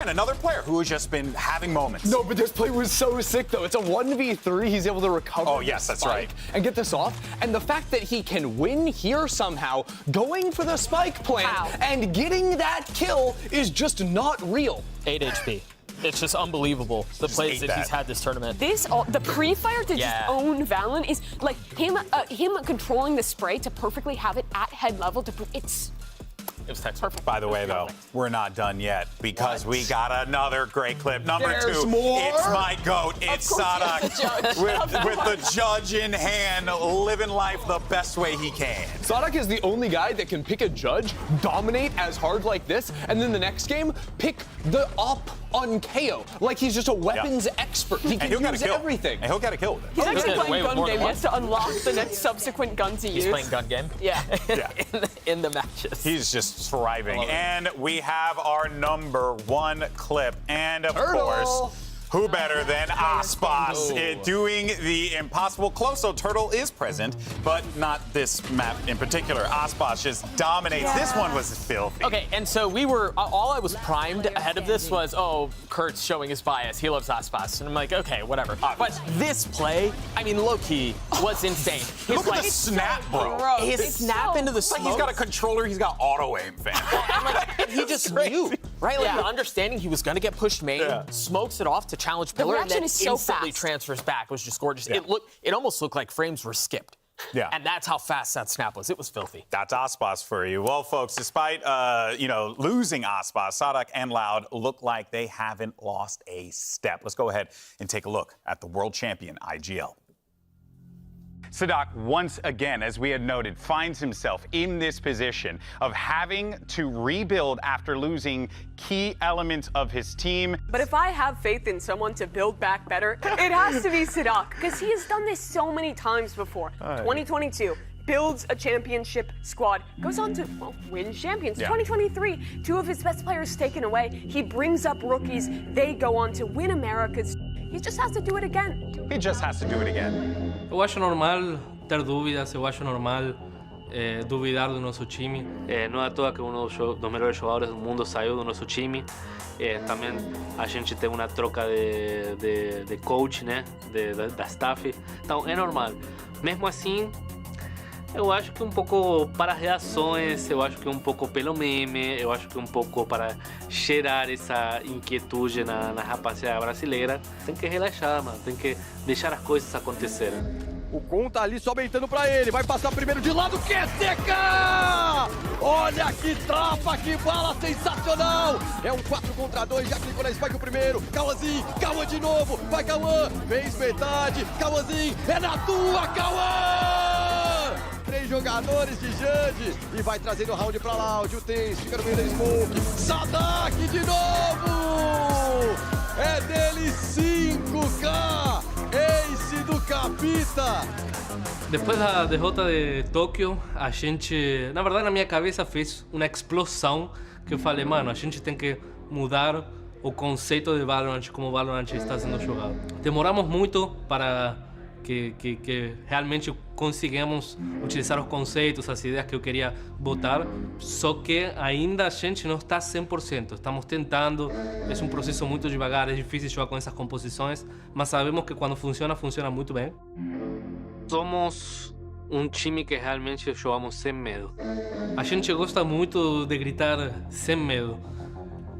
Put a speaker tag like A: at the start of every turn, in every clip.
A: again, another player who has just been having moments.
B: No, but this play was so sick, though. It's a 1v3. He's able to recover.
A: Oh, yes, that's right.
B: And get this off. And the fact that he can win here somehow, going for the spike plant and getting that kill is just not real.
C: 8 HP. It's just unbelievable, the plays that he's had this tournament.
D: The pre-fire to just own Valorant is like him controlling the spray to perfectly have it at head level. It
C: was perfect.
A: By the way, though, we're not done yet because we got another great clip. Number 2,
B: more?
A: It's my GOAT. It's Sadak with the judge in hand, living life the best way he can.
B: Sadak is the only guy that can pick a judge, dominate as hard like this, and then the next game, pick the op on KO. Like he's just a weapons expert. He can use everything.
A: And he'll get a kill with it.
D: He's actually playing gun game. He has to unlock the next subsequent guns he uses.
C: He's playing gun game?
D: Yeah.
C: in the matches.
A: He's just thriving. And we have our number 1 clip. And of course, who better than Aspas doing the impossible close. So Turtle is present, but not this map in particular. Aspas just dominates. This one was filthy.
C: Okay, and so we were, all I was primed ahead of this was, oh, Kurt's showing his bias. He loves Aspas. And I'm like, okay, whatever. But this play, I mean, low-key, was insane.
A: Look at the snap, bro.
C: His snap into the smoke.
A: Like he's got a controller, he's got auto-aim, fam.
C: And he just knew, right? Like, understanding he was going to get pushed main, smokes it off to challenge pillar, and then instantly transfers back. It was just gorgeous. It almost looked like frames were skipped.
A: Yeah.
C: And that's how fast that snap was. It was filthy.
A: That's Aspas for you. Well, folks, despite, losing Aspas, Sadak and Loud look like they haven't lost a step. Let's go ahead and take a look at the world champion IGL. Sadak, once again, as we had noted, finds himself in this position of having to rebuild after losing key elements of his team.
D: But if I have faith in someone to build back better, it has to be Sadak, because he has done this so many times before. 2022. Builds a championship squad, goes on to win champions. 2023, 2 of his best players taken away. He brings up rookies. They go on to win Americas. He just has to do it again.
A: He just has to do it again.
E: Eu acho normal ter dúvidas, eu acho normal duvidar do nosso time. Não é à toa que um dos melhores jogadores do mundo saiu do nosso time. Também a gente tem uma troca de coach, né, da staff. Então é normal. Mesmo assim, eu acho que um pouco para reações, eu acho que um pouco pelo meme, eu acho que um pouco para gerar essa inquietude na rapaziada brasileira. Tem que relaxar, mano. Tem que deixar as coisas acontecerem.
F: O Con tá ali somente pra ele. Vai passar primeiro de lado. Que seca! Olha que trapa, que bala sensacional! É um 4 contra 2. Já clicou na spike o primeiro. Cauãzinho, Cauã de novo. Vai Cauã. Fez metade. Cauãzinho, é na tua, Cauã! 3 jogadores de Jande. E vai trazendo o round pra Loud. O Tens fica no meio da smoke. Sadak de novo! É dele 5K! Ace do Capita!
E: Depois da derrota de Tóquio, a gente, na verdade, na minha cabeça fez uma explosão que eu falei, mano, a gente tem que mudar o conceito de Valorant, como Valorant está sendo jogado. Demoramos muito para que realmente conseguimos utilizar os conceitos, as ideias que eu queria botar, só que ainda a gente não está 100%. Estamos tentando, é um processo muito devagar, é difícil jogar com essas composições, mas sabemos que quando funciona, funciona muito bem. Somos um time que realmente jogamos sem medo. A gente gosta muito de gritar sem medo.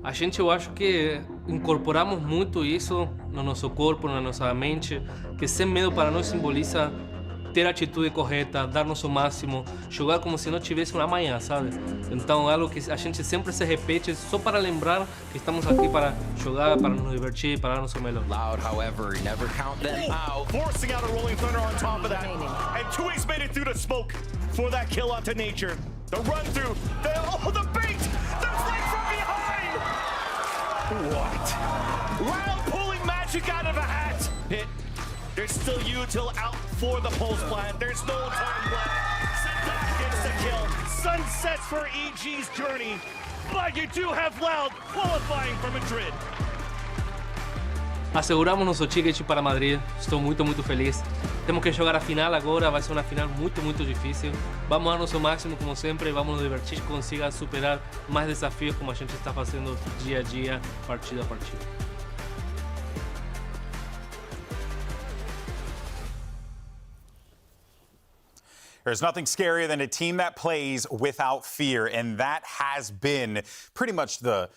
E: A gente, eu acho que incorporamos muito isso no nosso corpo, na nossa mente, que sem medo para nós simboliza ter a atitude correta, dar nosso máximo, jogar como se não tivesse um amanhã, sabe? Então é algo que a gente sempre se repete só para lembrar que estamos aqui para jogar, para nos divertir, para dar nosso melhor.
G: Loud, however, never count them out.
H: Forcing out a rolling thunder on top of that. And Tui's made it through the smoke for that kill onto Nature. The run through, the bait, the flank from behind! What? Loud pulling magic out of a hat. Hit. There's still util out for the pulse plant. There's no time left. Sadak gets the kill. Sunsets for EG's journey. But you do have Loud qualifying for Madrid.
E: Asseguramos nosso ticket para Madrid. Estou muito feliz. Temos que jogar a final agora, vai ser uma final muito, muito difícil. Vamos dar nosso máximo, como sempre, vamos nos divertir, consiga superar mais desafios como a gente está fazendo dia a dia, partida a partida.
A: There's nothing scarier than a team that plays without fear, and that has been pretty much the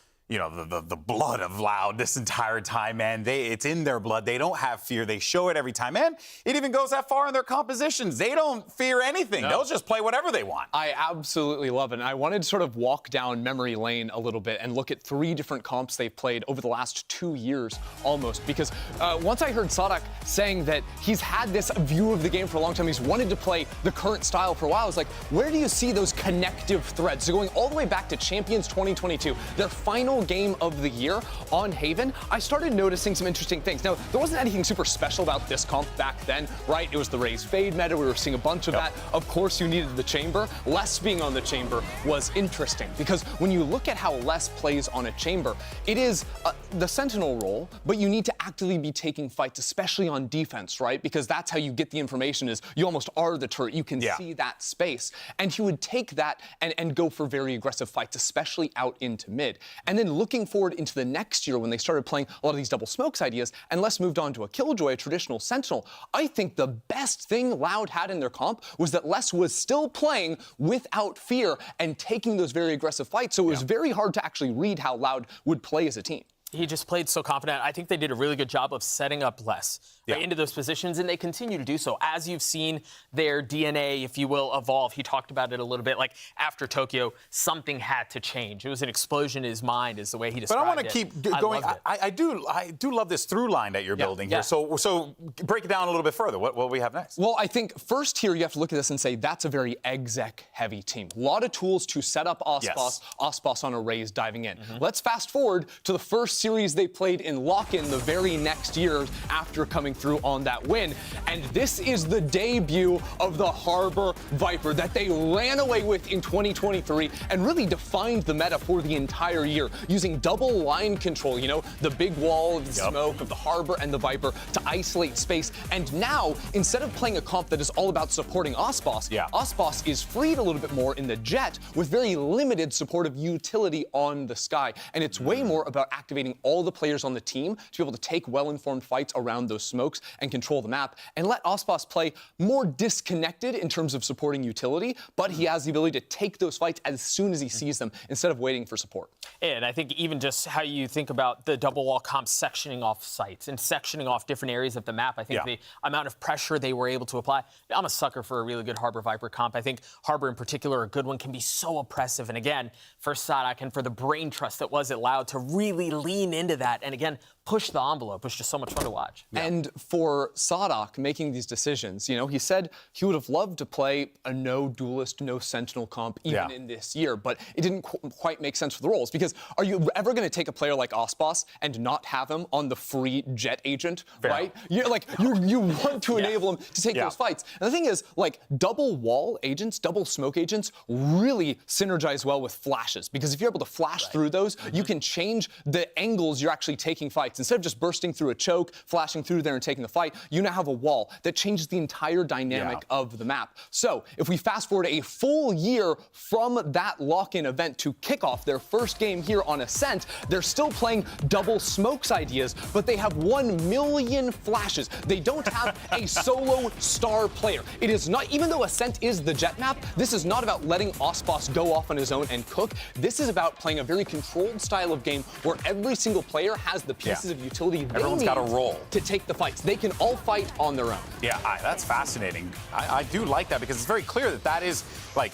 A: blood of Loud this entire time, man. It's in their blood. They don't have fear. They show it every time. And it even goes that far in their compositions. They don't fear anything. No. They'll just play whatever they want.
B: I absolutely love it. And I wanted to sort of walk down memory lane a little bit and look at 3 different comps they've played over the last 2 years almost. Because once I heard Sadak saying that he's had this view of the game for a long time, he's wanted to play the current style for a while, I was like, where do you see those connective threads? So going all the way back to Champions 2022, their final game of the year on Haven, I started noticing some interesting things. Now, there wasn't anything super special about this comp back then, right? It was the Raze Fade meta. We were seeing a bunch of that. Of course, you needed the Chamber. Les being on the Chamber was interesting because when you look at how Les plays on a Chamber, it is the Sentinel role, but you need to actively be taking fights, especially on defense, right? Because that's how you get the information is you almost are the turret. You can see that space. And he would take that and go for very aggressive fights, especially out into mid. And then looking forward into the next year when they started playing a lot of these double smokes ideas and Les moved on to a Killjoy, a traditional Sentinel, I think the best thing Loud had in their comp was that Les was still playing without fear and taking those very aggressive fights. So it was very hard to actually read how Loud would play as a team.
C: He just played so confident. I think they did a really good job of setting up Les into those positions, and they continue to do so. As you've seen their DNA, if you will, evolve. He talked about it a little bit. Like, after Tokyo, something had to change. It was an explosion in his mind, is the way he described it.
A: But I want to keep going. I do love this through line that you're building here. So break it down a little bit further. What will we have next?
B: Well, I think first here you have to look at this and say that's a very exec-heavy team. A lot of tools to set up Ospas on a Raze diving in. Let's fast forward to the first series they played in lock-in the very next year after coming through on that win. And this is the debut of the Harbor Viper that they ran away with in 2023 and really defined the meta for the entire year, using double line control, you know, the big wall of the smoke of the Harbor and the Viper to isolate space. And now, instead of playing a comp that is all about supporting Ospas, Ospas is freed a little bit more in the Jet with very limited supportive utility on the Sky. And it's way more about activating all the players on the team to be able to take well-informed fights around those smokes and control the map, and let Ospas play more disconnected in terms of supporting utility, but he has the ability to take those fights as soon as he sees them instead of waiting for support.
C: And I think even just how you think about the double wall comp sectioning off sites and sectioning off different areas of the map, I think the amount of pressure they were able to apply. I'm a sucker for a really good Harbor Viper comp. I think Harbor in particular, a good one, can be so oppressive. And again, for Sadak and for the brain trust that was Loud to really lean into that and again push the envelope was just so much fun to watch.
B: And for Sadak making these decisions, you know, he said he would have loved to play a no duelist, no sentinel comp even in this year, but it didn't quite make sense for the roles. Because are you ever going to take a player like Ospas and not have him on the free Jet agent, right? You want to enable him to take those fights. And the thing is, like, double wall agents, double smoke agents really synergize well with flashes, because if you're able to flash through those, you can change the angles you're actually taking fights. Instead of just bursting through a choke, flashing through there and taking the fight, you now have a wall that changes the entire dynamic of the map. So if we fast forward a full year from that lock-in event to kick off their first game here on Ascent, they're still playing double smokes ideas, but they have 1 million flashes. They don't have a solo star player. It is not, even though Ascent is the Jet map, this is not about letting Ospas go off on his own and cook. This is about playing a very controlled style of game where every single player has the pieces of utility
A: everyone's got a role
B: to take the fights. They can all fight on their own.
A: Yeah, that's fascinating. I do like that because it's very clear that is, like,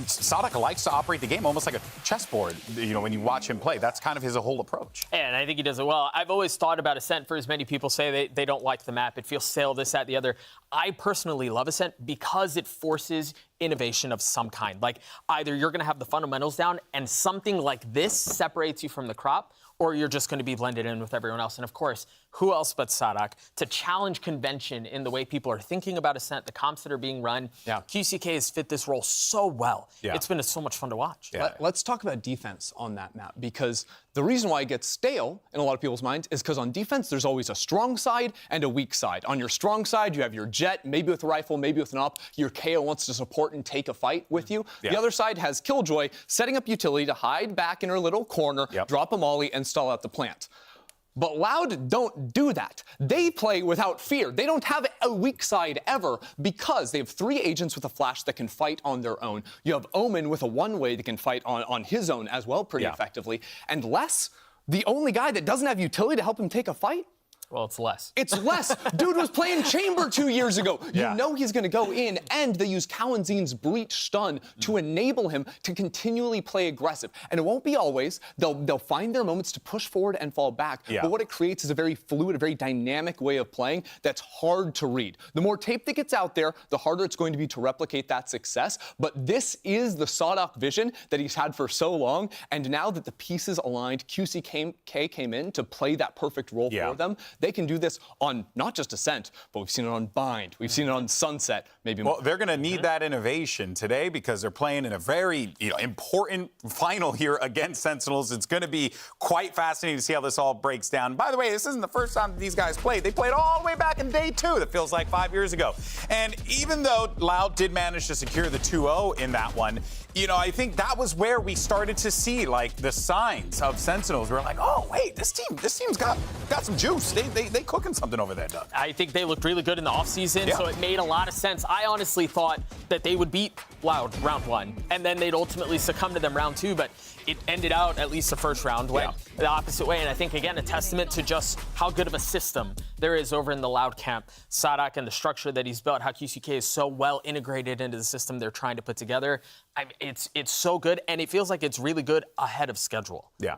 A: Sadak likes to operate the game almost like a chessboard, you know, when you watch him play. That's kind of his whole approach.
C: And I think he does it well. I've always thought about Ascent, for as many people say they don't like the map. It feels stale, this, that, the other. I personally love Ascent because it forces innovation of some kind. Like, either you're going to have the fundamentals down and something like this separates you from the crop, or you're just going to be blended in with everyone else. And of course, who else but Sadak to challenge convention in the way people are thinking about Ascent, the comps that are being run. QCK has fit this role so well. It's been so much fun to watch.
B: Let's talk about defense on that map, because The reason why it gets stale in a lot of people's minds is because on defense, there's always a strong side and a weak side. On your strong side, you have your Jet, maybe with a rifle, maybe with an op. Your KO wants to support and take a fight with you.
A: Yeah.
B: The other side has Killjoy setting up utility to hide back in her little corner, drop a molly, and stall out the plant. But Loud don't do that. They play without fear. They don't have a weak side ever because they have 3 agents with a flash that can fight on their own. You have Omen with a one-way that can fight on his own as well pretty effectively. And Les, the only guy that doesn't have utility to help him take a fight,
C: Well, it's less.
B: it's Les. Dude was playing Chamber 2 years ago. You know he's going to go in, and they use Kalenzin's Breach Stun to enable him to continually play aggressive. And it won't be always. They'll find their moments to push forward and fall back. But what it creates is a very fluid, a very dynamic way of playing that's hard to read. The more tape that gets out there, the harder it's going to be to replicate that success. But this is the Sodak vision that he's had for so long. And now that the pieces aligned, QCK came in to play that perfect role for them. They can do this on not just Ascent, but we've seen it on Bind. We've seen it on Sunset, maybe more.
A: Well, they're going to need that innovation today because they're playing in a very important final here against Sentinels. It's going to be quite fascinating to see how this all breaks down. By the way, this isn't the first time these guys played. They played all the way back in day 2. That feels like 5 years ago. And even though Loud did manage to secure the 2-0 in that one, I think that was where we started to see like the signs of Sentinels. We're like, oh wait, this team's got some juice. They cooking something over there, Doug.
C: I think they looked really good in the offseason, so it made a lot of sense. I honestly thought that they would beat Loud round 1, and then they'd ultimately succumb to them round 2, but it ended out, at least the first round, went the opposite way. And I think, again, a testament to just how good of a system there is over in the Loud camp. Sodak and the structure that he's built, how QCK is so well integrated into the system they're trying to put together. It's so good, and it feels like it's really good ahead of schedule.
A: Yeah.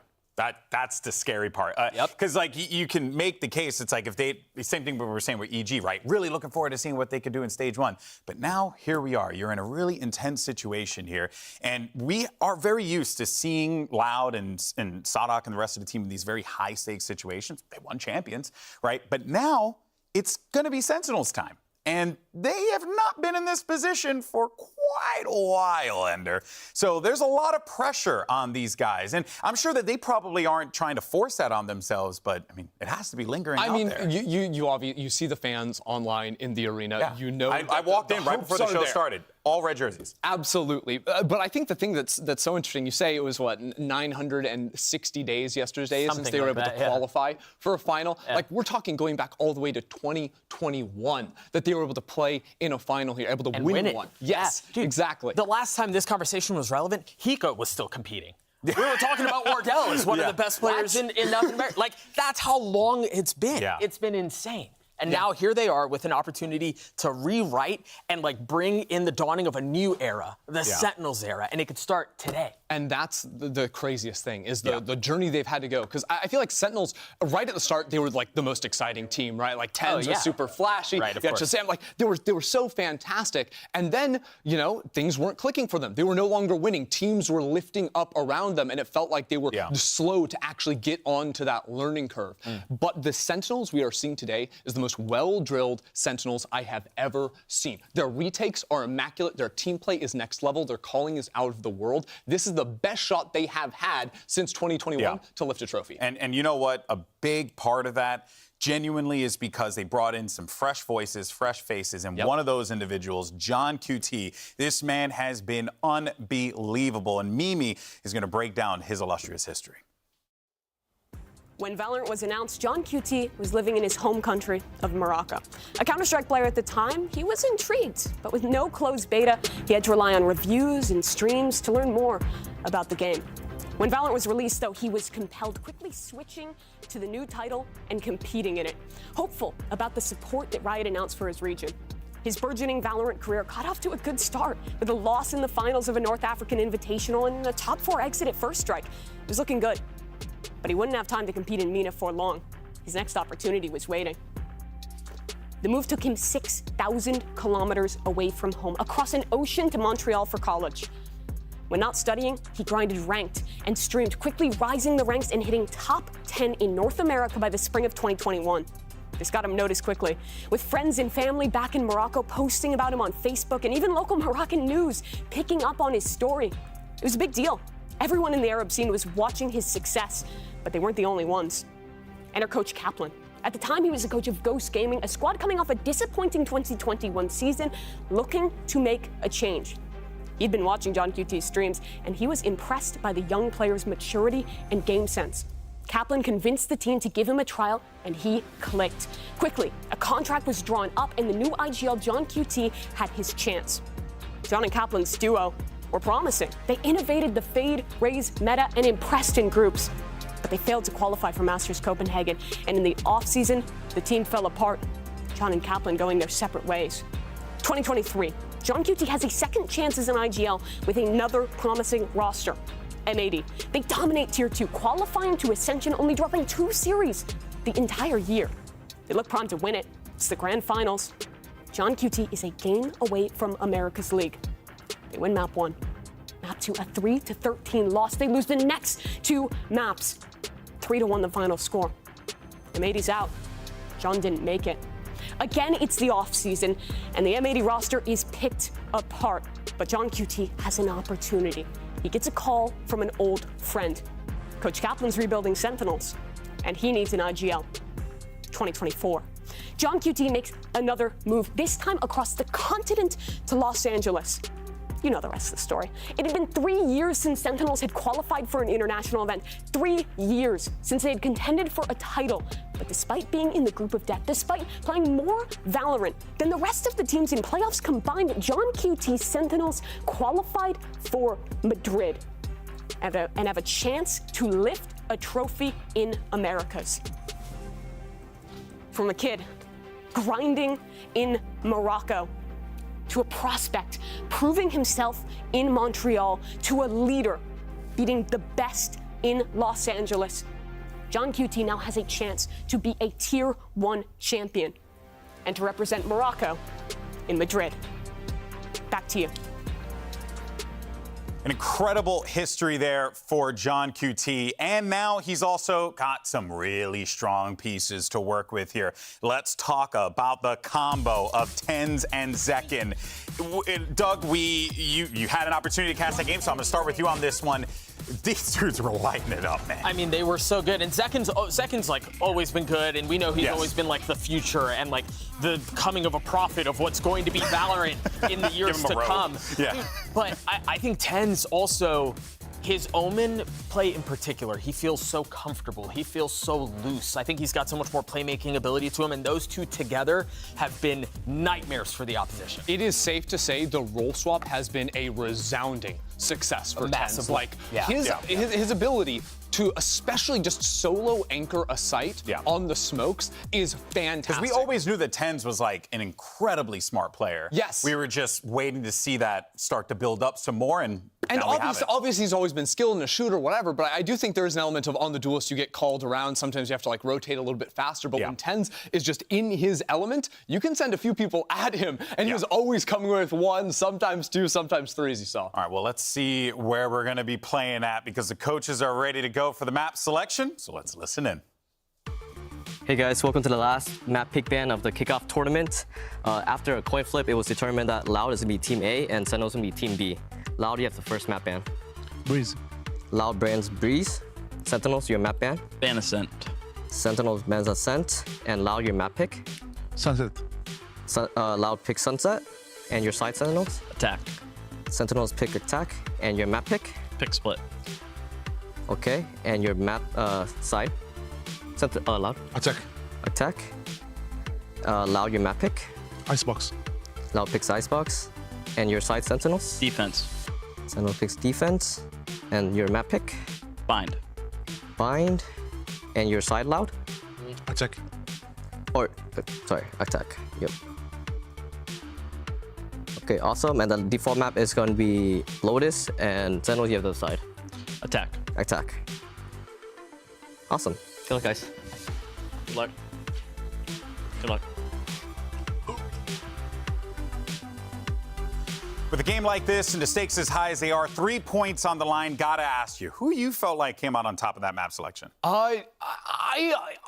A: That's the scary part. Because, you can make the case, it's like if same thing we were saying with EG, right? Really looking forward to seeing what they could do in stage 1. But now, here we are. You're in a really intense situation here. And we are very used to seeing Loud and Sodak and the rest of the team in these very high-stakes situations. They won champions, right? But now, it's going to be Sentinels time. And they have not been in this position for quite a while, Ender. So there's a lot of pressure on these guys. And I'm sure that they probably aren't trying to force that on themselves, but, it has to be lingering out there.
B: You see the fans online in the arena.
A: Yeah. I walked in right before the show started. All red jerseys.
B: Absolutely. But I think the thing that's so interesting, you say it was, 960 days yesterday since they were able to qualify for a final. We're talking going back all the way to 2021 that they were able to play in a final here, able to win one. Yes,
C: dude,
B: exactly.
C: The last time this conversation was relevant, Hiko was still competing. We were talking about Wardell as one of the best players in North America. That's how long it's been. Yeah. It's been insane. And now here they are with an opportunity to rewrite and bring in the dawning of a new era, the Sentinels era, and it could start today.
B: And that's the craziest thing is the journey they've had to go. Because I feel like Sentinels, right at the start, they were the most exciting team, right? Tens was super flashy.
C: Right, of course.
B: Shazam, they were so fantastic. And then, things weren't clicking for them. They were no longer winning. Teams were lifting up around them, and it felt like they were slow to actually get onto that learning curve. But the Sentinels we are seeing today is the most well-drilled Sentinels I have ever seen. Their retakes are immaculate. Their team play is next level. Their calling is out of the world. This is the best shot they have had since 2021 to lift a trophy.
A: And you know what? A big part of that genuinely is because they brought in some fresh voices, fresh faces, and one of those individuals, John QT, this man has been unbelievable, and Mimi is going to break down his illustrious history.
D: When Valorant was announced, John QT was living in his home country of Morocco. A Counter-Strike player at the time, he was intrigued, but with no closed beta, he had to rely on reviews and streams to learn more about the game. When Valorant was released, though, he was compelled, quickly switching to the new title and competing in it, hopeful about the support that Riot announced for his region. His burgeoning Valorant career got off to a good start with a loss in the finals of a North African Invitational and a top 4 exit at First Strike. It was looking good. But he wouldn't have time to compete in MENA for long. His next opportunity was waiting. The move took him 6,000 kilometers away from home, across an ocean to Montreal for college. When not studying, he grinded ranked and streamed, quickly rising the ranks and hitting top 10 in North America by the spring of 2021. This got him noticed quickly, with friends and family back in Morocco posting about him on Facebook and even local Moroccan news picking up on his story. It was a big deal. Everyone in the Arab scene was watching his success, but they weren't the only ones. Enter Coach Kaplan. At the time, he was the coach of Ghost Gaming, a squad coming off a disappointing 2021 season, looking to make a change. He'd been watching John QT's streams, and he was impressed by the young player's maturity and game sense. Kaplan convinced the team to give him a trial, and he clicked. Quickly, a contract was drawn up, and the new IGL John QT had his chance. John and Kaplan's duo were promising. They innovated the fade, raise meta, and impressed in groups. But they failed to qualify for Masters Copenhagen, and in the offseason, the team fell apart. John and Kaplan going their separate ways. 2023, John QT has a second chance as an IGL with another promising roster. M80. They dominate Tier 2, qualifying to Ascension, only dropping 2 series the entire year. They look primed to win it. It's the grand finals. John QT is a game away from America's League. They win map 1. Map 2, a 3-13 loss. They lose the next 2 maps. 3-1 the final score. M80's out. John didn't make it. Again, it's the off-season, and the M80 roster is picked apart. But John QT has an opportunity. He gets a call from an old friend. Coach Kaplan's rebuilding Sentinels, and he needs an IGL. 2024. John QT makes another move, this time across the continent to Los Angeles. You know the rest of the story. It had been 3 years since Sentinels had qualified for an international event. 3 years since they had contended for a title. But despite being in the group of death, despite playing more Valorant than the rest of the teams in playoffs combined, John QT Sentinels qualified for Madrid and have a chance to lift a trophy in Americas. From a kid grinding in Morocco, to a prospect proving himself in Montreal, to a leader beating the best in Los Angeles, John QT now has a chance to be a Tier 1 champion and to represent Morocco in Madrid. Back to you.
A: An incredible history there for John QT, and now he's also got some really strong pieces to work with here. Let's talk about the combo of TenZ and Zekken. Doug, you had an opportunity to cast that game, so I'm going to start with you on this one. These dudes were lighting it up, man.
C: I mean, they were so good. And Zekken's like always been good, and we know he's always been like the future and like the coming of a prophet of what's going to be Valorant in the years to come.
A: Yeah.
C: Dude, but I think TenZ also, his Omen play in particular, he feels so comfortable. He feels so loose. I think he's got so much more playmaking ability to him, and those two together have been nightmares for the opposition.
B: It is safe to say the role swap has been a resounding success for TenZ. Like his ability to especially just solo anchor a site on the smokes is fantastic.
A: Because we always knew that TenZ was like an incredibly smart player.
B: Yes.
A: We were just waiting to see that start to build up some more, and
B: obviously he's always been skilled in a shooter, whatever, but I do think there's an element of on the duelist you get called around. Sometimes you have to like rotate a little bit faster, but when TenZ is just in his element, you can send a few people at him, and he was always coming with 1, sometimes 2, sometimes 3, as you saw.
A: All right, well, let's see where we're going to be playing at, because the coaches are ready to go for the map selection, so let's listen in.
I: Hey guys, welcome to the last map pick ban of the kickoff tournament. After a coin flip, it was determined that Loud is going to be Team A and Sentinels going to be Team B. Loud, you have the first map ban.
J: Breeze.
I: Loud bans Breeze. Sentinels, your map ban.
J: Ban Ascent.
I: Sentinels bans Ascent. And Loud, your map pick.
J: Sunset.
I: Loud pick Sunset. And your side Sentinels.
J: Attack.
I: Sentinels pick Attack. And your map pick.
J: Pick Split.
I: Okay, and your map side. Loud.
J: Attack.
I: Attack. Loud, your map pick.
J: Icebox.
I: Loud picks Icebox. And your side Sentinels.
J: Defense.
I: Sentinel picks Defense. And your map pick.
J: Bind.
I: Bind. And your side Loud.
J: Attack.
I: Or, sorry, Attack. Yep. Okay, awesome. And the default map is going to be Lotus, and Sentinels, you have the other side.
J: Attack.
I: Attack. Awesome. Good luck, guys.
J: Good luck. Good luck.
A: With a game like this and the stakes as high as they are, 3 points on the line, gotta ask you, who you felt like came out on top of that map selection?
B: I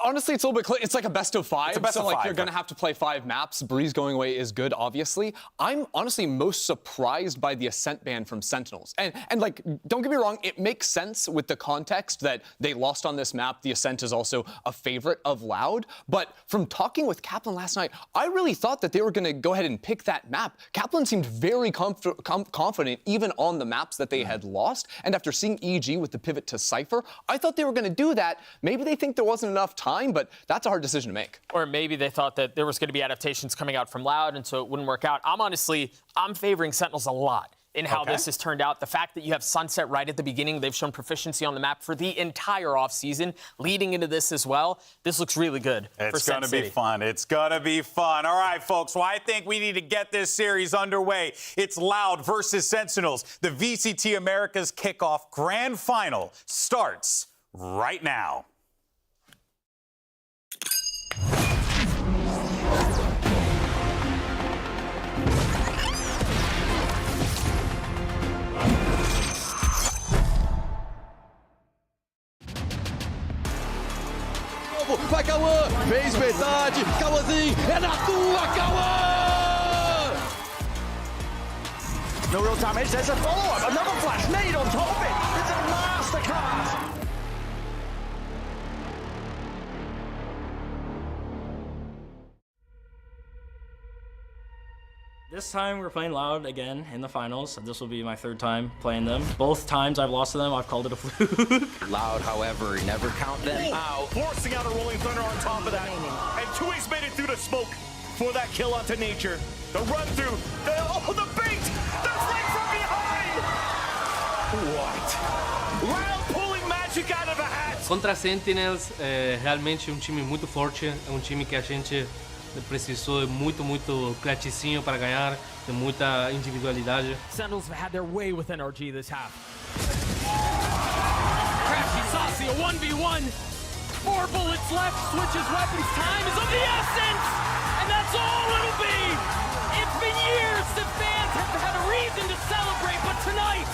B: Honestly, it's a little bit it's like a best of 5.
A: It's a best of 5.
B: You're going to have to play 5 maps. Breeze going away is good, obviously. I'm honestly most surprised by the Ascent ban from Sentinels. And like, don't get me wrong, it makes sense with the context that they lost on this map. The Ascent is also a favorite of Loud. But from talking with Kaplan last night, I really thought that they were going to go ahead and pick that map. Kaplan seemed very confident even on the maps that they had lost. And after seeing EG with the pivot to Cypher, I thought they were going to do that. Maybe they think there wasn't enough time, but that's a hard decision to make.
C: Or maybe they thought that there was going to be adaptations coming out from Loud, and so it wouldn't work out. I'm favoring Sentinels a lot in how this has turned out. The fact that you have Sunset right at the beginning, they've shown proficiency on the map for the entire offseason, leading into this as well. This looks really good for
A: It's going to be fun. It's going to be fun. All right, folks. Well, I think we need to get this series underway. It's Loud versus Sentinels. The VCT Americas Kickoff Grand Final starts right now.
F: Vai, Cauã! Fez metade! Cauãzinho! É na tua, Cauã!
H: No real damage. There's a follow-up. Another flash nade on top of it. It's a masterclass.
K: This time we're playing Loud again in the finals. This will be my 3rd time playing them. Both times I've lost to them, I've called it a fluke.
G: Loud, however, never count them out.
H: Forcing out a rolling thunder on top of that. And 2A's made it through the smoke for that kill onto Nature. The run through. The bait! That's right from behind! What? Loud pulling magic out of a hat!
E: Contra Sentinels é realmente um time muito forte, é um time que a gente precisou muito praticinho para ganhar, tem muita individualidade.
C: Sentinels have had their way with NRG this half. Crafty Saucy, a 1v1. 4 bullets left, switches weapons, time is of the essence! And that's all it'll be! It's been years the fans have had a reason to celebrate, but tonight,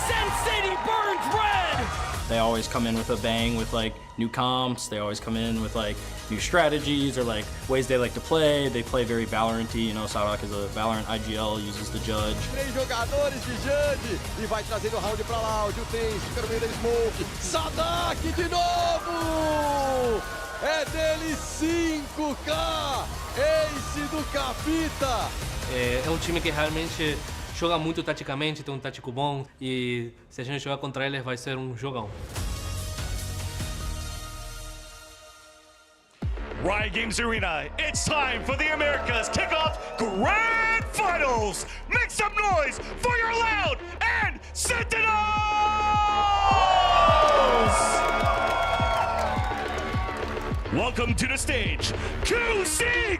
C: Sen City burns red!
K: They always come in with a bang with like new comps, they always come in with like new strategies or like ways they like to play. They play very Valorant-y, you know, Sadak is a Valorant IGL, uses the Judge.
F: 3 jogadores de Judge e vai trazendo o round pra Loud. O Tens fica no meio da smoke. Sadak de novo! É dele 5K! Ace do Capita!
E: É um time que realmente joga muito taticamente, tem um tático bom e se a gente jogar contra eles vai ser um jogão.
H: Riot Games Arena, it's time for the Americas Kickoff Grand Finals! Make some noise for your Loud and Sentinels! Welcome to the stage, QCK1!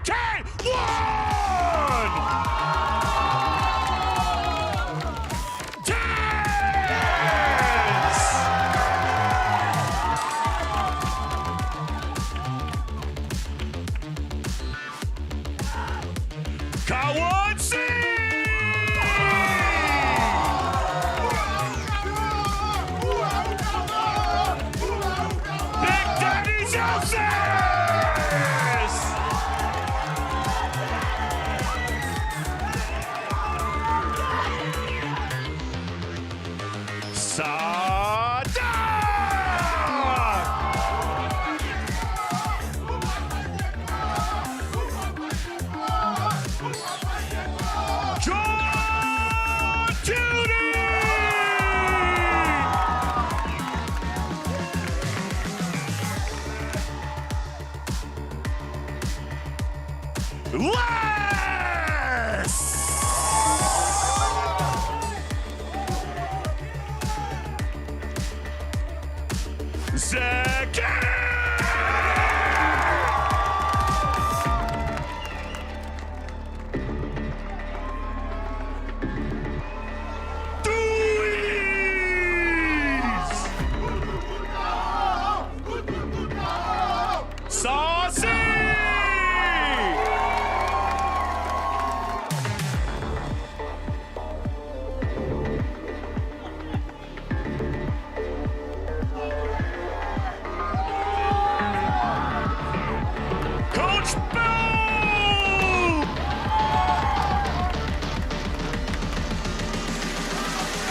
H: Coach Bill!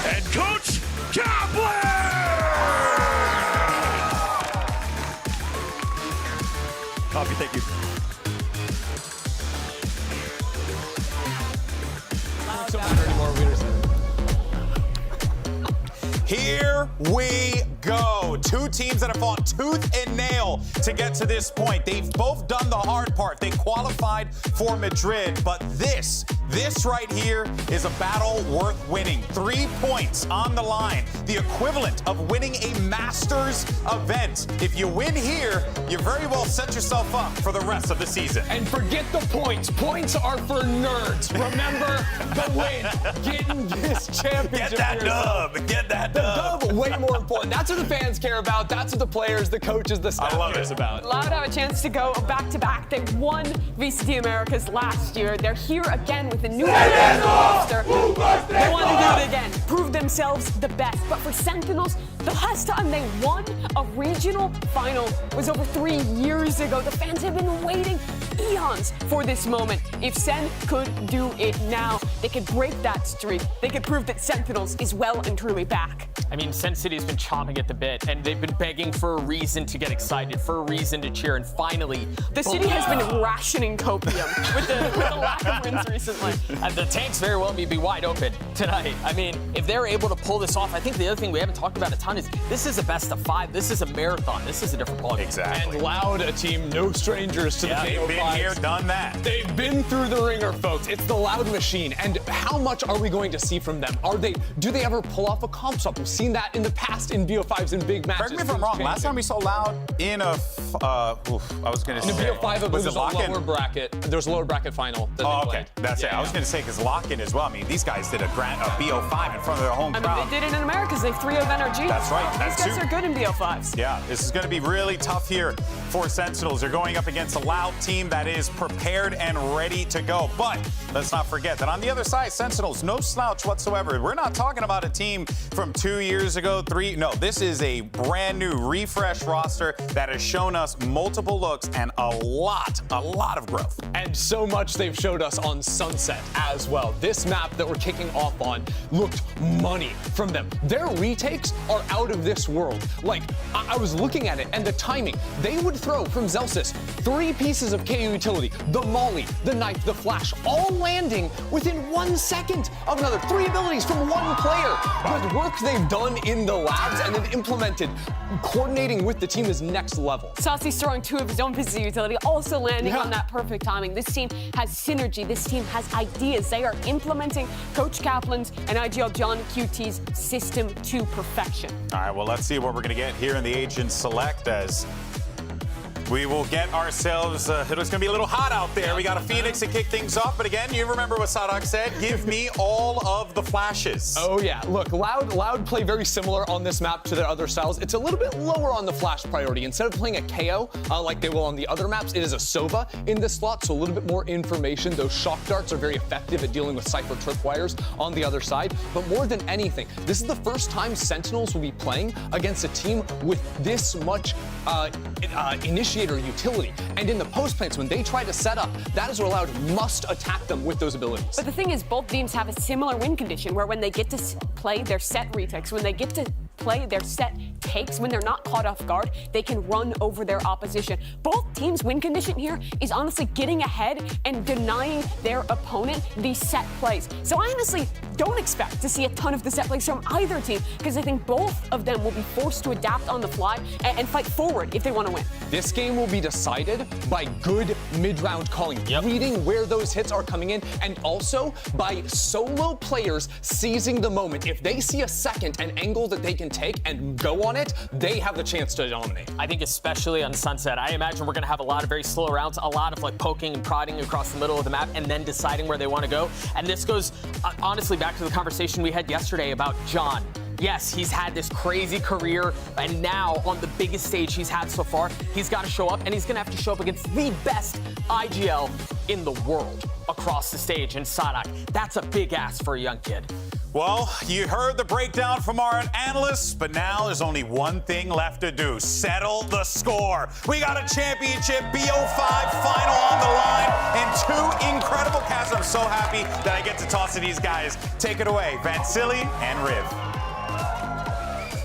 H: And Coach Kaplan!
F: Copy, thank you.
A: Here we go. Two teams that have fought tooth and nail to get to this point. They've both done the hard part. They qualified for Madrid, but this right here is a battle worth winning. 3 points on the line, the equivalent of winning a Masters event. If you win here, you very well set yourself up for the rest of the season.
B: And forget the points. Points are for nerds. Remember the win. Getting this championship.
A: Get that dub. Get that dub.
B: The dub, way more important. That's what the fans care about. That's what the players, the coaches, the staff cares about.
D: Loud have a chance to go back-to-back. They won VCT Americas last year. They're here again with a new roster. They want to do it again, prove themselves the best. But for Sentinels, the last time they won a regional final was over 3 years ago. The fans have been waiting eons for this moment. If Sen could do it now, they could break that streak. They could prove that Sentinels is well and truly back.
C: I mean, Sen City has been chomping at the bit, and they've been begging for a reason to get excited, for a reason to cheer, and finally...
D: The city has been rationing copium with the lack of wins recently.
C: The tanks very well may be wide open tonight. I mean, if they're able to pull this off, I think the other thing we haven't talked about a ton is this is a best of 5. This is a marathon. This is a different ballgame.
A: Exactly.
B: And Loud, a team no strangers to the
A: they've been here, done that.
B: They've been through the ringer, folks. It's the Loud machine. And how much are we going to see from them? Do they ever pull off a comp swap? We've seen that in the past in BO5s in big matches.
A: Correct me if I'm wrong. Last time we saw Loud in a, I was going to say.
B: In BO5, I believe there's a lower bracket. There's a lower bracket final.
A: Oh, okay. That's it. I was going to say, because lock-in as well. I mean, these guys did a BO5 in front of their home crowd.
D: I mean, they did it in Americas. They 3-0 NRG.
A: That's right.
D: These guys are good in BO5s.
A: Yeah, this is going to be really tough here for Sentinels. They're going up against a Loud team that is prepared and ready to go. But let's not forget that on the other side, Sentinels, no slouch whatsoever. We're not talking about a team from 2 years ago, 3. No, this is a brand new refresh roster that has shown us multiple looks and a lot of growth.
B: And so much they've showed us on Sunset as well. This map that we're kicking off on looked money from them. Their retakes are out of this world. Like, I was looking at it, and the timing. They would throw from Zelsis 3 pieces of KO utility, the Molly, the Knife, the Flash, all landing within 1 second of another. 3 abilities from one player. The work they've done in the labs and then implemented, coordinating with the team is next level.
D: Saucy's throwing 2 of his own pieces of utility, also landing on that perfect timing. This team has synergy. This team has ideas. They are implementing Coach Kaplan's and IGL John QT's system to perfection.
A: All right, well, let's see what we're going to get here in the Agent Select as we will get ourselves, it was going to be a little hot out there. We got a Phoenix to kick things off. But again, you remember what Sadak said. Give me all of the flashes.
B: Oh, yeah. Look, Loud play very similar on this map to their other styles. It's a little bit lower on the flash priority. Instead of playing a KO like they will on the other maps, it is a Sova in this slot, so a little bit more information. Those shock darts are very effective at dealing with Cypher tripwires on the other side. But more than anything, this is the first time Sentinels will be playing against a team with this much initiative utility. And in the post plants, when they try to set up, that is where Loud must attack them with those abilities.
D: But the thing is, both teams have a similar win condition where when they get to play their set retakes, when they get to play their set takes, when they're not caught off guard, they can run over their opposition. Both teams' win condition here is honestly getting ahead and denying their opponent these set plays. So I honestly don't expect to see a ton of the set plays from either team because I think both of them will be forced to adapt on the fly and fight forward if they want to win.
B: This game will be decided by good mid-round calling, reading where those hits are coming in, and also by solo players seizing the moment. If they see a second, an angle that they can take and go on it, they have the chance to dominate.
C: I think especially on Sunset, I imagine we're going to have a lot of very slow rounds, a lot of like poking and prodding across the middle of the map and then deciding where they want to go. And this goes honestly back to the conversation we had yesterday about John. Yes, he's had this crazy career, and now on the biggest stage he's had so far, he's got to show up, and he's going to have to show up against the best IGL in the world across the stage. And Sadak, that's a big ask for a young kid.
A: Well, you heard the breakdown from our analysts, but now there's only one thing left to do. Settle the score. We got a championship BO5 final on the line and 2 incredible casts. I'm so happy that I get to toss to these guys. Take it away, Vansili and Riv.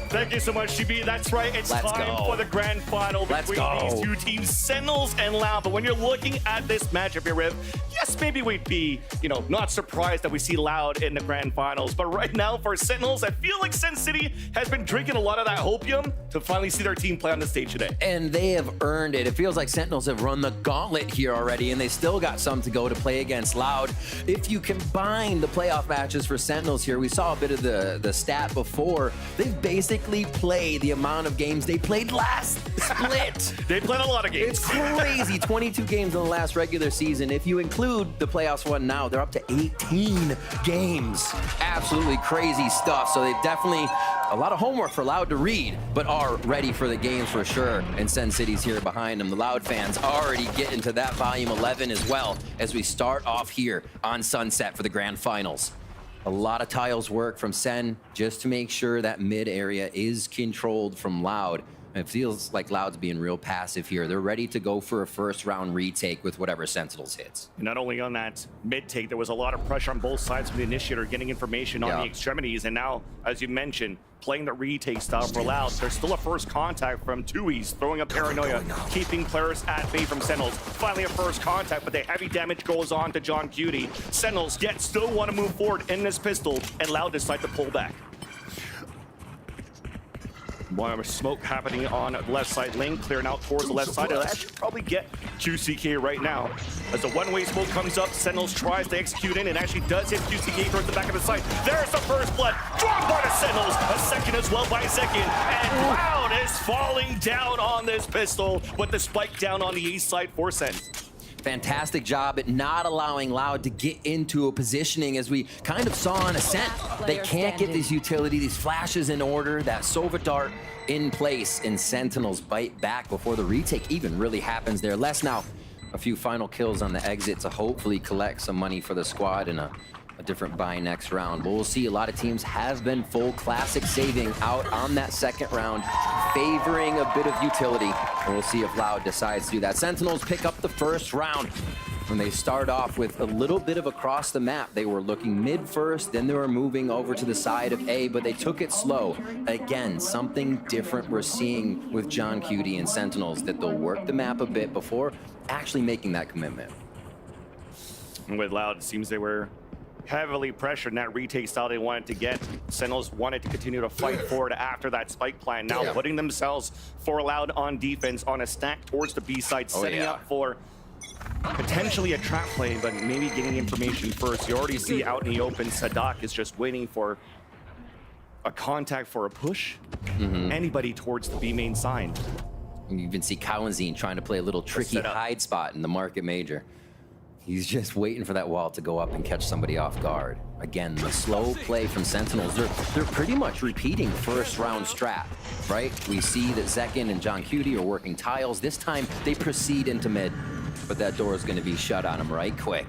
H: Thank you so much, GB. That's right. It's time for the grand final between these two teams, Sentinels and Loud. But when you're looking at this matchup here, Riv, yes, maybe we'd be, not surprised that we see Loud in the grand finals. But right now, for Sentinels, I feel like Sen City has been drinking a lot of that hopium to finally see their team play on the stage today.
L: And they have earned it. It feels like Sentinels have run the gauntlet here already, and they still got some to go to play against Loud. If you combine the playoff matches for Sentinels here, we saw a bit of the stat before. They've basically play the amount of games they played last split.
H: They played a lot of games.
L: It's crazy. 22 games in the last regular season. If you include the playoffs one now, they're up to 18 games. Absolutely crazy stuff. So they've definitely a lot of homework for Loud to read, but are ready for the games for sure. And Sen City's here behind them. The Loud fans already getting to that volume 11 as well as we start off here on Sunset for the grand finals. A lot of tiles work from Sen just to make sure that mid area is controlled from Loud. It feels like Loud's being real passive here. They're ready to go for a first round retake with whatever Sentinels hits.
H: Not only on that mid take, there was a lot of pressure on both sides from the initiator, getting information on the extremities. And now, as you mentioned, playing the retake style for Loud. There's still a first contact from Tui's, throwing up Paranoia, keeping players at bay from Sentinels. Finally a first contact, but the heavy damage goes on to John Cutie. Sentinels yet still want to move forward in this pistol, and Loud decide to pull back. More smoke happening on the left side lane, clearing out towards the left side. It'll actually probably get QCK right now. As the one-way smoke comes up, Sentinels tries to execute in and actually does hit QCK towards the back of the site. There's the first blood, drawn by the Sentinels. A second as well by second, and Loud is falling down on this pistol with the spike down on the east side for Sen.
L: Fantastic job at not allowing Loud to get into a positioning, as we kind of saw on Ascent. They can't get this utility, these flashes in order, that Sova Dart in place, and Sentinels bite back before the retake even really happens there. Less now, a few final kills on the exit to hopefully collect some money for the squad in a different buy next round. But we'll see, a lot of teams have been full classic saving out on that second round, favoring a bit of utility. And we'll see if Loud decides to do that. Sentinels pick up the first round when they start off with a little bit of across the map. They were looking mid first, then they were moving over to the side of A, but they took it slow. Again, something different we're seeing with John Cutie and Sentinels, that they'll work the map a bit before actually making that commitment.
H: And with Loud, it seems they were heavily pressured in that retake style they wanted to get. Sentinels wanted to continue to fight forward after that spike plan. Now putting themselves for Loud on defense on a stack towards the B side, setting up for potentially a trap play, but maybe getting information first. You already see out in the open, Sadak is just waiting for a contact for a push. Anybody towards the B main side.
L: You even see Kawanzine trying to play a little tricky hide spot in the market major. He's just waiting for that wall to go up and catch somebody off guard. Again, the slow play from Sentinels, they're pretty much repeating first round strat, right? We see that Zekin and John Cutie are working tiles. This time they proceed into mid, but that door is going to be shut on them right quick.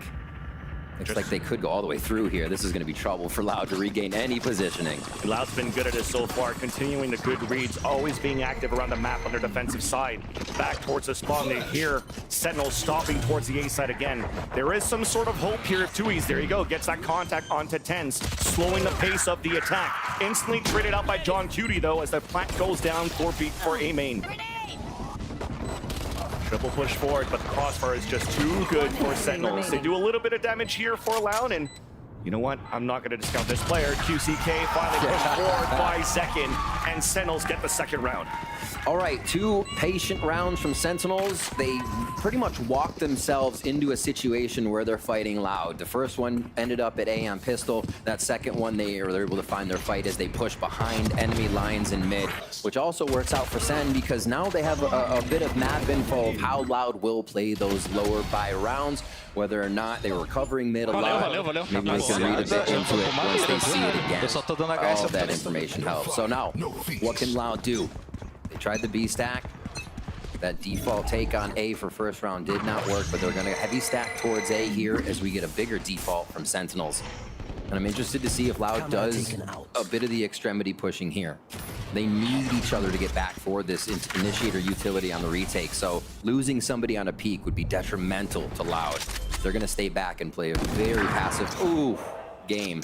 L: Looks like they could go all the way through here. This is going to be trouble for Loud to regain any positioning.
H: Loud's been good at it so far, continuing the good reads, always being active around the map on their defensive side. Back towards the spawn, they hear Sentinels stopping towards the A side again. There is some sort of hope here. Tui's, there you go, gets that contact onto Tens, slowing the pace of the attack. Instantly traded out by John Cutie, though, as the plant goes down for A main. Triple push forward, but the crossfire is just too good for Sentinels. They do a little bit of damage here for Loud, and you know what? I'm not going to discount this player. QCK finally pushed forward by second, and Sentinels get the second round.
L: All right, 2 patient rounds from Sentinels. They pretty much walked themselves into a situation where they're fighting Loud. The first one ended up at A on pistol. That second one, they're able to find their fight as they push behind enemy lines in mid, which also works out for Sen because now they have a bit of map info of how Loud will play those lower buy rounds, whether or not they were covering mid a lot. Maybe they can read a bit into it once they see it again. All of that information helps. So now, what can Loud do? They tried the B stack. That default take on A for first round did not work, but they're going to heavy stack towards A here as we get a bigger default from Sentinels. And I'm interested to see if Loud does a bit of the extremity pushing here. They need each other to get back for this initiator utility on the retake. So losing somebody on a peak would be detrimental to Loud. They're going to stay back and play a very passive game.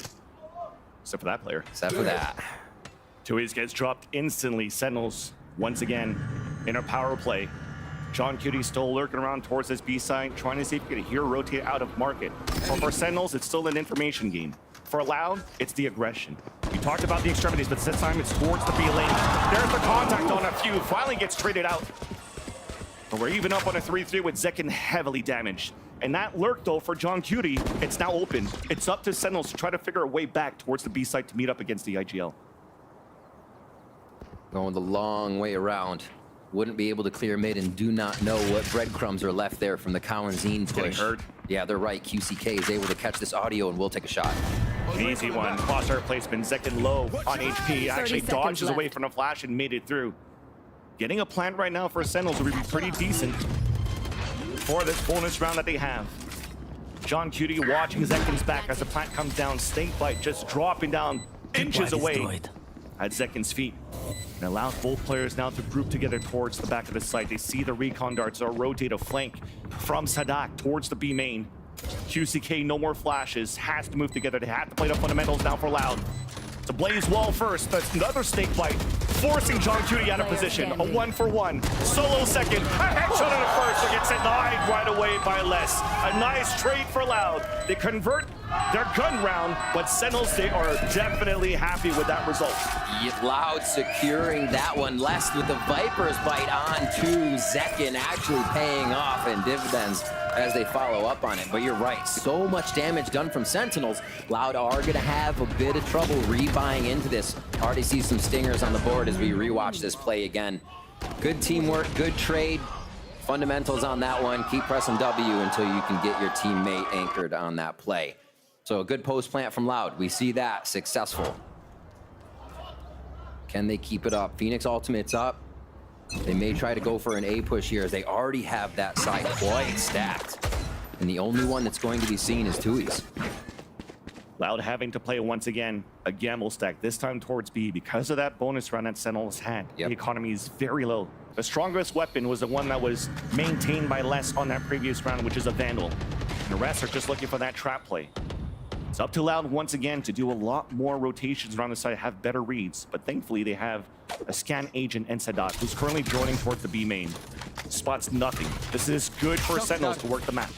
H: Except for that player.
L: Except for that.
H: Tuiz gets dropped instantly. Sentinels, once again, in a power play. John Cutie still lurking around towards this B side, trying to see if he can hear rotate out of market. But for Sentinels, it's still an information game. For Loud, it's the aggression. We talked about the extremities, but this time it's towards the B lane. There's the contact on a few. Finally gets traded out. But we're even up on a 3-3 with Zekin heavily damaged. And that lurk, though, for John Cutie, it's now open. It's up to Sentinels to try to figure a way back towards the B side to meet up against the IGL.
L: Going the long way around. Wouldn't be able to clear mid and do not know what breadcrumbs are left there from the Cowanzine push.
H: Getting hurt.
L: Yeah, they're right. QCK is able to catch this audio and will take a shot.
H: Easy one. Crosshair placement. Zekin low on HP. Actually dodges away from a flash and made it through. Getting a plant right now for Sentinels would be pretty decent for this bonus round that they have. John Cutie watching Zekin's back as the plant comes down. Snakebite just dropping down inches away at Zekin's feet. And allows both players now to group together towards the back of the site. They see the recon darts or rotate a flank from Sadak towards the B main. QCK, no more flashes, has to move together. They have to play the fundamentals now for Loud. To blaze wall first, that's another snakebite, forcing John Cutie out of position. A 1-for-1, solo second, a headshot on the first, so gets denied right away by Les. A nice trade for Loud. They convert their gun round, but Sentinels, they are definitely happy with that result.
L: Loud securing that one. Les with the Viper's bite on to Zekin, actually paying off in dividends as they follow up on it. But you're right, so much damage done from Sentinels. Loud are going to have a bit of trouble rebuying into this. Already see some stingers on the board as we rewatch this play again. Good teamwork, good trade. Fundamentals on that one. Keep pressing W until you can get your teammate anchored on that play. So a good post plant from Loud. We see that successful. Can they keep it up? Phoenix ultimate's up. They may try to go for an A push here as they already have that side quite stacked. And the only one that's going to be seen is Tuiz.
H: Loud having to play once again a gamble stack, this time towards B because of that bonus run that Sentinels had.
L: Yep.
H: The economy is very low. The strongest weapon was the one that was maintained by Les on that previous round, which is a Vandal. And the rest are just looking for that trap play. It's up to Loud once again to do a lot more rotations around the side, have better reads, but thankfully they have a scan agent and Sadat, who's currently joining towards the B main. Spots nothing. This is good for Sentinels to work the map.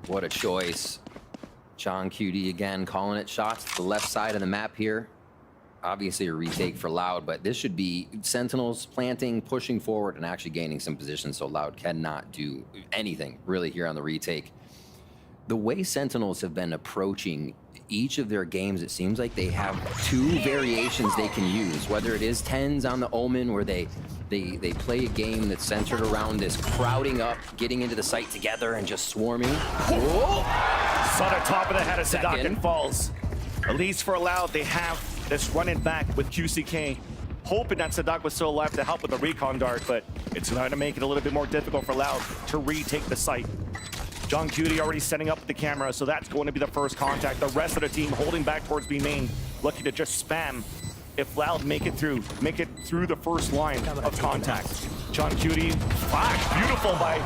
L: What a choice. John Cutie again calling it shots to the left side of the map here. Obviously a retake for Loud, but this should be Sentinels planting, pushing forward, and actually gaining some position, so Loud cannot do anything really here on the retake. The way Sentinels have been approaching each of their games, it seems like they have two variations they can use, whether it is 10s on the Omen, where they play a game that's centered around this crowding up, getting into the site together and just swarming. Whoa!
H: Saw the top of the head of Sadak and falls. At least for Loud, they have this running back with QCK, hoping that Sadak was still alive to help with the recon dart, but it's going to make it a little bit more difficult for Loud to retake the site. John Cutie already setting up the camera, so that's going to be the first contact. The rest of the team holding back towards B main, looking to just spam. If Loud make it through the first line of contact. John Cutie, flash, beautiful by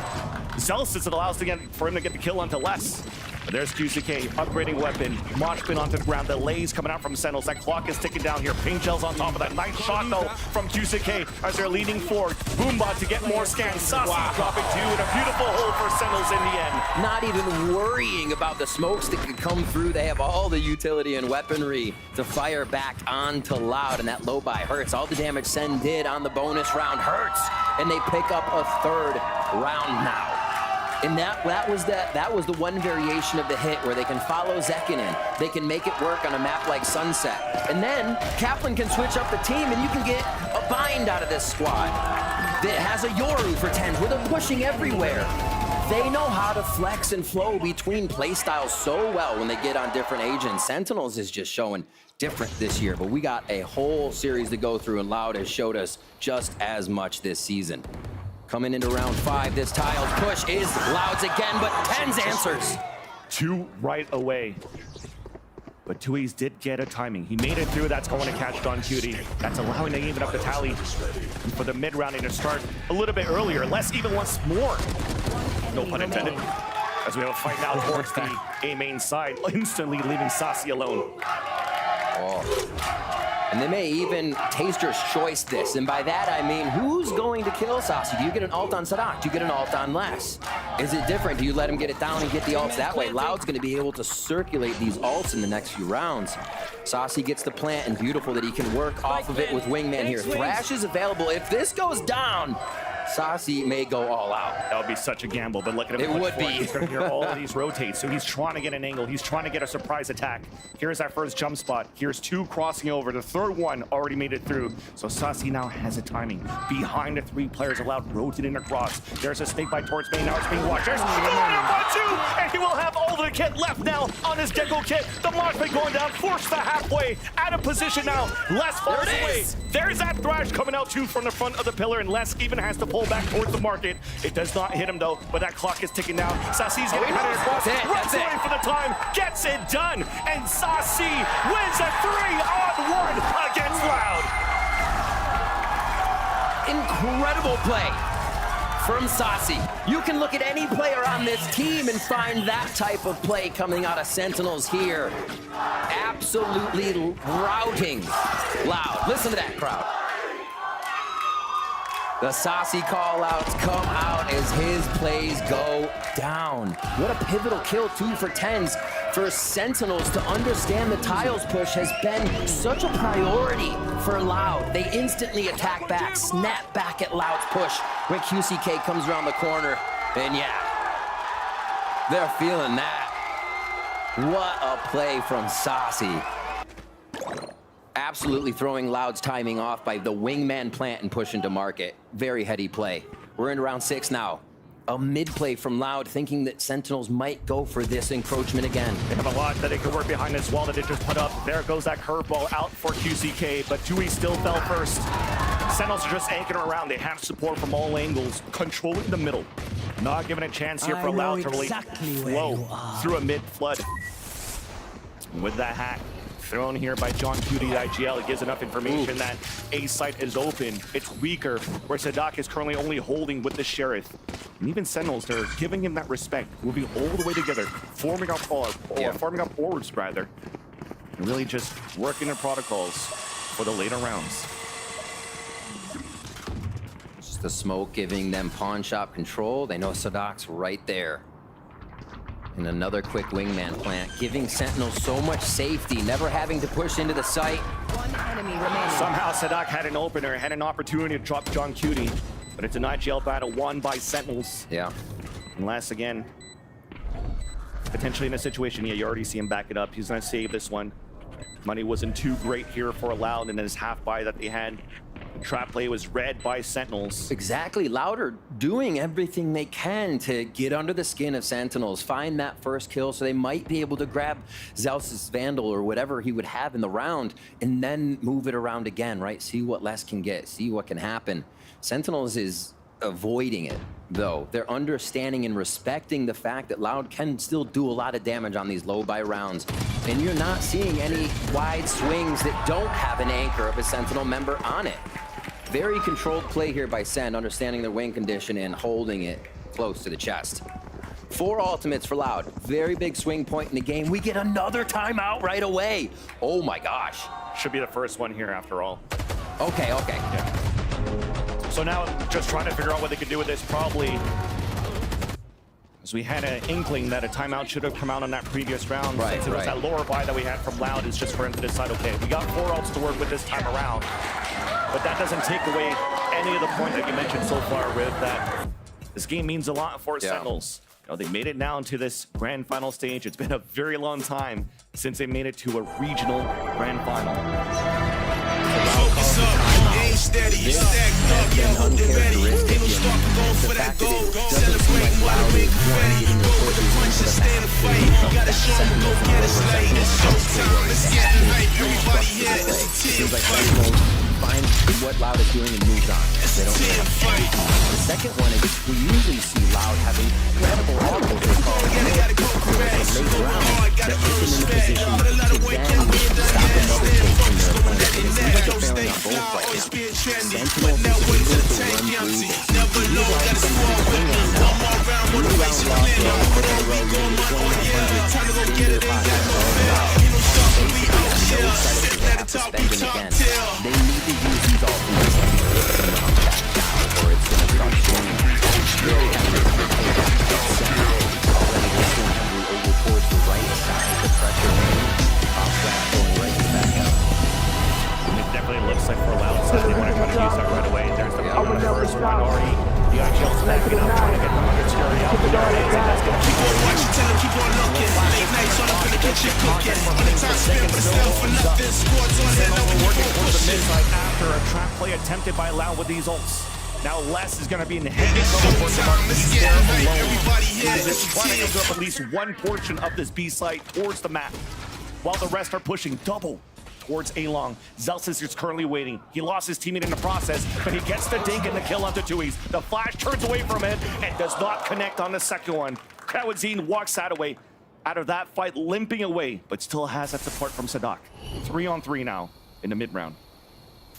H: Zelsis. It allows for him to get the kill onto Les. But there's QCK, upgrading weapon, mosh pin onto the ground, the lays coming out from Sentinels. That clock is ticking down here. Paint shells on top of that. Nice shot though from QCK as they're leading forward. Boombot to get more scans. Sasi dropping two and a beautiful hole for Sentinels in the end.
L: Not even worrying about the smokes that could come through. They have all the utility and weaponry to fire back onto Loud, and that low buy hurts. All the damage Sen did on the bonus round hurts, and they pick up a third round now. And that was the one variation of the hit where they can follow Zekin in. They can make it work on a map like Sunset. And then Kaplan can switch up the team and you can get a bind out of this squad that has a Yoru for 10s where they're pushing everywhere. They know how to flex and flow between playstyles so well when they get on different agents. Sentinels is just showing different this year, but we got a whole series to go through, and Loud has showed us just as much this season. Coming into round 5, this Tiles push is Loud's again, but 10's answers.
H: 2 right away. But Tui's did get a timing. He made it through. That's going to catch John Cutie. That's allowing to even up the tally. And for the mid-rounding to start a little bit earlier. Less even once more. No pun intended. As we have a fight now towards the A main side, instantly leaving Saci alone.
L: And they may even Taster's choice this. And by that, I mean, who's going to kill Saci? Do you get an ult on Sadak? Do you get an ult on Less? Is it different? Do you let him get it down and get the ults that way? Loud's going to be able to circulate these ults in the next few rounds. Saci gets the plant, and beautiful that he can work off of it with Wingman here. Thrash is available. If this goes down, Saci may go all out.
H: That would be such a gamble, but look at him.
L: It would be.
H: He's going to hear all of these rotate, so he's trying to get an angle. He's trying to get a surprise attack. Here's that first jump spot. Here's 2 crossing over. The third one already made it through. So Saci now has a timing. Behind the 3 players allowed rotating across. There's a snake bite towards main. Now it's being watched. There's and he will have all the kit left now on his Gecko kit. The Moshpit going down, forced to halfway. Out of position now. Les falls away. There's that Thrash coming out too from the front of the pillar, and Les even has to pull back towards the market. It does not hit him though, but that clock is ticking down. Saci's getting headed across, runs away for the time, gets it done, and Saci wins a 3-on-1 against Loud.
L: Incredible play from Saci. You can look at any player on this team and find that type of play coming out of Sentinels here. Absolutely routing Loud. Listen to that crowd. The Saci call-outs come out as his plays go down. What a pivotal kill, 2 for 10s for Sentinels to understand the tiles push has been such a priority for Loud. They instantly attack back, snap back at Loud's push when QCK comes around the corner. And yeah, they're feeling that. What a play from Saci. Absolutely throwing Loud's timing off by the Wingman plant and push into market. Very heady play. We're in round 6 now. A mid play from Loud, thinking that Sentinels might go for this encroachment again.
H: They have a lot that they can work behind this wall that they just put up. There goes that curveball out for QCK, but Tui still fell first. Sentinels are just anchoring around. They have support from all angles, controlling the middle. Not giving a chance here for Loud to really flow through a mid flood. With that hack thrown here by John Cutie, the IGL, it gives enough information that A site is open. It's weaker, where Sadak is currently only holding with the Sheriff. And even Sentinels, they're giving him that respect, moving all the way together, forming up forwards rather, and really just working their protocols for the later rounds.
L: Just the smoke giving them pawn shop control. They know Sadak's right there. And another quick Wingman plant, giving Sentinels so much safety, never having to push into the site.
D: One enemy remaining.
H: Somehow Sadak had an opener, had an opportunity to drop John Cutie, but it's an IGL battle won by Sentinels.
L: Yeah.
H: Unless, again, potentially in a situation, yeah, you already see him back it up. He's gonna save this one. Money wasn't too great here for Loud, and then his half buy that they had. Trap play was read by Sentinels.
L: Exactly. Loud are doing everything they can to get under the skin of Sentinels, find that first kill so they might be able to grab Zeus's Vandal or whatever he would have in the round and then move it around again, right? See what Les can get, see what can happen. Sentinels is avoiding it, though. They're understanding and respecting the fact that Loud can still do a lot of damage on these low buy rounds. And you're not seeing any wide swings that don't have an anchor of a Sentinel member on it. Very controlled play here by Sen, understanding their wing condition and holding it close to the chest. 4 ultimates for Loud. Very big swing point in the game. We get another timeout right away. Oh my gosh.
H: Should be the first one here after all.
L: Okay.
H: Yeah. So now just trying to figure out what they could do with this probably. As we had an inkling that a timeout should have come out on that previous round.
L: Right,
H: since it was that lower buy that we had from Loud is just for him to decide, okay, we got 4 ults to work with this time around. But that doesn't take away any of the point that you mentioned so far, Riv, that this game means a lot for Sentinels. You know, they made it now into this grand final stage. It's been a very long time since they made it to a regional grand final.
M: Focus up, aim steady, stacked up, yeah, hold it ready. Ain't no stop going for that goal. Celebrate while I make confetti. Go with the punches, stay in the fight. Gotta show them, go get it slate. It's showtime, it's getting hype. Everybody here, it's a team fight.
L: Find what Loud is doing and moves on. They don't really have to fight. The second one is we usually see Loud having incredible autos. They call it late
M: below, got a squad with me. One more round, motivation clear. We going month on yeah. Trying to go get it, ain't got no fear. Ain't no stopping, we out here. Sitting at the top, we top tier.
L: They need to use these ultimates to get them knocked back down, or it's going to start showing very heavily. Already this one heavily over towards the right side. The pressure off that going right to the back out.
H: It definitely looks like for Loud, so they want to try to use that right away. There's the first one already. The IGL's backing up, trying to get the market scary out. There it is, and that's going to keep on
M: watching, tell them keep on looking. Late nights on up in the kitchen cooking. On the time spent, but it's never for nothing. Squads on head, now we
H: working
M: keep on
H: towards the
M: pushing.
H: mid-side after a trap play attempted by Loud with these ults. Now Les is going to be in the head.
M: It's showtime, it's getting hype. Everybody here,
H: He's
M: it's
H: trying to
M: tears.
H: get up at least one portion of this B site towards the map, while the rest are pushing double towards A-Long. Zelsis is currently waiting. He lost his teammate in the process, but he gets the dink and the kill onto Tui's. The flash turns away from it and does not connect on the second one. Kawadzine walks out of that fight, limping away, but still has that support from Sadak. 3-on-3 now in the mid-round.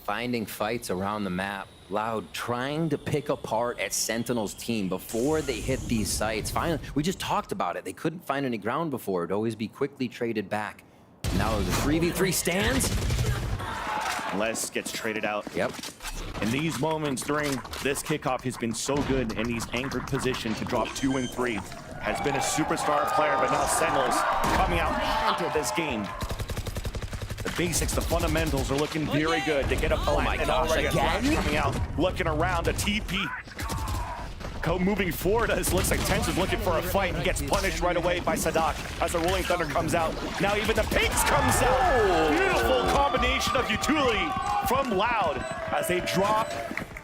L: Finding fights around the map. Loud trying to pick apart at Sentinel's team before they hit these sites. Finally, we just talked about it. They couldn't find any ground before. It'd always be quickly traded back. Now the 3v3 stands.
H: Les gets traded out.
L: Yep.
H: In these moments during this kickoff, he's been so good in these anchored positions to drop 2 and 3. Has been a superstar player, but now Sentinels coming out into this game. The basics, the fundamentals are looking very good to get a plant.
L: Oh my gosh,
H: already a
L: again?
H: flash coming out, looking around, a TP. Moving forward, it looks like Tense is looking for a fight. He gets punished right away by Sadak as the Rolling Thunder comes out. Now even the Pinks comes out. Beautiful combination of utility from Loud as they drop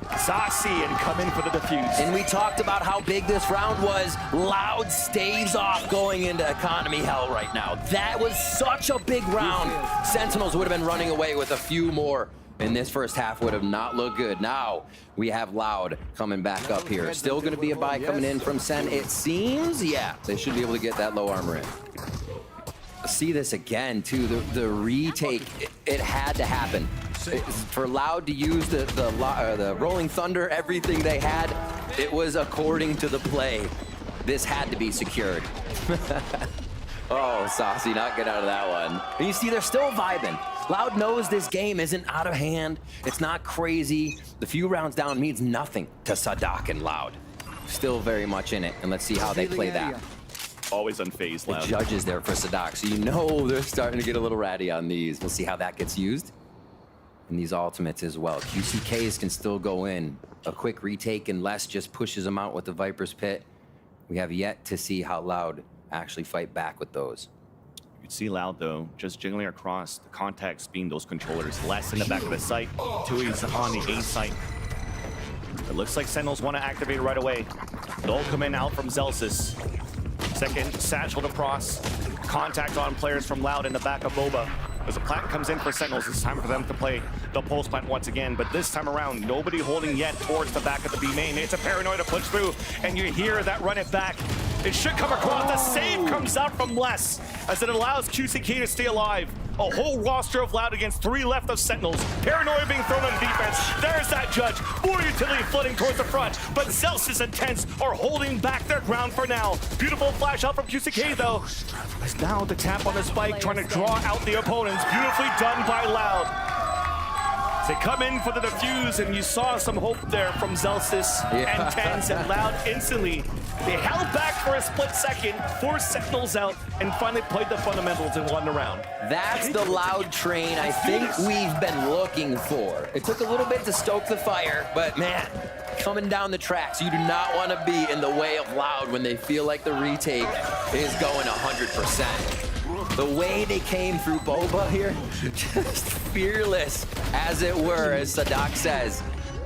H: Zasi and come in for the defuse.
L: And we talked about how big this round was. Loud staves off going into economy hell right now. That was such a big round. Sentinels would have been running away with a few more. And this first half would have not looked good. Now we have Loud coming back up here. Still going to be a buy coming in from Sen. It seems, yeah, they should be able to get that low armor in. See this again too. The retake, it had to happen. For Loud to use the Rolling Thunder, everything they had, it was according to the play. This had to be secured. Oh, Saucy not get out of that one. And you see, they're still vibing. Loud knows this game isn't out of hand. It's not crazy. The few rounds down means nothing to Sadak and Loud. Still very much in it, and let's see how they play that.
H: Always unfazed, Loud.
L: The judges there for Sadak, so you know they're starting to get a little ratty on these. We'll see how that gets used. And these ultimates as well. QCKs can still go in. A quick retake and Les just pushes them out with the Viper's Pit. We have yet to see how Loud actually fight back with those.
H: You can see Loud though, just jiggling across the contacts being those controllers. Less in the back of the site, Tui's on the A site. It looks like Sentinels want to activate right away. They'll come in out from Zelsis. Second, Satchel to Pross. Contact on players from Loud in the back of Boba. As the plant comes in for Sentinels, it's time for them to play the pulse plant once again. But this time around, nobody holding yet towards the back of the B main. It's a paranoia to push through, and you hear that run it back. It should come across. The save comes out from Les as it allows QCK to stay alive. A whole roster of Loud against 3 left of Sentinels. Paranoia being thrown on defense. There's that judge. More utility flooding towards the front. But Zelsis and Tense are holding back their ground for now. Beautiful flash out from QCK though. As now the tap on the spike trying to draw out the opponents. Beautifully done by Loud. They come in for the defuse, and you saw some hope there from Zelsis and Tense, and Loud instantly. They held back for a split second, forced Sentinels out, and finally played the fundamentals and won the round.
L: That's the Loud train I think we've been looking for. It took a little bit to stoke the fire, but man, coming down the tracks, you do not want to be in the way of Loud when they feel like the retake is going 100%. The way they came through Boba here, just fearless, as it were, as Sadak says.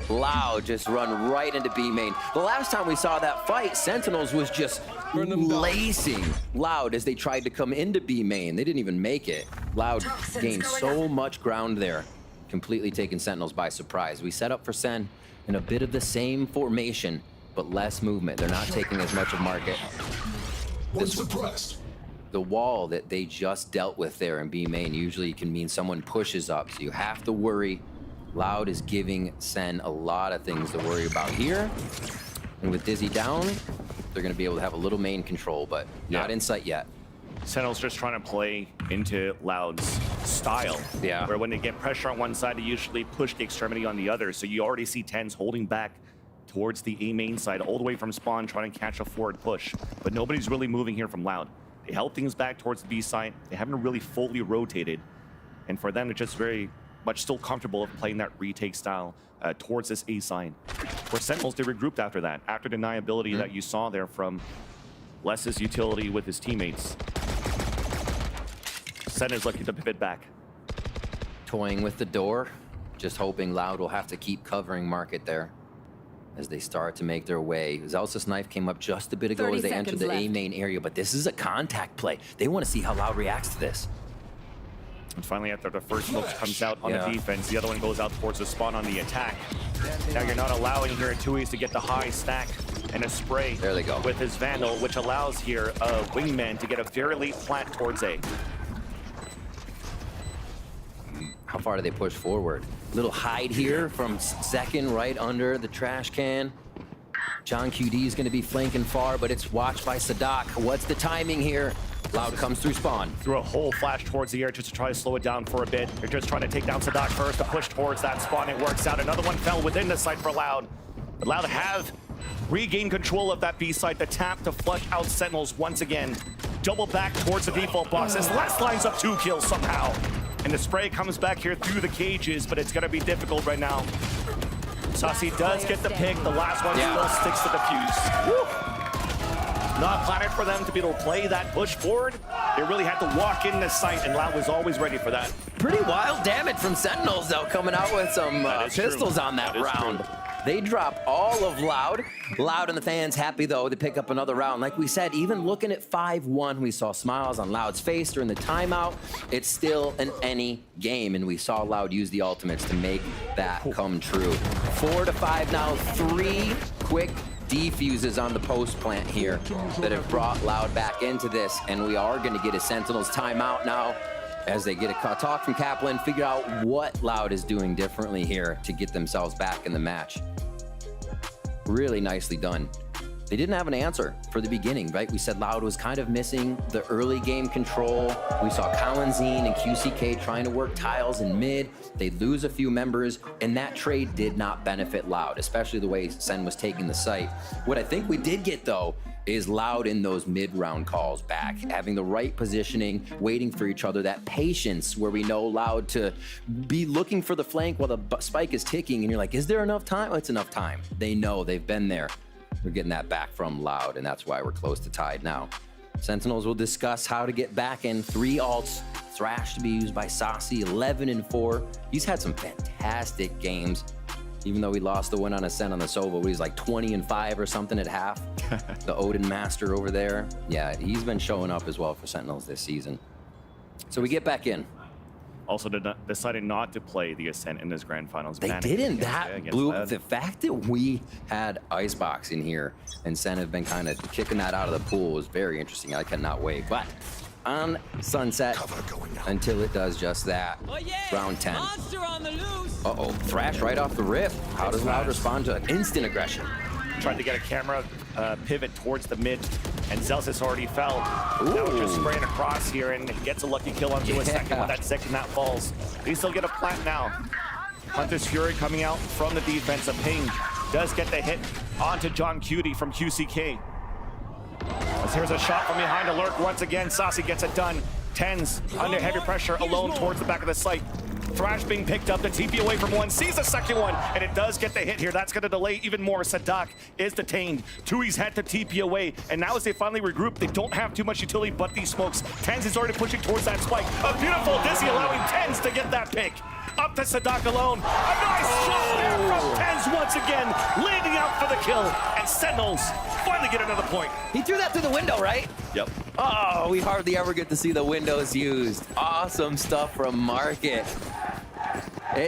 L: Loud just run right into B main. The last time we saw that fight, Sentinels was just lacing Loud as they tried to come into B main. They didn't even make it. Loud gained so much ground there, completely taking Sentinels by surprise. We set up for Sen in a bit of the same formation, but less movement. They're not taking as much of market. The wall that they just dealt with there in B main usually can mean someone pushes up, so you have to worry Loud is giving Sen a lot of things to worry about here. And with Dizzy down, they're going to be able to have a little main control, but not in sight yet.
H: Sentinels just trying to play into Loud's style.
L: Yeah.
H: Where when they get pressure on one side, they usually push the extremity on the other. So you already see TenZ holding back towards the A main side, all the way from spawn, trying to catch a forward push. But nobody's really moving here from Loud. They held things back towards the B side. They haven't really fully rotated. And for them, they're just very much still comfortable of playing that retake style towards this A side. For Sentinels, they regrouped after that, after deniability that you saw there from Les's utility with his teammates. Sen is looking to pivot back.
L: Toying with the door, just hoping Loud will have to keep covering Market there as they start to make their way. Zelsa's knife came up just a bit ago as they entered the A main area, but this is a contact play. They want to see how Loud reacts to this.
H: And finally, after the first smoke comes out on the defense, the other one goes out towards the spawn on the attack. Now you're not allowing here at 2E's to get the high stack and a spray.
L: There they go.
H: With his Vandal, which allows here a Wingman to get a very late plant towards A.
L: How far do they push forward? Little hide here from second, right under the trash can. John QD is going to be flanking far, but it's watched by Sadak. What's the timing here? Loud comes through spawn.
H: Threw a whole flash towards the air just to try to slow it down for a bit. They're just trying to take down Sadak first to push towards that spawn. It works out. Another one fell within the site for Loud. But Loud have regained control of that B site. The tap to flush out Sentinels once again. Double back towards the default box as Les lines up 2 kills somehow. And the spray comes back here through the cages, but it's going to be difficult right now. Saucy does get the pick. The last one still sticks to the fuse. Woo! Not planned for them to be able to play that push forward. They really had to walk in the site, and Loud was always ready for that.
L: Pretty wild damage from Sentinels, though, coming out with some pistols on that round.
H: True.
L: They drop all of Loud. Loud and the fans happy, though, to pick up another round. Like we said, even looking at 5-1, we saw smiles on Loud's face during the timeout. It's still an any game, and we saw Loud use the ultimates to make that come true. 4-5 now, 3 quick defuses on the post plant here that have brought Loud back into this, and we are going to get a Sentinels timeout now as they get a talk from Kaplan, figure out what Loud is doing differently here to get themselves back in the match. Really nicely done. They didn't have an answer for the beginning, right? We said Loud was kind of missing the early game control. We saw Kalanzine and QCK trying to work tiles in mid. They lose a few members, and that trade did not benefit Loud, especially the way Sen was taking the site. What I think we did get, though, is Loud in those mid-round calls back, having the right positioning, waiting for each other, that patience where we know Loud to be looking for the flank while the spike is ticking, and you're like, is there enough time? Well, it's enough time. They know, they've been there. We're getting that back from Loud, and that's why we're close to tied now. Sentinels will discuss how to get back in 3 ults. Thrash to be used by Saucy, 11-4. He's had some fantastic games. Even though he lost the win on Ascent on the Sova, he's like 20-5 or something at half. The Odin Master over there. Yeah, he's been showing up as well for Sentinels this season. So we get back in.
H: Also decided not to play the Ascent in this grand finals.
L: They didn't. That blew up. The fact that we had Icebox in here and Sen have been kind of kicking that out of the pool was very interesting. I cannot wait. But on Sunset until it does just that. Round 10. Uh-oh, Thrash right off the rip. How does Loud respond to instant aggression?
H: Tried to get a camera pivot towards the mid, and Zelsis already fell. Now just spraying across here, and gets a lucky kill onto a second when that second that falls. They still get a plant now. Hunter's Fury coming out from the defense. A ping does get the hit onto John Cutie from QCK. As here's a shot from behind to lurk once again. Saucy gets it done. TenZ under heavy pressure alone towards the back of the site. Thrash being picked up, the TP away from one, sees the second one, and it does get the hit here. That's gonna delay even more. Sadak is detained. 2E's had to TP away, and now as they finally regroup, they don't have too much utility but these smokes. TenZ is already pushing towards that spike. A beautiful Dizzy allowing TenZ to get that pick. Up to Sadak alone. A nice shot there from TenZ once again, leading out for the kill, and Sentinels finally get another point.
L: He threw that through the window, right?
H: Yep.
L: Oh, we hardly ever get to see the windows used. Awesome stuff from Market.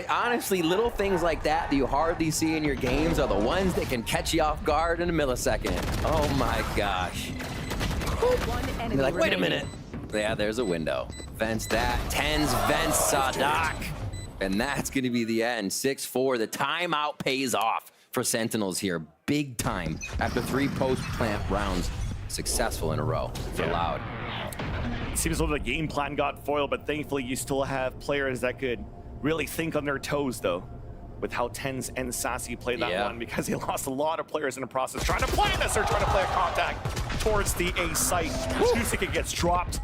L: Honestly, little things like that you hardly see in your games are the ones that can catch you off guard in a millisecond. Oh my gosh. You're like, wait a minute. Yeah, there's a window. Vents that. TenZ vents Sadak. And that's going to be the end. 6-4. The timeout pays off for Sentinels here. Big time after 3 post-plant rounds. Successful in a row for Loud.
H: It seems as though the game plan got foiled, but thankfully you still have players that could really think on their toes, though, with how Tens and Sassy played that one, because they lost a lot of players in the process trying to play this. They're trying to play a contact towards the A site. Kusika gets dropped.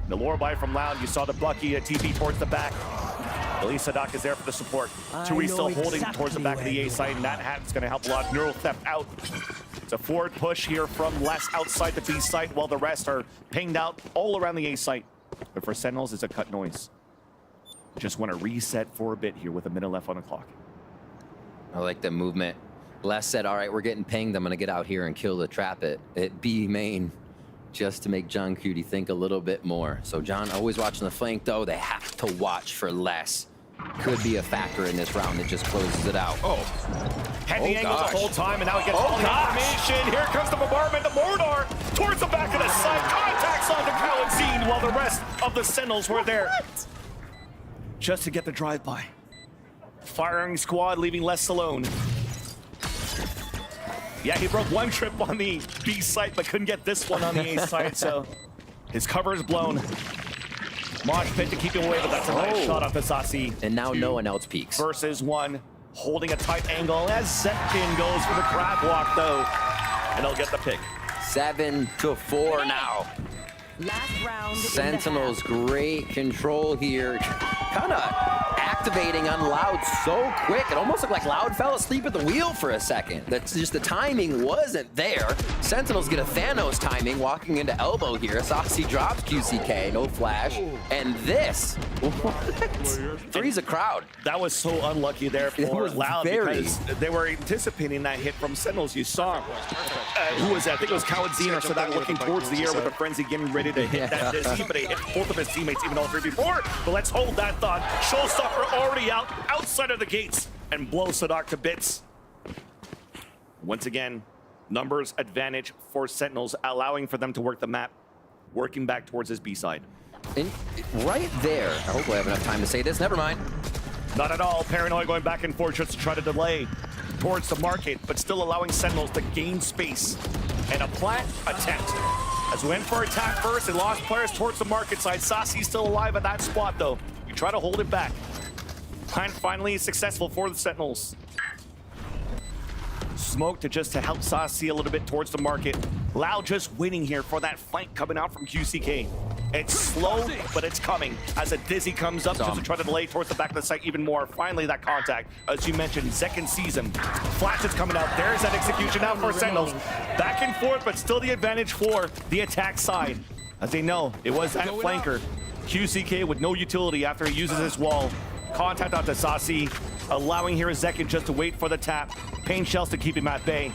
H: The Lorelei from Loud, you saw the Bucky, a TP towards the back. Elise Sadak is there for the support. Tui still holding towards the back of the A site, and that hat's going to help a lot. Neural Theft out. It's a forward push here from Les outside the B site, while the rest are pinged out all around the A site. But for Sentinels, it's a cut noise. Just want to reset for a bit here with a minute left on the clock.
L: I like the movement. Les said, all right, we're getting pinged. I'm going to get out here and kill the trap at B main, just to make John Cutie think a little bit more. So John always watching the flank, though. They have to watch for Les. Could be a factor in this round that just closes it out.
H: Had the angle the whole time, and now he gets all the information. Here comes the bombardment, the Mordor towards the back of the site. Contacts onto Kalanzine, while the rest of the Sentinels were there just to get the drive-by. Firing squad leaving Les alone. Yeah, he broke one trip on the B site, but couldn't get this one on the A site, so his cover is blown. Mosh pit to keep him away, but that's a nice shot off the Sassy.
L: And now no one else peeks.
H: Versus one, holding a tight angle as Zetkin goes for the crab walk, though. And he'll get the pick.
L: 7-4 now.
N: Last round.
L: Sentinels, great control here. Kind of activating on Loud so quick. It almost looked like Loud fell asleep at the wheel for a second. That's just the timing wasn't there. Sentinels get a Thanos timing, walking into elbow here. Sassy drops QCK, no flash. And this, three's a crowd.
H: That was so unlucky there for Loud because they were anticipating that hit from Sentinels. You saw who was that? I think it was Kalanzine or Sadak looking towards the air with a frenzy, getting ready to hit that dizzy, but he hit both of his teammates, even all three before. But let's hold that thought. Showstopper already outside of the gates and blow Sadak to bits. Once again, numbers advantage for Sentinels, allowing for them to work the map, working back towards his B side.
L: And right there, I hope I have enough time to say this, never mind.
H: Not at all. Paranoid going back and forth just to try to delay towards the market, but still allowing Sentinels to gain space. And a plant attempt. As we went for attack first, they lost players towards the market side. Sassy's still alive at that spot, though. You try to hold it back. Plant finally successful for the Sentinels. Smoke to help Sassy a little bit towards the market. Loud just waiting here for that flank coming out from QCK. It's slow, but it's coming as a Dizzy comes up just to try to delay towards the back of the site even more. Finally, that contact. As you mentioned, Zekin sees him. Flash is coming out. There's that execution out for Sentinels. Back and forth, but still the advantage for the attack side. As they know, it was that flanker. QCK with no utility after he uses his wall. Contact out to Sassy, allowing here Zekin just to wait for the tap. Pain shells to keep him at bay.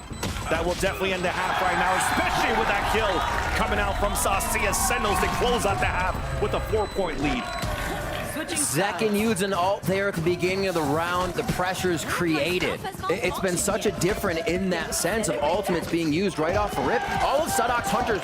H: That will definitely end the half right now, especially with that kill coming out from Sassy as Sentinels to close out the half with a 4-point lead.
L: Zekin used an ult there at the beginning of the round. The pressure's created. It's been such a different in that sense of ultimates being used right off the rip. All of Sadok's Hunters,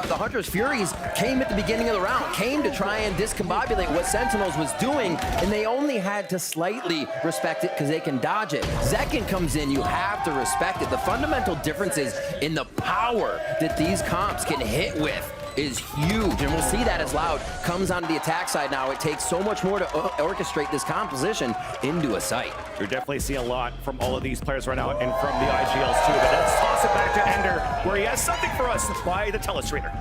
L: the Hunter's Furies came at the beginning of the round, came to try and discombobulate what Sentinels was doing, and they only had to slightly respect it because they can dodge it. Zekin comes in, you have to respect it. The fundamental differences in the power that these comps can hit with is huge, and we'll see that as Loud comes onto the attack side now. It takes so much more to orchestrate this composition into a site.
H: You're definitely seeing a lot from all of these players right now and from the IGLs too, but let's toss it back to Ender where he has something for us by the telestrator.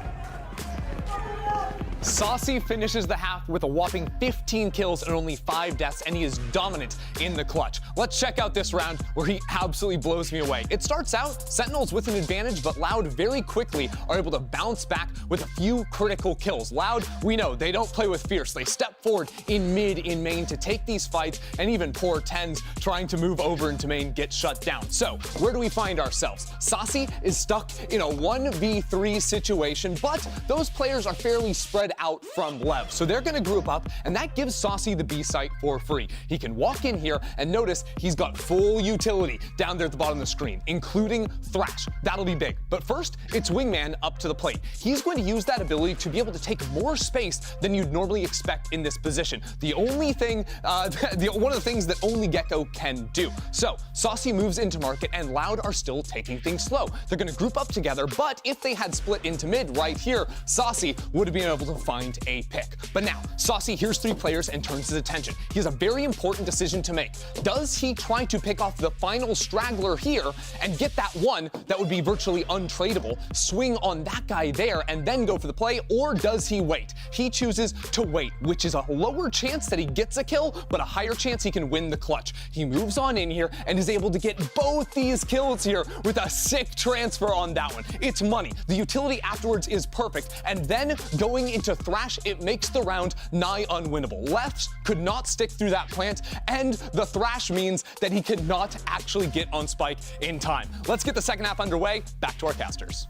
B: Sassy finishes the half with a whopping 15 kills and only 5 deaths, and he is dominant in the clutch. Let's check out this round where he absolutely blows me away. It starts out Sentinels with an advantage, but Loud very quickly are able to bounce back with a few critical kills. Loud, we know, they don't play with fierce. They step forward in mid, in main to take these fights, and even poor Tens trying to move over into main get shut down. So, where do we find ourselves? Sassy is stuck in a 1v3 situation, but those players are fairly spread spread out from Lev. So they're gonna group up, and that gives Saucy the B site for free. He can walk in here and notice he's got full utility down there at the bottom of the screen, including Thrash. That'll be big. But first, it's Wingman up to the plate. He's going to use that ability to be able to take more space than you'd normally expect in this position. The only thing, one of the things that only Gecko can do. So, Saucy moves into market, and Loud are still taking things slow. They're gonna group up together, but if they had split into mid right here, Saucy would have been able to find a pick. But now, Saucy hears 3 players and turns his attention. He has a very important decision to make. Does he try to pick off the final straggler here and get that one that would be virtually untradeable, swing on that guy there, and then go for the play, or does he wait? He chooses to wait, which is a lower chance that he gets a kill, but a higher chance he can win the clutch. He moves on in here and is able to get both these kills here with a sick transfer on that one. It's money. The utility afterwards is perfect, and then going into Thrash, it makes the round nigh unwinnable. Left could not stick through that plant, and the Thrash means that he could not actually get on Spike in time. Let's get the second half underway. Back to our casters.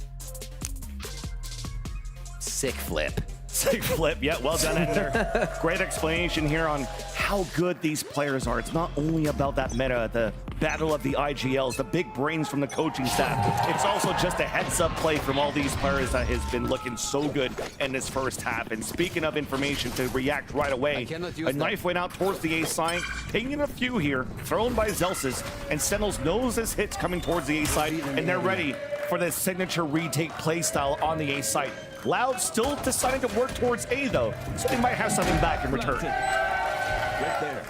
L: Sick flip.
H: Sick flip, yeah, well done, Ender. Great explanation here on how good these players are. It's not only about that meta, the battle of the IGLs, the big brains from the coaching staff. It's also just a heads-up play from all these players that has been looking so good in this first half. And speaking of information to react right away, a knife went out towards the A side, pinging a few here, thrown by Zelsis, and Sentinels knows his hits coming towards the A side, and they're ready for this signature retake playstyle on the A site. Loud still deciding to work towards A though, so they might have something back in return.
F: Right there.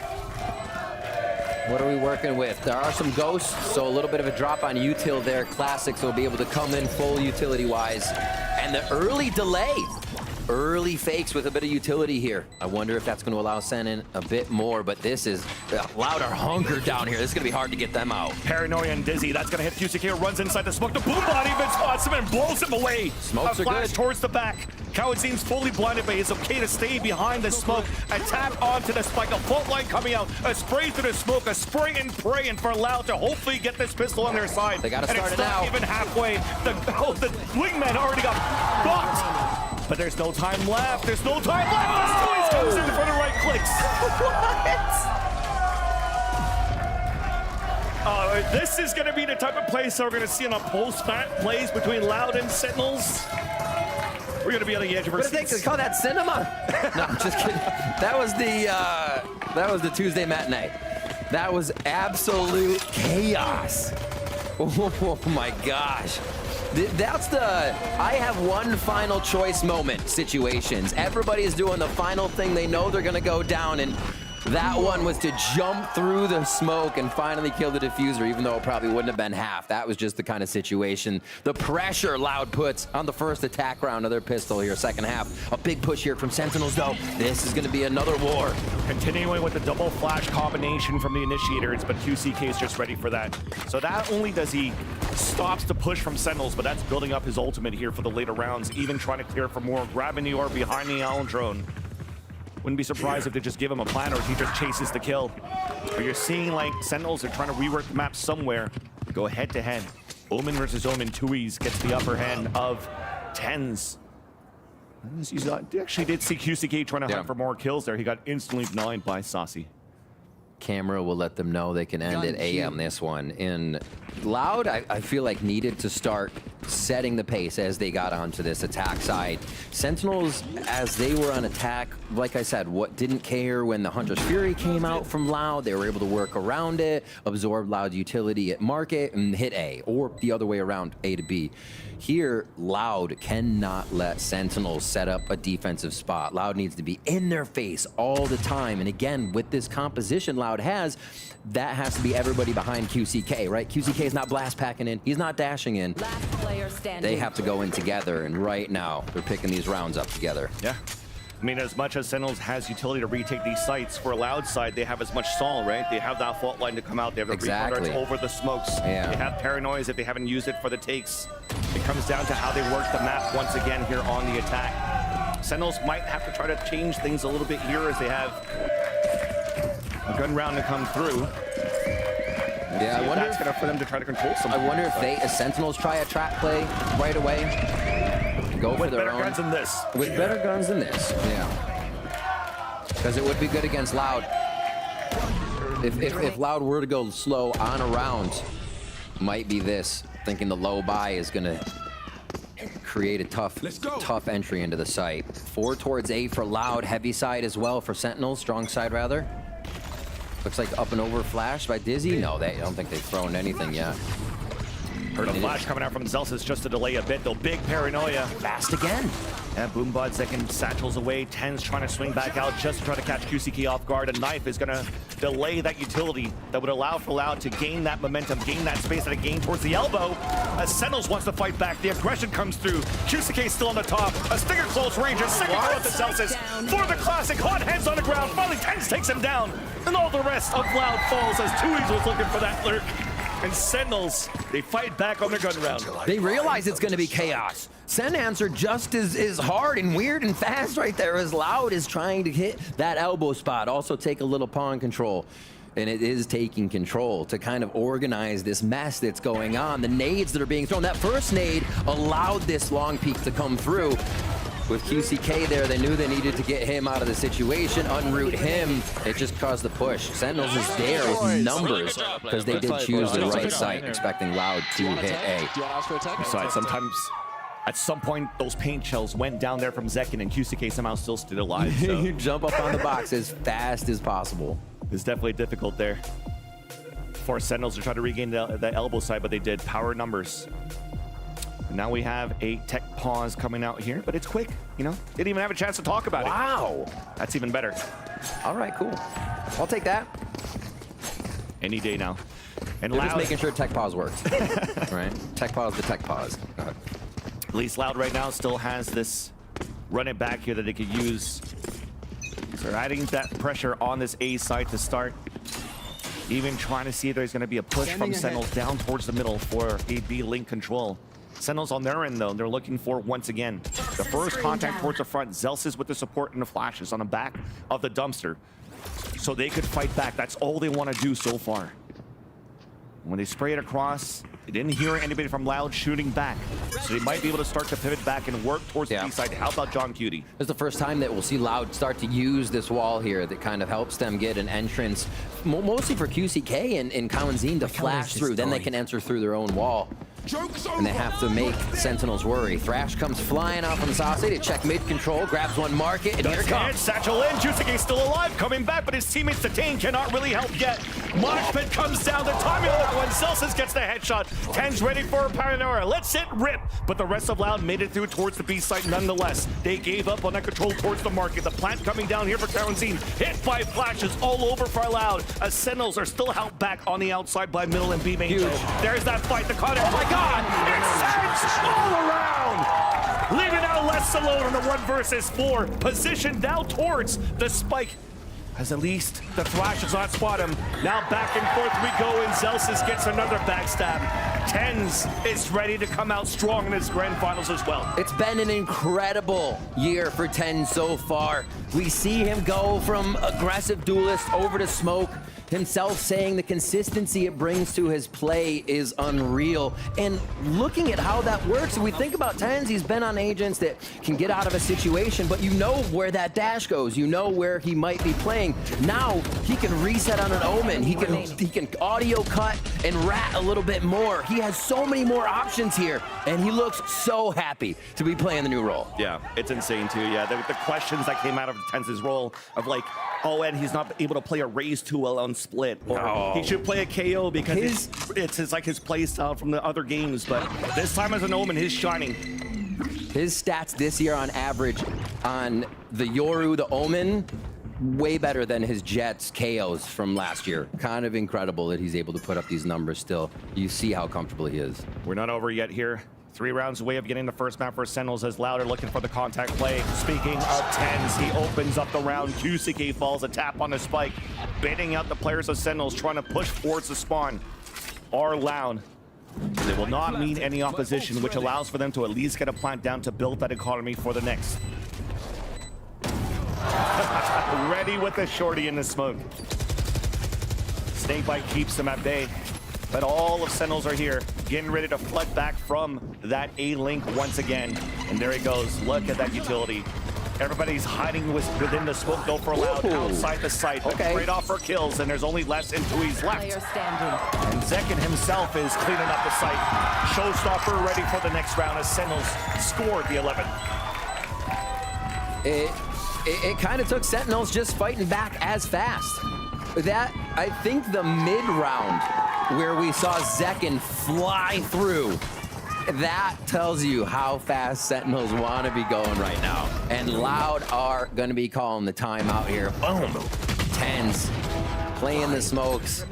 L: What are we working with? There are some ghosts, so a little bit of a drop on util there. Classics will be able to come in full utility-wise. And the early delay. Early fakes with a bit of utility here. I wonder if that's going to allow Sen in a bit more, but this is Loud are hunkered down here. This is going to be hard to get them out.
H: Paranoia and Dizzy, that's going to hit QCK, runs inside the smoke. The boom body even spots him and blows him away.
L: Smokes
H: a
L: are
H: flash
L: good.
H: towards the back. Coward seems fully blinded, but he's okay to stay behind the smoke. A tap onto the spike, a fault line coming out, a spray through the smoke, a spray and pray, and for Loud to hopefully get this pistol on their side.
L: They got to start it
H: now. Even halfway, the wingman already got blocked. But there's no time left. There's no time left. Stewie comes in for the right clicks. What? This is going to be the type of play so we're going to see in a post-match plays between Loud and Sentinels. We're going to be on the edge of our seats.
L: They call that cinema? No, I'm just kidding. That was the Tuesday matinee. That was absolute chaos. Oh my gosh. That's the I have one final choice moment situations. Everybody is doing the final thing. They know they're going to go down, and that one was to jump through the smoke and finally kill the diffuser, even though it probably wouldn't have been half. That was just the kind of situation. The pressure Loud puts on the first attack round of their pistol here, second half. A big push here from Sentinels, though. This is going to be another war.
H: Continuing with the double flash combination from the initiators, but QCK is just ready for that. So not only does he stops the push from Sentinels, but that's building up his ultimate here for the later rounds, even trying to clear for more, grabbing the orb behind the Allen drone. Wouldn't be surprised if they just give him a plan or if he just chases the kill. But you're seeing like Sentinels are trying to rework the map somewhere. Go head to head. Omen versus Omen. Tui's gets the upper hand of Tens. Actually did see QCK trying to hunt for more kills there. He got instantly denied by Saucy.
L: Camera will let them know they can end at A on this one. In Loud, I feel like needed to start setting the pace as they got onto this attack side. Sentinels, as they were on attack, like I said, what didn't care when the Hunter's Fury came out from Loud. They were able to work around it, absorb Loud's utility at market, and hit A, or the other way around, A to B. Here, Loud cannot let Sentinels set up a defensive spot. Loud needs to be in their face all the time. And again, with this composition Loud has, that has to be everybody behind QCK, right? QCK is not blast packing in. He's not dashing in.
N: Last player standing.
L: They have to go in together, and right now, they're picking these rounds up together.
H: Yeah. I mean, as much as Sentinels has utility to retake these sites, for a Loud side, they have as much stall, right? They have that fault line to come out. They have the retards over the smokes.
L: Yeah.
H: They have Paranoias if they haven't used it for the takes. It comes down to how they work the map once again here on the attack. Sentinels might have to try to change things a little bit here as they have a gun round to come through.
L: Yeah, I wonder
H: that's enough for them to try to control something.
L: I wonder if they, as Sentinels, try a trap play right away. Go for
H: with
L: their
H: better
L: own.
H: guns than this.
L: With better guns than this, yeah. Because it would be good against Loud. If Loud were to go slow on a round, might be this. Thinking the low buy is going to create a tough entry into the site. 4 towards A for Loud. Heavy side as well for Sentinels. Strong side, rather. Looks like up and over flash by Dizzy. No, I don't think they've thrown anything yet.
H: Heard a flash coming out from Zelsis just to delay a bit, though. Big paranoia.
L: Fast again.
H: Yeah, Boombuds second satchels away. Ten's trying to swing back out just to try to catch QCK off guard. A knife is going to delay that utility that would allow for Loud to gain that momentum, gain that space that it gained towards the elbow. As Sentinels wants to fight back, the aggression comes through. QCK still on the top. A stinger close range, a second throw to Zelsis for the classic. Hot hands on the ground. Finally, Ten's takes him down. And all the rest of Loud falls as Tui's was looking for that lurk. And Sentinels, they fight back on their gun round.
L: They realize it's going to be chaos. Senhans are just as hard and weird and fast right there as Loud is trying to hit that elbow spot. Also take a little pawn control. And it is taking control to kind of organize this mess that's going on. The nades that are being thrown. That first nade allowed this long peek to come through. With QCK there, they knew they needed to get him out of the situation, unroot him. It just caused the push. Sentinels is there with numbers because they did choose the right site, expecting Loud to hit A.
H: Besides, sometimes, at some point, those paint shells went down there from Zekin, and QCK somehow still stood alive. So.
L: You jump up on the box as fast as possible.
H: It's definitely difficult there for Sentinels to try to regain the elbow side, but they did. Power numbers. Now we have a tech pause coming out here, but it's quick, you know? Didn't even have a chance to talk about it.
L: Wow.
H: That's even better.
L: All right, cool. I'll take that.
H: Any day now. And
L: They're
H: Loud,
L: just making sure tech pause works. Right? Tech pause the tech pause. Go ahead.
H: at least Loud right now still has this run it back here that they could use. So they're adding that pressure on this A side to start. Even trying to see if there's going to be a push from Sentinels down towards the middle for a B link control. Sentinels on their end, though, they're looking for, once again, the first contact towards the front. Zelsis with the support and the flashes on the back of the dumpster. So they could fight back. That's all they want to do so far. When they spray it across, they didn't hear anybody from Loud shooting back. So they might be able to start to pivot back and work towards the B side. How about John Cutie?
L: This is the first time that we'll see Loud start to use this wall here that kind of helps them get an entrance, mostly for QCK and Kalanzine to flash through. Then they can enter through their own wall. And they have to make Sentinels worry. Thrash comes flying out from Sauce to check mid control, grabs one market, and here it comes.
H: Satchel in, QCK still alive, coming back, but his teammates Detain cannot really help yet. Moshpit comes down, the timing on that one. Celsius gets the headshot. Ten's ready for a paranoia. Let's it rip. But the rest of Loud made it through towards the B site nonetheless. They gave up on that control towards the market. The plant coming down here for Karanzine. Hit by flashes all over for Loud. As Sentinels are still held back on the outside by middle and B main. There's that fight. The Conner. Oh my God! It's Ten's all around! Leaving out less alone on the 1 versus 4. Positioned now towards the spike. As at least the Thrash does not spot him. Now back and forth we go, and Zelsis gets another backstab. Tens is ready to come out strong in his grand finals as well.
L: It's been an incredible year for Ten so far. We see him go from aggressive duelist over to smoke, himself saying the consistency it brings to his play is unreal. And looking at how that works, if we think about Tens, he's been on agents that can get out of a situation, but you know where that dash goes. You know where he might be playing. Now he can reset on an Omen. He can audio cut and rat a little bit more. He has so many more options here, and he looks so happy to be playing the new role.
H: Yeah, it's insane too. Yeah, the questions that came out of Tens' role of like, oh, and he's not able to play a raise too well on split, or he should play a KO because it's like his play style from the other games. But this time as an Omen, he's shining.
L: His stats this year on average on the Yoru, the Omen, way better than his Jets KOs from last year. Kind of incredible that he's able to put up these numbers still. You see how comfortable he is.
H: We're not over yet here. 3 rounds away of getting the first map for Sentinels as Louder looking for the contact play. Speaking of Tens, he opens up the round. QCK falls, a tap on the spike, baiting out the players of Sentinels, trying to push towards the spawn. Are Loud. They will not meet any opposition, which allows for them to at least get a plant down to build that economy for the next. Ready with the shorty in the smoke. Snakebite keeps them at bay. But all of Sentinels are here, getting ready to flood back from that A-Link once again. And there he goes. Look at that utility. Everybody's hiding within the smoke. Go for Loud outside the site.
L: Okay.
H: Trade off for kills, and there's only less than Tui's left. And Zekin himself is cleaning up the site. Showstopper ready for the next round as Sentinels scored the 11th.
L: It kind of took Sentinels just fighting back as fast. That, I think the mid-round where we saw Zekin fly through, that tells you how fast Sentinels want to be going right now. And Loud are going to be calling the timeout here. Boom. Tens playing the smokes.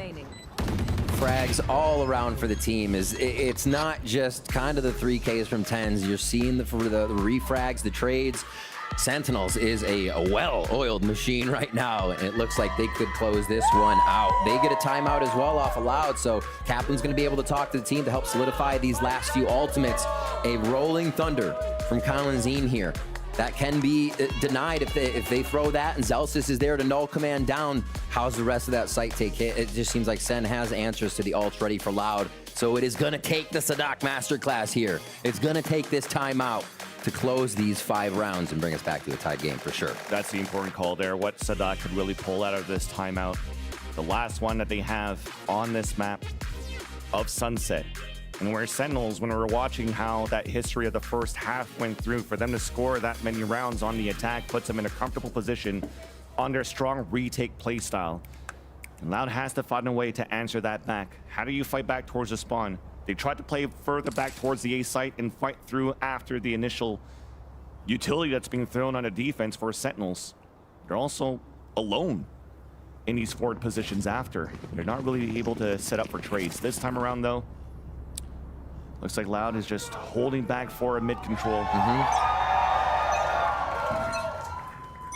L: Frags all around for the team. It's not just kind of the 3Ks from Tens. You're seeing the refrags, the trades. Sentinels is a well-oiled machine right now, and it looks like they could close this one out. They get a timeout as well off of Loud, so Captain's going to be able to talk to the team to help solidify these last few ultimates. A rolling thunder from Colin here. That can be denied if they throw that, and Zelsis is there to null command down. How's the rest of that site take hit? It just seems like Sen has answers to the ults ready for Loud, so it is going to take the Sadak Masterclass here. It's going to take this timeout to close these 5 rounds and bring us back to a tied game for sure.
H: That's the important call there. What Sadak could really pull out of this timeout. The last one that they have on this map of Sunset. And where Sentinels, when we were watching how that history of the first half went through, for them to score that many rounds on the attack puts them in a comfortable position on their strong retake play style. And Loud has to find a way to answer that back. How do you fight back towards the spawn? They tried to play further back towards the A site and fight through after the initial utility that's being thrown on a defense for Sentinels. They're also alone in these forward positions after. They're not really able to set up for trades. This time around, though, looks like Loud is just holding back for a mid control.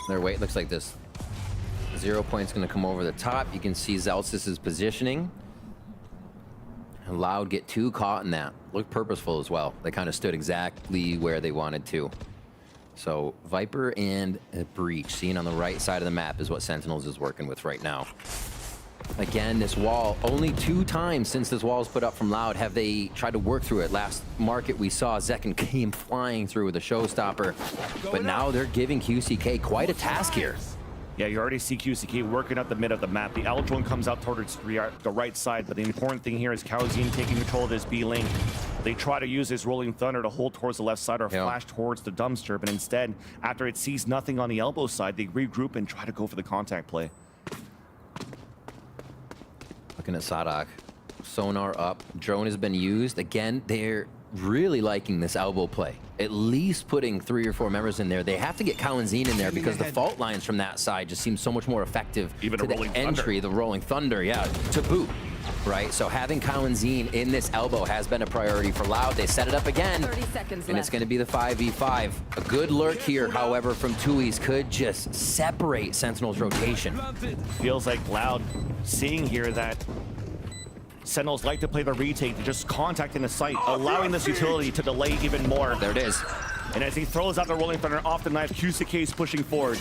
L: Their weight looks like this. 0 point's going to come over the top. You can see Zelsis' positioning. And Loud get too caught in that. Look purposeful as well. They kind of stood exactly where they wanted to. So Viper and Breach, seen on the right side of the map, is what Sentinels is working with right now. Again, this wall, only 2 times since this wall was put up from Loud have they tried to work through it. Last market we saw Zekin came flying through with a showstopper, but now they're giving QCK quite a task here.
H: Yeah, you already see QCK working up the mid of the map. The L drone comes out towards the right side, but the important thing here is Calzine taking control of this B lane. They try to use his rolling thunder to hold towards the left side or flash towards the dumpster, but instead, after it sees nothing on the elbow side, they regroup and try to go for the contact play.
L: Looking at Sadak. Sonar up. Drone has been used. Again, they're really liking this elbow play. At least putting 3 or 4 members in there. They have to get Colin in there because the fault lines from that side just seem so much more effective.
H: Even
L: to
H: a rolling
L: the entry, the rolling thunder, to boot. Right, so having Colin in this elbow has been a priority for Loud. They set it up again,
N: 30 seconds
L: and
N: left.
L: it's going to be the 5v5. A good lurk here, however, from Tui's could just separate Sentinel's rotation.
H: Feels like Loud seeing here that Sentinels like to play the retake to just contact in the site, allowing this utility to delay even more.
L: There it is.
H: And as he throws out the rolling thunder off the knife, QCK is pushing forward.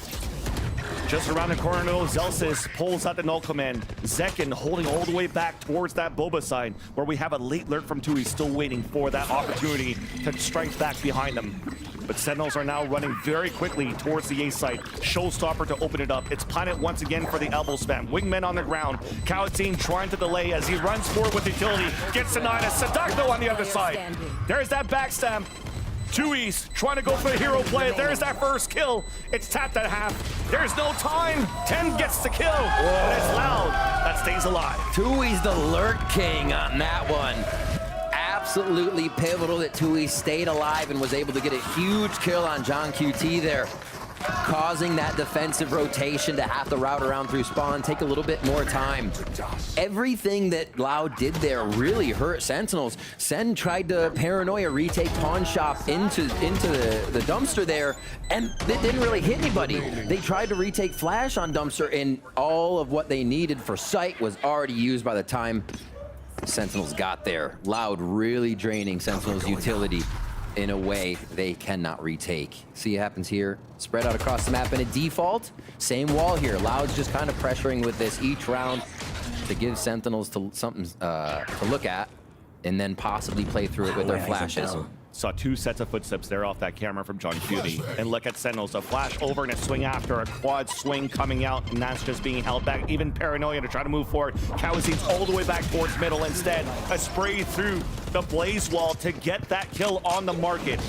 H: Just around the corner, though, Zelsis pulls out the null command. Zekin holding all the way back towards that Boba side, where we have a late lurk from Tui, still waiting for that opportunity to strike back behind them. But Sentinels are now running very quickly towards the A site. Showstopper to open it up. It's Planet once again for the elbow spam. Wingmen on the ground. Calzine trying to delay as he runs forward with utility. Gets denied as Sadak, though, on the other side. There's that backstab. Tui's trying to go for the hero play. There's that first kill. It's tapped at half. There's no time. 10 gets the kill. And it's Loud that stays alive.
L: Tui's the lurk king on that one. Absolutely pivotal that Tui stayed alive and was able to get a huge kill on John QT there, causing that defensive rotation to have to route around through spawn, take a little bit more time. Everything that Loud did there really hurt Sentinels. Sen tried to paranoia retake pawn shop into the dumpster there, and it didn't really hit anybody. They tried to retake flash on dumpster, and all of what they needed for sight was already used by the time Sentinels got there. Loud really draining Sentinels' utility in a way they cannot retake. See what happens here. Spread out across the map in a default. Same wall here. Loud's just kind of pressuring with this each round. to give Sentinels something to look at, and then possibly play through it with their flashes.
H: Saw 2 sets of footsteps there off that camera from John Cutie. And look at Sentinels, a flash over and a swing after, a quad swing coming out, and that's just being held back. Even Paranoia to try to move forward. Kawazin's all the way back towards middle instead. A spray through the blaze wall to get that kill on the market.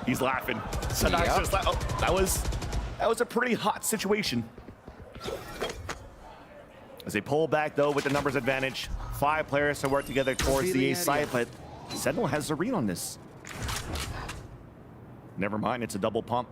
H: He's laughing. Sadak's just like, oh, that was a pretty hot situation. As they pull back though with the numbers advantage. 5 players to work together towards the A side, but Sentinel has the read on this. Never mind, it's a double pump.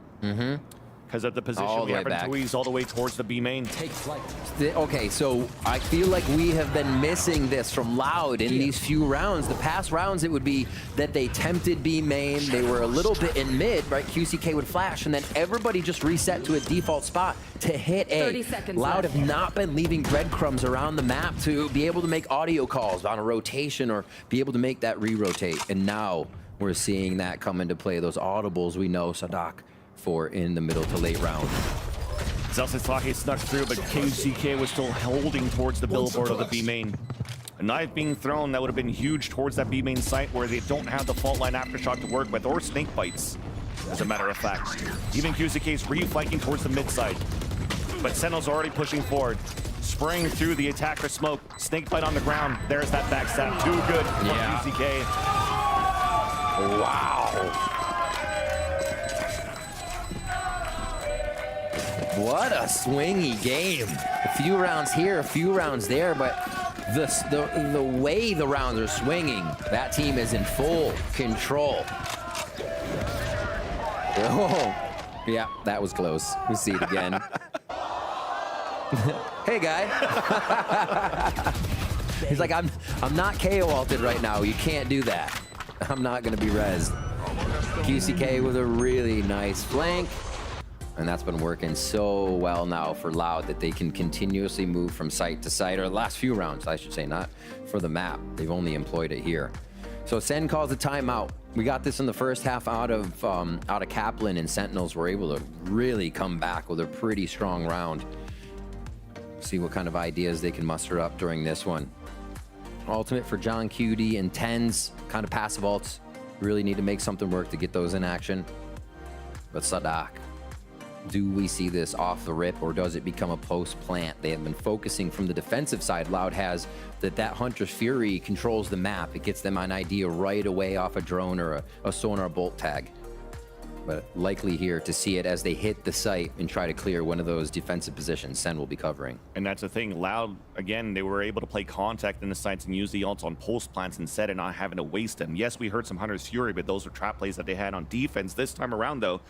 H: Because of the position we have Tui's all the way towards the B main.
L: Take flight. Okay, so I feel like we have been missing this from Loud in these few rounds. The past rounds, it would be that they tempted B main, they were a little bit in mid, right? QCK would flash, and then everybody just reset to a default spot to hit A.
N: 30 seconds
L: Loud
N: left.
L: have not been leaving breadcrumbs around the map to be able to make audio calls on a rotation or be able to make that re-rotate. And now we're seeing that come into play. Those audibles we know Sadak for in the middle to late round.
H: Zelsasake snuck through, but QCK was still holding towards the billboard of the B main. A knife being thrown that would have been huge towards that B main site where they don't have the fault line aftershock to work with, or snake bites, as a matter of fact. Even QCK's re-flanking towards the mid side. But Sentinel's already pushing forward. Spraying through the attacker smoke. Snake bite on the ground. There's that backstab. Too good for QCK.
L: Wow. What a swingy game. A few rounds here, a few rounds there, but the way the rounds are swinging, that team is in full control. Oh, yeah, that was close. We see it again. Hey, guy. He's like, I'm not KO ulted right now. You can't do that. I'm not gonna be rezzed. QCK with a really nice flank. And that's been working so well now for Loud that they can continuously move from site to site, or the last few rounds, I should say, not for the map. They've only employed it here. So Sen calls a timeout. We got this in the first half out of Kaplan, and Sentinels were able to really come back with a pretty strong round. See what kind of ideas they can muster up during this one. Ultimate for John Cutie and Tens, kind of passive ults. Really need to make something work to get those in action. But Sadak, do we see this off the rip, or does it become a post plant? They have been focusing from the defensive side. Loud has that Hunter's Fury controls the map. It gets them an idea right away off a drone or a sonar bolt tag. But likely here to see it as they hit the site and try to clear one of those defensive positions Sen will be covering.
H: And that's the thing, Loud, again, they were able to play contact in the sites and use the ults on post plants instead and not having to waste them. Yes, we heard some Hunter's Fury, but those were trap plays that they had on defense. This time around, though,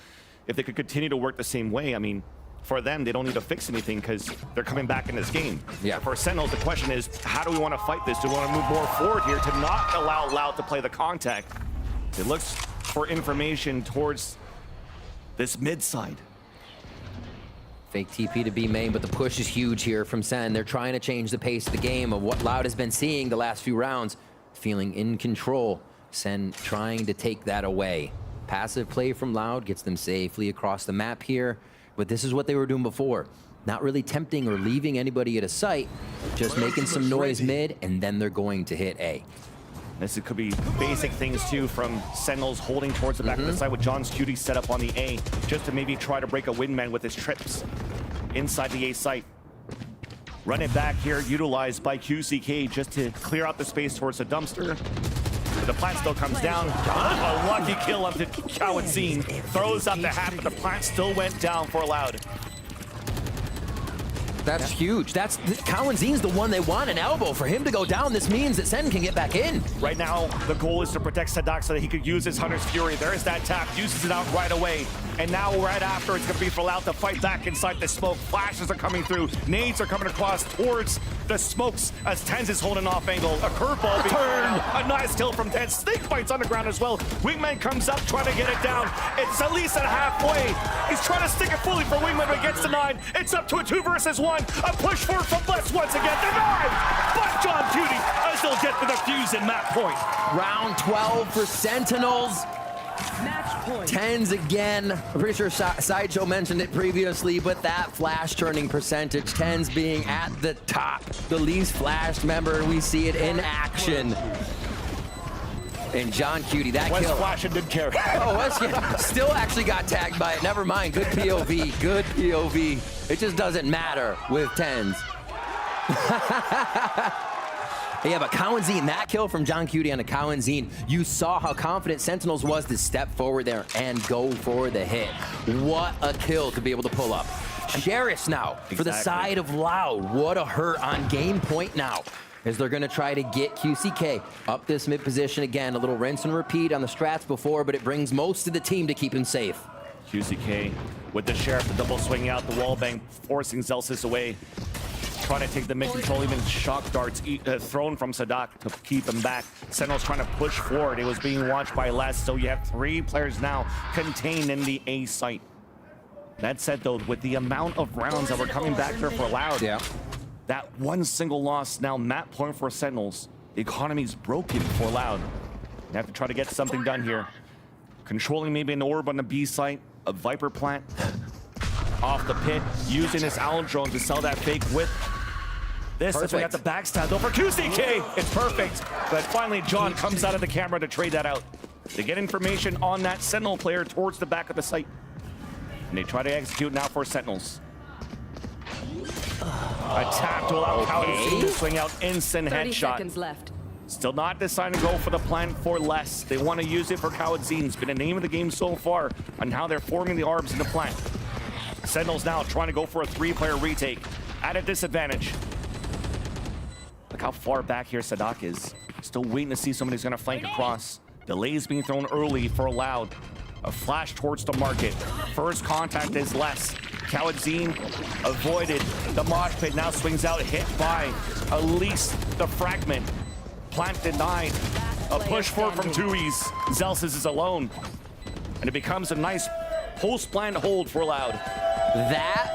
H: if they could continue to work the same way, I mean, for them, they don't need to fix anything because they're coming back in this game.
L: Yeah.
H: For Sentinels, the question is, how do we want to fight this? Do we want to move more forward here to not allow Loud to play the contact? It looks for information towards this mid side.
L: Fake TP to B main, but the push is huge here from Sen. They're trying to change the pace of the game of what Loud has been seeing the last few rounds. Feeling in control. Sen trying to take that away. Passive play from Loud gets them safely across the map here, but this is what they were doing before. Not really tempting or leaving anybody at a site, just making some noise mid, and then they're going to hit A.
H: This could be basic things too, from Sentinels holding towards the back of the side with John's Cutie set up on the A, just to maybe try to break a windman with his trips inside the A site. Run it back here, utilized by QCK just to clear out the space towards the dumpster. But the plant still comes down. A lucky kill onto Kawazin. Throws out the hat, but the plant still went down for Loud.
L: That's huge. Kawazin's the one they want an elbow. For him to go down, this means that Sen can get back in.
H: Right now, the goal is to protect Sadak so that he could use his Hunter's Fury. There's that tap, uses it out right away. And now right after, it's gonna be for Loud to fight back inside the smoke. Flashes are coming through. Nades are coming across towards the smokes as Tens is holding off angle. A curveball being turned. A nice kill from Tens. Snake bites on the ground as well. Wingman comes up, trying to get it down. It's at least at halfway. He's trying to stick it fully for Wingman, but gets denied. It's up to a 2 versus 1. A push forward from Bless once again. Denied! But John Cutie as they'll get to the fuse in map point.
L: Round 12 for Sentinels.
N: Match point.
L: Tens again. I'm pretty sure Sideshow mentioned it previously, but that flash turning percentage, Tens being at the top. The least flashed member, we see it in action. And John Cutie, that
H: West
L: kill.
H: flash and didn't care.
L: Oh, West still actually got tagged by it. Never mind. Good POV. Good POV. It just doesn't matter with Tens. Yeah, but Cowanzine, that kill from John Cutie on a Cowanzine, you saw how confident Sentinels was to step forward there and go for the hit. What a kill to be able to pull up. Sheriffs now for the side of Loud. What a hurt on game point now, as they're gonna try to get QCK up this mid position again. A little rinse and repeat on the strats before, but it brings most of the team to keep him safe.
H: QCK with the Sheriff, the double swing out, the wallbang, forcing Zelsis away. Trying to take the mid-control, even shock darts thrown from Sadak to keep him back. Sentinel's trying to push forward. It was being watched by Les, so you have 3 players now contained in the A site. That said, though, with the amount of rounds that were coming back there for Loud, that one single loss, now map point for Sentinels. The economy's broken for Loud. They have to try to get something done here. Controlling maybe an orb on the B site, a Viper plant off the pit, using his owl drone to sell that fake whip. This is we got the backstab though for QCK. It's perfect. But finally, John comes out of the camera to trade that out. They get information on that Sentinel player towards the back of the site. And they try to execute now for Sentinels. A tap to allow Cowanzine to swing out instant
N: 30
H: headshot.
N: seconds left.
H: Still not deciding to go for the plan for less. They want to use it for Cowanzine. It's been the name of the game so far on how they're forming the arbs in the plant. Sentinels now trying to go for a 3-player retake at a disadvantage. Look how far back here Sadak is. Still waiting to see somebody's gonna flank across. Delays being thrown early for Loud. A flash towards the market. First contact is less. Cowanzine avoided the mosh pit, now swings out, hit by at least the fragment. Plant denied. A push forward from Tui's. Zelsis is alone. And it becomes a nice post-plant hold for Loud.
L: That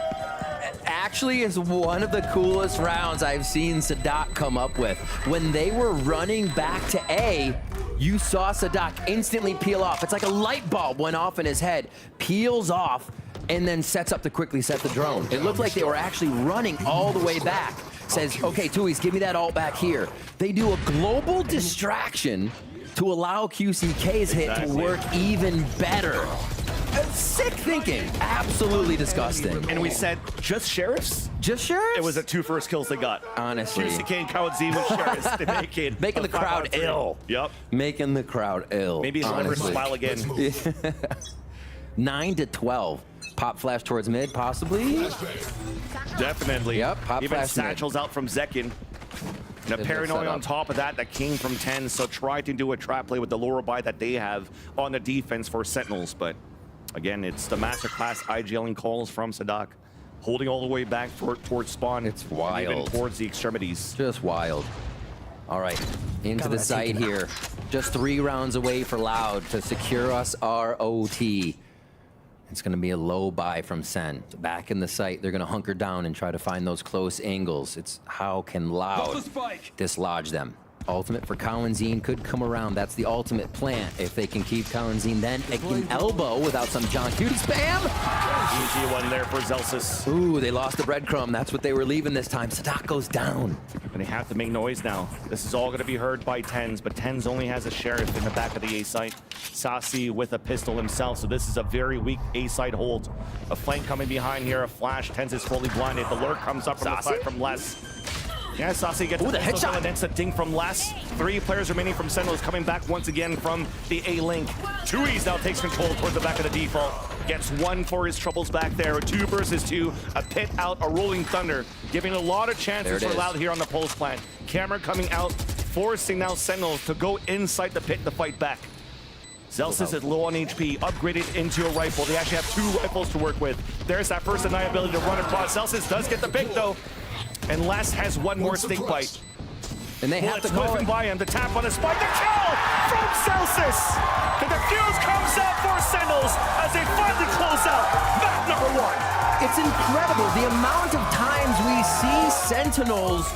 L: actually is one of the coolest rounds I've seen Sadak come up with. When they were running back to A, you saw Sadak instantly peel off. It's like a light bulb went off in his head, peels off, and then sets up to quickly set the drone. It looked like they were actually running all the way back. Says, okay, Tui's, give me that ult back here. They do a global distraction to allow QCK's hit to work even better. Sick thinking. Absolutely disgusting.
H: And we said, just Sheriffs?
L: Just Sheriffs?
H: It was the 2 first kills they got.
L: Honestly.
H: QCK and Cowanzine with Sheriffs to
L: making the crowd ill.
H: Yep.
L: Making the crowd ill.
H: Maybe he'll never smile again.
L: 9 to 12. Pop flash towards mid, possibly?
H: Definitely.
L: Yep, pop
H: even
L: flash
H: satchels out from Zekin. And a paranoia on top of that came from 10, so try to do a trap play with the lower buy that they have on the defense for Sentinels, but again, it's the masterclass IGLing calls from Sadak, holding all the way back towards spawn.
L: It's wild.
H: Even towards the extremities.
L: Just wild. All right, into the site here. Just 3 rounds away for Loud to secure us our OT. It's going to be a low buy from Sen. Back in the site, they're going to hunker down and try to find those close angles. It's how can Loud dislodge them. Ultimate for Cowanzine could come around. That's the ultimate plant. If they can keep Cowanzine, then it can elbow without some John Cutie spam.
H: Easy one there for Zelsis.
L: Ooh, they lost the breadcrumb. That's what they were leaving this time. Sadak goes down.
H: And they have to make noise now. This is all going to be heard by Tens, but Tens only has a Sheriff in the back of the A site. Sassy with a pistol himself, so this is a very weak A site hold. A flank coming behind here, a flash. Tens is fully blinded. The lurk comes up from the side from Les. Yeah, Sassy gets the headshot. And it's a ding from Les. 3 players remaining from Sentinels coming back once again from the A link. Tui's now takes control towards the back of the default. Gets 1 for his troubles back there. 2 versus 2. A pit out, a rolling thunder. Giving a lot of chances for Loud here on the pulse plant. Camera coming out, forcing now Sentinels to go inside the pit to fight back. Zelsis is low on HP, upgraded into a rifle. They actually have 2 rifles to work with. There's that first deniability to run across. Zelsis does get the pick though. And Les has 1 more stink bite.
L: And they have to call
H: it by him. The tap on the spike. The kill from Zelsis. The defuse comes out for Sentinels as they finally close out map number 1.
L: It's incredible the amount of times we see Sentinels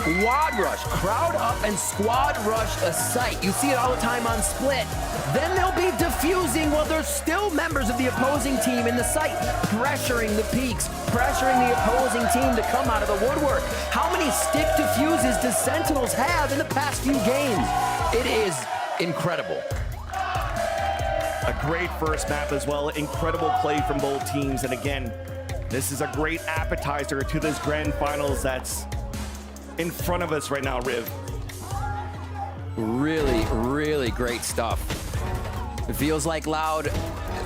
L: squad rush, crowd up and squad rush a site. You see it all the time on Split. Then they'll be defusing while there's still members of the opposing team in the site, pressuring the peaks, pressuring the opposing team to come out of the woodwork. How many stick defuses does Sentinels have in the past few games? It is incredible.
H: A great first map as well. Incredible play from both teams. And again, this is a great appetizer to this grand finals that's in front of us right now, Riv.
L: Really, really great stuff. It feels like Loud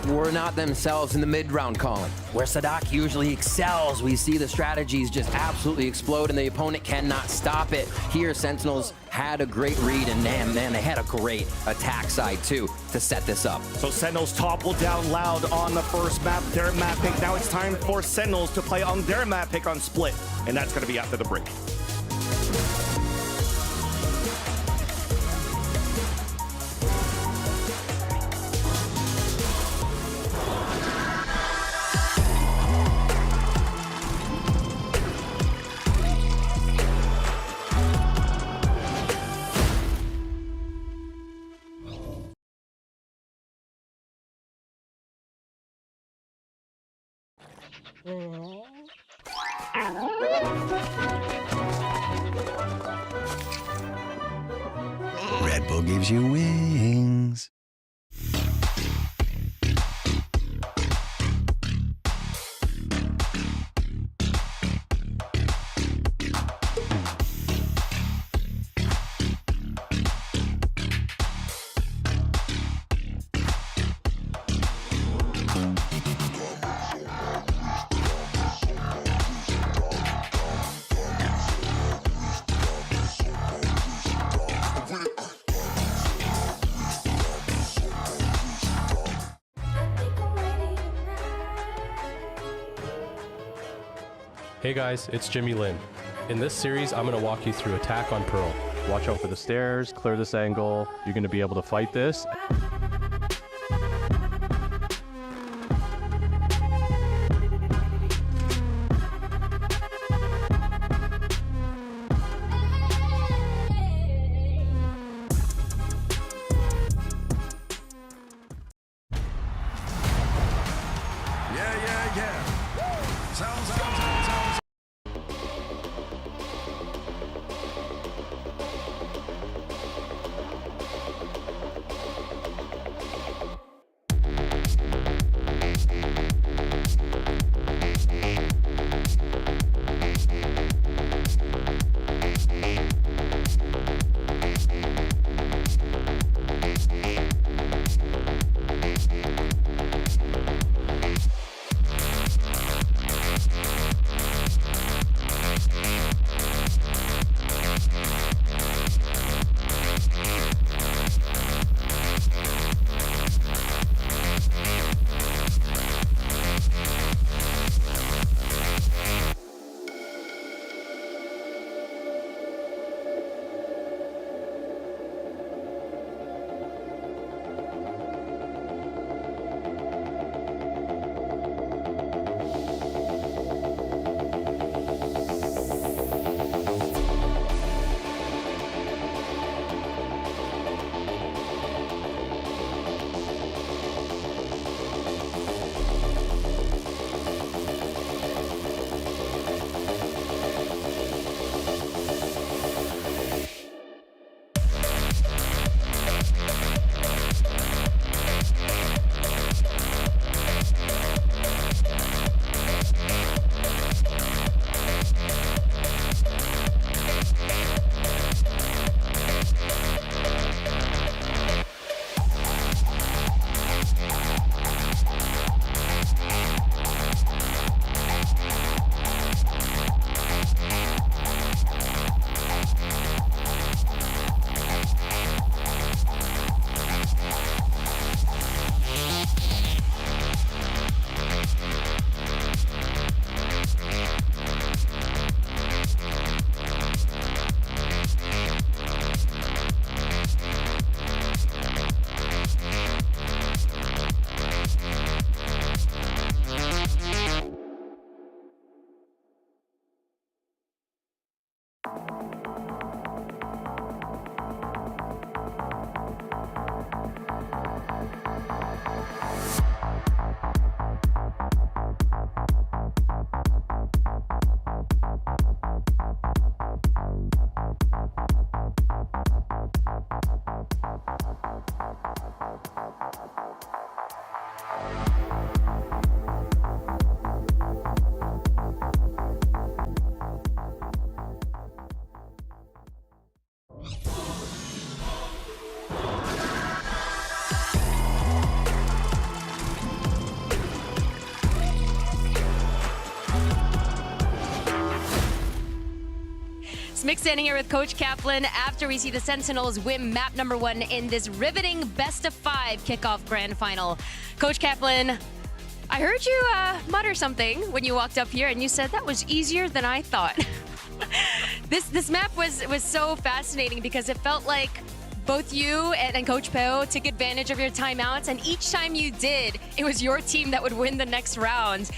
L: were not themselves in the mid-round calling. Where Sadak usually excels, we see the strategies just absolutely explode and the opponent cannot stop it. Here, Sentinels had a great read, and man, they had a great attack side too to set this up.
H: So Sentinels toppled down Loud on the first map, their map pick. Now it's time for Sentinels to play on their map pick on Split, and that's gonna be after the break.
M: Red Bull gives you wings.
O: Hey guys, it's Jimmy Lin. In this series, I'm going to walk you through attack on Pearl. Watch out for the stairs, clear this angle. You're going to be able to fight this.
P: Smick standing here with Coach Kaplan after we see the Sentinels win map number 1 in this riveting best-of-5 kickoff grand final. Coach Kaplan, I heard you mutter something when you walked up here, and you said that was easier than I thought. This map was so fascinating because it felt like both you and Coach Peo took advantage of your timeouts, and each time you did, it was your team that would win the next round.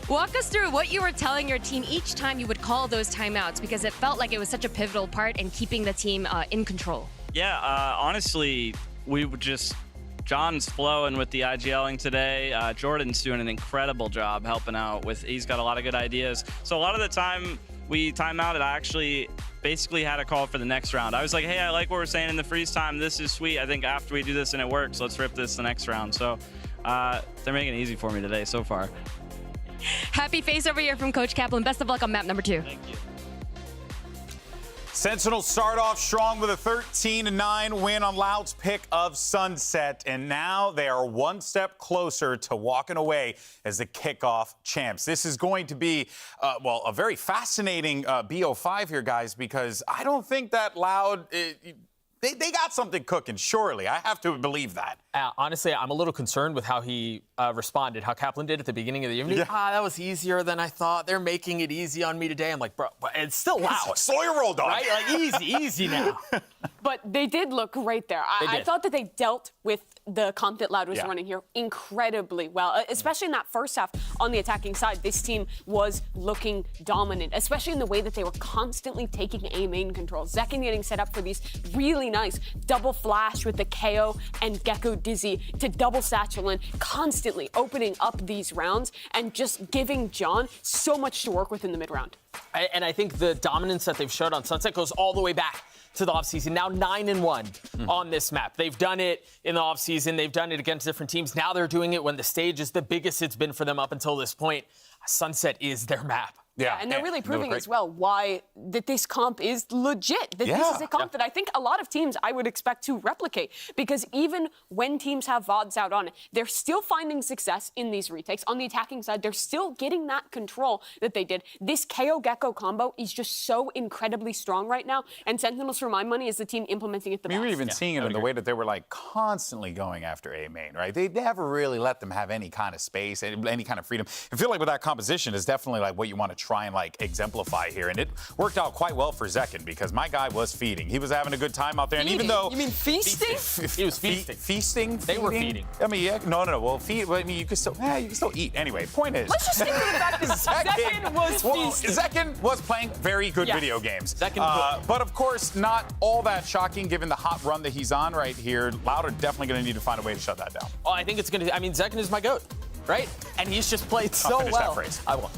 P: Walk us through what you were telling your team each time you would call those timeouts, because it felt like it was such a pivotal part in keeping the team in control.
J: Yeah, honestly, we would just... John's flowing with the IGLing today. Jordan's doing an incredible job helping out with, he's got a lot of good ideas. So a lot of the time we time out, I actually basically had a call for the next round. I was like, hey, I like what we're saying in the freeze time. This is sweet. I think after we do this and it works, let's rip this the next round. So they're making it easy for me today so far.
P: Happy face over here from Coach Kaplan. Best of luck on map number 2.
J: Thank you.
A: Sentinels start off strong with a 13-9 win on Loud's pick of Sunset, and now they are one step closer to walking away as the kickoff champs. This is going to be, well, a very fascinating BO5 here, guys, because I don't think that Loud... They got something cooking, surely. I have to believe that.
C: Honestly, I'm a little concerned with how he responded, how Kaplan did at the beginning of the evening. Yeah. That was easier than I thought. They're making it easy on me today. I'm like, bro, it's still Loud.
A: Slow your roll, dog.
C: Right? Like, easy now.
D: But they did look right there. I thought that they dealt with the comp that Loud was running here incredibly well, especially in that first half on the attacking side. This team was looking dominant, especially in the way that they were constantly taking A main control. Zekken getting set up for these really nice double flash with the KO and Gecko Dizzy to double satchel in, constantly opening up these rounds and just giving John so much to work with in the mid round.
C: And I think the dominance that they've showed on Sunset goes all the way back to the offseason. Now 9-1 on this map. They've done it in the offseason. They've done it against different teams. Now they're doing it when the stage is the biggest it's been for them up until this point. Sunset is their map.
D: Yeah, and they're really proving as well why that this comp is legit. That this is a comp that I think a lot of teams I would expect to replicate. Because even when teams have VODs out on it, they're still finding success in these retakes. On the attacking side, they're still getting that control that they did. This KO Gecko combo is just so incredibly strong right now. And Sentinels, for my money, is the team implementing it the best.
A: We were even seeing it in the way that they were like constantly going after A main, right? They never really let them have any kind of space, any kind of freedom. I feel like with that composition is definitely like what you want to try and like exemplify here, and it worked out quite well for Zekken because my guy was feeding. He was having a good time out there, and even though
D: you mean feasting,
C: he was feasting.
A: Feasting.
C: They were feeding.
A: I mean, yeah, no. Well, feed. I mean, you can still eat. Anyway, point is,
D: let's just stick to the fact that Zekken was feasting.
A: Zekken was playing very good video games. But of course, not all that shocking given the hot run that he's on right here. Loud are definitely going to need to find a way to shut that down.
C: Oh, I think it's going to. I mean, Zekken is my GOAT. Right? And he's just played so well. I won't.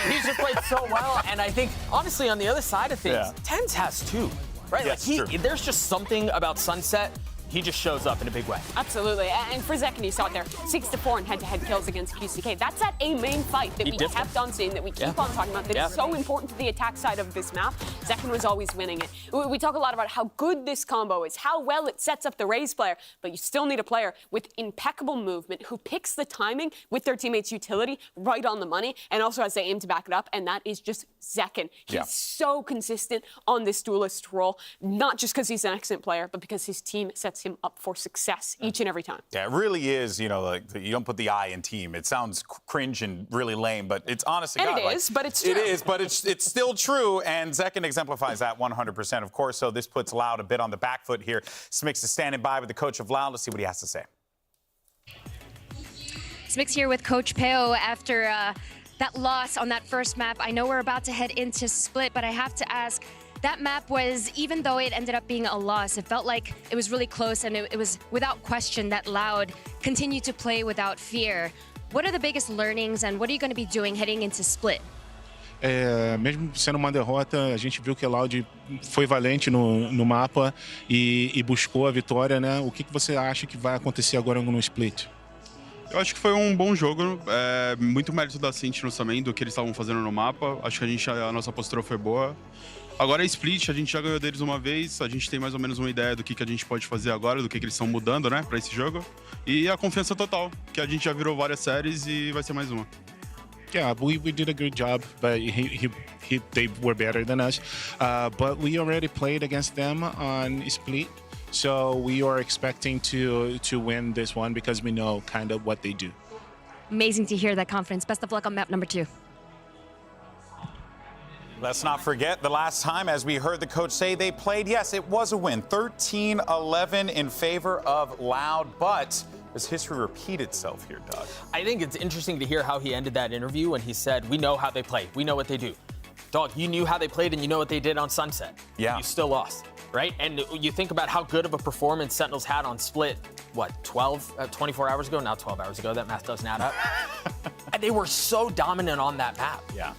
C: He's just played so well, and I think, honestly, on the other side of things, Tens has too, right?
A: Yes,
C: like there's just something about Sunset. He just shows up in a big way.
D: Absolutely. And for Zekken, you saw it there, 6-4 in head-to-head kills against QCK. That's that A main fight that we kept on seeing, that we keep on talking about, that is so important to the attack side of this map. Zekken was always winning it. We talk a lot about how good this combo is, how well it sets up the Raze player, but you still need a player with impeccable movement who picks the timing with their teammates' utility right on the money, and also has the aim to back it up, and that is just Zekken. He's so consistent on this duelist role, not just because he's an excellent player, but because his team sets him up for success each and every time.
A: Yeah, it really is, you know, like you don't put the I in team. It sounds cringe and really lame, but it's honest to God.
D: It is, but it's true.
A: It is, but it's still true, and Zekken exemplifies that 100%, of course, so this puts Loud a bit on the back foot here. Smix is standing by with the coach of Loud. Let's see what he has to say.
P: Smix here with Coach Peo after that loss on that first map. I know we're about to head into Split, but I have to ask, that map was, even though it ended up being a loss, it felt like it was really close, and it was without question that Loud continued to play without fear. What are the biggest learnings, and what are you going to be doing heading into Split?
Q: Mesmo sendo uma derrota, a gente viu que a Loud foi valente no mapa e buscou a vitória, né? O que você acha que vai acontecer agora no Split?
R: Eu acho que foi um bom jogo, muito mérito da Sentinels também, do que eles estavam fazendo no mapa. Acho que a nossa postura foi boa. Agora é Split, a gente já ganhou deles uma vez, a gente tem mais ou menos uma ideia do que a gente pode fazer agora, do que eles estão mudando, né, pra esse jogo. E a confiança total, que a gente já virou várias séries e vai ser mais uma.
Q: Yeah, we did a good job, but they were better than us. But we already played against them on Split, so we are expecting to win this one because we know kind of what they do.
P: Amazing to hear that confidence. Best of luck on map number 2.
A: Let's not forget the last time, as we heard the coach say, they played. Yes, it was a win, 13-11 in favor of Loud, but does history repeat itself here, Doug?
C: I think it's interesting to hear how he ended that interview when he said, we know how they play. We know what they do. Dog, you knew how they played and you know what they did on Sunset.
A: Yeah.
C: You still lost, right? And you think about how good of a performance Sentinels had on Split, what, 24 hours ago? Now 12 hours ago. That math doesn't add up. And they were so dominant on that map.
A: Yeah.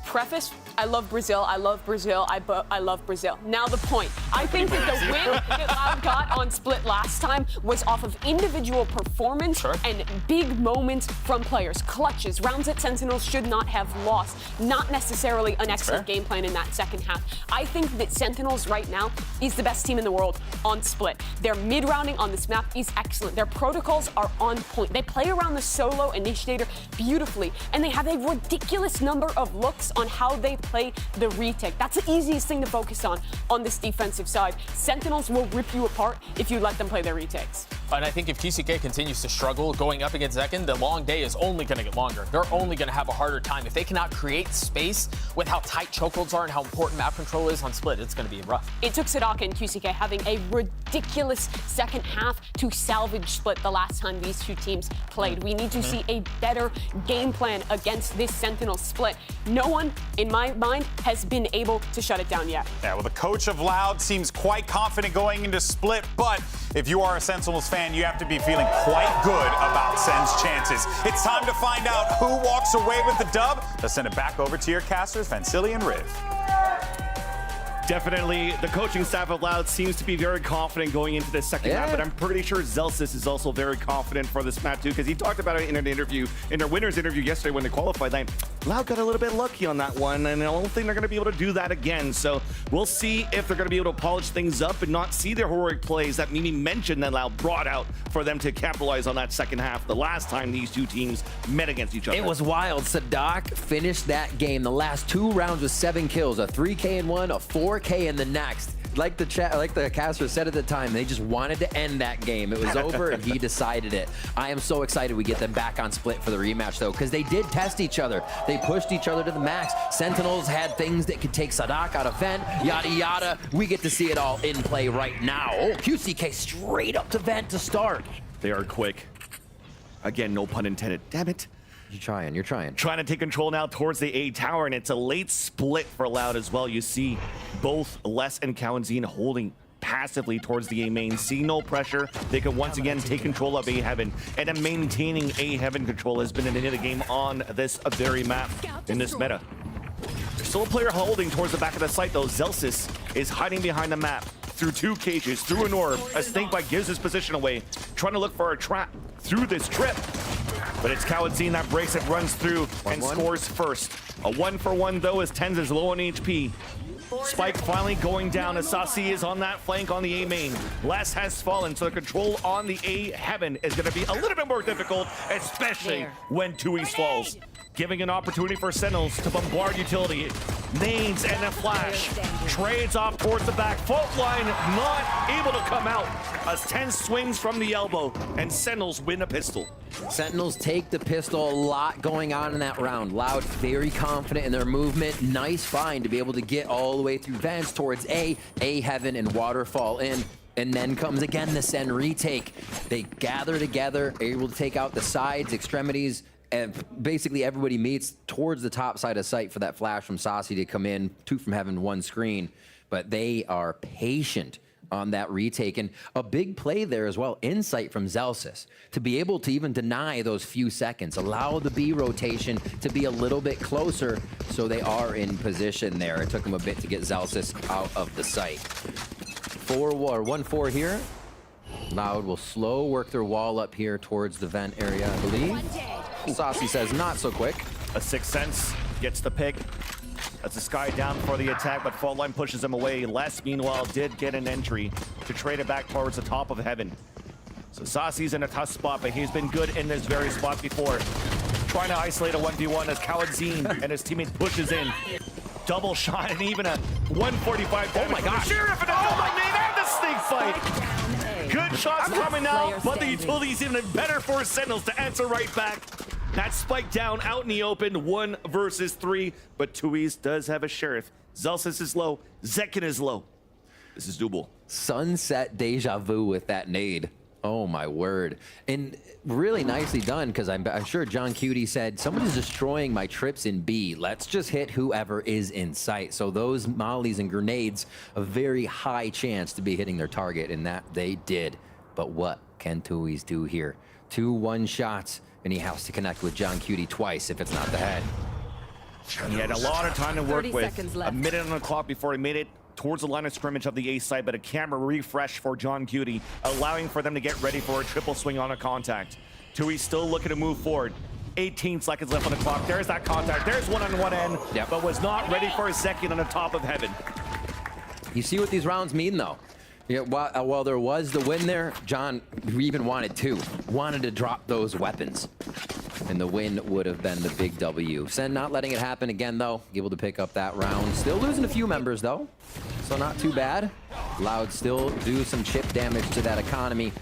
D: Preface, I love Brazil, I love Brazil, I love Brazil. Now the point. I think that the win that Loud got on Split last time was off of individual performance and big moments from players. Clutches, rounds that Sentinels should not have lost. Not necessarily an excellent game plan in that second half. I think that Sentinels right now is the best team in the world on Split. Their mid-rounding on this map is excellent. Their protocols are on point. They play around the solo initiator beautifully, and they have a ridiculous number of looks on how they play the retake. That's the easiest thing to focus on this defensive side. Sentinels will rip you apart if you let them play their retakes.
C: And I think if QCK continues to struggle going up against Zekken, the long day is only going to get longer. They're only going to have a harder time. If they cannot create space with how tight chokeholds are and how important map control is on Split, it's going to be rough.
D: It took Sadak and QCK having a ridiculous second half to salvage Split the last time these two teams played. We need to see a better game plan against this Sentinel Split. No one, in my mind, has been able to shut it down yet.
A: Yeah, well, the coach of Loud seems quite confident going into Split, but if you are a Sentinels fan, you have to be feeling quite good about Sen's chances. It's time to find out who walks away with the dub. Let's send it back over to your casters, Vansili and Riv.
H: Definitely, the coaching staff of Loud seems to be very confident going into this second half, but I'm pretty sure Zelsis is also very confident for this map too, because he talked about it in an interview, in their winner's interview yesterday when they qualified. Like, Loud got a little bit lucky on that one, and I don't think they're going to be able to do that again. So we'll see if they're going to be able to polish things up and not see their heroic plays that Mimi mentioned that Loud brought out for them to capitalize on that second half the last time these two teams met against each other.
L: It was wild. Sadak finished that game. The last 2 rounds with 7 kills, a 3K in one, a 4K in the next. Like the caster said at the time, they just wanted to end that game. It was over and he decided it. I am so excited we get them back on Split for the rematch though, because they did test each other. They pushed each other to the max. Sentinels had things that could take Sadak out of vent, yada yada. We get to see it all in play right now. Oh, QCK straight up to vent to start.
H: They are quick. Again, no pun intended. Damn it.
L: You're trying.
H: Trying to take control now towards the A tower, and it's a late split for Loud as well. You see both Les and Kawanzine holding passively towards the A main. See no pressure. They can once again take control of A Heaven, and then maintaining A Heaven control has been the name of the game on this very map in this meta. There's still a player holding towards the back of the site though. Zelsis is hiding behind the map through 2 cages, through an orb. A snakebite gives his position away, trying to look for a trap through this trip. But it's Kawanzine that breaks it, runs through, and scores first. A 1-for-1 though, as Tens is low on HP. Spike finally going down. Asasi is on that flank on the A main. Les has fallen, so the control on the A Heaven is going to be a little bit more difficult, especially when Tui's falls. Giving an opportunity for Sentinels to bombard utility. Nades and a flash. Trades off towards the back. Fault line not able to come out as Ten swings from the elbow, and Sentinels win a pistol.
L: Sentinels take the pistol. A lot going on in that round. Loud very confident in their movement. Nice find to be able to get all the way through vents towards A Heaven, and Waterfall in. And then comes again the Sen retake. They gather together, able to take out the sides, extremities, and basically everybody meets towards the top side of site for that flash from Saucy to come in. 2 from Heaven, 1 screen. But they are patient on that retake. And a big play there as well, insight from Zelsis, to be able to even deny those few seconds, allow the B rotation to be a little bit closer, so they are in position there. It took them a bit to get Zelsis out of the site. 1-4 here. Loud will slow work their wall up here towards the vent area, I believe. Saucy says not so quick.
H: A 6th Sense gets the pick. That's a Sky down for the attack, but Fault Line pushes him away. Les, meanwhile, did get an entry to trade it back towards the top of Heaven. So Saucy's in a tough spot, but he's been good in this very spot before. trying to isolate a 1v1 as Khaledzine and his teammate pushes in. Double shot and even a 145 damage.
F: Oh my gosh.
H: Sheriff and a double nade and the snake fight. Good shots coming out, but the utility is even better for Sentinels to answer right back. That spike down out in the open, 1 versus 3, but Tui's does have a Sheriff. Zelsis is low, Zekin is low. This is doable.
L: Sunset deja vu with that nade. Oh my word. And really nicely done, because I'm sure John Cutie said, somebody's destroying my trips in B. Let's just hit whoever is in sight. So those mollies and grenades, a very high chance to be hitting their target, and that they did. But what can Tui's do here? 2 one-shots, and he has to connect with John Cutie twice if it's not the head.
H: He had a lot of time to work
N: 30
H: with.
N: seconds left.
H: A minute on the clock before he made it towards the line of scrimmage of the A side, but a camera refresh for John Cutie, allowing for them to get ready for a triple swing on a contact. Tui still looking to move forward. 18 seconds left on the clock. There's that contact. There's one on one end, but was not ready for a second on the top of heaven.
L: You see what these rounds mean, though? Yeah, while there was the win there, John even wanted to drop those weapons. And the win would have been the big W. Sen not letting it happen again, though. Able to pick up that round. Still losing a few members, though. So not too bad. Loud still do some chip damage to that economy.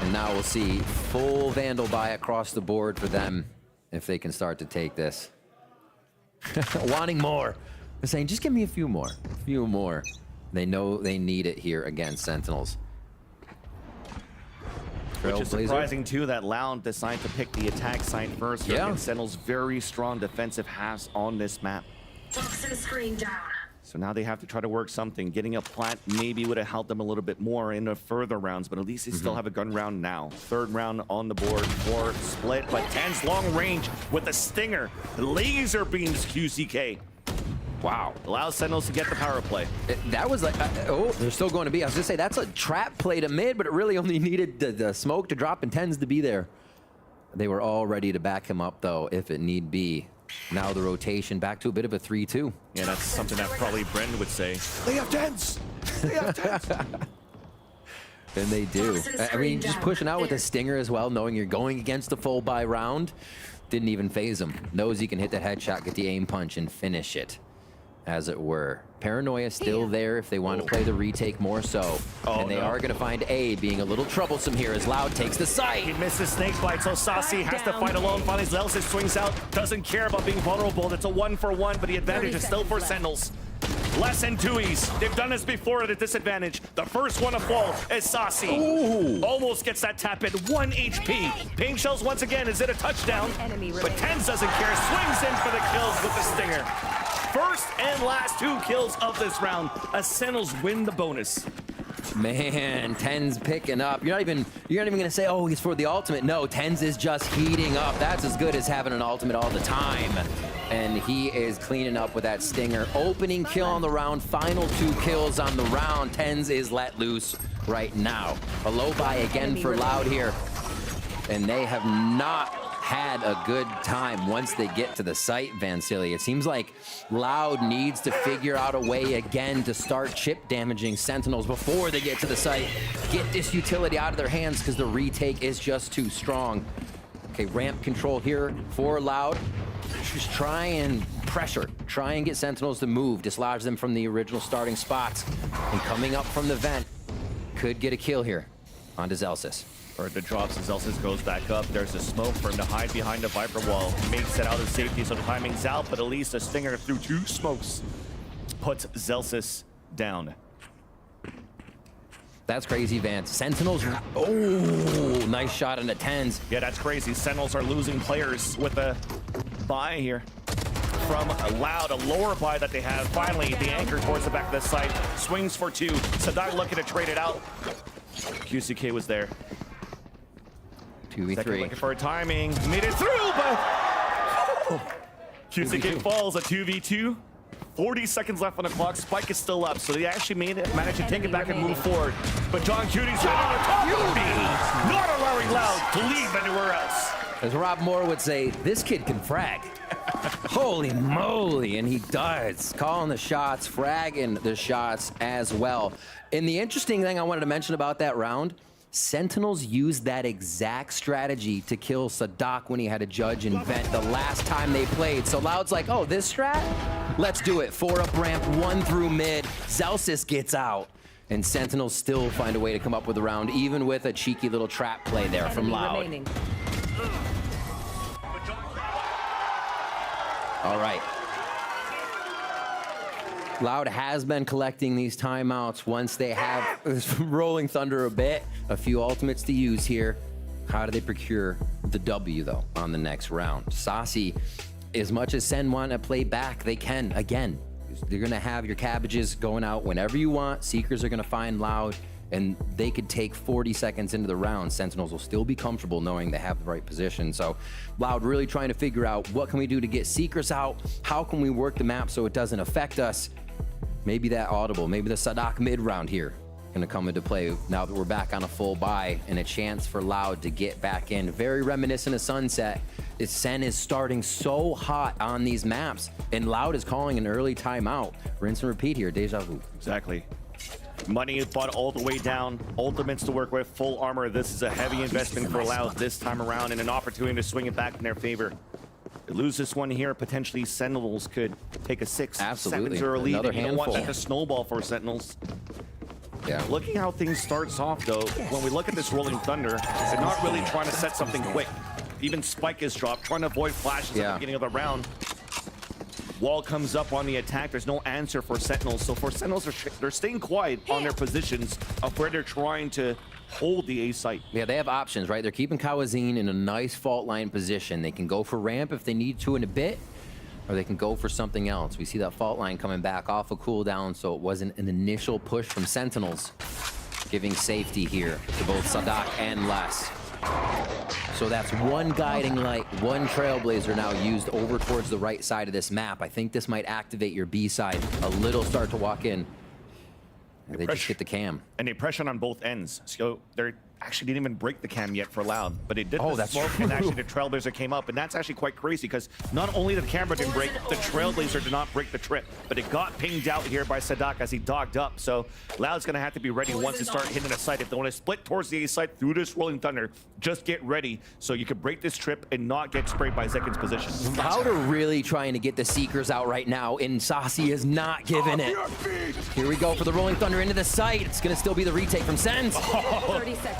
L: And now we'll see full Vandal buy across the board for them if they can start to take this. Wanting more. They're saying, just give me a few more. A few more. They know they need it here against Sentinels.
H: Which is surprising, too, that Loud decided to pick the attack side first.
L: Yeah.
H: Against Sentinels' very strong defensive halves on this map.
N: Screen down.
H: So now they have to try to work something. Getting a plant maybe would have helped them a little bit more in the further rounds, but at least they still have a gun round now. 3rd round on the board for Split, but 10's long range with the Stinger. Laser beams QCK. Wow. Allows Sentinels to get the power play.
L: That was like, oh, they're still going to be. I was going to say, that's a trap play to mid, but it really only needed the smoke to drop and 10s to be there. They were all ready to back him up, though, if it need be. Now the rotation back to a bit of a 3-2.
H: Yeah, that's something that probably Brendan would say. They have 10s! They have 10s!
L: And they do. I mean, just pushing out with a Stinger as well, knowing you're going against the full buy round, didn't even phase him. Knows he can hit the headshot, get the aim punch, and finish it, as it were. Paranoia still there if they want to play the retake more so. And they are going to find A being a little troublesome here as Loud takes the site.
H: He misses snake bite, so Saucy has to fight alone. Finally, Zelsis swings out, doesn't care about being vulnerable. It's a 1-for-1, but the advantage is still for Sentinels. Less than Tui's. They've done this before at a disadvantage. The first one to fall is Saucy. Almost gets that tap in. 1 HP. Pink Shells once again. Is it a touchdown? But Tens doesn't care. Swings in for the kills with the Stinger. First and last 2 kills of this round. As Sentinels win the bonus.
L: Man, Tens picking up. You're not even gonna say, oh, he's for the ultimate. No, Tens is just heating up. That's as good as having an ultimate all the time. And he is cleaning up with that Stinger. Opening kill on the round, final 2 kills on the round. Tens is let loose right now. A low buy again for Loud here. And they have not had a good time once they get to the site, Vansili. It seems like Loud needs to figure out a way again to start chip damaging Sentinels before they get to the site. Get this utility out of their hands because the retake is just too strong. Okay, ramp control here for Loud. Just try and pressure. Try and get Sentinels to move. Dislodge them from the original starting spots. And coming up from the vent, could get a kill here onto Zelsis.
H: Or the drops as Zelsis goes back up. There's a smoke for him to hide behind the Viper wall. Makes it out of safety, so the timing's out, but at least a Stinger through 2 smokes puts Zelsis down.
L: That's crazy, Vance. Sentinels, oh, nice shot into 10s.
H: Yeah, that's crazy. Sentinels are losing players with a buy here. From Loud, a lower buy that they have. Finally, the anchor towards the back of the site. Swings for 2. Sadak looking to trade it out. QCK was there.
L: 2v3.
H: Looking for a timing. Made it through, but QCK falls, a 2v2. 40 seconds left on the clock. Spike is still up, so they actually managed to take it back and move forward. But John Cutie's right on the top of B, not allowing Loud to leave anywhere else.
L: As Rob Moore would say, this kid can frag. Holy moly, and he does. Calling the shots, fragging the shots as well. And the interesting thing I wanted to mention about that round, Sentinels used that exact strategy to kill Sadak when he had a judge and vent the last time they played. So Loud's like, oh, this strat? Let's do it. 4 up ramp, 1 through mid. Zelsis gets out. And Sentinels still find a way to come up with a round, even with a cheeky little trap play there from Loud. All right. Loud has been collecting these timeouts once they have Rolling Thunder a bit. A few ultimates to use here. How do they procure the W, though, on the next round? Saucy, as much as Sen want to play back, they can. Again, you're going to have your cabbages going out whenever you want. Seekers are going to find Loud, and they could take 40 seconds into the round. Sentinels will still be comfortable knowing they have the right position. So Loud really trying to figure out what can we do to get Seekers out? How can we work the map so it doesn't affect us? Maybe that audible, maybe the Sadak mid round here gonna come into play now that we're back on a full buy and a chance for Loud to get back in. Very reminiscent of Sunset. Sen is starting so hot on these maps and Loud is calling an early timeout. Rinse and repeat here, deja vu.
H: Exactly. Money is bought all the way down, ultimates to work with, full armor. This is a heavy investment for Loud this time around and an opportunity to swing it back in their favor. They lose this one here, potentially Sentinels could take a 6, 7-0 lead.
L: Another
H: and you don't want that to snowball for Sentinels.
L: Yeah.
H: Looking how things starts off, though, when we look at this Rolling Thunder, they're not really trying to set something quick. Even Spike is dropped, trying to avoid flashes at the beginning of the round. Wall comes up on the attack. There's no answer for Sentinels. So for Sentinels, they're staying quiet on their positions of where they're trying to hold the A site.
L: Yeah, they have options, right? They're keeping Kawazine in a nice fault line position. They can go for ramp if they need to in a bit, or they can go for something else. We see that fault line coming back off a cooldown, so it wasn't an initial push from Sentinels, giving safety here to both Sadak and Les. So that's one guiding light, one trailblazer now used over towards the right side of this map. I think this might activate your B side. A little start to walk in. They just get the cam.
H: And they pressure on both ends. So they're actually didn't even break the cam yet for Loud, but it did
L: Oh,
H: the
L: that's
H: smoke,
L: true.
H: and actually the Trailblazer came up, and that's actually quite crazy because not only did the camera didn't break, the Trailblazer did not break the trip, but it got pinged out here by Sadak as he dogged up. So Loud's gonna have to be ready once they start hitting the site. If they want to split towards the A site through this Rolling Thunder, just get ready so you can break this trip and not get sprayed by Zekin's position.
L: Loud are really trying to get the Seekers out right now, and Saucy is not giving it. Here we go for the Rolling Thunder into the site. It's gonna still be the retake from Sens.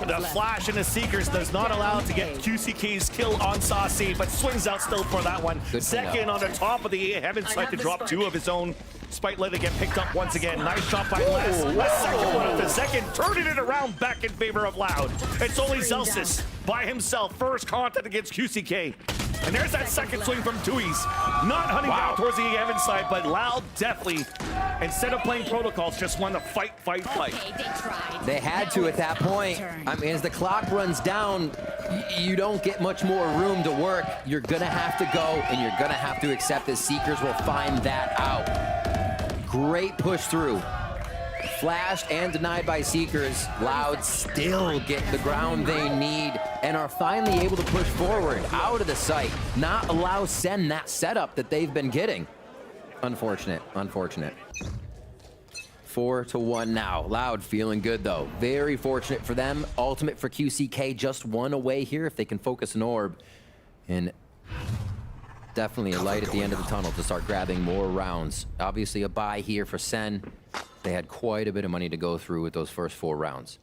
H: The flash in the Seekers does not allow to get QCK's kill on Saucy, but swings out still for that one. Second on the top of the heaven side to drop 2 of his own. Spike let it get picked up once again. Nice shot by Les. A second one of the second, turning it around back in favor of Loud. It's only Zelsis by himself. First contact against QCK. And there's that second swing from Tui's. Not hunting down towards the heaven side, but Loud definitely, instead of playing protocols, just want to fight.
L: They had to at that point. I mean, as the clock runs down, you don't get much more room to work. You're gonna have to go, and you're gonna have to accept that Seekers will find that out. Great push through. Flashed and denied by Seekers. Loud still get the ground they need and are finally able to push forward out of the site. Not allow Sen that setup that they've been getting. Unfortunate. 4-1 now. Loud feeling good though. Very fortunate for them. Ultimate for QCK, just one away here if they can focus an orb. And definitely a light at the end of the tunnel to start grabbing more rounds. Obviously a buy here for Sen. They had quite a bit of money to go through with those first 4 rounds.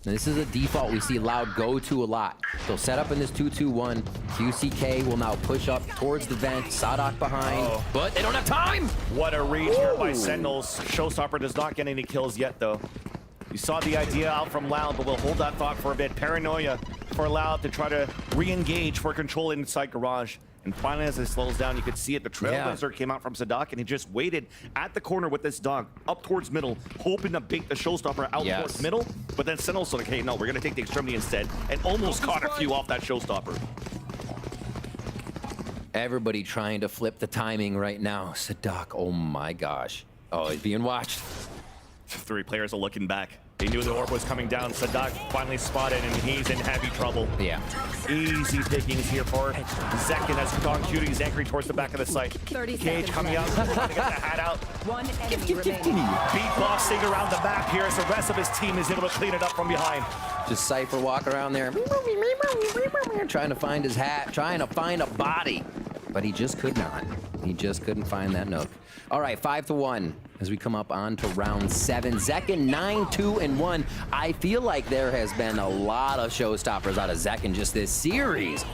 L: And this is a default we see Loud go to a lot. They'll set up in this 2-2-1. QCK will now push up towards the vent. Sadak behind, but they don't have time!
H: What a read here by Sentinels. Showstopper does not get any kills yet, though. You saw the idea out from Loud, but we'll hold that thought for a bit. Paranoia for Loud to try to re-engage for control inside Garage. And finally, as it slows down, you could see it. The Trailblazer came out from Sadak, and he just waited at the corner with this dog up towards middle, hoping to bait the Showstopper out towards middle. But then Sentinels like, hey, no, we're going to take the extremity instead, and almost caught a few off that Showstopper.
L: Everybody trying to flip the timing right now. Sadak, oh my gosh. Oh, he's being watched.
H: 3 players are looking back. They knew the orb was coming down. Sadak finally spotted, and he's in heavy trouble.
L: Yeah.
H: Easy pickings here for Zekin as Don Cuties anchoring towards the back of the site. Cage coming out, trying to get the hat out. Beatboxing around the map here as the rest of his team is able to clean it up from behind.
L: Just Cypher walk around there, trying to find his hat, trying to find a body. But he just could not. He just couldn't find that nook. All right, 5-1 as we come up on to round 7. Zekken 9-2-1. I feel like there has been a lot of showstoppers out of Zekken just this series.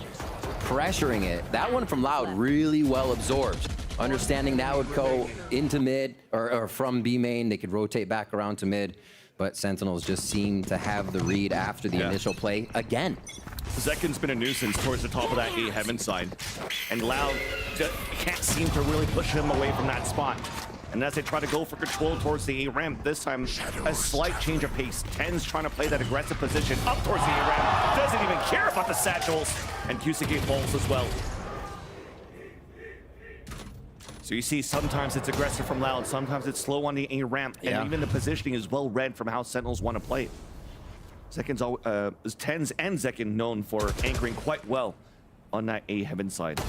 L: Pressuring it. That one from Loud really well absorbed. Understanding that would go into mid or from B main. They could rotate back around to mid. But Sentinels just seem to have the read after the initial play again.
H: Zekken's been a nuisance towards the top of that A heaven side. And Loud can't seem to really push him away from that spot. And as they try to go for control towards the A ramp, this time a slight change of pace. Ten's trying to play that aggressive position up towards the A ramp. Doesn't even care about the satchels. And Q-Siki falls as well. So you see sometimes it's aggressive from Loud, sometimes it's slow on the A ramp, and even the positioning is well read from how Sentinels want to play. Ten's and Zekken known for anchoring quite well on that A heaven side.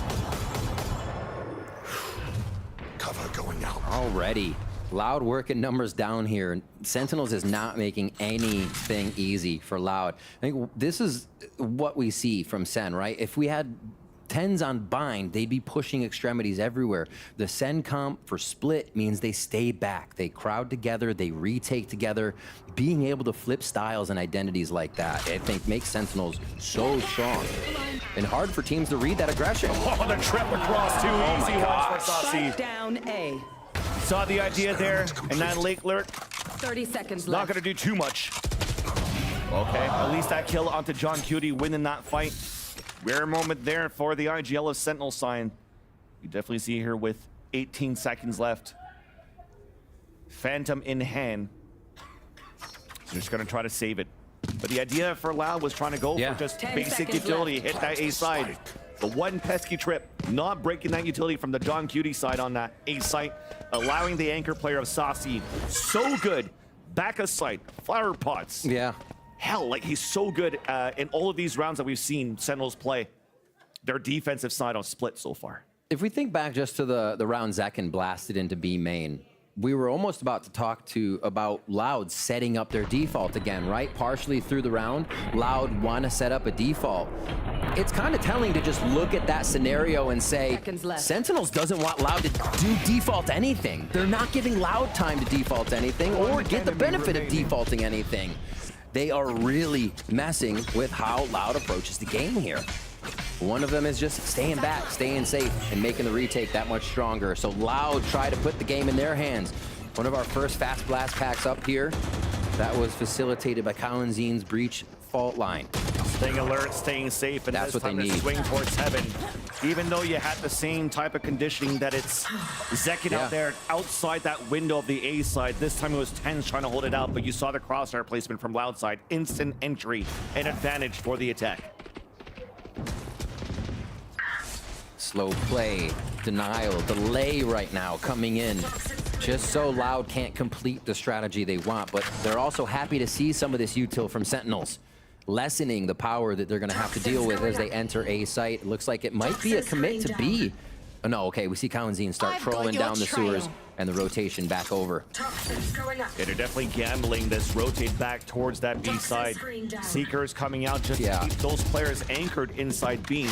M: Cover going out.
L: Already. Loud working numbers down here. Sentinels is not making anything easy for Loud. I think this is what we see from Sen, right? If we had Tens on bind, they'd be pushing extremities everywhere. The Sen comp for split means they stay back. They crowd together, they retake together. Being able to flip styles and identities like that, I think makes Sentinels so strong. And hard for teams to read that aggression.
H: Oh, the trip across two easy ones for Saucy.
N: Down A.
H: Saw the idea there, and that late lurk.
N: 30 seconds
H: Not
N: left.
H: gonna do too much. Okay, at least that kill onto John Cutie, winning that fight. Rare moment there for the IGL of Sentinel sign. You definitely see here with 18 seconds left. Phantom in hand. So just gonna try to save it. But the idea for Loud was trying to go for just basic utility, hit that A side. The one pesky trip, not breaking that utility from the John Cutie side on that A site, allowing the anchor player of Saucy so good. Back of sight, flower pots.
L: Yeah.
H: Hell, like he's so good in all of these rounds that we've seen Sentinels play. Their defensive side on split so far.
L: If we think back just to the round Zekken blasted into B main, we were almost about to talk about Loud setting up their default again, right? Partially through the round, Loud want to set up a default. It's kind of telling to just look at that scenario and say, Sentinels doesn't want Loud to do default anything. They're not giving Loud time to default anything or get the benefit of defaulting anything. They are really messing with how Loud approaches the game here. One of them is just staying back, staying safe, and making the retake that much stronger. So Loud try to put the game in their hands. One of our first fast blast packs up here. That was facilitated by Kalenzin's breach fault line.
H: Staying alert, staying safe, and
L: that's what they
H: need.
L: need.
H: Swing towards heaven. Even though you had the same type of conditioning that it's Zekken out there outside that window of the A side. This time it was Tens trying to hold it out, but you saw the crosshair placement from Loud side. Instant entry and advantage for the attack.
L: Slow play, denial, delay right now coming in. Just so Loud can't complete the strategy they want, but they're also happy to see some of this util from Sentinels, lessening the power that they're going to have to deal with as they enter A site. It looks like it might be a commit to B. Oh, no, okay, we see Kalensin start trolling down the sewers and the rotation back over.
H: Yeah, they're definitely gambling this rotate back towards that B side. Seekers coming out just to keep those players anchored inside B.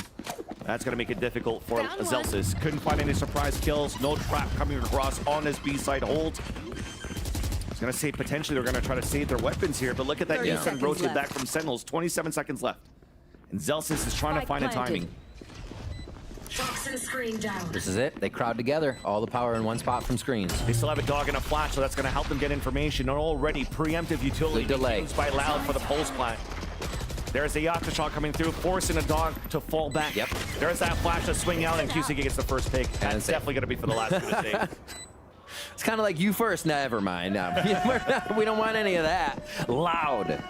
H: That's going to make it difficult for Zelsis. Couldn't find any surprise kills. No trap coming across on this B side hold. I was going to say potentially they're going to try to save their weapons here, but look at that instant rotate back from Sentinels. 27 seconds left. And Zelsis is trying to find a timing.
N: Screen down.
L: This is it. They crowd together. All the power in one spot from screens.
H: They still have a dog and a flash, so that's going to help them get information. And already preemptive utility used by Loud for the pulse plant. There's a Yakuza shot coming through, forcing a dog to fall back.
L: Yep.
H: There's that flash to swing out, and Q-Siki gets the first pick. That's definitely going to be for the last two to take.
L: It's kind of like you first. Never mind. We don't want any of that. Loud.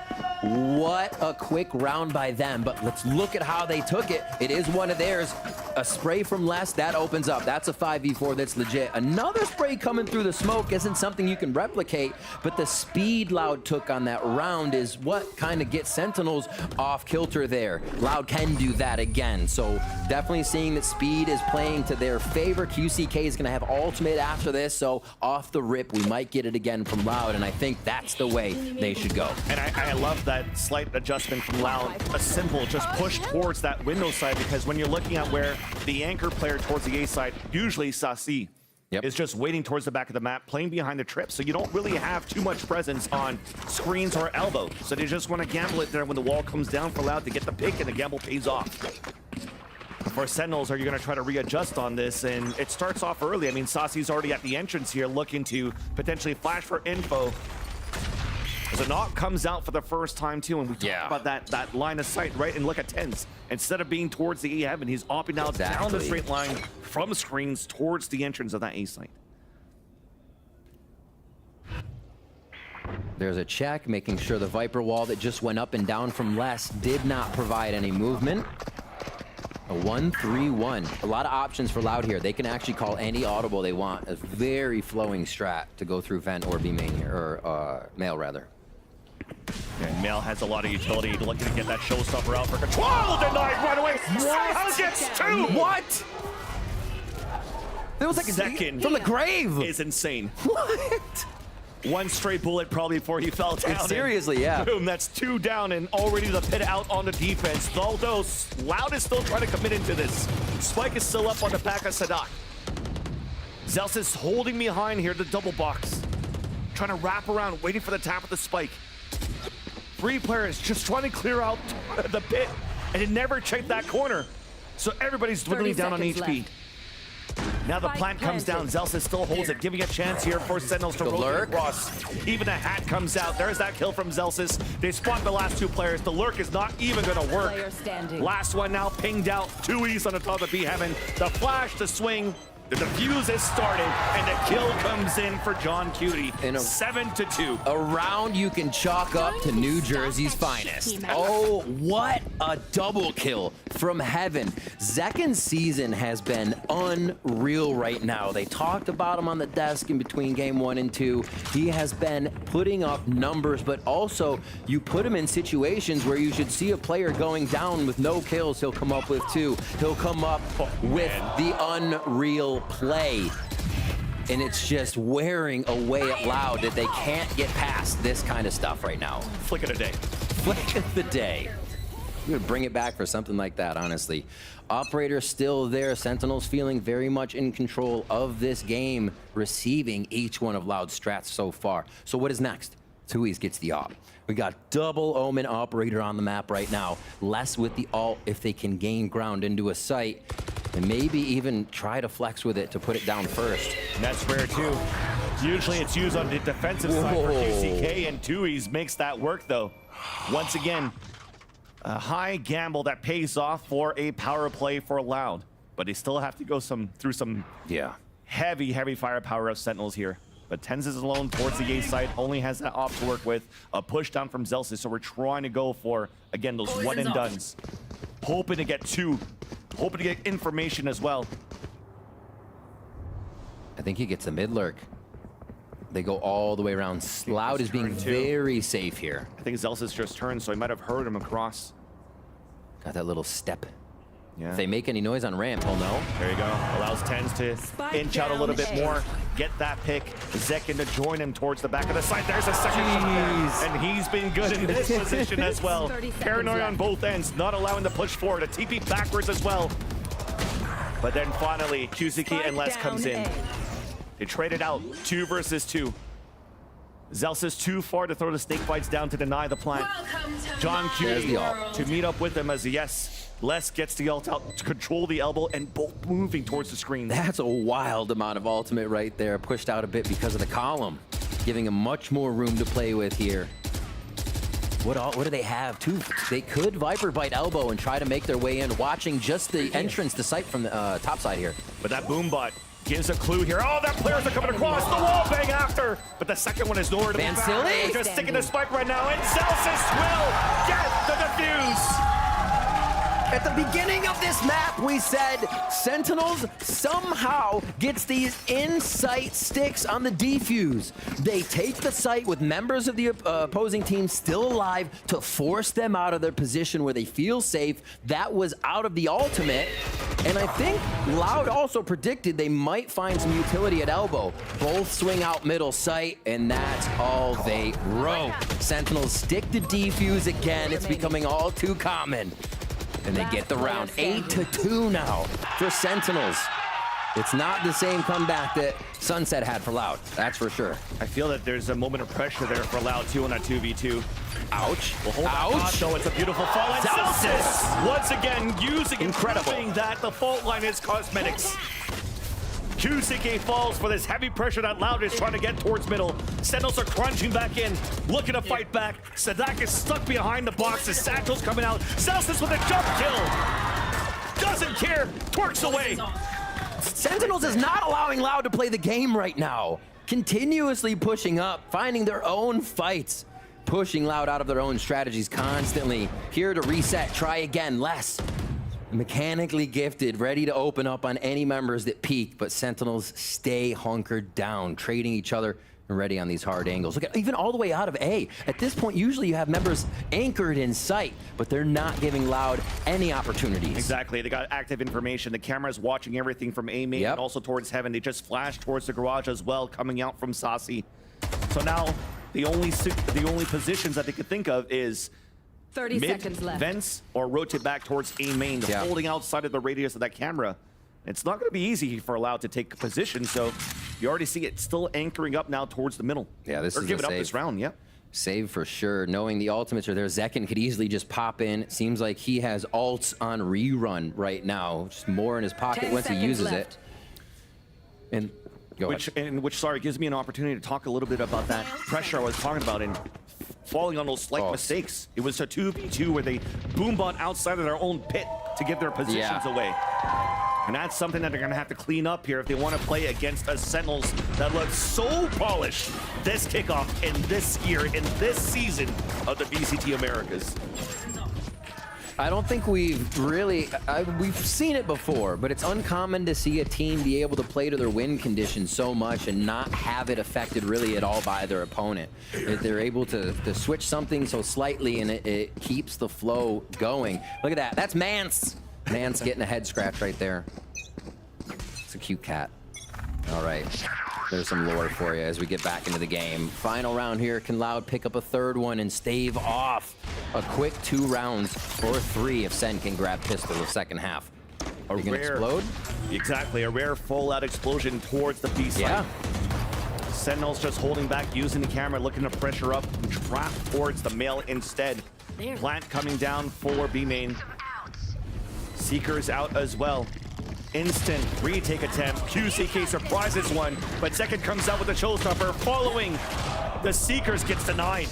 L: What a quick round by them, but let's look at how they took it. It is one of theirs. A spray from Les, that opens up. That's a 5v4 that's legit. Another spray coming through the smoke isn't something you can replicate, but the speed Loud took on that round is what kind of gets Sentinels off kilter there. Loud can do that again, so definitely seeing that speed is playing to their favor. QCK is going to have ultimate after this, so off the rip, we might get it again from Loud, and I think that's the way they should go.
H: And I love that slight adjustment from Loud. A simple just push towards that window side, because when you're looking at where the anchor player towards the A side, usually Sasi, is just waiting towards the back of the map, playing behind the trip, so you don't really have too much presence on screens or elbow. So they just want to gamble it there when the wall comes down for Loud to get the pick, and the gamble pays off. For Sentinels, are you going to try to readjust on this? And it starts off early. I mean, Sasi's already at the entrance here, looking to potentially flash for info. The knock comes out for the first time too, and we talk about that line of sight, right? And look at TenZ. Instead of being towards the A heaven, he's opting out down the straight line from screens towards the entrance of that A site.
L: There's a check, making sure the Viper wall that just went up and down from Les did not provide any movement. A 1-3-1. A lot of options for Loud here. They can actually call any audible they want. A very flowing strat to go through vent or B main here, or male rather.
H: And Male has a lot of utility, looking to get that showstopper out for control. Denied right away. Somehow gets two.
L: What? That was like
H: second
L: from the grave.
H: Is insane.
L: What?
H: One straight bullet probably before he fell down.
L: Seriously, yeah.
H: Boom, that's two down, and already the pit out on the defense. Although Loud is still trying to commit into this. Spike is still up on the back of Sadak. Zels is holding behind here, the double box. Trying to wrap around, waiting for the tap of the Spike. 3 players just trying to clear out the pit, and it never checked that corner. So everybody's dwindling down on HP. Left. Now the plant comes down. Zelsis still holds it, giving a chance here for Sentinels to rotate across. Even a hat comes out. There's that kill from Zelsis. They spot the last 2 players. The lurk is not even going to work. Last one now pinged out. 2 E's on the top of B heaven. The flash, the swing. The defuse has started, and the kill comes in for John Cutie. 7-2.
L: A round you can chalk up to New Jersey's finest. Oh, what a double kill from Heaven. Zekken's season has been unreal right now. They talked about him on the desk in between game 1 and 2. He has been putting up numbers, but also you put him in situations where you should see a player going down with no kills. He'll come up with 2. He'll come up with the unreal play, and it's just wearing away at Loud that they can't get past this kind of stuff right now.
H: Flick of the day.
L: Flick of the day. We would bring it back for something like that, honestly. Operator still there. Sentinels feeling very much in control of this game, receiving each one of Loud's strats so far. So what is next? Tui's gets the op. We got double Omen Operator on the map right now. Less with the ult if they can gain ground into a site, and maybe even try to flex with it to put it down first.
H: And that's rare too. Usually it's used on the defensive side for QCK, and Tui's makes that work though. Once again, a high gamble that pays off for a power play for Loud, but they still have to go through some heavy firepower of Sentinels here. But TenZ is alone towards the A side, only has that op to work with. A push down from Zelsis, so we're trying to go for, again, those one and dones. Hoping to get 2, hoping to get information as well.
L: I think he gets a mid lurk. They go all the way around. Loud is being very safe here.
H: I think Zelsis just turned, so he might have heard him across.
L: Got that little step.
H: Yeah.
L: If they make any noise on ramp, he'll know.
H: There you go. Allows TenZ to inch out a little bit more, get that pick. Zekken to join him towards the back of the side. There's a second shot there, and he's been good in this position as well. Paranoid on both ends, not allowing to push forward. A TP backwards as well. But then finally, QCK and Les comes in. They traded out 2 versus 2. Zelsis too far to throw the snake bites down to deny the plant. John Cutie to meet up with him as Les gets the ult out to control the elbow, and both moving towards the screen.
L: That's a wild amount of ultimate right there. Pushed out a bit because of the column, giving him much more room to play with here. What do they have? 2. They could Viper Bite elbow and try to make their way in, watching just the entrance to sight from the top side here.
H: But that boom bot gives a clue here. Oh, that players are coming across the wall bang after. But the second one is nowhere to be found. They're just sticking the spike right now, and Zelsis will get the defuse.
L: At the beginning of this map, we said Sentinels somehow gets these in-sight sticks on the defuse. They take the site with members of the opposing team still alive to force them out of their position where they feel safe. That was out of the ultimate. And I think Loud also predicted they might find some utility at elbow. Both swing out middle site, and that's all they wrote. Sentinels stick to defuse again. It's becoming all too common. And they get the round. 8-2 now for Sentinels. It's not the same comeback that Sunset had for Loud, that's for sure.
H: I feel that there's a moment of pressure there for Loud, too, on that 2v2.
L: Ouch.
H: Well, hold on, though. It's a beautiful fall. And Celsius, once again, using and proving that the fault line is cosmetics. QCK falls for this heavy pressure that Loud is trying to get towards middle. Sentinels are crunching back in, looking to fight back. Sadak is stuck behind the box. The Satchel's coming out. Celsius with a jump kill. Doesn't care, twerks away.
L: Sentinels is not allowing Loud to play the game right now. Continuously pushing up, finding their own fights. Pushing Loud out of their own strategies constantly. Here to reset, try again, less. Mechanically gifted, ready to open up on any members that peek, but Sentinels stay hunkered down, trading each other and ready on these hard angles. Look at even all the way out of A. At this point, usually you have members anchored in sight, but they're not giving Loud any opportunities.
H: Exactly, they got active information. The camera's watching everything from A main and also towards Heaven. They just flashed towards the garage as well, coming out from Saucy. So now the only positions that they could think of is
N: 30
H: mid,
N: seconds left.
H: vents, or rotate back towards A main, holding outside of the radius of that camera. It's not going to be easy for Loud to take position, so you already see it still anchoring up now towards the middle.
L: Yeah, this is
H: giving up this round,
L: Save for sure. Knowing the ultimates are there, Zekin could easily just pop in. Seems like he has ults on rerun right now. Just more in his pocket once he uses it. And
H: which gives me an opportunity to talk a little bit about that pressure I was talking about and falling on those slight mistakes. It was a 2v2 where they boombot outside of their own pit to give their positions away. And that's something that they're going to have to clean up here if they want to play against a Sentinels that look so polished this kickoff in this year, in this season of the VCT Americas.
L: I don't think we've really, we've seen it before, but it's uncommon to see a team be able to play to their win conditions so much and not have it affected really at all by their opponent. They're able to switch something so slightly and it keeps the flow going. Look at that, that's Mance. Mance getting a head scratch right there. It's a cute cat. All right, there's some lore for you as we get back into the game. Final round here, can Loud pick up a third one and stave off a quick 2 rounds or 3 if Sen can grab pistol the second half? Are we gonna explode?
H: Exactly, a rare full-out explosion towards the B side.
L: Yeah.
H: Sentinels just holding back, using the camera, looking to pressure up, trap towards the male instead. Plant coming down for B main. Seekers out as well. Instant retake attempt. QCK surprises one, but Zekin comes out with a showstopper following. The Seekers gets denied.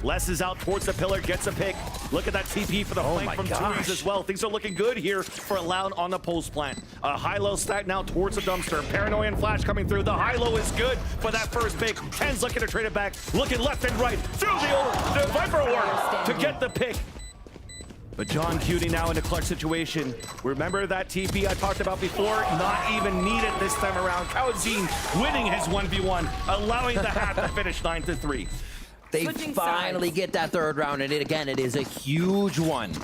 H: Les is out towards the pillar, gets a pick. Look at that TP for the flank from Toons as well. Things are looking good here for Loud on the post plant. A high-low stack now towards the dumpster. Paranoia and Flash coming through. The high-low is good for that first pick. Ken's looking to trade it back, looking left and right through the Viper Orb to get the pick. But John Cutie now in a clutch situation. Remember that TP I talked about before? Not even needed this time around. Kaozin winning his 1v1, allowing the hat to finish 9-3.
L: They finally get that third round, and it is a huge one.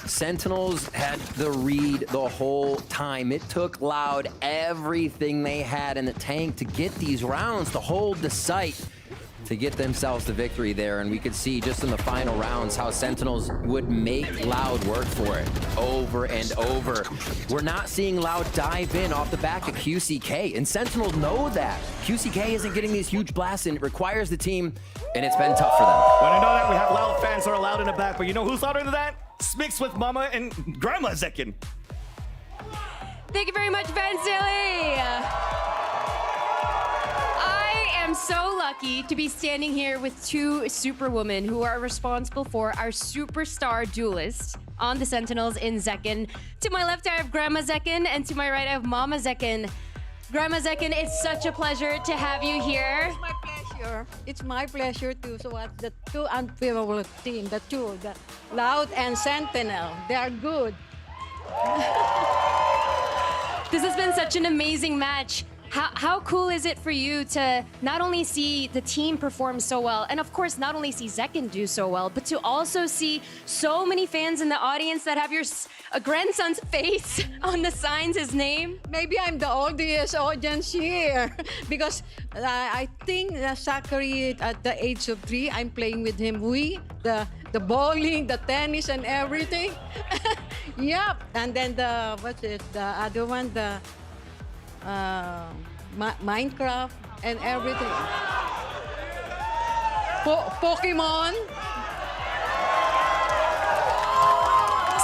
L: Sentinels had the read the whole time. It took Loud everything they had in the tank to get these rounds, to hold the site, to get themselves the victory there. And we could see just in the final rounds how Sentinels would make Loud work for it over and over. We're not seeing Loud dive in off the back of QCK, and Sentinels know that. QCK isn't getting these huge blasts, and it requires the team, and it's been tough for them.
H: When I know that, we have Loud fans that are loud in the back, but you know who's louder than that? Smix with Mama and Grandma Zekin.
P: Thank you very much, Ben Silly. I'm so lucky to be standing here with 2 superwomen who are responsible for our superstar duelist on the Sentinels in Zekin. To my left, I have Grandma Zekin, and to my right, I have Mama Zekin. Grandma Zekin, it's such a pleasure to have you here.
S: It's my pleasure. here. It's my pleasure to watch the two unfavorable team, the Loud and Sentinel. They are good.
P: This has been such an amazing match. How cool is it for you to not only see the team perform so well, and of course not only see Zekken do so well, but to also see so many fans in the audience that have your grandson's face on the signs, his name?
S: Maybe I'm the oldest audience here because I think Zachary at the age of 3, I'm playing with him. The bowling, the tennis, and everything. Yep. And then the other one, the Minecraft and everything. Pokemon.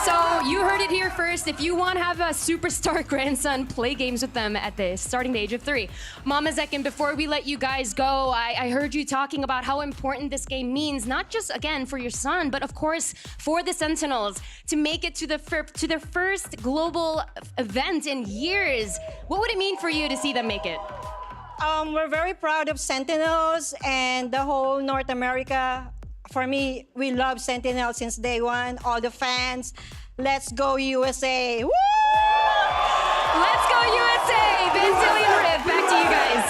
P: So you heard it here first. If you want to have a superstar grandson, play games with them at the starting the age of 3. Mama Zekken, before we let you guys go, I heard you talking about how important this game means, not just, again, for your son, but of course for the Sentinels to make it to their first global event in years. What would it mean for you to see them make it?
T: We're very proud of Sentinels and the whole North America. For me, we love Sentinels since day one. All the fans, let's go USA! Woo!
P: Let's go USA! Vinzilli and Riv, back to you guys.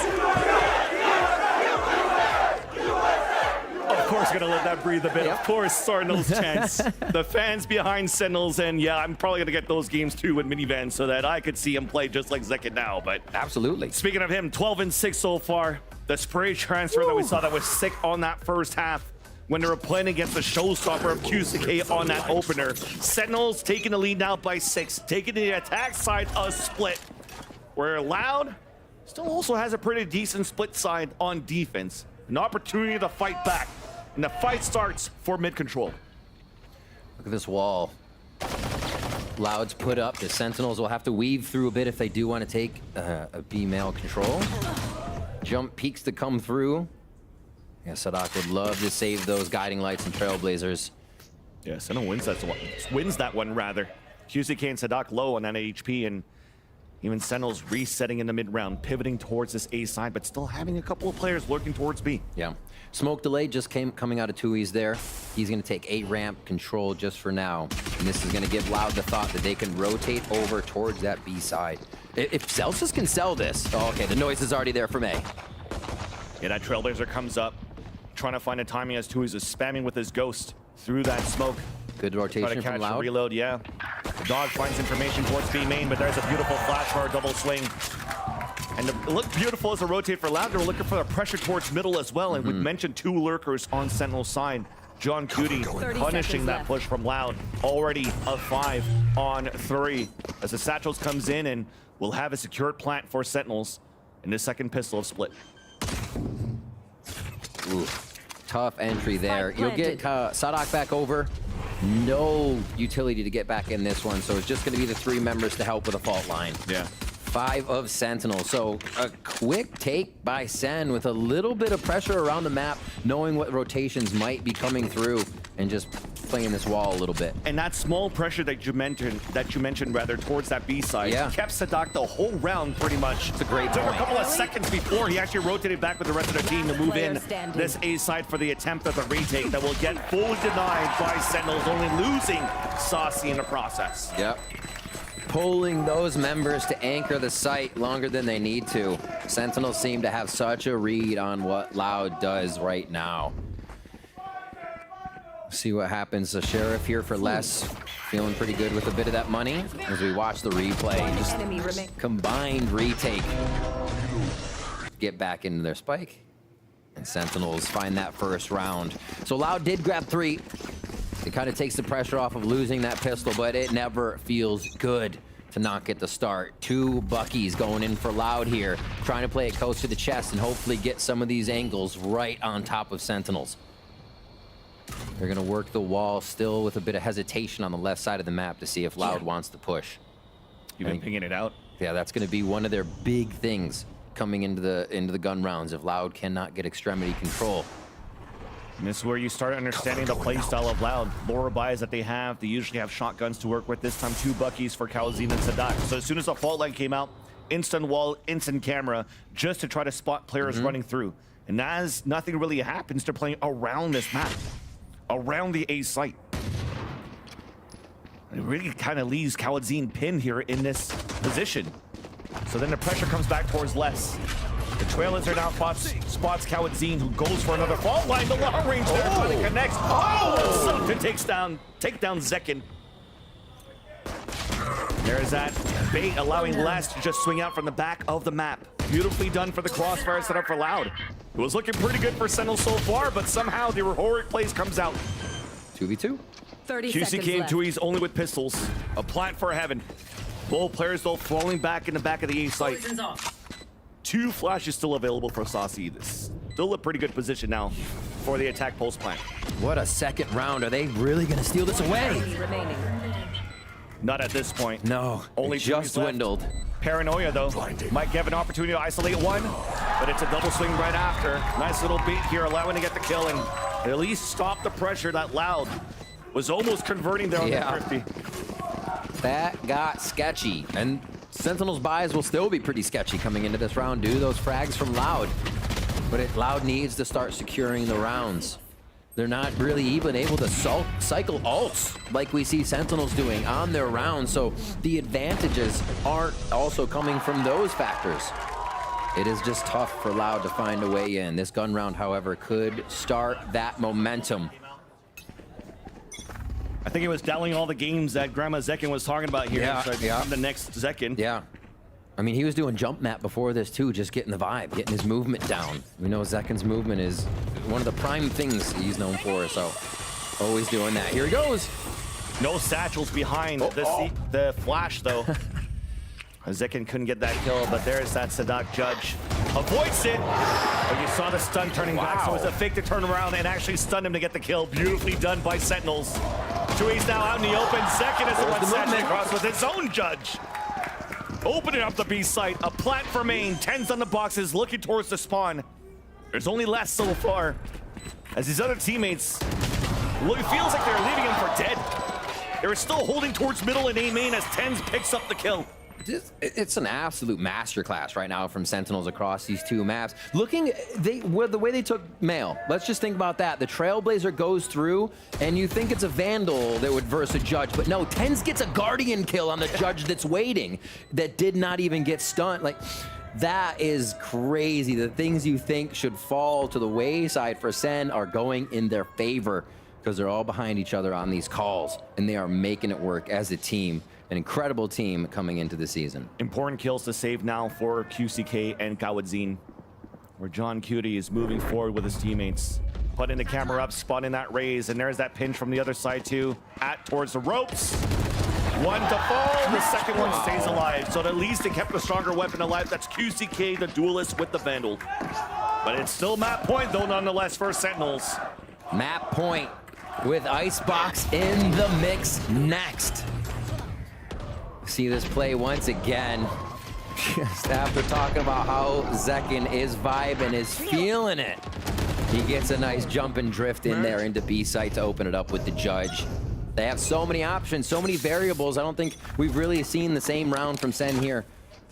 U: Of course, gonna let that breathe a bit. Of course, Sentinels chants. The fans behind Sentinels, and yeah, I'm probably gonna get those games too with minivans so that I could see him play just like Zekken now. But
L: absolutely.
U: Speaking of him, 12-6 so far. The spray transfer that we saw that was sick on that first half when they were playing against the showstopper of QCK on that opener. Sentinels taking the lead now by 6, taking the attack side a split, where Loud still also has a pretty decent split side on defense. An opportunity to fight back, and the fight starts for mid control.
L: Look at this wall. Loud's put up. The Sentinels will have to weave through a bit if they do want to take a B-mail control. Jump peaks to come through. Yeah, Sadak would love to save those guiding lights and trailblazers.
U: Yeah, Sentinel wins that one rather. QCK and Sadak low on that HP, and even Sentinels resetting in the mid-round, pivoting towards this A side, but still having a couple of players lurking towards B.
L: Yeah. Smoke delay just coming out of Tui's there. He's going to take A ramp control just for now. And this is going to give Loud the thought that they can rotate over towards that B side. If Celsius can sell this, oh, okay, the noise is already there from A.
U: Yeah, that trailblazer comes up, trying to find a timing as Tui's is spamming with his ghost through that smoke.
L: Good rotation
U: Try to catch
L: from Loud.
U: Reload, yeah. The dog finds information towards B main, but there's a beautiful flash for a double swing. And it looked beautiful as a rotate for Loud. They were looking for the pressure towards middle as well. And we mentioned 2 lurkers on Sentinel's side. John Cutie punishing that push from Loud. Already a 5 on 3. As the Satchels comes in and will have a secured plant for Sentinels in this second pistol of split.
L: Ooh, tough entry there. You'll get Sadak back over. No utility to get back in this one, so it's just going to be the 3 members to help with a fault line.
U: Yeah.
L: 5 of Sentinels. So a quick take by Sen with a little bit of pressure around the map, knowing what rotations might be coming through and just playing this wall a little bit.
U: And that small pressure that you mentioned towards that B side kept Sadak the whole round pretty much.
L: It's a great
U: Took
L: point.
U: a couple of seconds before he actually rotated back with the rest of the team to move in this A side for the attempt at the retake that will get fully denied by Sentinels, only losing Saucy in the process.
L: Yep. Pulling those members to anchor the site longer than they need to. Sentinels seem to have such a read on what Loud does right now. See what happens. The Sheriff here for less. Feeling pretty good with a bit of that money as we watch the replay. Just combined retake. Get back into their spike. And Sentinels find that first round. So Loud did grab 3. It kind of takes the pressure off of losing that pistol, but it never feels good to not get the start. 2 Buckies going in for Loud here, trying to play it close to the chest and hopefully get some of these angles right on top of Sentinels. They're going to work the wall still with a bit of hesitation on the left side of the map to see if Loud wants to push.
U: You've been pinging it out?
L: Yeah, that's going to be one of their big things coming into the gun rounds if Loud cannot get extremity control.
U: And this is where you start understanding the playstyle of Loud. Lower buys that they usually have shotguns to work with. This time 2 Buckies for Kalazine and Sadak. So as soon as the fault line came out, instant wall, instant camera, just to try to spot players running through. And as nothing really happens, they're playing around this map, around the A site. It really kind of leaves Kawatzin pinned here in this position. So then the pressure comes back towards Les. The trailers are now spots Kawatzin, who goes for another fault line. The long range there finally connects. Oh! Something take down Zekin. There's that bait, allowing Les to just swing out from the back of the map. Beautifully done for the crossfire set up for Loud. It was looking pretty good for Sentinels so far, but somehow the heroic plays comes out.
L: 2v2.
N: 30
U: QCK
N: seconds
U: and
N: left.
U: Tui's only with pistols. A plant for heaven. Both players though falling back in the back of the A site. 2 flashes still available for Saucy. This still a pretty good position now for the attack pulse plant.
L: What a second round. Are they really going to steal this away?
N: Remaining.
U: Not at this point.
L: No,
U: only
L: just dwindled.
U: Paranoia though might give an opportunity to isolate one, but it's a double swing right after. Nice little beat here, allowing to get the kill and at least stop the pressure that Loud was almost converting there on the 50.
L: That got sketchy, and Sentinels buys will still be pretty sketchy coming into this round due to those frags from Loud. But Loud needs to start securing the rounds. They're not really even able to cycle ults like we see Sentinels doing on their rounds, so the advantages aren't also coming from those factors. It is just tough for Loud to find a way in. This gun round, however, could start that momentum.
U: I think it was dialing all the games that Grandma Zekin was talking about here.
L: Yeah.
U: The next Zekin.
L: Yeah. I mean, he was doing jump map before this too, just getting the vibe, getting his movement down. We know Zekin's movement is one of the prime things he's known for, so always doing that. Here he goes.
U: No satchels behind the flash though. Zekin couldn't get that kill, but there's that Sadak Judge. Avoids it, but you saw the stun turning back, so it was a fake to turn around and actually stun him to get the kill. Beautifully done by Sentinels. Tui's now out in the open. Zekin is the one satching across with his own Judge. Opening up the B site, a plant for main, 10s on the boxes, looking towards the spawn. There's only less so far, as his other teammates, it feels like they're leaving him for dead. They're still holding towards middle and A main as 10s picks up the kill.
L: It's an absolute masterclass right now from Sentinels across these 2 maps. Looking, the way they took Mail, let's just think about that. The Trailblazer goes through, and you think it's a Vandal that would verse a Judge, but no, Tens gets a Guardian kill on the Judge that's waiting, that did not even get stunned. Like, that is crazy. The things you think should fall to the wayside for Sen are going in their favor, because they're all behind each other on these calls, and they are making it work as a team. An incredible team coming into the season.
U: Important kills to save now for QCK and Kawatzin, where John Cutie is moving forward with his teammates. Putting the camera up, spotting that raise, and there's that pinch from the other side too. Towards the ropes. One to fall, the second one stays alive. So at least it kept the stronger weapon alive. That's QCK, the duelist with the Vandal. But it's still map point though, nonetheless, for Sentinels.
L: Map point with Icebox in the mix next. See this play once again. Just after talking about how Zekin is vibing, is feeling it. He gets a nice jump and drift in there into B site to open it up with the Judge. They have so many options, so many variables. I don't think we've really seen the same round from Sen here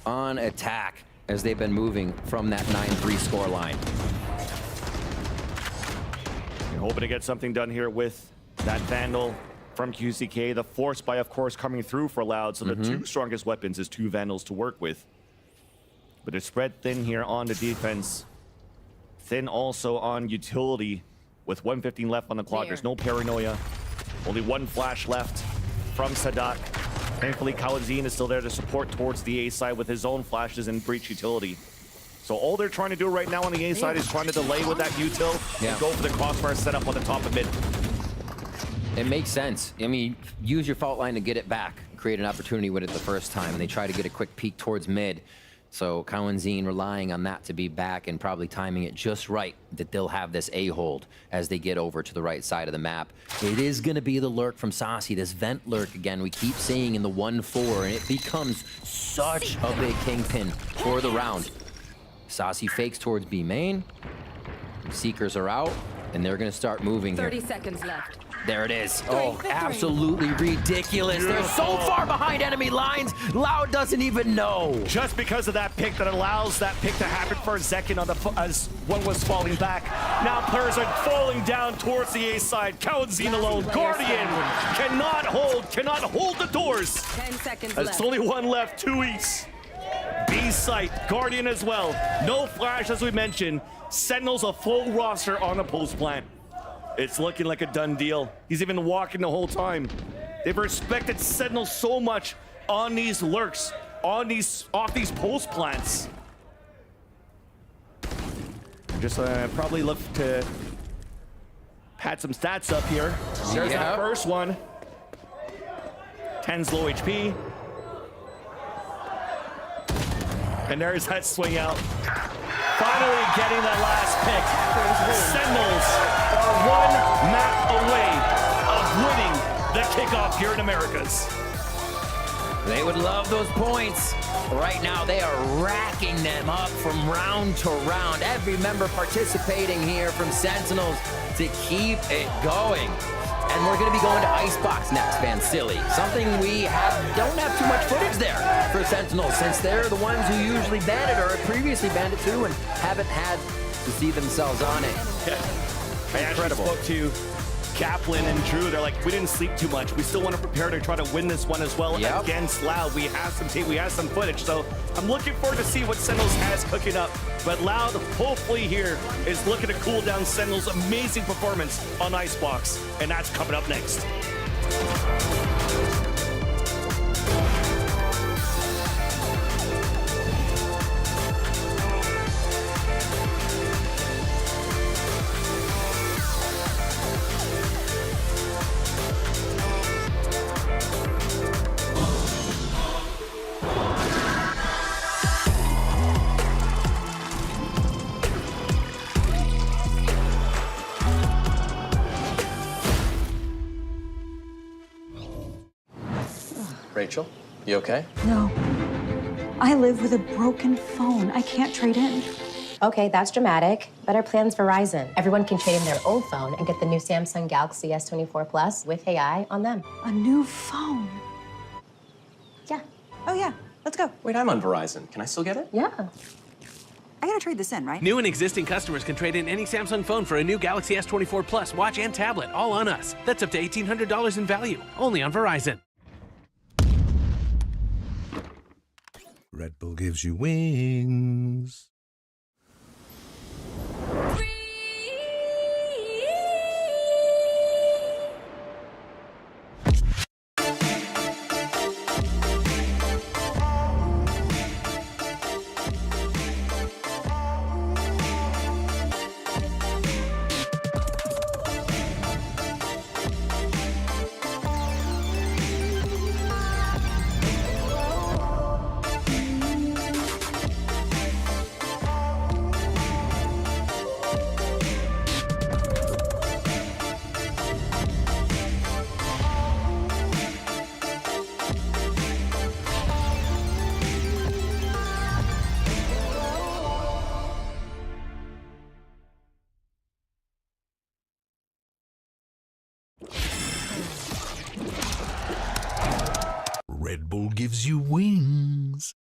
L: on attack as they've been moving from that 9-3 score line.
U: You're hoping to get something done here with that Vandal from QCK. The force buy, of course, coming through for Loud, so the 2 strongest weapons is 2 Vandals to work with. But they're spread thin here on the defense. Thin also on utility, with 1:15 left on the clock. There's no Paranoia. Only 1 flash left from Sadak. Thankfully, Kawatzin is still there to support towards the A side with his own flashes and breach utility. So all they're trying to do right now on the A side is trying to delay with that util and go for the crossfire setup on the top of mid.
L: It makes sense. I mean, use your fault line to get it back, create an opportunity with it the first time, and they try to get a quick peek towards mid. So Kawatzin relying on that to be back and probably timing it just right, that they'll have this A-hold as they get over to the right side of the map. It is going to be the lurk from Saucy, this vent lurk again we keep seeing in the 1-4, and it becomes such a big kingpin for the round. Saucy fakes towards B main. Seekers are out, and they're going to start moving
N: 30
L: here.
N: seconds left.
L: There it is. Oh, absolutely ridiculous. They're so far behind enemy lines, Loud doesn't even know.
U: Just because of that pick that allows that pick to happen for a second on as one was falling back. Now players are falling down towards the A side. Kawazine alone. Guardian cannot hold the doors.
N: 10 seconds
U: There's
N: left.
U: only one left, 2 east. B site, Guardian as well. No flash as we mentioned. Sentinels a full roster on the post plant. It's looking like a done deal. He's even walking the whole time. They've respected Sentinels so much on these lurks, off these post plants. Just probably look to pad some stats up here. There's that first one. 10's low HP. And there's that swing out. Finally getting that last pick. Sentinels are one map away of winning the kickoff here in Americas.
L: They would love those points. Right now, they are racking them up from round to round. Every member participating here from Sentinels to keep it going. And we're going to be going to Icebox next, Van Silly. Something we don't have too much footage there for Sentinels, since they're the ones who usually ban it or have previously banned it too and haven't had to see themselves on it.
U: I actually spoke to Kaplan and Drew. They're like, we didn't sleep too much. We still want to prepare to try to win this one as well against Loud. We have some tape, we have some footage. So I'm looking forward to see what Sentinels has cooking up. But Loud, hopefully here, is looking to cool down Sentinels' amazing performance on Icebox. And that's coming up next.
I: Rachel, you okay?
V: No. I live with a broken phone. I can't trade in.
W: Okay, that's dramatic. Better plans Verizon. Everyone can trade in their old phone and get the new Samsung Galaxy S24 Plus with AI on them.
V: A new phone?
W: Yeah.
V: Oh, yeah. Let's go.
I: Wait, I'm on Verizon. Can I still get it?
W: Yeah.
V: I gotta trade this in, right?
X: New and existing customers can trade in any Samsung phone for a new Galaxy S24 Plus watch and tablet, all on us. That's up to $1,800 in value, only on Verizon.
Y: Red Bull gives you wings. Red Bull gives you wings.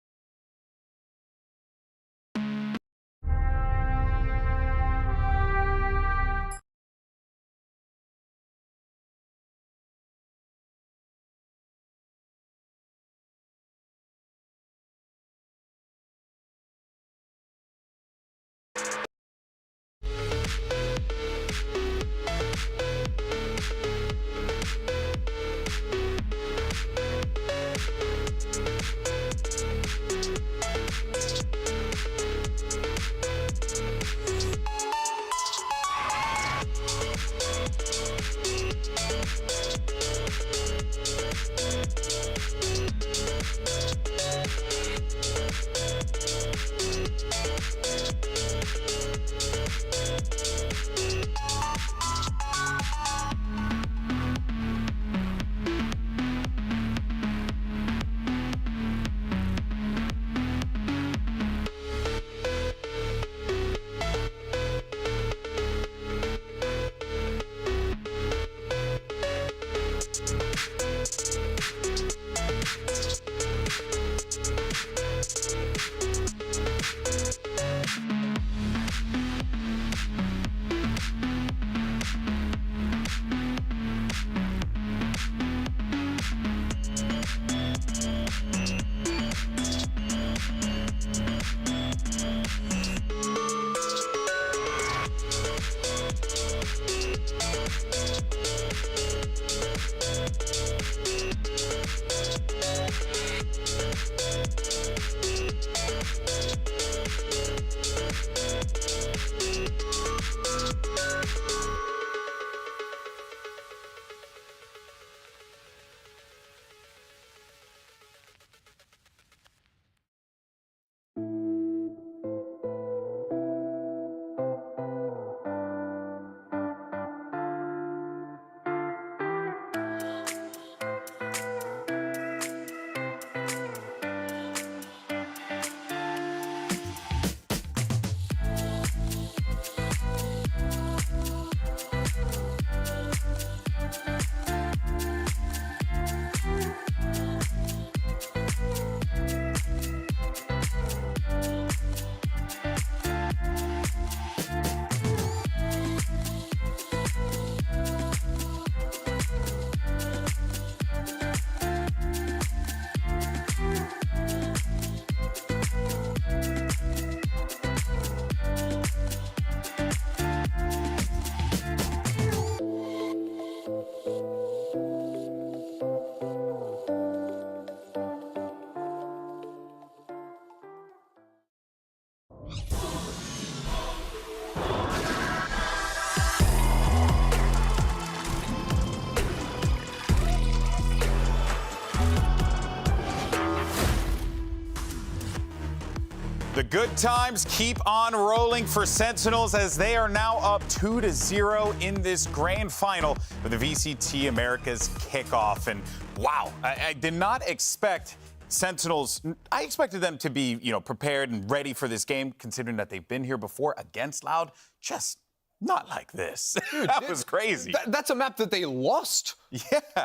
A: The good times keep on rolling for Sentinels as they are now up 2-0 in this grand final for the VCT Americas kickoff. And wow, I did not expect Sentinels. I expected them to be, prepared and ready for this game, considering that they've been here before against Loud. Just not like this. Dude, that was crazy.
B: That's a map that they lost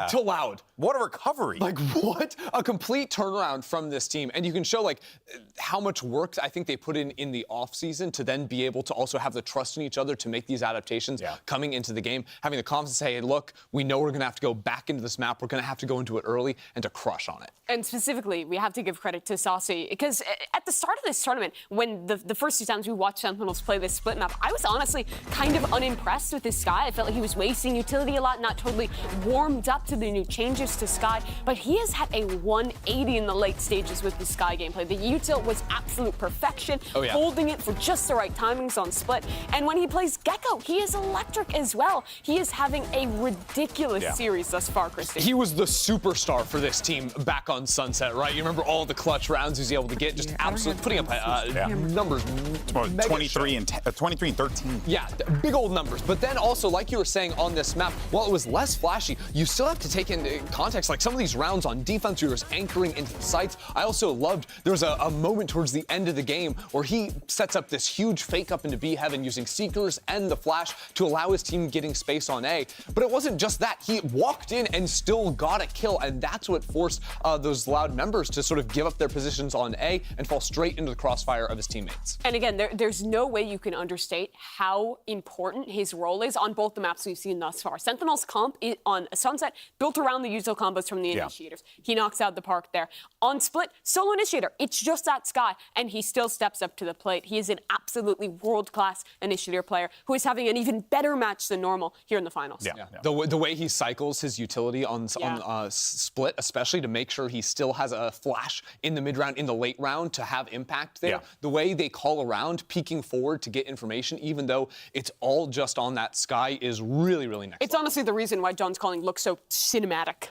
B: to Loud.
A: What a recovery.
B: Like, what a complete turnaround from this team. And you can show, how much work I think they put in the offseason to then be able to also have the trust in each other to make these adaptations coming into the game, having the confidence to say, hey, look, we know we're going to have to go back into this map. We're going to have to go into it early and to crush on it.
D: And specifically, we have to give credit to Saucy, because at the start of this tournament, when the first 2 times we watched Sentinels play this split map, I was honestly kind of unimpressed with this Sky. I felt like he was wasting utility a lot, not totally warmed up to the new changes to Sky, but he has had a 180 in the late stages with the Sky gameplay. The util was absolute perfection, holding it for just the right timings on split. And when he plays Gecko, he is electric as well. He is having a ridiculous series thus far, Christy.
B: He was the superstar for this team back on Sunset, right? You remember all the clutch rounds he was able to get, just absolutely putting up numbers.
A: 23 and 13.
B: Yeah, big old numbers. But then also, like you were saying on this map, while it was less flashy, you still have to take into context, some of these rounds on defense, he was anchoring into the sites. I also loved, there was a moment towards the end of the game where he sets up this huge fake up into B heaven using Seekers and the flash to allow his team getting space on A. But it wasn't just that. He walked in and still got a kill, and that's what forced those Loud members to sort of give up their positions on A and fall straight into the crossfire of his teammates.
D: And again, there's no way you can understate how important his role is on both the maps we've seen thus far. Sentinel's comp on Sunset built around the usual combos from the initiators. He knocks out the park there. On split, solo initiator, it's just that Sky, and he still steps up to the plate. He is an absolutely world-class initiator player who is having an even better match than normal here in the finals.
B: The way he cycles his utility on split, especially to make sure he still has a flash in the mid-round, in the late round to have impact there. The way they call around, peeking forward to get information, even though it's all just on that Sky, is really, really next
D: It's honestly the reason why John's calling looks so cinematic.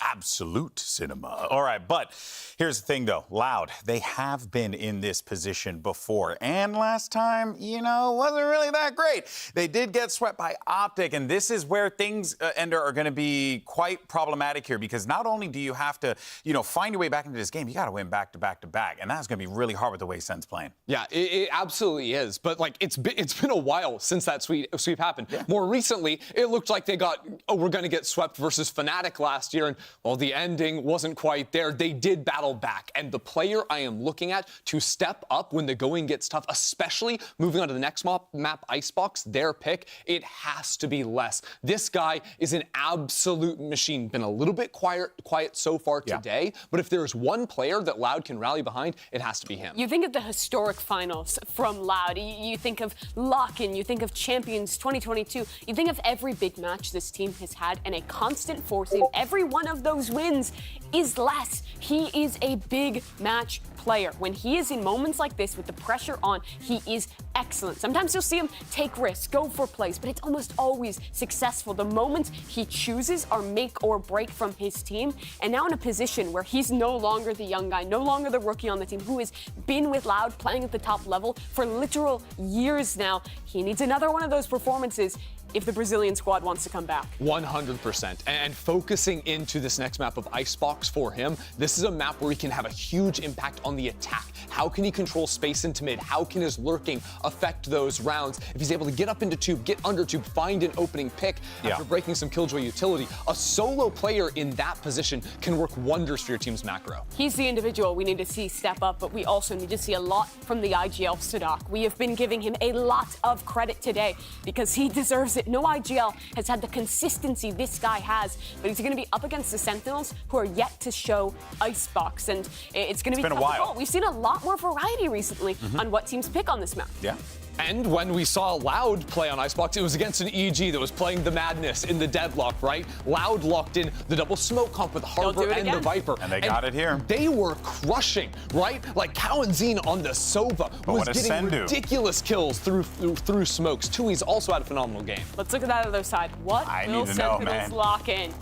A: Absolute cinema. All right, but here's the thing, though. Loud, they have been in this position before. And last time, wasn't really that great. They did get swept by Optic, and this is where things, Ender, are going to be quite problematic here, because not only do you have to, find your way back into this game, you got to win back to back to back, and that's going to be really hard with the way Sen's playing.
B: Yeah, it absolutely is. But, it's been a while since that sweep happened. More recently, it looked like they got, we're going to get swept versus Fnatic last year, and, the ending wasn't quite there. They did battle back, and the player I am looking at to step up when the going gets tough, especially moving on to the next map, Icebox, their pick, it has to be Les. This guy is an absolute machine. Been a little bit quiet so far today, but if there's one player that Loud can rally behind, it has to be him.
D: You think of the historic finals from Loud. You think of Lepconn, you think of Champions 2022. You think of every big match this team has had, and a constant force in every one of those wins is Les. He is a big match player. When he is in moments like this with the pressure on, he is excellent. Sometimes you'll see him take risks, go for plays, but it's almost always successful. The moments he chooses are make or break from his team. And now in a position where he's no longer the young guy, no longer the rookie on the team, who has been with Loud playing at the top level for literal years now, he needs another one of those performances if the Brazilian squad wants to come back.
B: 100%. And focusing into this next map of Icebox for him, this is a map where he can have a huge impact on the attack. How can he control space into mid? How can his lurking affect those rounds? If he's able to get up into tube, get under tube, find an opening pick after breaking some Killjoy utility, a solo player in that position can work wonders for your team's macro.
D: He's the individual we need to see step up, but we also need to see a lot from the IGL Sadak. We have been giving him a lot of credit today because he deserves it. No IGL has had the consistency this guy has, but he's going to be up against the Sentinels, who are yet to show Icebox, and it's going to be
A: been a
D: tough
A: while.
D: to call. We've seen a lot more variety recently on what teams pick on this map.
A: Yeah.
B: And when we saw Loud play on Icebox, it was against an EG that was playing the madness in the deadlock, right? Loud locked in the double smoke comp with Harbor and the Viper.
A: And they got it here.
B: They were crushing, right? Like Cow and Zine on the Sova was getting ridiculous kills through smokes. Tui's also had a phenomenal game.
D: Let's look at that other side. What will Sentinels lock in?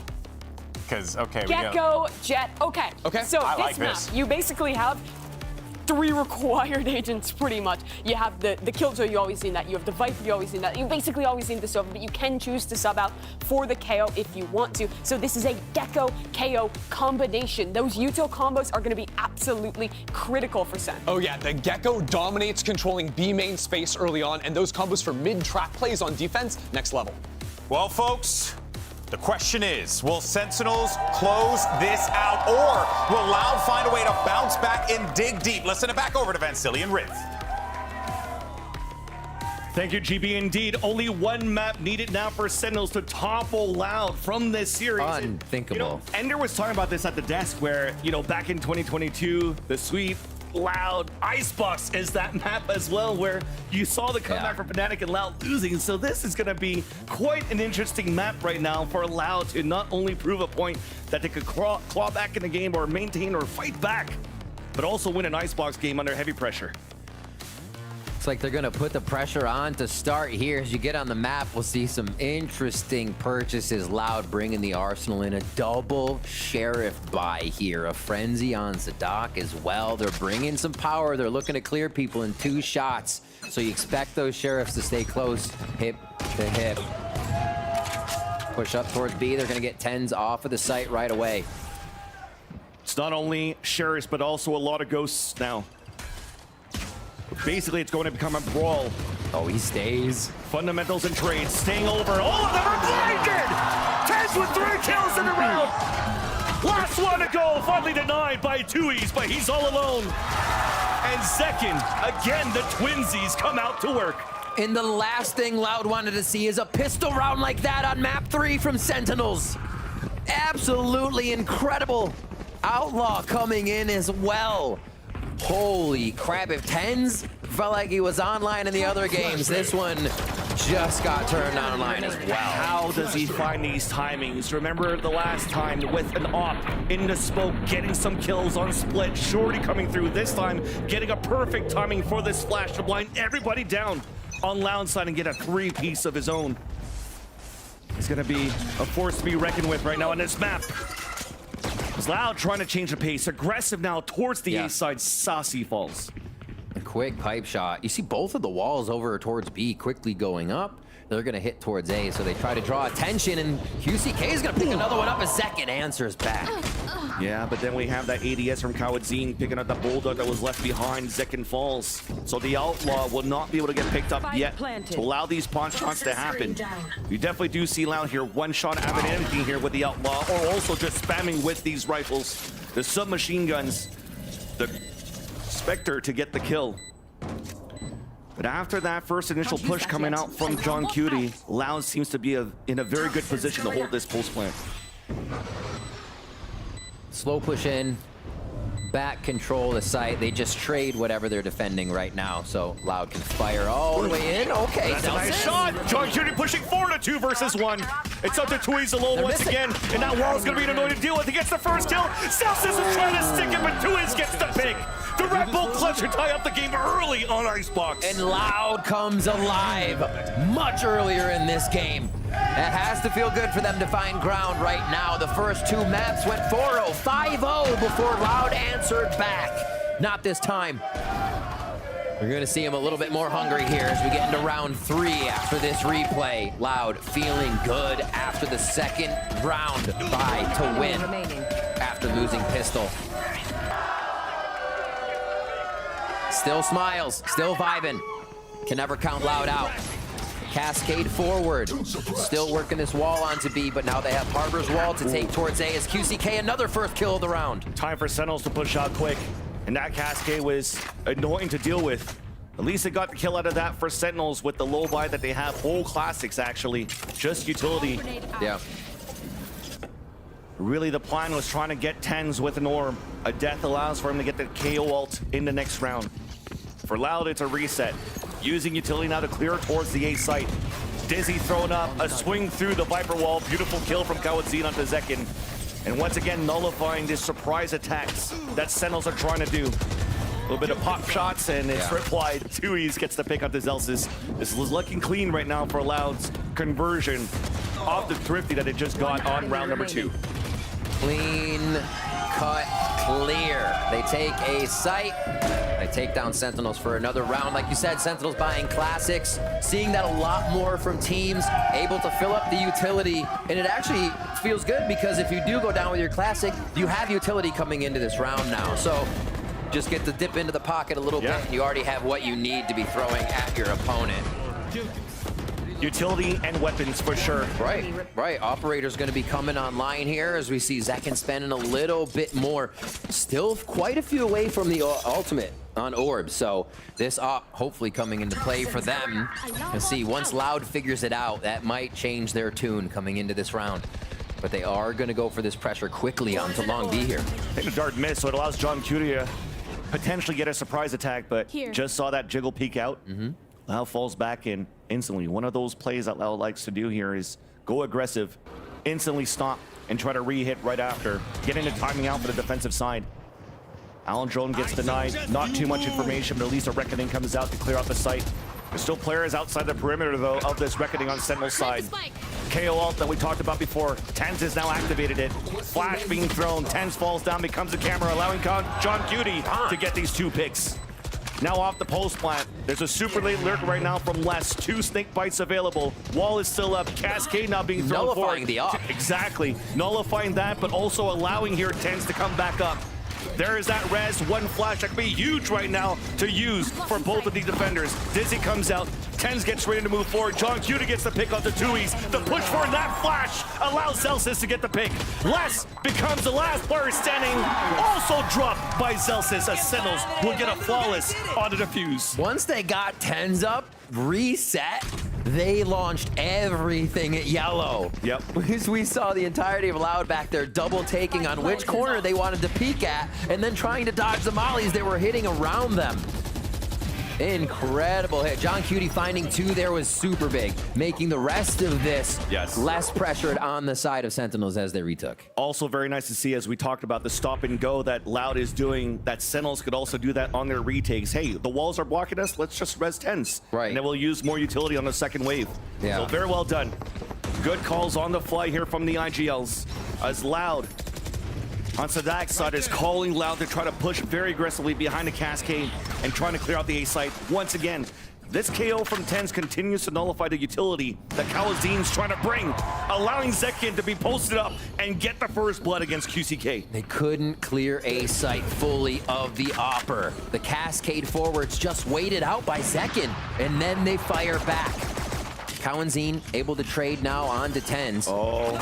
A: Because, okay,
D: Gecko, Jet, okay.
A: Okay.
D: So
A: I
D: this
A: like
D: map,
A: this.
D: you basically have 3 required agents pretty much. You have the Killjoy, you always seen that. You have the Viper, you always seen that. You basically always seen the Sova, but you can choose to sub out for the KO if you want to. So this is a Gecko KO combination. Those util combos are going to be absolutely critical for Sen.
B: Oh yeah, the Gecko dominates controlling B main space early on, and those combos for mid-track plays on defense, next level.
A: Well, folks, the question is, will Sentinels close this out, or will Loud find a way to bounce back and dig deep? Let's send it back over to Vansili and Riv.
U: Thank you, GB. Indeed, only one map needed now for Sentinels to topple Loud from this series.
L: Unthinkable.
U: Ender was talking about this at the desk where, back in 2022, the sweep, Loud, Icebox is that map as well, where you saw the comeback from Fnatic and Loud losing. So this is going to be quite an interesting map right now for Loud to not only prove a point that they could claw back in the game or maintain or fight back, but also win an Icebox game under heavy pressure.
L: Looks like they're going to put the pressure on to start here. As you get on the map, we'll see some interesting purchases. Loud bringing the arsenal in. A double Sheriff buy here. A frenzy on Zadok as well. They're bringing some power. They're looking to clear people in 2 shots. So you expect those Sheriffs to stay close, hip to hip. Push up towards B. They're going to get 10s off of the site right away.
U: It's not only Sheriffs, but also a lot of Ghosts now. Basically, it's going to become a brawl.
L: Oh, he stays.
U: Fundamentals and trades staying over. All of them are blinded! Tez with 3 kills in the round. Last one to go, finally denied by Tui's, but he's all alone. And second, again, the twinsies come out to work.
L: And the last thing Loud wanted to see is a pistol round like that on map 3 from Sentinels. Absolutely incredible. Outlaw coming in as well. Holy crap, if 10s felt like he was online in the other games, this one just got turned online as well.
U: How does he find these timings? Remember the last time with an op in the smoke, getting some kills on split, Shorty coming through, this time getting a perfect timing for this flash to blind everybody down on Loud side and get a 3-piece of his own. It's gonna be a force to be reckoned with right now on this map. Loud trying to change the pace, aggressive now towards the A side. Saucy falls.
L: A quick pipe shot. You see both of the walls over towards B quickly going up. They're going to hit towards A, so they try to draw attention, and QCK is going to pick another one up as second answers back.
U: Yeah, but then we have that ADS from Kawadzine picking up the Bulldog that was left behind. Zekin falls. So the Outlaw will not be able to get picked up yet to allow these pawn shots to happen. You definitely do see Loud here, one shot having anything here with the Outlaw, or also just spamming with these rifles, the submachine guns, the Spectre to get the kill. But after that first initial push coming out from John Cutie, Loud seems to be in a very good position to hold this pulse plant.
L: Slow push in, back control the site. They just trade whatever they're defending right now, so Loud can fire all the way in. Okay,
U: that's a nice shot. John Cutie pushing 4-2 versus 1. It's up to Tui's alone once again, and that wall's gonna be an annoying to deal with. He gets the first kill. Celsius is trying to stick it, but Tui's gets the pick. The Red Bull clutch to tie up the game early on Icebox.
L: And Loud comes alive much earlier in this game. It has to feel good for them to find ground right now. The first 2 maps went 4-0, 5-0 before Loud answered back. Not this time. We're going to see him a little bit more hungry here as we get into round 3 after this replay. Loud feeling good after the second round bye to win after losing pistol. Still smiles, still vibing. Can never count Loud out. Cascade forward. Still working this wall onto B, but now they have Harbor's wall to take towards A as QCK another first kill of the round.
U: Time for Sentinels to push out quick. And that Cascade was annoying to deal with. At least it got the kill out of that for Sentinels with the low buy that they have. Whole classics, actually. Just utility.
L: Yeah.
U: Really, the plan was trying to get 10s with an orb. A death allows for him to get the KO ult in the next round. For Loud, it's a reset. Using utility now to clear towards the A site. Dizzy throwing up, a swing through the Viper wall. Beautiful kill from Kawadzine onto Zekin. And once again, nullifying these surprise attacks that Sentinels are trying to do. A little bit of pop shots, and it's replied. Tui's gets the pick up to Zelsis. This is looking clean right now for Loud's conversion of the Thrifty that it just got on round number 2.
L: Clean cut, clear. They take a site. They take down Sentinels for another round. Like you said, Sentinels buying classics, seeing that a lot more from teams, able to fill up the utility. And it actually feels good because if you do go down with your classic, you have utility coming into this round now. So just get to dip into the pocket a little bit, and you already have what you need to be throwing at your opponent.
U: Utility and weapons for sure.
L: Right. Operator's going to be coming online here as we see Zekken spending a little bit more. Still quite a few away from the ultimate on Orb. So this op hopefully coming into play for them. And see, once Loud figures it out, that might change their tune coming into this round. But they are going to go for this pressure quickly onto Long B here.
U: I think a dart miss, so it allows John Cutie to potentially get a surprise attack, but just saw that jiggle peek out. Loud falls back in instantly. One of those plays that Loud likes to do here is go aggressive, instantly stop, and try to re-hit right after. Get into timing out for the defensive side. Alondrone gets denied. Not too much information, but at least a Reckoning comes out to clear out the site. There's still players outside the perimeter, though, of this Reckoning on Sentinel's side. KO ult that we talked about before. Tens has now activated it. Flash being thrown. Tens falls down, becomes a camera, allowing John Cutie to get these 2 picks. Now off the post plant. There's a super late lurk right now from Les. 2 snake bites available. Wall is still up. Cascade now being thrown
L: nullifying the op.
U: Exactly. Nullifying that, but also allowing here Tens to come back up. There is that res, 1 flash that could be huge right now to use for both of the defenders. Dizzy comes out, Tens gets ready to move forward. John Cutie gets the pick off the 2Es. The push for that flash allows Celsius to get the pick. Les becomes the last player standing, also dropped by Celsius as Sentinels will get a flawless on the defuse.
L: Once they got Tens up, reset, they launched everything at yellow. We saw the entirety of Loud back there double taking on which corner they wanted to peek at and then trying to dodge the mollies they were hitting around them. Incredible hit. John Cutie finding 2 there was super big, making the rest of this less pressured on the side of Sentinels as they retook.
U: Also very nice to see, as we talked about, the stop and go that Loud is doing, that Sentinels could also do that on their retakes. Hey, the walls are blocking us, let's just res Tens. And then we'll use more utility on the second wave. So very well done. Good calls on the fly here from the IGLs. As Loud on Sadak's side is calling Loud to try to push very aggressively behind the Cascade and trying to clear out the A site. Once again, this KO from Tens continues to nullify the utility that Kalazin's trying to bring, allowing Zekken to be posted up and get the first blood against QCK.
L: They couldn't clear A site fully of the Opper. The Cascade forwards just waited out by Zekken, and then they fire back. Kawenzine able to trade now on to Tens.
U: Oh,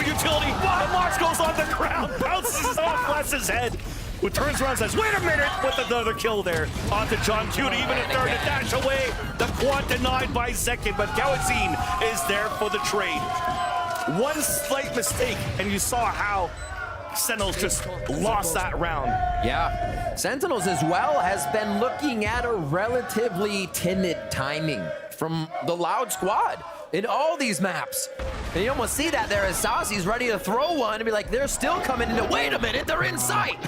U: utility! The Mox goes on the ground, bounces off Les's head, who turns around and says, wait a minute, with another kill there. Onto John Cutie, even a third to dash away. The quad denied by Zekken, but Kawenzine is there for the trade. One slight mistake, and you saw how Sentinels just lost that round.
L: Sentinels as well has been looking at a relatively timid timing from the Loud squad in all these maps. And you almost see that there as Saucy's ready to throw one and be like, they're still coming into, wait a minute, they're in sight.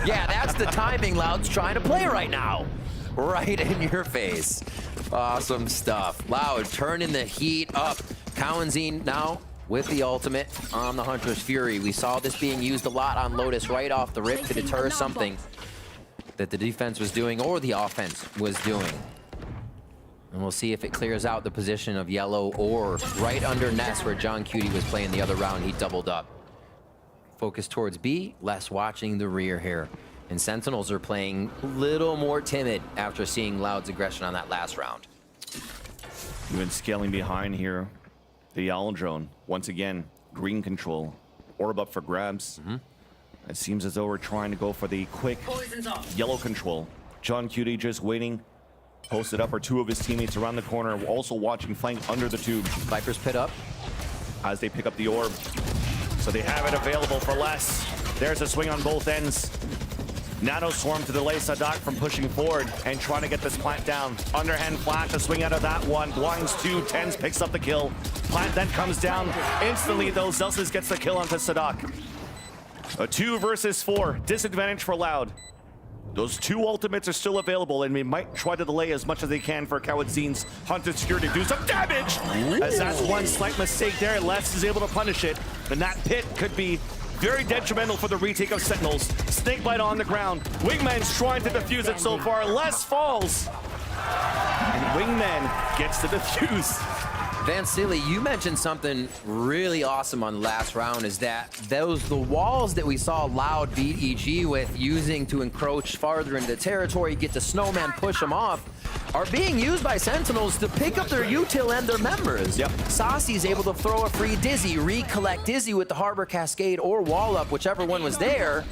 L: That's the timing Loud's trying to play right now. Right in your face. Awesome stuff. Loud turning the heat up. Kawenzine now with the ultimate on the Hunter's Fury. We saw this being used a lot on Lotus right off the rip to deter something that the defense was doing or the offense was doing. And we'll see if it clears out the position of yellow or right under Ness where John Cutie was playing the other round. He doubled up. Focus towards B, less watching the rear here. And Sentinels are playing a little more timid after seeing Loud's aggression on that last round.
U: Even scaling behind here, the Alondrone. Once again, green control. Orb up for grabs. It seems as though we're trying to go for the quick yellow control. John Cutie just waiting. Posted up are 2 of his teammates around the corner, also watching flank under the tube.
L: Viper's pit up.
U: As they pick up the orb. So they have it available for less. There's a swing on both ends. Nano Swarm to delay Sadak from pushing forward and trying to get this plant down. Underhand flash, a swing out of that one. Blinds 2, Tens picks up the kill. Plant then comes down instantly though. Celsius gets the kill onto Sadak. A 2 versus 4, disadvantage for Loud. Those 2 ultimates are still available, and we might try to delay as much as they can for Kawadzine's Hunted Security to do some damage! As that's one slight mistake there, Les is able to punish it. And that pit could be Very detrimental for the retake of Sentinels. Snakebite on the ground. Wingman's trying to defuse it so far. Les falls. And Wingman gets the defuse.
L: Van Silly, you mentioned something really awesome on the last round, is that the walls that we saw Loud beat EG with, using to encroach farther into territory, get the Snowman, push them off, are being used by Sentinels to pick up their util and their members.
U: Yep.
L: Saucy's able to throw a free Dizzy, recollect Dizzy with the Harbor Cascade or Wall Up, whichever one was there,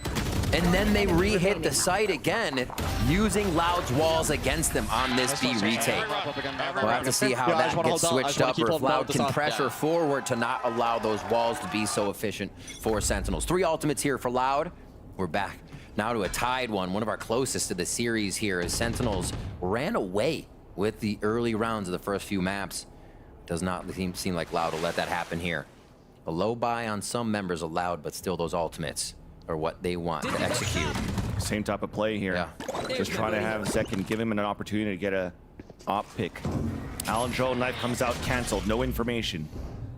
L: and then they re-hit the site again, using Loud's walls against them on this B retake. We'll have to see how that gets switched up, or if Loud can pressure forward to not allow those walls to be so efficient for Sentinels. 3 ultimates here for Loud. We're back now to a tied one of our closest to the series here, as Sentinels ran away with the early rounds of the first few maps. Does not seem like Loud will let that happen here. A low buy on some members of Loud, but still those ultimates are what they want to execute.
U: Same type of play here.
L: Yeah.
U: Just trying to have Zek and give him an opportunity to get a op pick. Alendro knife comes out canceled, no information.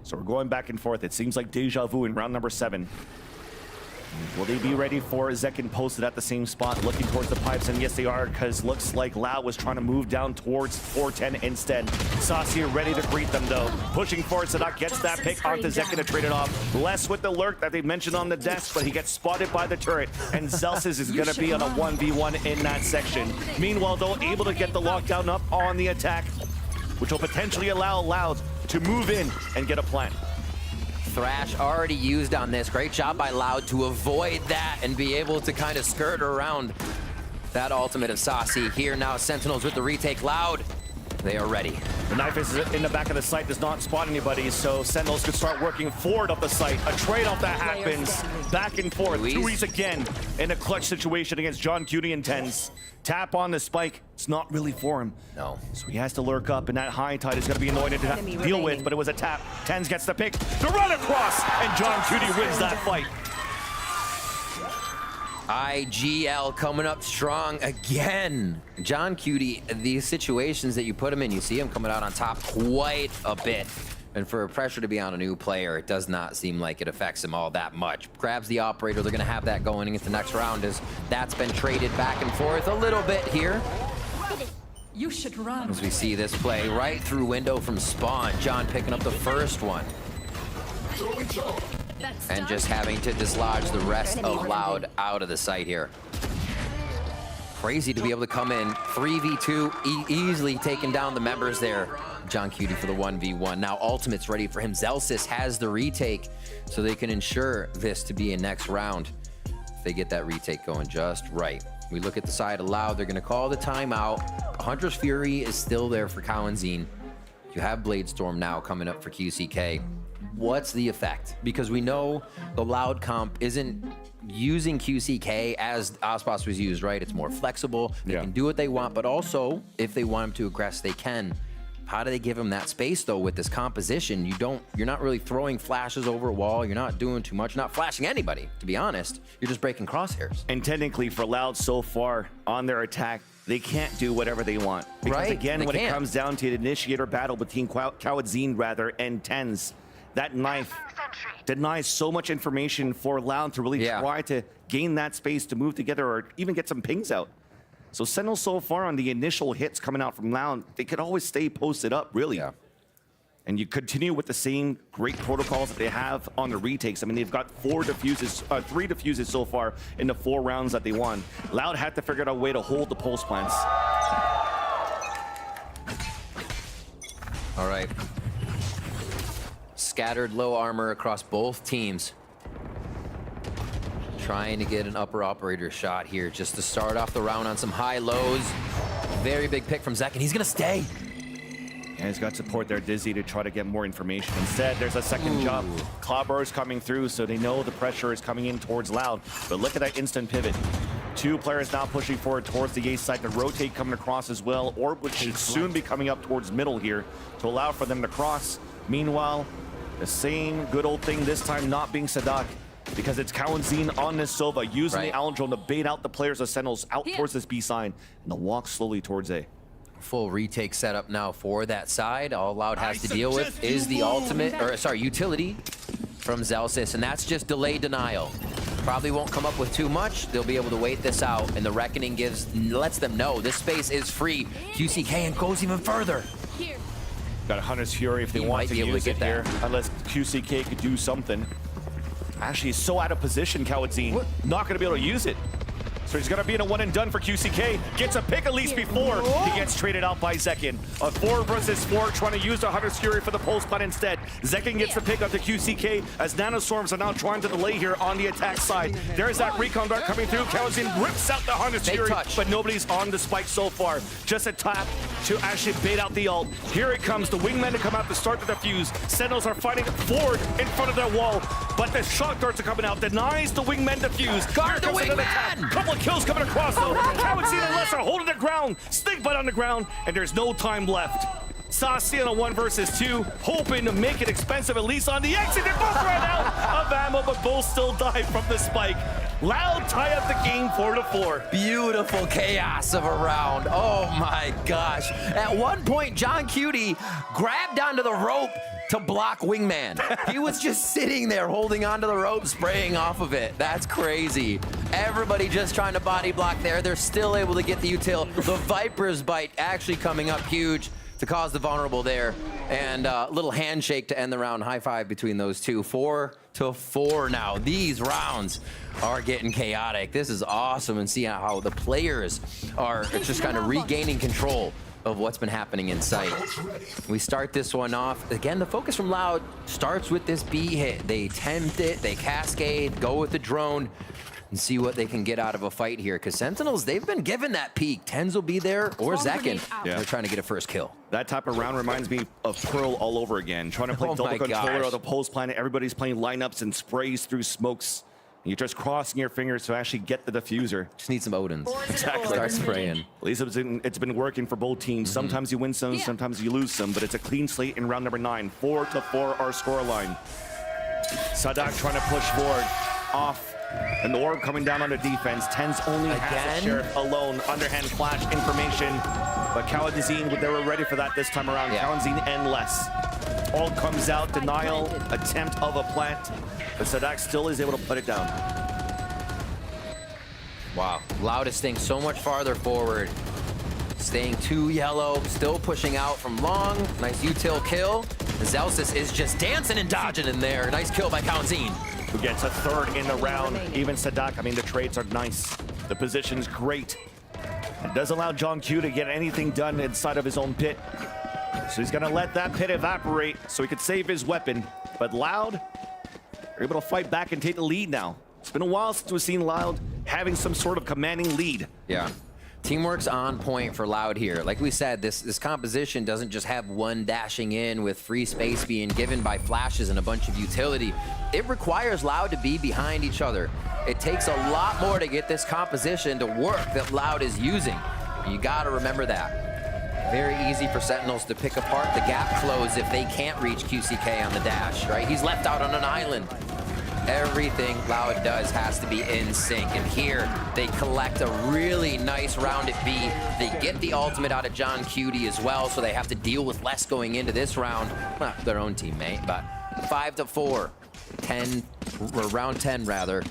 U: So we're going back and forth. It seems like deja vu in round number 7. Will they be ready for Zekin posted at the same spot, looking towards the pipes? And yes, they are, because looks like Loud was trying to move down towards 410 instead. Saucy ready to greet them, though. Pushing forward, Sadak gets that pick onto Zekin to trade it off. Less with the lurk that they mentioned on the desk, but he gets spotted by the turret. And Zelsis is going to be on a 1v1 in that section. Meanwhile, though, able to get the lockdown up on the attack, which will potentially allow Loud to move in and get a plant.
L: Thrash already used on this. Great job by Loud to avoid that and be able to kind of skirt around that ultimate of Saucy. Here now, Sentinels with the retake. Loud, they are ready.
U: The knife is in the back of the site, does not spot anybody, so Sentinels could start working forward of the site. A trade-off that happens, back and forth. Tui's again in a clutch situation against John Cutie and Tens. Tap on the spike, it's not really for him.
L: No.
U: So he has to lurk up, and that high tide is going to be annoying to deal with, but it was a tap. Tens gets the pick, the run across, and John Cutie wins that fight.
L: IGL coming up strong again. John Cutie, these situations that you put him in, you see him coming out on top quite a bit. And for pressure to be on a new player, it does not seem like it affects him all that much. Grabs the operator, they're gonna have that going into the next round, as that's been traded back and forth a little bit here.
N: You should run.
L: As we see this play right through window from Spawn. John picking up the first one. And just having to dislodge the rest of Loud out of the site here. Crazy to be able to come in 3v2, easily taking down the members there. John Cutie for the 1v1. Now ultimate's ready for him. Zelsis has the retake, so they can ensure this to be a next round if they get that retake going just right. We look at the side of Loud, they're gonna call the timeout. Hunter's Fury is still there for Cowanzine. You have Bladestorm now coming up for QCK. What's the effect? Because we know the Loud comp isn't using QCK as Ospas was used, right? It's more flexible. They can do what they want, but also if they want him to aggress, they can. How do they give him that space though with this composition? You're not really throwing flashes over a wall. You're not doing too much, not flashing anybody, to be honest. You're just breaking crosshairs.
U: And technically for Loud so far on their attack, they can't do whatever they want. Because again, when it comes down to the initiator battle between Cowanzine and Tens, that knife denies so much information for Loud to really try to gain that space to move together or even get some pings out. So Sentinels so far on the initial hits coming out from Loud, they could always stay posted up, really. Yeah. And you continue with the same great protocols that they have on the retakes. I mean, they've got 3 defuses so far in the 4 rounds that they won. Loud had to figure out a way to hold the pulse plants.
L: All right. Scattered low armor across both teams. Trying to get an upper operator shot here just to start off the round on some high lows. Very big pick from Zek, and he's gonna stay.
U: And he's got support there, Dizzy, to try to get more information. Instead, there's a second jump. Cloudburst coming through, so they know the pressure is coming in towards Loud. But look at that instant pivot. 2 players now pushing forward towards the A side. The rotate coming across as well. Orb, which should soon be coming up towards middle here to allow for them to cross. Meanwhile, the same good old thing this time not being Sadak, because it's Cowanzine on this Sova using the Alendrone to bait out the players of Sentinels out towards this B sign, and they'll walk slowly towards A.
L: Full retake setup now for that side. All Loud has to deal with is the ultimate, or sorry, utility from Zelsis, and that's just delayed denial. Probably won't come up with too much. They'll be able to wait this out, and the Reckoning lets them know this space is free. QCK and goes even further.
U: Got a Hunter's Fury if they want to use it here, unless QCK could do something. Actually, he's so out of position, Kawadzin. Not going to be able to use it. So he's going to be in a one and done for QCK. Gets a pick at least before he gets traded out by Zekin. A 4 versus 4, trying to use the Hunter's Fury for the pulse plant instead. Zekin gets the pick up to QCK as Nanoswarms are now trying to delay here on the attack side. There's that recon dart coming through. Kawadzin rips out the Hunter's Fury, but nobody's on the spike so far. Just a tap to actually bait out the ult. Here it comes, the wingmen to come out to start the defuse. Sentinels are fighting forward in front of their wall, but the shock darts are coming out, denies the wingmen defuse.
L: Guard the wingman!
U: Couple of kills coming across though. Kawadzin and Les are holding the ground, Snakebite on the ground, and there's no time left. Saucy on a 1 versus 2, hoping to make it expensive at least on the exit. They both ran out of ammo, but both still died from the spike. Loud tie up the game 4-4.
L: Beautiful chaos of a round. Oh my gosh. At one point, John Cutie grabbed onto the rope to block Wingman. He was just sitting there holding onto the rope, spraying off of it. That's crazy. Everybody just trying to body block there. They're still able to get the util. The Viper's Bite actually coming up huge to cause the vulnerable there. And a little handshake to end the round. High five between those two. 4-4 now. These rounds are getting chaotic. This is awesome, and see how the players are just kind of regaining control of what's been happening in sight. We start this one off. Again, the focus from Loud starts with this B hit. They tempt it, they cascade, go with the drone, and see what they can get out of a fight here. Because Sentinels, they've been given that peek. Tens will be there, or Zekin.
U: Yeah.
L: They're trying to get a first kill.
U: That type of round reminds me of Pearl all over again. Trying to play double controller of the pulse planet. Everybody's playing lineups and sprays through smokes. You're just crossing your fingers to actually get the diffuser.
L: Just need some Odins.
U: Exactly.
L: Start spraying.
U: At least it's been working for both teams. Sometimes you win some, sometimes you lose some, but it's a clean slate in round number 9. 4-4 our scoreline. Sadak trying to push forward off. And the orb coming down on the defense. Tens only has the Sheriff alone. Underhand flash information. But Kawadzin, they were ready for that this time around. Kawadzin and less. All comes out, denial, attempt of a plant. But Sadak still is able to put it down.
L: Wow, Loud is staying so much farther forward. Staying too yellow, still pushing out from long. Nice util kill. Zelsis is just dancing and dodging in there. Nice kill by Kawadzin.
U: Who gets a 3rd in the round. Even Sadak, I mean, the trades are nice. The position's great. It doesn't allow John Q to get anything done inside of his own pit. So he's gonna let that pit evaporate so he could save his weapon. But Loud are able to fight back and take the lead now. It's been a while since we've seen Loud having some sort of commanding lead.
L: Yeah. Teamwork's on point for Loud here. Like we said, this composition doesn't just have one dashing in with free space being given by flashes and a bunch of utility. It requires Loud to be behind each other. It takes a lot more to get this composition to work that Loud is using. You gotta remember that. Very easy for Sentinels to pick apart the gap close if they can't reach QCK on the dash, right? He's left out on an island. Everything Loud does has to be in sync, and here they collect a really nice round at B. They get the ultimate out of John Cutie as well, so they have to deal with less going into this round. Well, their own teammate, but 5-4, 10, or round 10 rather.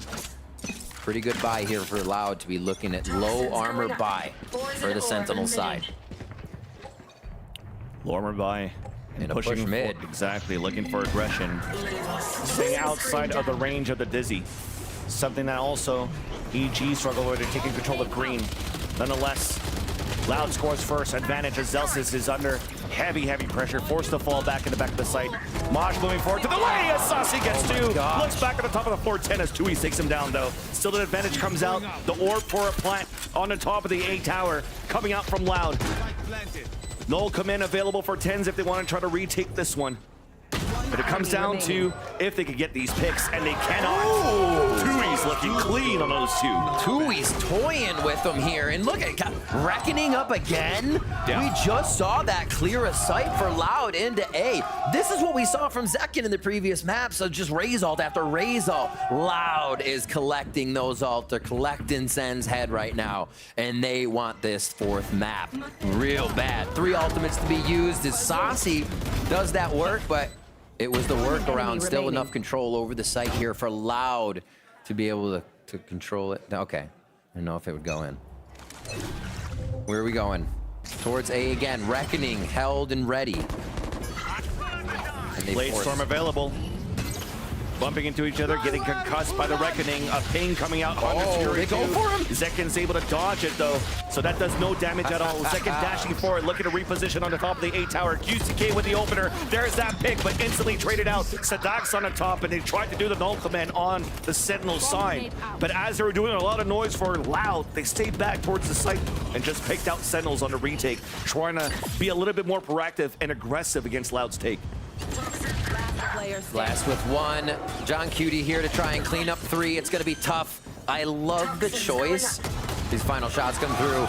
L: Pretty good buy here for Loud to be looking at low armor buy for the Sentinel side.
U: Low armor buy. And pushing mid. Exactly, looking for aggression. Staying outside of the range of the Dizzy. Something that also EG struggle with, taking control of green. Nonetheless, Loud scores first. Advantage as Zelsis is under heavy pressure, forced to fall back in the back of the site. Mosh moving forward to the way as Saucy gets 2. Looks back at the top of the 410 as Tui takes him down though. Still the advantage comes out. The orb for a plant on the top of the A tower coming out from Loud. Null command available for Tens if they want to try to retake this one. But it comes down to if they could get these picks, and they cannot. Tui's looking clean on those 2.
L: Tui's toying with them here, and look at Reckoning up again. Yeah. We just saw that clear a sight for Loud into A. This is what we saw from Zekin in the previous map, so just raise ult after raise ult. Loud is collecting those ult. They're collecting Sen's head right now, and they want this 4th map real bad. 3 ultimates to be used as Saucy does that work, but It was the workaround, still enough control over the site here for Loud to be able to control it. Okay, I didn't know if it would go in. Where are we going? Towards A again. Reckoning held and ready.
U: Blade Storm available. Bumping into each other, getting concussed by the Reckoning. A ping coming out on the Fury.
L: They go for him.
U: Zekken's able to dodge it, though, so that does no damage at all. Zekken dashing forward, looking to reposition on the top of the A tower. QCK with the opener. There's that pick, but instantly traded out. Sadak's on the top, and they tried to do the null command on the Sentinel side. But as they were doing a lot of noise for Loud, they stayed back towards the site and just picked out Sentinels on the retake, trying to be a little bit more proactive and aggressive against Loud's take.
L: Last with one. John Cutie here to try and clean up 3. It's going to be tough. I love the choice. These final shots come through.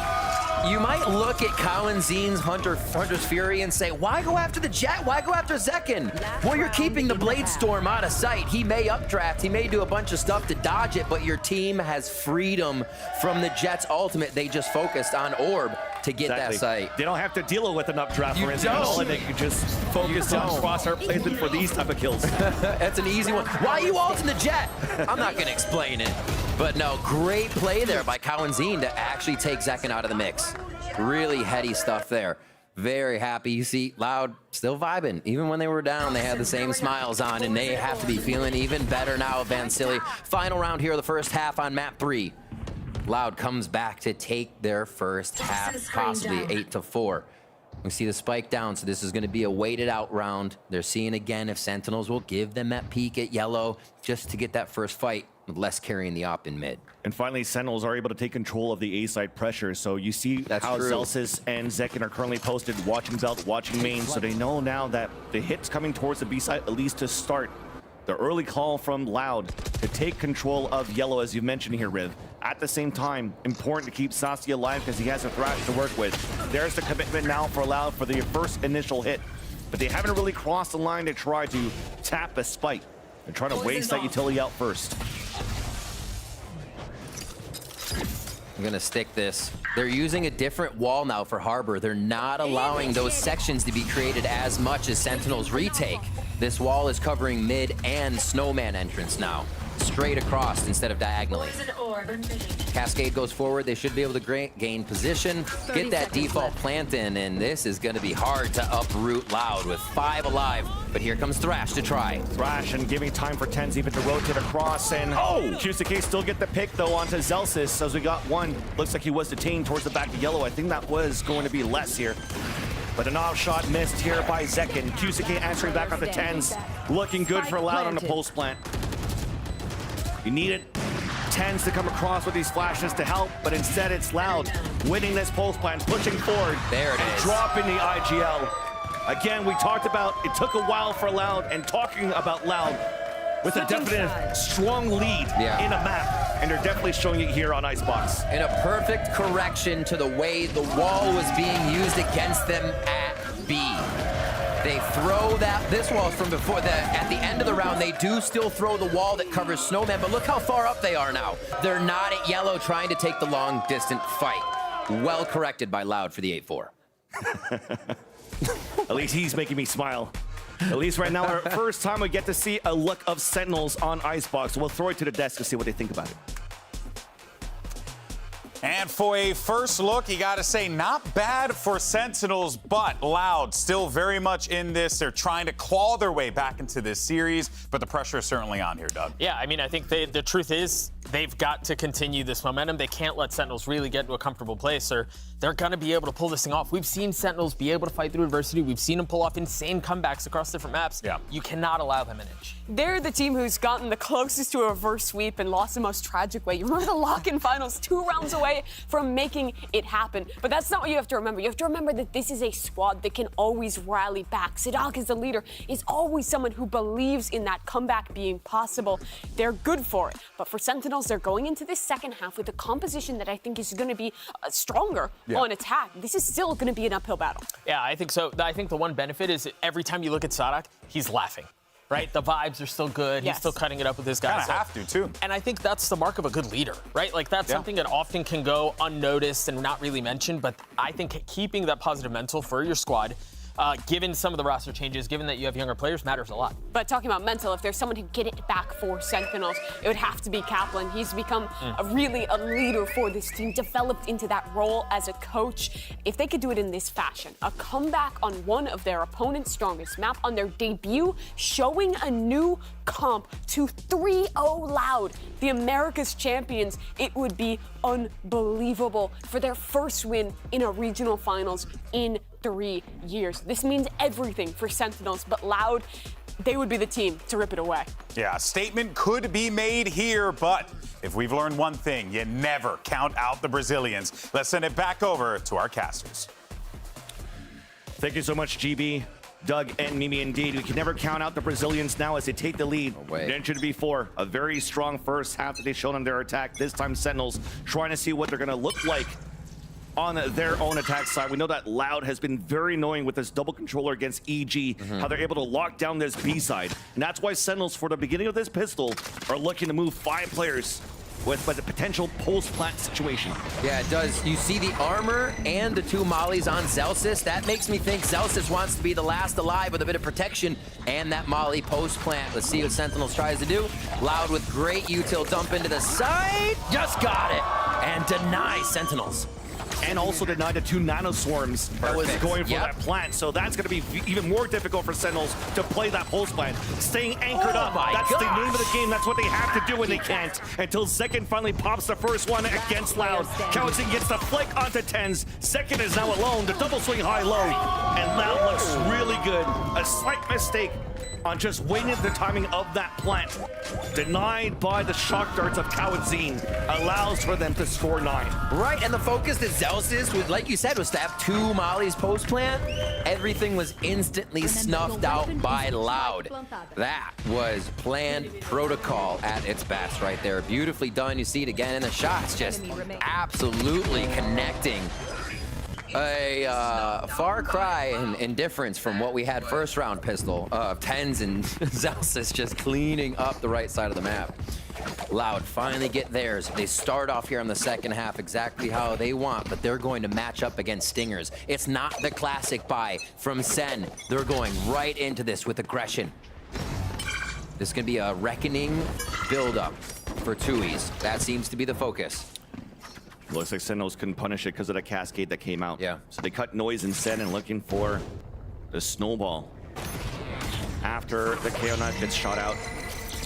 L: You might look at Colin Zeen's Hunter's Fury and say, why go after the Jet? Why go after Zekken? Well, you're keeping the Blade Storm out of sight. He may updraft. He may do a bunch of stuff to dodge it, but your team has freedom from the Jet's ultimate. They just focused on Orb to get that sight.
U: They don't have to deal with an updraft for instance, and they can just focus on crosshair placement for these type of kills.
L: That's an easy one. Why are you ulting the Jet? I'm not going to explain it. But no, great play there by Colin Zeen to actually take Zekken out of the mix. Really heady stuff there. Very happy. You see Loud still vibing. Even when they were down, they had the same smiles on, and they have to be feeling even better now, Van Silly. Final round here of the first half on map 3. Loud comes back to take their first half, possibly 8-4. We see the spike down, so this is going to be a weighted out round. They're seeing again if Sentinels will give them that peek at yellow just to get that first fight with less carrying the op in mid.
U: And finally, Sentinels are able to take control of the A side pressure. So you see how Zelsis and Zekken are currently posted, watching belt, watching main. So they know now that the hit's coming towards the B side, at least to start. The early call from Loud to take control of yellow, as you mentioned here, Riv. At the same time, important to keep Sasi alive because he has a Thrash to work with. There's the commitment now for Loud for the first initial hit. But they haven't really crossed the line to try to tap a spike. They're trying to waste that utility out first.
L: I'm gonna stick this. They're using a different wall now for Harbor. They're not allowing those sections to be created as much as Sentinels retake. This wall is covering mid and Snowman entrance now. Straight across instead of diagonally. Cascade goes forward. They should be able to gain position, get that default plant in, and this is going to be hard to uproot Loud with 5 alive. But here comes Thrash to try.
U: Thrash and giving time for Tens even to rotate across, and QCK still get the pick though onto Zelsis as we got one. Looks like he was detained towards the back of yellow. I think that was going to be less here. But an off shot missed here by Zekken. QCK answering back on the Tens. Looking good for Loud on the post plant. You needed Tens to come across with these flashes to help, but instead it's Loud winning this post plant, pushing forward.
L: There it is.
U: Dropping the IGL. Again, we talked about it took a while for Loud, and talking about Loud with a definite strong lead in a map, and they're definitely showing it here on Icebox.
L: And a perfect correction to the way the wall was being used against them at B. They throw this wall from before, at the end of the round, they do still throw the wall that covers Snowman, but look how far up they are now. They're not at yellow trying to take the long distant fight. Well corrected by Loud for the 8-4.
U: At least he's making me smile. At least right now, our first time we get to see a look of Sentinels on Icebox. We'll throw it to the desk to see what they think about it.
A: And for a first look, you got to say, not bad for Sentinels, but Loud still very much in this. They're trying to claw their way back into this series, but the pressure is certainly on here, Doug.
C: Yeah, I mean, I think the truth is they've got to continue this momentum. They can't let Sentinels really get to a comfortable place, or they're going to be able to pull this thing off. We've seen Sentinels be able to fight through adversity. We've seen them pull off insane comebacks across different maps.
A: Yeah.
C: You cannot allow them an inch.
D: They're the team who's gotten the closest to a reverse sweep and lost the most tragic way. You remember the lock-in finals, 2 rounds away from making it happen. But that's not what you have to remember. You have to remember that this is a squad that can always rally back. Sadak is the leader, is always someone who believes in that comeback being possible. They're good for it. But for Sentinels, they're going into this second half with a composition that I think is going to be stronger on attack. This is still going to be an uphill battle.
C: Yeah, I think so. I think the one benefit is every time you look at Sadak, he's laughing. Right? The vibes are still good. He's still cutting it up with his guys.
A: Kind of have to, too.
C: And I think that's the mark of a good leader, right? Like, that's something that often can go unnoticed and not really mentioned, but I think keeping that positive mental for your squad, given some of the roster changes, given that you have younger players, matters a lot.
D: But talking about mental, if there's someone who can get it back for Sentinels, it would have to be Kaplan. He's become really a leader for this team, developed into that role as a coach. If they could do it in this fashion, a comeback on one of their opponent's strongest map on their debut, showing a new comp to 3-0 Loud, the Americas champions, it would be unbelievable for their first win in a regional finals in 3 years. This means everything for Sentinels, but Loud, they would be the team to rip it away.
A: Yeah, a statement could be made here, but if we've learned one thing, you never count out the Brazilians. Let's send it back over to our casters.
U: Thank you so much, GB, Doug, and Mimi. Indeed, we can never count out the Brazilians now as they take the lead. Mentioned before, a very strong first half that they've shown on their attack. This time, Sentinels trying to see what they're going to look like on their own attack side. We know that Loud has been very annoying with this double controller against EG, how they're able to lock down this B side. And that's why Sentinels, for the beginning of this pistol, are looking to move 5 players with a potential post-plant situation.
L: Yeah, it does. You see the armor and the 2 mollies on Zelsis. That makes me think Zelsis wants to be the last alive with a bit of protection and that molly post-plant. Let's see what Sentinels tries to do. Loud with great util dump into the side. Just got it. And deny Sentinels.
U: And also denied the 2 nano swarms that was going for that plant. So that's going to be even more difficult for Sentinels to play that pulse plant. Staying anchored up. That's the name of the game. That's what they have to do, and they can't. Until Second finally pops the first one against Loud. Cowanson gets the flick onto Tens. Second is now alone. The double swing high-low. And Loud looks really good. A slight mistake on just waiting the timing of that plant. Denied by the shock darts of Cowanzine. Allows for them to score 9.
L: Right, and the focus that Zelsis, like you said, was to have 2 mollies post-plant. Everything was instantly snuffed out by Loud. That was planned protocol at its best right there. Beautifully done. You see it again in the shots, just absolutely connecting. A far cry in difference from what we had first round pistol of Tens and Zelsis just cleaning up the right side of the map. Loud finally get theirs. They start off here in the second half exactly how they want, but they're going to match up against Stingers. It's not the classic buy from Sen. They're going right into this with aggression. This is going to be a reckoning build-up for Tui's. That seems to be the focus.
U: Looks like Sentinels couldn't punish it because of the cascade that came out. Yeah. So they cut Noise and Sen and looking for the snowball. After the KO knife gets shot out,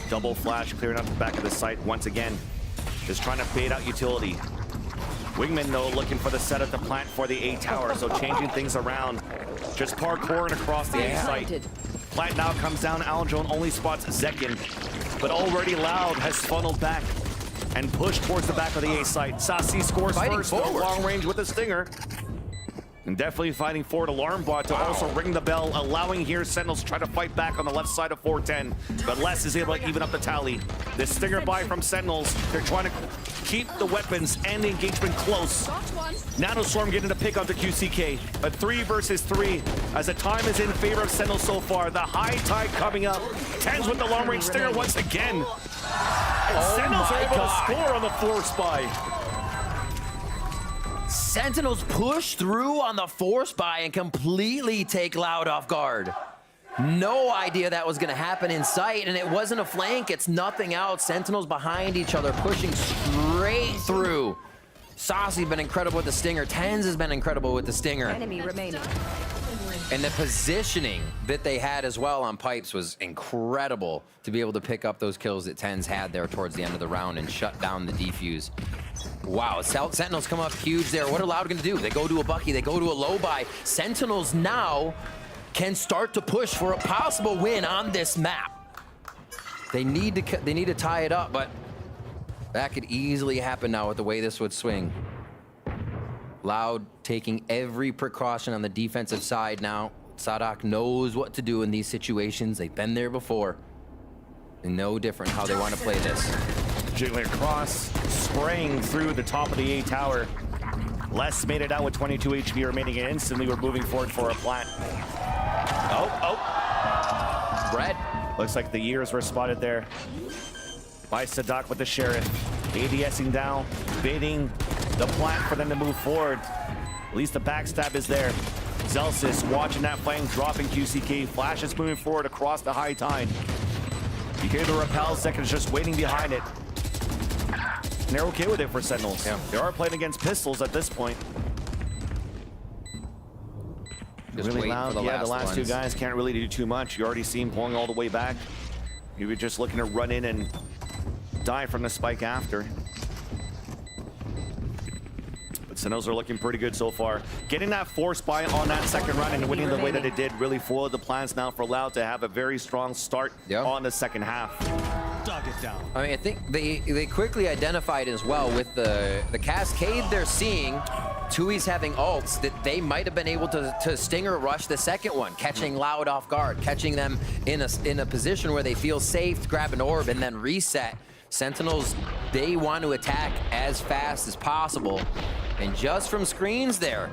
U: double flash clearing out the back of the site once again. Just trying to bait out utility. Wingman, though, looking for the setup to plant for the A tower, so changing things around. Just parkouring across the A site. Plant now comes down. Aljone only spots Zekin, but already Loud has funneled back and pushed towards the back of the A site. Sasi scores first, no long range with a stinger. And definitely fighting forward. Alarm bot to also ring the bell, allowing here Sentinels to try to fight back on the left side of 410. But Les is able to even up the tally. This stinger buy from Sentinels. They're trying to keep the weapons and the engagement close. Nanoswarm getting a pick onto QCK. A 3 versus 3 as the time is in favor of Sentinels so far. The high tide coming up. Tens with the long range stinger once again. And Sentinels are able to score on the force buy.
L: Sentinels push through on the force buy and completely take Loud off guard. No idea that was going to happen in sight, and it wasn't a flank. It's nothing else. Sentinels behind each other, pushing straight through. Saucy been incredible with the stinger. Tens has been incredible with the stinger.
N: Enemy remaining.
L: And the positioning that they had as well on pipes was incredible to be able to pick up those kills that Tens had there towards the end of the round and shut down the defuse. Wow, Sentinels come up huge there. What are Loud going to do? They go to a Bucky, they go to a low buy. Sentinels now can start to push for a possible win on this map. They need to tie it up, but that could easily happen now with the way this would swing. Loud taking every precaution on the defensive side now. Sadak knows what to do in these situations. They've been there before. And no different how they want to play this.
U: Jiggling across, spraying through the top of the A tower. Les made it out with 22 HP remaining, and instantly we're moving forward for a plant. Red. Looks like the years were spotted there by Sadak with the Sheriff. ADSing down, baiting the plant for them to move forward. At least the backstab is there. Zelsis watching that flame, dropping QCK. Flash is moving forward across the high tide. You hear the repel, Zekin's just waiting behind it. And they're okay with it for Sentinels. Yeah. They are playing against pistols at this point.
L: Just
U: really loud.
L: For the
U: last two guys can't really do too much. You already see him pulling all the way back. You were just looking to run in and die from the spike after. But Sentinels are looking pretty good so far. Getting that force buy on that second run and winning the way that it did really foiled the plans now for Loud to have a very strong start on the second half.
H: Dug it down.
L: I mean, I think they quickly identified as well with the cascade they're seeing. Tui's having ults that they might have been able to stinger rush the second one, catching Loud off guard, catching them in a position where they feel safe, grab an orb, and then reset. Sentinels, they want to attack as fast as possible. And just from screens there,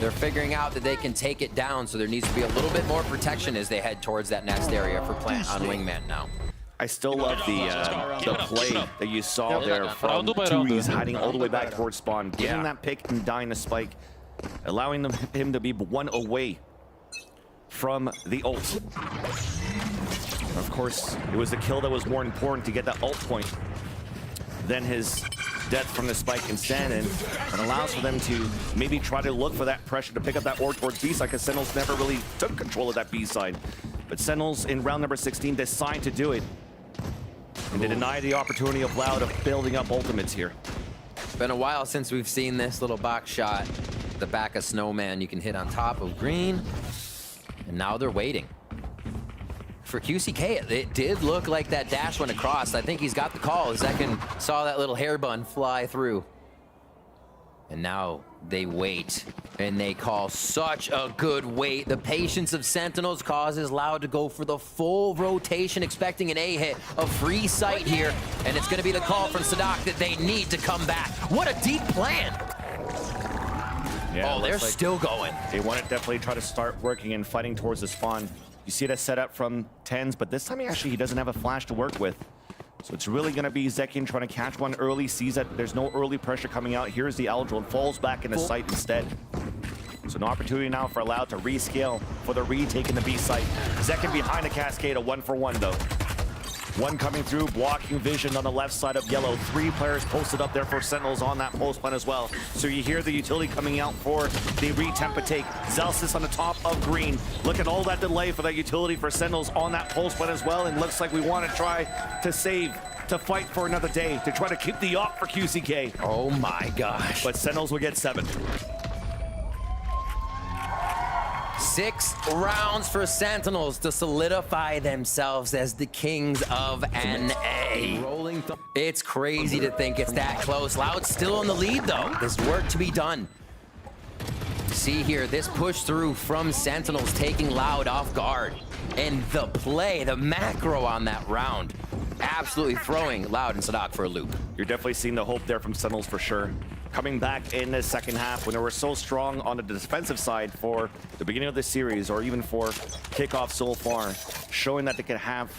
L: they're figuring out that they can take it down, so there needs to be a little bit more protection as they head towards that next area for Plant on Wingman now.
U: I still love the play that you saw there from Tui's hiding all the way back towards spawn, getting that pick and dying to spike, allowing him to be one away from the ult. Of course, it was the kill that was more important to get that ult point than his death from the spike instead, and it allows for them to maybe try to look for that pressure to pick up that orb towards B-side, because Sentinels never really took control of that B-side. But Sentinels in round number 16 decide to do it, and they deny the opportunity of Loud of building up ultimates here.
L: It's been a while since we've seen this little box shot. The back of Snowman, you can hit on top of green, and now they're waiting. For QCK, it did look like that dash went across. I think he's got the call. Zekin saw that little hair bun fly through. And now they wait, and they call such a good wait. The patience of Sentinels causes Loud to go for the full rotation, expecting an A hit, a free sight here, and it's going to be the call from Sadak that they need to come back. What a deep plan!
U: Yeah,
L: oh, they're still going.
U: They want to definitely try to start working and fighting towards the spawn. You see that set up from Tens, but this time he doesn't have a flash to work with. So it's really going to be Zekin trying to catch one early, sees that there's no early pressure coming out. Here's the Eldril and falls back into sight instead. So an opportunity now for Loud to rescale for the retake in the B site. Zekin behind the cascade, a 1-for-1 though. One coming through, blocking vision on the left side of yellow. 3 players posted up there for Sentinels on that post plan as well. So you hear the utility coming out for the retempa take. Zelsis on the top of green. Look at all that delay for that utility for Sentinels on that post plan as well. And looks like we want to try to save, to fight for another day, to try to keep the op for QCK.
L: Oh my gosh.
U: But Sentinels will get 7.
L: 6 rounds for Sentinels to solidify themselves as the kings of NA. It's crazy to think it's that close. Loud still in the lead though. There's work to be done. See here, this push through from Sentinels taking Loud off guard. And the play, the macro on that round, absolutely throwing Loud and Sadak for a loop.
U: You're definitely seeing the hope there from Sentinels for sure. Coming back in the second half when they were so strong on the defensive side for the beginning of the series, or even for kickoff so far, showing that they can have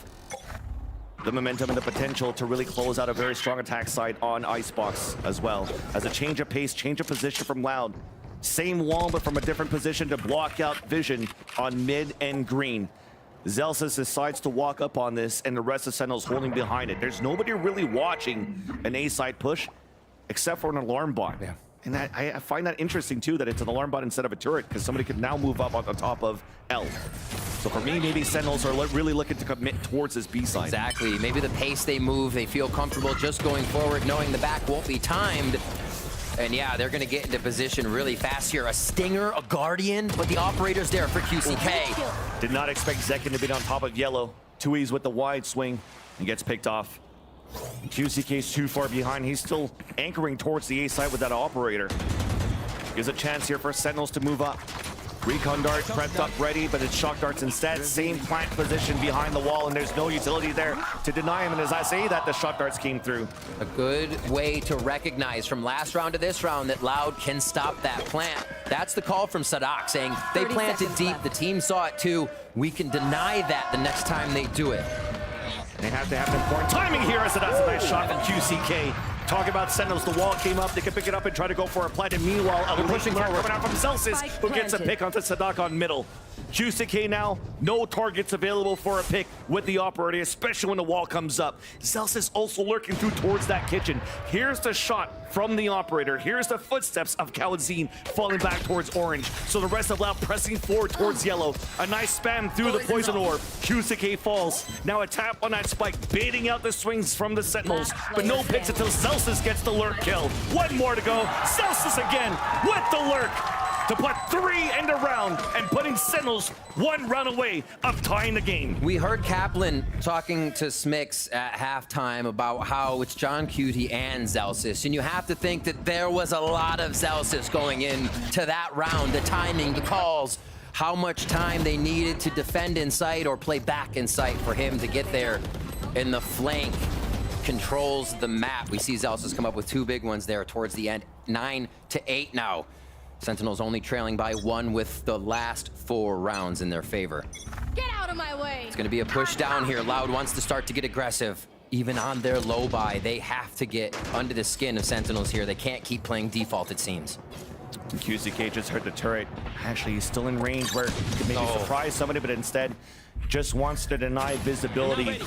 U: the momentum and the potential to really close out a very strong attack side on Icebox as well. As a change of pace, change of position from Loud. Same wall, but from a different position to block out vision on mid and green. Zelsis decides to walk up on this, and the rest of Sentinels holding behind it. There's nobody really watching an A-side push, except for an alarm bot. Yeah. And I find that interesting too, that it's an alarm bot instead of a turret, because somebody could now move up on the top of L. So for me, maybe Sentinels are really looking to commit towards this B side.
L: Exactly. Maybe the pace they move, they feel comfortable just going forward, knowing the back won't be timed. And yeah, they're gonna get into position really fast here. A Stinger, a Guardian, but the operator's there for QCK.
U: Did not expect Zekin to be on top of yellow. Tui's with the wide swing and gets picked off. QCK's too far behind. He's still anchoring towards the A side with that operator. Gives a chance here for Sentinels to move up. Recon dart prepped up ready, but it's shock darts instead. Same plant position behind the wall, and there's no utility there to deny him. And as I say that, the shock darts came through.
L: A good way to recognize from last round to this round that Loud can stop that plant. That's the call from Sadak saying they planted deep. The team saw it too. We can deny that the next time they do it.
U: They have to have important timing here as that's a nice shot from QCK. Talking about Sentinels, the wall came up. They can pick it up and try to go for a plant. And meanwhile, a pushing coming out from Celsius, who gets a pick onto Sadak on middle. QCK now, no targets available for a pick with the operator, especially when the wall comes up. Celsius also lurking through towards that kitchen. Here's the shot from the operator. Here's the footsteps of Kawazine falling back towards orange. So the rest of Loud pressing forward towards yellow. A nice spam through the poison orb. QCK falls. Now a tap on that spike, baiting out the swings from the Sentinels, but no picks until Celsius gets the lurk kill. One more to go. Celsius again with the lurk to put 3 in the round and putting Sentinels 1 round away of tying the game.
L: We heard Kaplan talking to Smix at halftime about how it's John Cutie and Celsius, and you have to think that there was a lot of Celsius going in to that round, the timing, the calls, how much time they needed to defend in sight or play back in sight for him to get there in the flank. Controls the map. We see Celsius come up with 2 big ones there towards the end. 9-8 now. Sentinels only trailing by 1 with the last 4 rounds in their favor.
P: Get out of my way!
L: It's gonna be a push down here. Loud wants to start to get aggressive. Even on their low buy, they have to get under the skin of Sentinels here. They can't keep playing default, it seems.
U: QCK just heard the turret. Actually, he's still in range where he could maybe surprise somebody, but instead just wants to deny visibility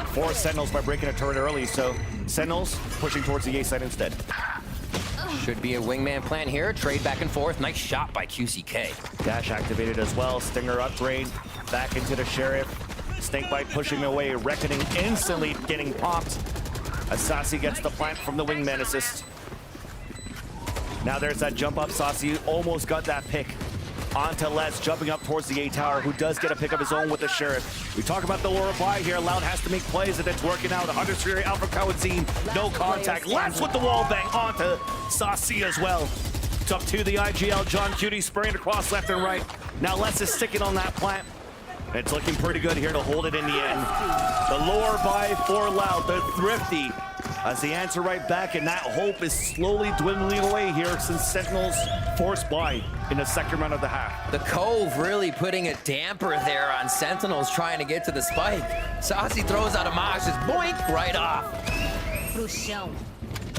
U: for Sentinels by breaking a turret early. So Sentinels pushing towards the A side instead.
L: Should be a wingman plan here. Trade back and forth. Nice shot by QCK.
U: Dash activated as well. Stinger upgrade. Back into the Sheriff. Snakebite pushing away. Reckoning instantly getting popped. Asasi gets the plant from the wingman assist. Now there's that jump up. Sasi almost got that pick. Onto Les, jumping up towards the A tower, who does get a pick of his own with the Sheriff. We talk about the lower buy here. Loud has to make plays, and it's working out. 100 Sphere out from Kawazine. No contact. Les with the wall bang onto Sasi as well. It's up to the IGL. John Cutie spraying across left and right. Now Les is sticking on that plant. It's looking pretty good here to hold it in the end. The lower buy for Loud, the Thrifty, as the answer right back, and that hope is slowly dwindling away here since Sentinels forced by in the second round of the half.
L: The Cove really putting a damper there on Sentinels trying to get to the spike. Sasi throws out a Mosh, just boink, right off.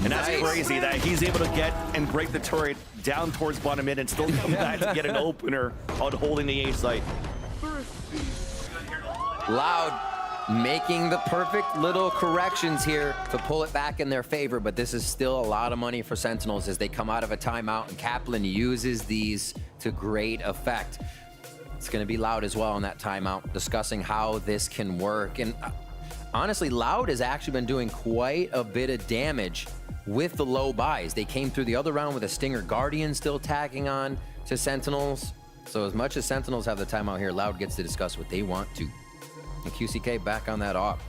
U: And that's crazy that he's able to get and break the turret down towards bottom mid and still come back to get an opener on holding the A site.
L: Loud making the perfect little corrections here to pull it back in their favor, but this is still a lot of money for Sentinels as they come out of a timeout, and Kaplan uses these to great effect. It's going to be Loud as well in that timeout, discussing how this can work. And honestly, Loud has actually been doing quite a bit of damage with the low buys. They came through the other round with a Stinger Guardian still tagging on to Sentinels. So as much as Sentinels have the timeout here, Loud gets to discuss what they want to. And QCK back on that op.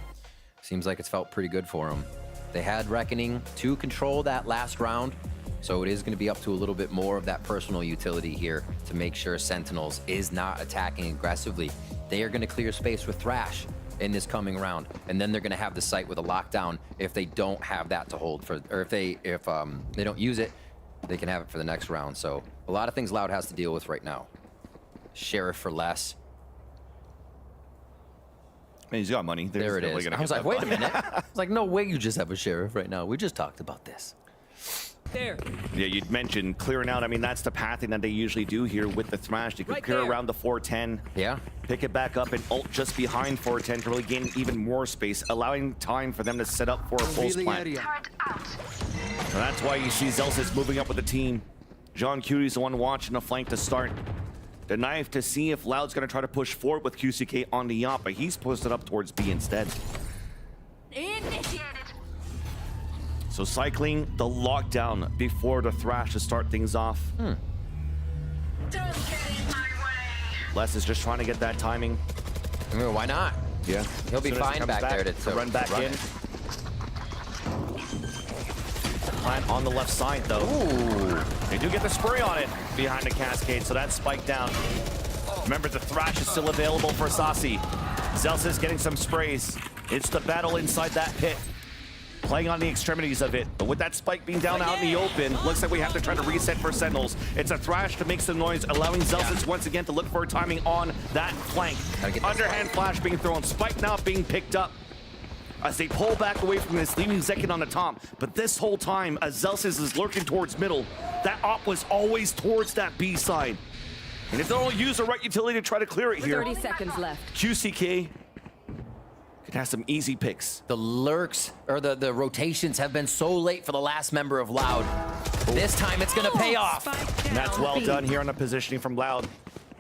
L: Seems like it's felt pretty good for them. They had Reckoning to control that last round, so it is going to be up to a little bit more of that personal utility here to make sure Sentinels is not attacking aggressively. They are going to clear space with Thrash in this coming round, and then they're going to have the site with a lockdown if they don't have that to hold for, or if they don't use it, they can have it for the next round. So a lot of things Loud has to deal with right now. Sheriff for less.
U: I mean, he's got money.
L: There it is. I was like, wait a minute. I was like, no way you just have a Sheriff right now. We just talked about this.
U: There. Yeah, you'd mentioned clearing out. I mean, that's the pathing that they usually do here with the Thrash. They could clear around the 410.
L: Yeah.
U: Pick it back up and ult just behind 410 to really gain even more space, allowing time for them to set up for a pulse plant. And that's why you see Celsius moving up with the team. John Cutie's the one watching the flank to start. The knife to see if Loud's going to try to push forward with QCK on the yacht, but he's posted up towards B instead.
N: Initiated.
U: So cycling the lockdown before the Thrash to start things off.
N: Don't get in my way.
U: Les is just trying to get that timing.
L: Why not?
U: Yeah.
L: He'll be fine back there to
U: run back in. Plant on the left side, though. Ooh. They do get the spray on it behind the cascade, so that's spiked down. Remember, the Thrash is still available for Sasi. Celsius getting some sprays. It's the battle inside that pit. Playing on the extremities of it. But with that spike being down out in the open, looks like we have to try to reset for Sentinels. It's a Thrash to make some noise, allowing Celsius once again to look for timing on that flank. Underhand flash being thrown. Spike now being picked up. as they pull back away from this, leaving Zekin on the top. But this whole time, as Zelsis is lurking towards middle, that op was always towards that B side. And if they don't use the right utility to try to clear it here,
E: 30 seconds left.
U: QCK could have some easy picks.
L: The lurks, or the rotations have been so late for the last member of Loud. This time it's gonna pay off.
U: And that's well done here on the positioning from Loud.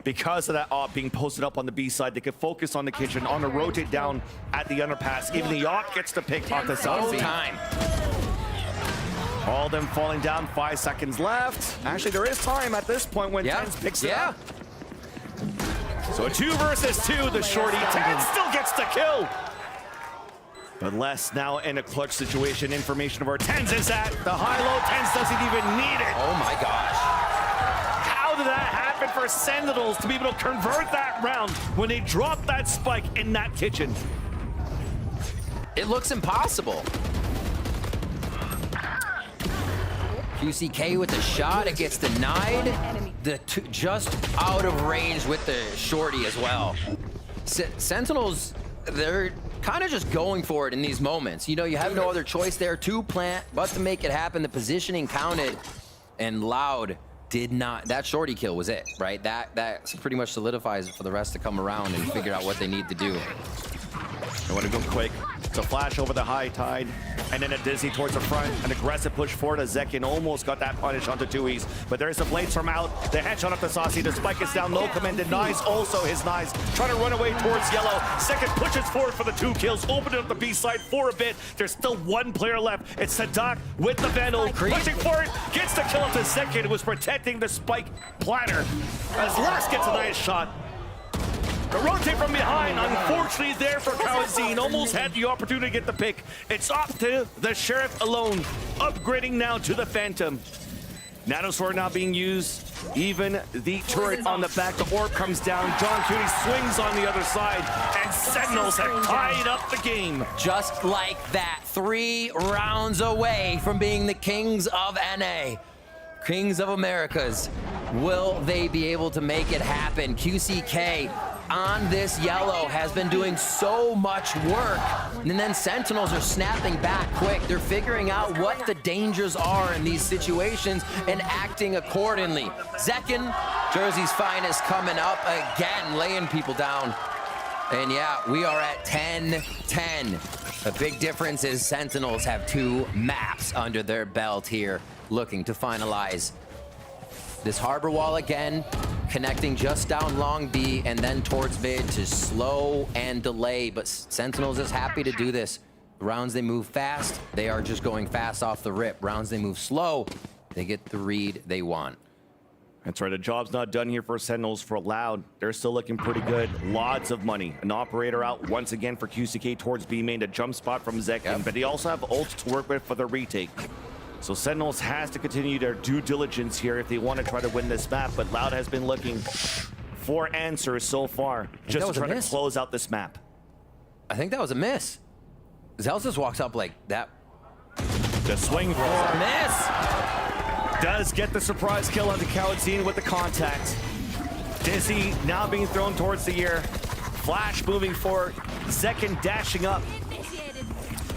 U: Because of that op being posted up on the B side, they could focus on the kitchen, on the rotate down at the underpass. Even the op gets the pick off the south.
L: Time.
U: All them falling down, 5 seconds left. Actually, there is time at this point when Tens picks it up. So 2 versus 2, the shorty. Tens still gets the kill. But Les now in a clutch situation. Information of where Tens is at. The high-low, Tens doesn't even need it.
L: Oh my gosh.
U: How did that happen for Sentinels to be able to convert that round when they drop that spike in that kitchen?
L: It looks impossible. QCK with the shot, it gets denied. Just out of range with the shorty as well. Sentinels, they're kind of just going for it in these moments. You know, you have no other choice there to plant, but to make it happen. The positioning counted, and Loud did not. That shorty kill was it, right? That pretty much solidifies it for the rest to come around and figure out what they need to do.
U: They want to go quick. It's a flash over the high tide, and then a dizzy towards the front. An aggressive push forward as Zekin almost got that punish onto Tui's. But there's the blades from out. The headshot up to Saucy. The spike is down. No command denies also his knives. Trying to run away towards yellow. Zekin pushes forward for the 2 kills. Open it up the B side for a bit. There's still 1 player left. It's Sadak with the Vandal. Pushing forward. Gets the kill up to Zekin, who was protecting the spike platter. As Last gets a nice shot. The rotate from behind, unfortunately there for Kawazine. Almost had the opportunity to get the pick. It's up to the Sheriff alone, upgrading now to the Phantom. Nanosword now being used. Even the turret on the back, the orb comes down. John Cutie swings on the other side, and Sentinels have tied up the game.
L: Just like that, 3 rounds away from being the Kings of NA. Kings of Americas. Will they be able to make it happen? QCK on this yellow has been doing so much work. And then Sentinels are snapping back quick. They're figuring out what the dangers are in these situations and acting accordingly. Zekin, Jersey's finest, coming up again, laying people down. And yeah, we are at 10-10. The big difference is Sentinels have 2 maps under their belt here, looking to finalize this harbor wall again, connecting just down long B and then towards mid to slow and delay. But Sentinels is happy to do this. Rounds they move fast, they are just going fast off the rip. Rounds they move slow, they get the read they want.
U: That's right, the job's not done here for Sentinels. For Loud, they're still looking pretty good. Lots of money. An operator out once again for QCK towards B main, a jump spot from Zekin, but they also have ults to work with for the retake. So Sentinels has to continue their due diligence here if they want to try to win this map, but Loud has been looking for answers so far, just to try to close out this map.
L: I think that was a miss. Zelsis walks up like that.
U: The swing for
L: a miss.
U: Does get the surprise kill onto Kawadzine with the contact. Dizzy now being thrown towards the air. Flash moving forward. Zekin dashing up.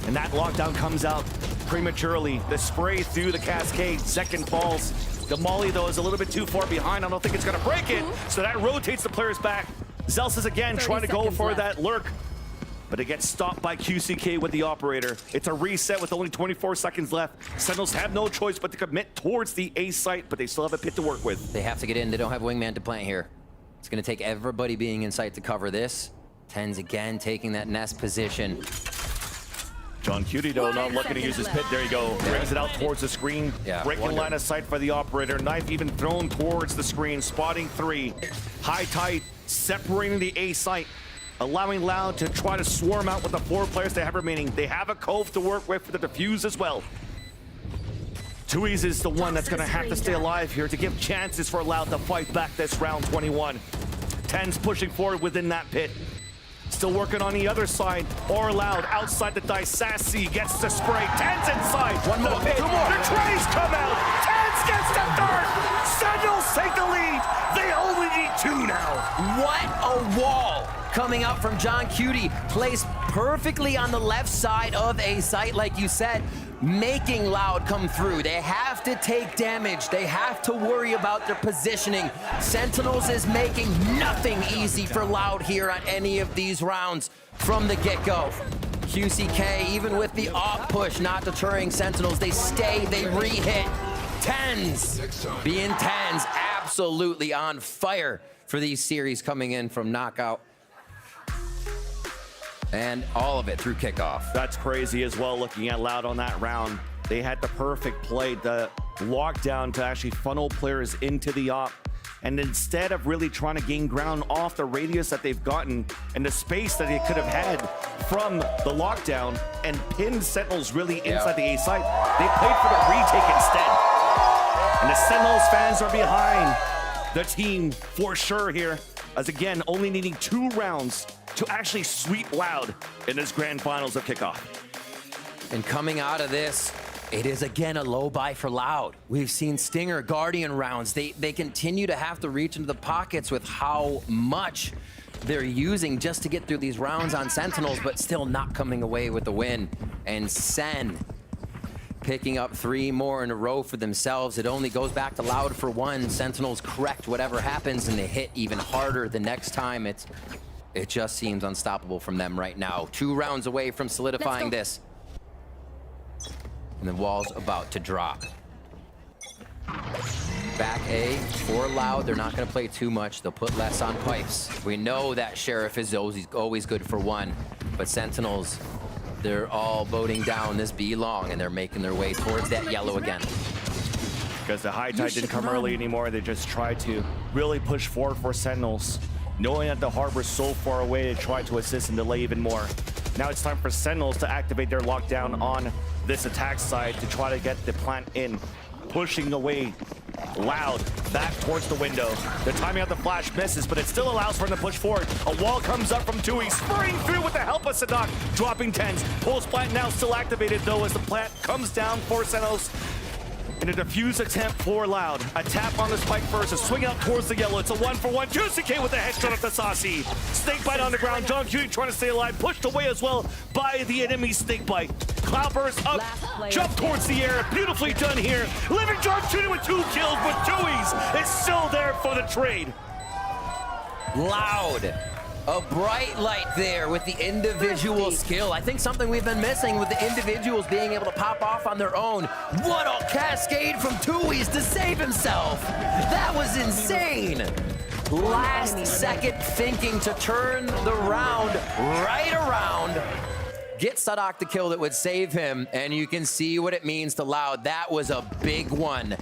U: And that lockdown comes out prematurely. The spray through the cascade. Zekin falls. The molly, though, is a little bit too far behind. I don't think it's going to break it. So that rotates the players back. Zelsis again trying to go for that lurk. But it gets stopped by QCK with the operator. It's a reset with only 24 seconds left. Sentinels have no choice but to commit towards the A site, but they still have a pit to work with.
L: They have to get in. They don't have wingman to plant here. It's going to take everybody being in sight to cover this. Tens again taking that nest position.
U: John Cutie, though, not looking to use his pit. There you go. Brings it out towards the screen. Breaking line of sight for the operator. Knife even thrown towards the screen. Spotting 3. High tide separating the A site. Allowing Loud to try to swarm out with the 4 players they have remaining. They have a cove to work with for the defuse as well. Tui's is the one that's going to have to stay alive here to give chances for Loud to fight back this round 21. Tens pushing forward within that pit. Still working on the other side. Or Loud outside the dice. Sassy gets the spray. Tens inside.
L: One more.
U: The pit.
L: 2 more.
U: The trays come out. Tens gets the third. Sentinels take the lead. They only need 2 now.
L: What a wall coming up from John Cutie, placed perfectly on the left side of a site, like you said, making Loud come through. They have to take damage. They have to worry about their positioning. Sentinels is making nothing easy for Loud here on any of these rounds from the get-go. QCK, even with the off push, not deterring Sentinels. They stay, they re-hit. Tens, being Tens, absolutely on fire for these series coming in from Knockout. And all of it through kickoff.
U: That's crazy as well, looking at Loud on that round. They had the perfect play, the lockdown to actually funnel players into the op. And instead of really trying to gain ground off the radius that they've gotten and the space that they could have had from the lockdown and pinned Sentinels really inside the A site, they played for the retake instead. And the Sentinels fans are behind the team for sure here, as again, only needing 2 rounds to actually sweep Loud in this grand finals of kickoff.
L: And coming out of this, it is again a low buy for Loud. We've seen Stinger, Guardian rounds. They continue to have to reach into the pockets with how much they're using just to get through these rounds on Sentinels, but still not coming away with the win. And Sen picking up 3 more in a row for themselves. It only goes back to Loud for 1. Sentinels correct whatever happens, and they hit even harder the next time. It just seems unstoppable from them right now. 2 rounds away from solidifying this. And the wall's about to drop. Back A for Loud. They're not going to play too much. They'll put less on pipes. We know that Sheriff is always good for 1. But Sentinels, they're all voting down this B long, and they're making their way towards that yellow again.
U: Because the high tide didn't come early anymore. They just tried to really push forward for Sentinels, knowing that the harbor's so far away to try to assist and delay even more. Now it's time for Sentinels to activate their lockdown on this attack side to try to get the plant in, pushing away Loud back towards the window. The timing of the flash misses, but it still allows for them to push forward. A wall comes up from Tui, spurring through with the help of Sadak, dropping Tens. Pulse plant now still activated though as the plant comes down for Sentinels. In a defuse attempt for Loud. A tap on the spike first, a swing out towards the yellow. It's a 1-for-1. QCK with a headshot at the Saucy. Snakebite on the ground. John Cutie trying to stay alive. Pushed away as well by the enemy Snakebite. Cloudburst up, jump towards the air. Beautifully done here. Living John Cutie with 2 kills, but Tui's is still there for the trade.
L: Loud. A bright light there with the individual skill. I think something we've been missing with the individuals being able to pop off on their own. What a cascade from Tui's to save himself. That was insane. Last second thinking to turn the round right around. Get Sadak the kill that would save him, and you can see what it means to Loud. That was a big one.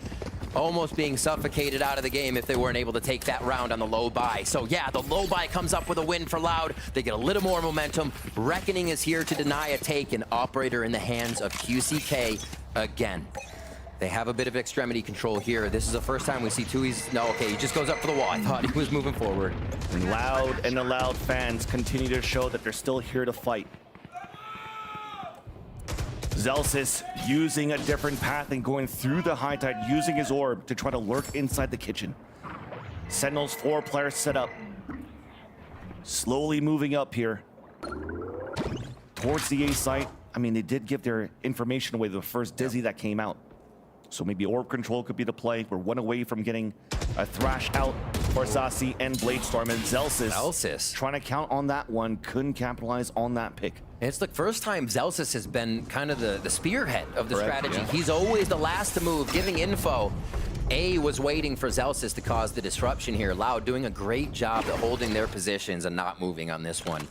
L: Almost being suffocated out of the game if they weren't able to take that round on the low buy. So yeah, the low buy comes up with a win for Loud. They get a little more momentum. Reckoning is here to deny a take, an operator in the hands of QCK again. They have a bit of extremity control here. This is the first time we see Tui's. No, okay, he just goes up for the wall. I thought he was moving forward.
U: And Loud and the Loud fans continue to show that they're still here to fight. Zelsis using a different path and going through the high tide, using his orb to try to lurk inside the kitchen. Sentinels 4 players set up. Slowly moving up here towards the A site. I mean, they did give their information away the first Dizzy that came out. So maybe orb control could be the play. We're 1 away from getting a thrash out for Sasi and Bladestorm, and Zelsis trying to count on that one, couldn't capitalize on that pick.
L: It's the first time Zelsis has been kind of the spearhead of the strategy. Yeah. He's always the last to move, giving info. A was waiting for Zelsis to cause the disruption here. Loud doing a great job at holding their positions and not moving on this one.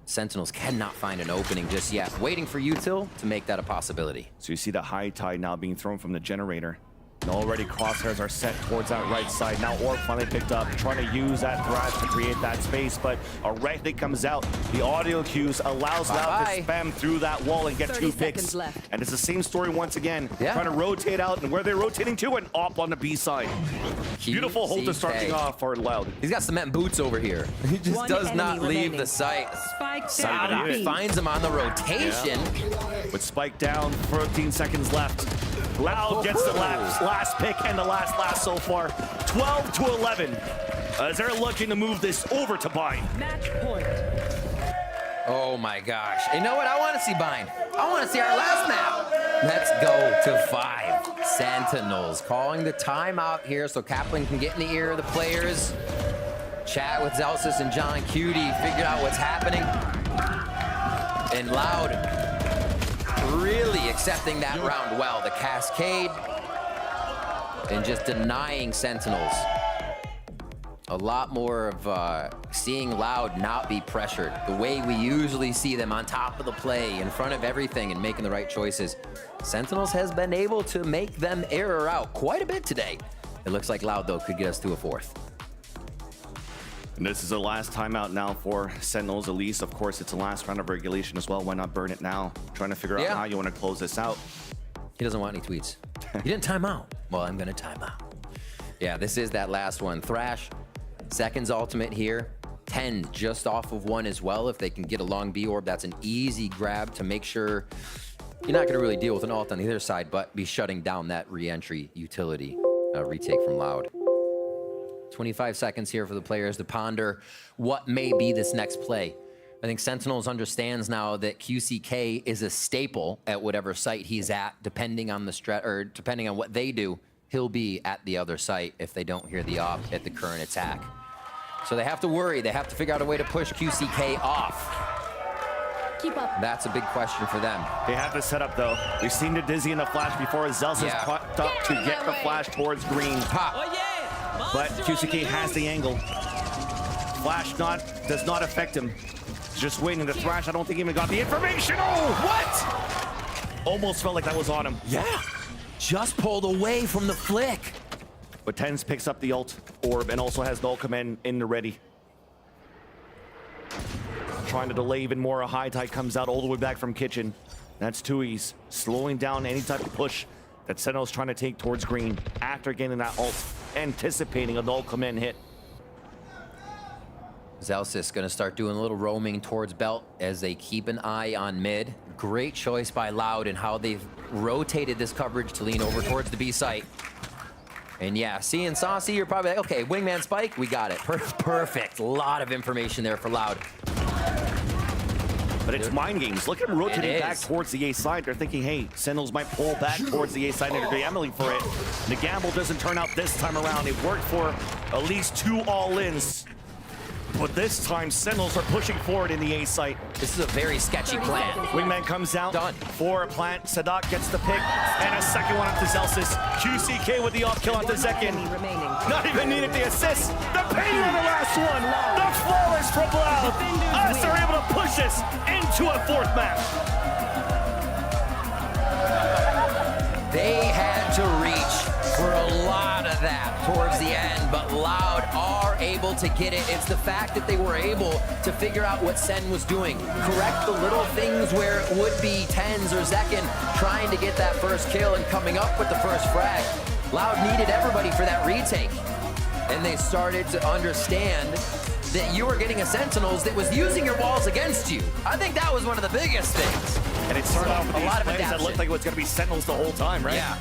L: Sentinels cannot find an opening just yet. Waiting for Util to make that a possibility.
U: So you see the high tide now being thrown from the generator. And already crosshairs are set towards that right side. Now Orb finally picked up, trying to use that thrash to create that space, but a right hit comes out. The audio cues allows Loud to spam through that wall and get 2 picks. And it's the same story once again. Trying to rotate out, and where they're rotating to, and op on the B side. Beautiful hold to start things off for Loud.
L: He's got cement boots over here. He just does not leave the site. Sadak finds him on the rotation.
U: With Spike down, 13 seconds left. Loud gets the last pick and the last so far. 12 to 11 as they're looking to move this over to Bind.
N: Match point.
L: Oh my gosh. You know what? I want to see Bind. I want to see our last map. Let's go to 5. Sentinels calling the timeout here so Kaplan can get in the ear of the players. Chat with Zelsis and John Cutie, figure out what's happening. And Loud really accepting that round well. The cascade and just denying Sentinels. A lot more of seeing Loud not be pressured. The way we usually see them on top of the play, in front of everything and making the right choices. Sentinels has been able to make them error out quite a bit today. It looks like Loud, though, could get us to a 4th.
U: And this is the last timeout now for Sentinels. At least, of course, it's the last round of regulation as well. Why not burn it now? Trying to figure out how you want to close this out.
L: He doesn't want any tweets. He didn't time out. Well, I'm going to time out. Yeah, this is that last one. Thrash, Seconds ultimate here. 10 just off of 1 as well. If they can get a long B orb, that's an easy grab to make sure you're not going to really deal with an ult on the other side, but be shutting down that re-entry utility retake from Loud. 25 seconds here for the players to ponder what may be this next play. I think Sentinels understands now that QCK is a staple at whatever site he's at, depending on the depending on what they do, he'll be at the other site if they don't hear the op at the current attack. So they have to worry. They have to figure out a way to push QCK off.
P: Keep up.
L: That's a big question for them.
U: They have the setup, though. We've seen the Dizzy in the flash before. Zelsis popped up to get the flash towards green.
L: Pop.
U: But QCK has the angle. Flash does not affect him. He's just waiting. The Thrash, I don't think he even got the information. Oh, what? Almost felt like that was on him.
L: Yeah. Just pulled away from the flick.
U: But Tens picks up the ult orb and also has Null Command in the ready. Trying to delay even more. A High Tide comes out all the way back from Kitchen. That's Tui's slowing down any type of push that Sentinel's trying to take towards green after getting that ult, anticipating a Null Command hit.
L: Zelsis gonna start doing a little roaming towards Belt as they keep an eye on mid. Great choice by Loud and how they've rotated this coverage to lean over towards the B site. And yeah, seeing Saucy, you're probably like, okay, wingman spike, we got it. Perfect. A lot of information there for Loud.
U: But it's mind games. Look at them rotating back towards the A side. They're thinking, hey, Sentinels might pull back towards the A side and they're gambling for it. The gamble doesn't turn out this time around. It worked for at least 2 all-ins. But this time, Sentinels are pushing forward in the A site.
L: This is a very sketchy plan.
U: Wingman comes out for a plant. Sadak gets the pick, and a second one up to Zelsis. QCK with the off kill onto Zekin. Not even needed the assist. The pain on the last one. The flawless from Loud. Us are able to push this into a 4th map.
L: They had to reach for a lot of that towards the end, but Loud are able to get it. It's the fact that they were able to figure out what Sen was doing. Correct the little things where it would be Tens or Zekin trying to get that first kill and coming up with the first frag. Loud needed everybody for that retake. And they started to understand that you were getting a Sentinels that was using your walls against you. I think that was one of the biggest things.
U: And it started off with
L: a lot of
U: plays that looked like it was going to be Sentinels the whole time, right?
L: Yeah.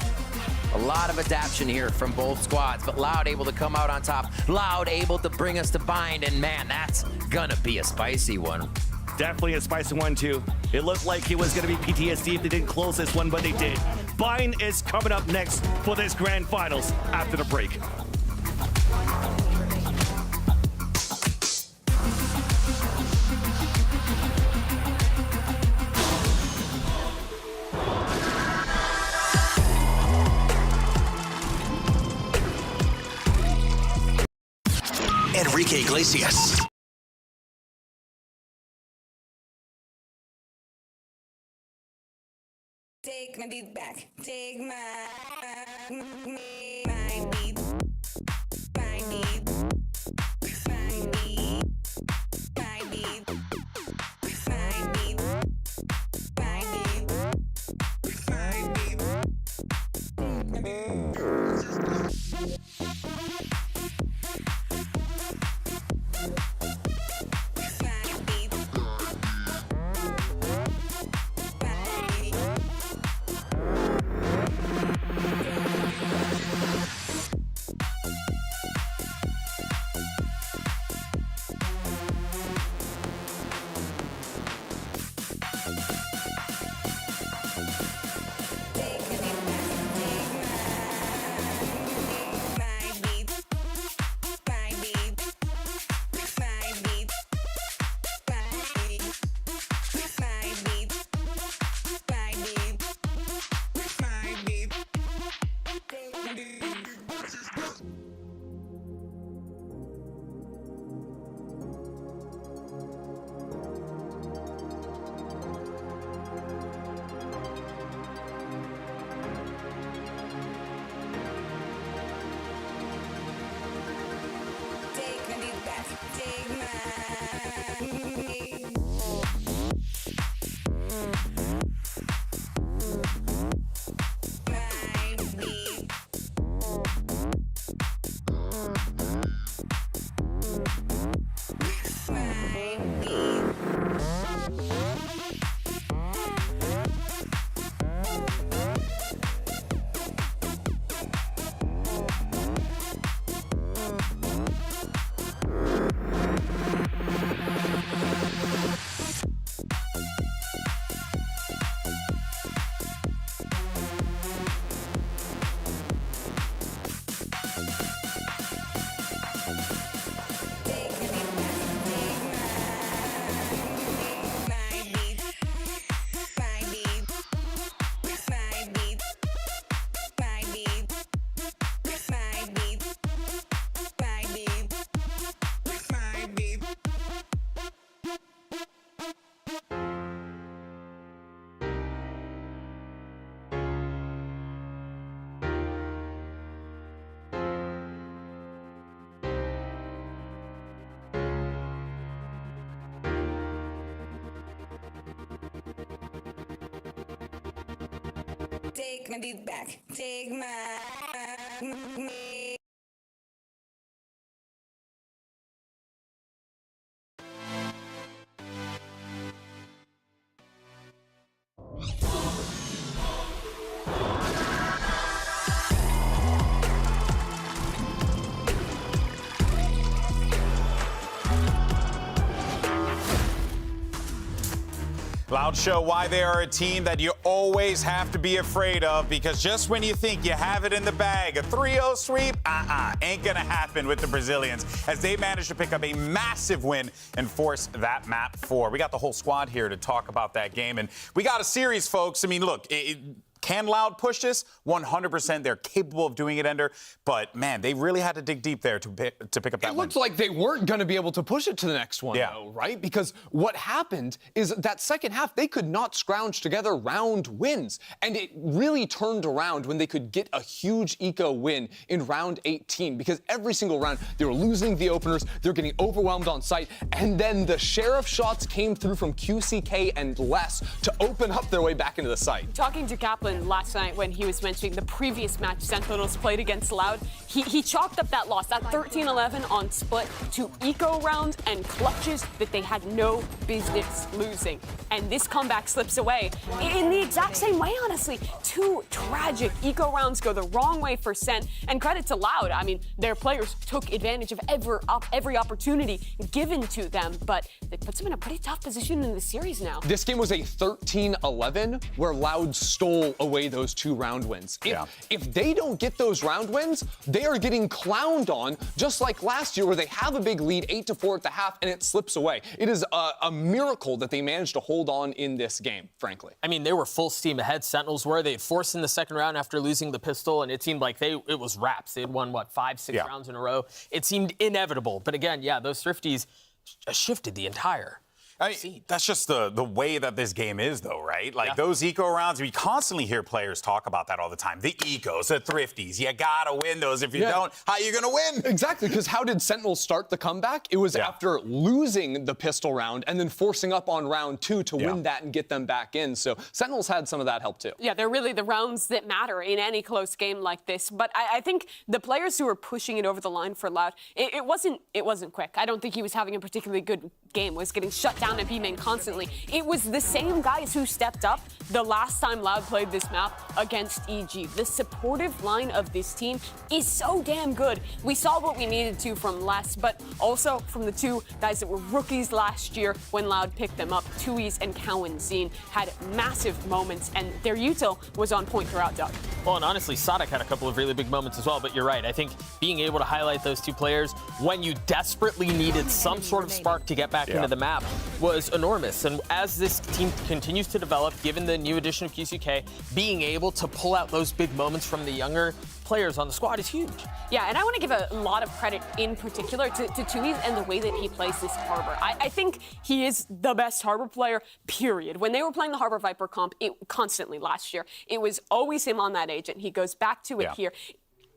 L: A lot of adaptation here from both squads, but Loud able to come out on top. Loud able to bring us to bind, and man, that's gonna be a spicy one.
U: Definitely a spicy one, too. It looked like it was going to be PTSD if they didn't close this one, but they did. Bind is coming up next for this grand finals after the break.
M: Enrique Iglesias.
N: Take my beat back. Take my beat. My beat. My beat. My beat. My beat. My beat. My beat. Take my beat back. Take my me.
A: Loud show why they are a team that you always have to be afraid of, because just when you think you have it in the bag, a 3-0 sweep, ain't gonna happen with the Brazilians, as they managed to pick up a massive win and force that map 4. We got the whole squad here to talk about that game, and we got a series, folks. I mean, look, can Loud push this? 100%. They're capable of doing it, Ender. But, man, they really had to dig deep there to pick up that win.
B: It looked like they weren't going to be able to push it to the next one, though, right? Because what happened is that second half, they could not scrounge together round wins. And it really turned around when they could get a huge eco win in round 18. Because every single round, they were losing the openers, they were getting overwhelmed on site, and then the share of shots came through from QCK and less to open up their way back into the site.
D: Talking to Kaplan last night when he was mentioning the previous match Sentinels played against Loud, he chalked up that loss, that 13-11 on split, to eco rounds and clutches that they had no business losing. And this comeback slips away in the exact same way, honestly. 2 tragic eco rounds go the wrong way for Sent, and credit to Loud. I mean, their players took advantage of every opportunity given to them, but it puts them in a pretty tough position in the series now.
B: This game was a 13-11 where Loud stole away those 2 round wins. If they don't get those round wins, they are getting clowned on, just like last year where they have a big lead, 8-4 at the half, and it slips away. It is a miracle that they managed to hold on in this game, frankly.
C: I mean, they were full steam ahead. Sentinels were. They forced in the second round after losing the pistol, and it seemed like it was wraps. They had won, 5-6 rounds in a row. It seemed inevitable. But again, those Thrifties shifted the entire
A: that's just the way that this game is, though, right? Like, those eco rounds, we constantly hear players talk about that all the time. The ecos, the Thrifties, you gotta win those. If you don't, how you gonna win?
B: Exactly, because how did Sentinels start the comeback? It was after losing the pistol round and then forcing up on round 2 to win that and get them back in. So Sentinels had some of that help, too.
D: Yeah, they're really the rounds that matter in any close game like this. But I think the players who were pushing it over the line for Loud, it wasn't quick. I don't think he was having a particularly good game, was getting shut down and B-main constantly. It was the same guys who stepped up the last time Loud played this map against EG. The supportive line of this team is so damn good. We saw what we needed to from Les, but also from the 2 guys that were rookies last year when Loud picked them up. Tui's and Cowan Zine had massive moments, and their util was on point throughout, Doug.
C: Well, and honestly, Sadak had a couple of really big moments as well, but you're right. I think being able to highlight those 2 players when you desperately needed some sort of spark to get back into the map was enormous. And as this team continues to develop, given the new addition of QCK, being able to pull out those big moments from the younger players on the squad is huge.
D: Yeah, and I want to give a lot of credit in particular to Tui's and the way that he plays this Harbor. I think he is the best Harbor player, period. When they were playing the Harbor Viper comp constantly last year, it was always him on that agent. He goes back to it here.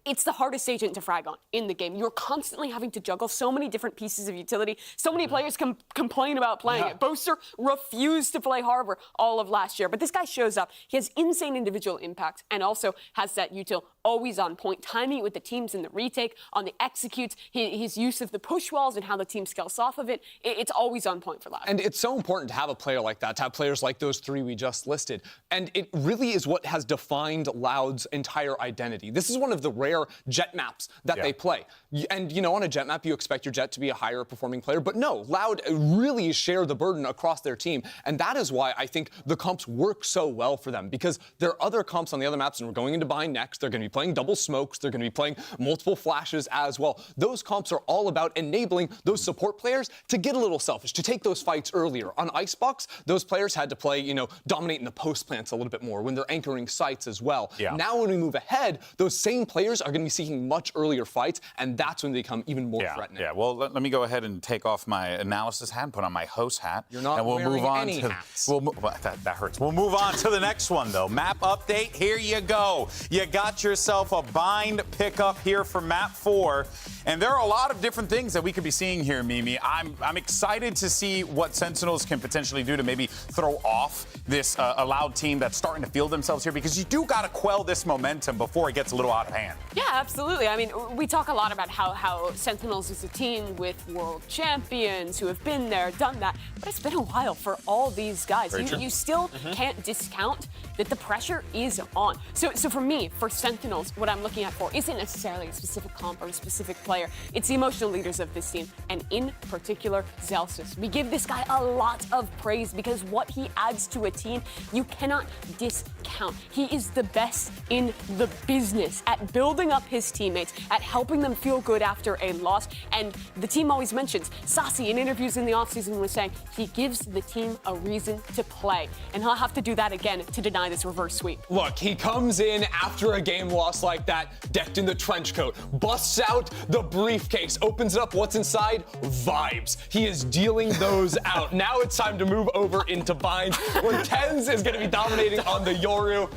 D: It's the hardest agent to frag on in the game. You're constantly having to juggle so many different pieces of utility. So many players complain about playing it. Boaster refused to play Harbor all of last year. But this guy shows up. He has insane individual impact and also has that util always on point. Timing with the teams in the retake, on the executes, his use of the push walls and how the team scales off of it. It's always on point for Loud.
B: And it's so important to have a player like that, to have players like those 3 we just listed. And it really is what has defined Loud's entire identity. This is one of the rare jet maps that they play. And, on a jet map, you expect your jet to be a higher performing player. But no, Loud really share the burden across their team. And that is why I think the comps work so well for them, because there are other comps on the other maps, and we're going into Bind next. They're going to be playing double smokes. They're going to be playing multiple flashes as well. Those comps are all about enabling those support players to get a little selfish, to take those fights earlier. On Icebox, those players had to play, dominating the post plants a little bit more when they're anchoring sites as well. Now when we move ahead, those same players players are going to be seeking much earlier fights, and that's when they become even more threatening.
A: Yeah, well, let me go ahead and take off my analysis hat and put on my host hat.
B: You're not
A: and we'll
B: wearing
A: move on
B: any
A: to,
B: hats.
A: Well, that hurts. We'll move on to the next one, though. Map update, here you go. You got yourself a bind pickup here for map 4. And there are a lot of different things that we could be seeing here, Mimi. I'm excited to see what Sentinels can potentially do to maybe throw off this a Loud team that's starting to feel themselves here, because you do got to quell this momentum before it gets a little out of hand.
D: Yeah, absolutely. I mean, we talk a lot about how Sentinels is a team with world champions who have been there, done that, but it's been a while for all these guys. You still can't discount that the pressure is on. So for me, for Sentinels, what I'm looking at for isn't necessarily a specific comp or a specific player. It's the emotional leaders of this team, and in particular, Zelsis. We give this guy a lot of praise because what he adds to a team, you cannot discount. He is the best in the business at building up his teammates, at helping them feel good after a loss. And the team always mentions, Sassy in interviews in the offseason was saying he gives the team a reason to play. And he'll have to do that again to deny this reverse sweep.
B: Look, he comes in after a game loss like that, decked in the trench coat, busts out the briefcase, opens it up, what's inside? Vibes. He is dealing those out. Now it's time to move over into Bind, where Tens is going to be dominating on the Yoru.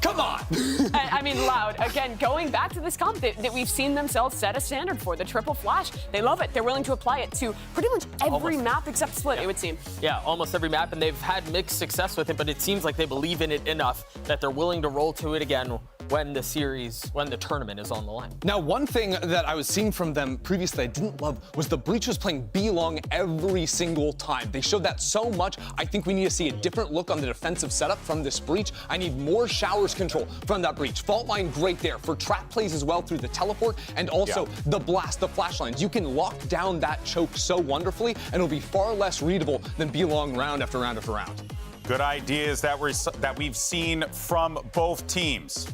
B: Come on!
D: I mean, Loud, again, going back to this comp that we've seen themselves set a standard for, the triple flash. They love it. They're willing to apply it to pretty much every map except Split, it would seem.
C: Yeah, almost every map, and they've had mixed success with it, but it seems like they believe in it enough that they're willing to roll to it again when the tournament is on the line.
B: Now, one thing that I was seeing from them previously I didn't love was the Breach was playing B long every single time. They showed that so much. I think we need to see a different look on the defensive setup from this Breach. I need more showers control from that Breach. Fault line, great there. For trap plays as well through the teleport and also the blast, the flash lines. You can lock down that choke so wonderfully, and it'll be far less readable than B long round after round after round.
A: Good ideas that we've seen from both teams.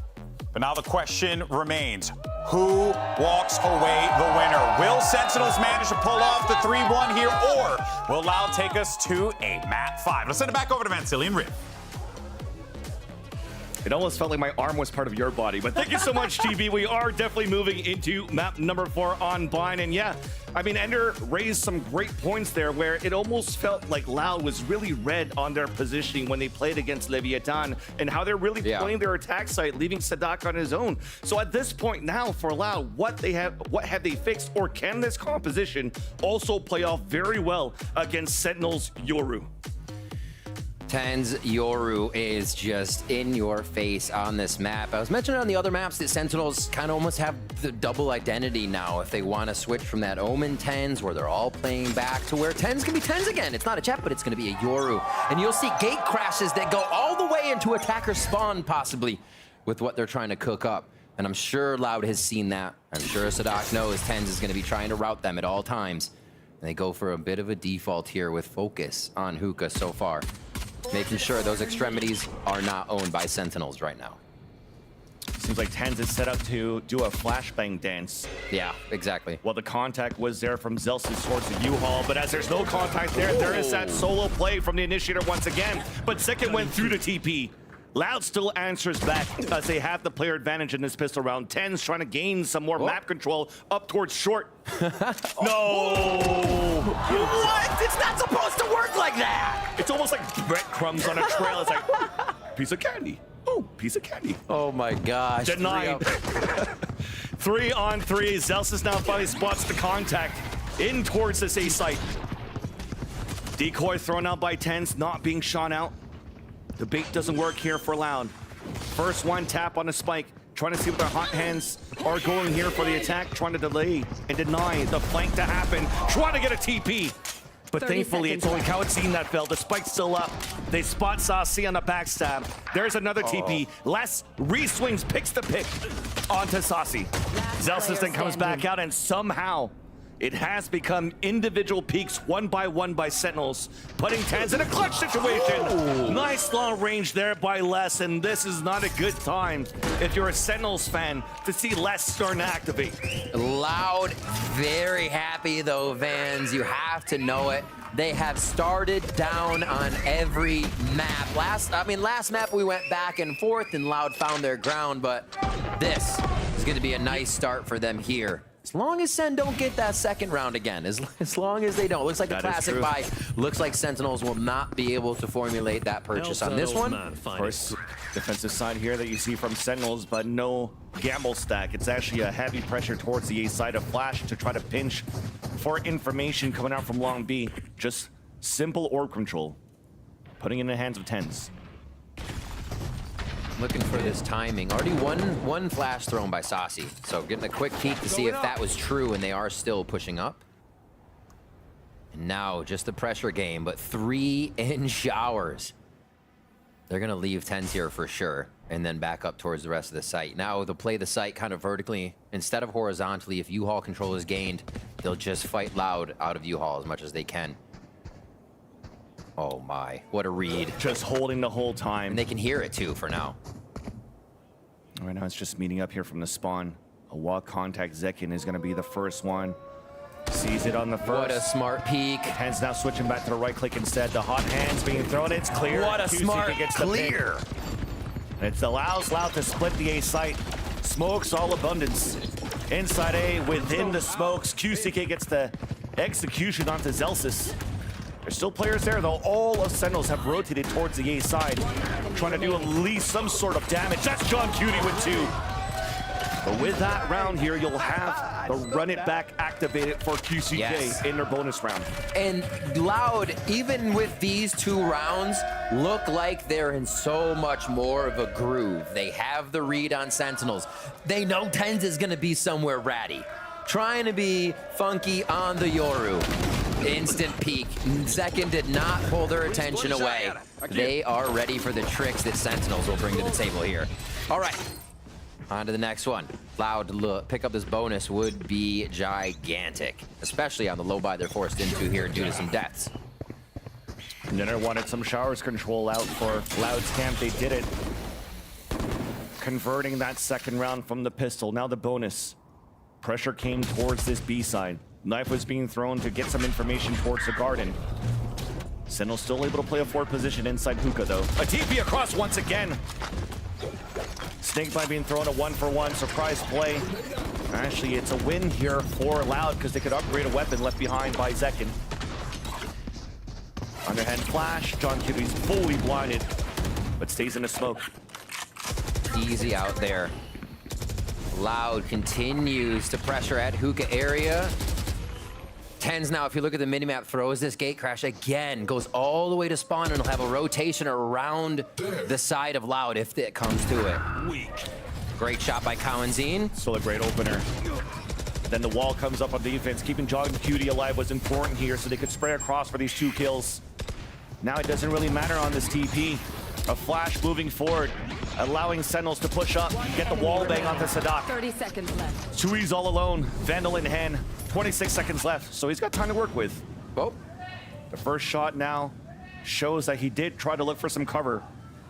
A: But now the question remains, who walks away the winner? Will Sentinels manage to pull off the 3-1 here, or will Loud take us to a map 5? Let's send it back over to Vansili and Riv.
U: It almost felt like my arm was part of your body, but thank you so much, TB. We are definitely moving into map number 4 on Bind, and yeah, I mean, Ender raised some great points there where it almost felt like Loud was really red on their positioning when they played against Leviathan and how they're really playing their attack site, leaving Sadak on his own. So at this point now for Loud, what have they fixed, or can this composition also play off very well against Sentinels Yoru?
L: Tens Yoru is just in your face on this map. I was mentioning on the other maps that Sentinels kind of almost have the double identity now if they want to switch from that Omen Tens where they're all playing back to where Tens can be Tens again. It's not a Chet, but it's going to be a Yoru. And you'll see gate crashes that go all the way into attacker spawn possibly with what they're trying to cook up. And I'm sure Loud has seen that. I'm sure Sadak knows Tens is going to be trying to route them at all times. And they go for a bit of a default here with focus on Hookah so far, making sure those extremities are not owned by Sentinels right now.
U: Seems like Tens is set up to do a flashbang dance.
L: Yeah, exactly.
U: Well, the contact was there from Zelsis towards the U-Haul, but as there's no contact there, there is that solo play from the Initiator once again. But Second went through the TP. Loud still answers back as they have the player advantage in this pistol round. Tens trying to gain some more map control up towards short. No!
L: What? It's not supposed to work like that!
U: It's almost like breadcrumbs on a trail. It's like, piece of candy. Oh, piece of candy.
L: Oh my gosh.
U: Denied. 3 on 3. Zelsis now finally spots the contact in towards this A site. Decoy thrown out by Tens, not being shot out. The bait doesn't work here for Loud. First one tap on the spike, trying to see what their hot hands are going here for the attack, trying to delay and deny the flank to happen, trying to get a TP. But thankfully, it's only Kawatsin that fell. The spike's still up. They spot Sassy on the backstab. There's another TP. Les re-swings, picks the pick onto Sassy. Zelsis then comes back out, and somehow it has become individual peaks one by Sentinels, putting Tens in a clutch situation. Ooh. Nice long range there by Les, and this is not a good time if you're a Sentinels fan to see Les starting to activate.
L: Loud, very happy though, Vans. You have to know it. They have started down on every map. Last map we went back and forth and Loud found their ground, but this It's going to be a nice start for them here. As long as Sen don't get that second round again, as long as they don't. Looks like the classic buy. Looks like Sentinels will not be able to formulate that purchase on this one.
U: Of course, defensive side here that you see from Sentinels, but no gamble stack. It's actually a heavy pressure towards the A side of Flash to try to pinch for information coming out from Long B. Just simple orb control. Putting it in the hands of Tens.
L: Looking for this timing. Already one flash thrown by Saucy. So getting a quick peek to see if that was true, and they are still pushing up. And now just the pressure game, but 3 in showers. They're gonna leave Tens here for sure, and then back up towards the rest of the site. Now they'll play the site kind of vertically instead of horizontally. If U-Haul control is gained, they'll just fight Loud out of U-Haul as much as they can. Oh my, what a read.
U: Just holding the whole time.
L: And they can hear it too for now.
U: Right now it's just meeting up here from the spawn. A walk contact. Zekin is going to be the first one. Sees it on the first.
L: What a smart peek.
U: Hands now switching back to the right click instead. The hot hands being thrown. It's clear.
L: What a smart clear.
U: It allows Loud to split the A site. Smokes all abundance. Inside A, within the smokes. QCK gets the execution onto Zelsis. There's still players there, though. All of Sentinels have rotated towards the A side, trying to do at least some sort of damage. That's John Cutie with 2. But with that round here, you'll have the run it back activated for QCK in their bonus round.
L: And Loud, even with these 2 rounds, look like they're in so much more of a groove. They have the read on Sentinels. They know Tens is going to be somewhere ratty. Trying to be funky on the Yoru. Instant peek. Zekin did not pull their attention away. They are ready for the tricks that Sentinels will bring to the table here. All right, on to the next one. Loud to pick up this bonus would be gigantic, especially on the low buy they're forced into here due to some deaths.
U: Ninner wanted some showers control out for Loud's camp. They did it. Converting that second round from the pistol. Now the bonus. Pressure came towards this B side. Knife was being thrown to get some information towards the garden. Sentinel still able to play a forward position inside Hookah, though. A TP across once again. Snakebite being thrown a 1-for-1 surprise play. Actually, it's a win here for Loud because they could upgrade a weapon left behind by Zekin. Underhand flash. John Kibbe's fully blinded, but stays in the smoke.
L: Easy out there. Loud continues to pressure at Hookah area. Tens now, if you look at the minimap, throws this gate crash again, goes all the way to spawn, and will have a rotation around the side of Loud if it comes to it.
U: Weak.
L: Great shot by Cowanzine.
U: Still a great opener. Then the wall comes up on defense. Keeping John Cutie alive was important here so they could spray across for these 2 kills. Now it doesn't really matter on this TP. A flash moving forward, allowing Sentinels to push up, get the wall bang onto Sadak.
E: 30 seconds left.
U: Tui's all alone, Vandal in hand, 26 seconds left, so he's got time to work with.
L: Oh.
U: The first shot now shows that he did try to look for some cover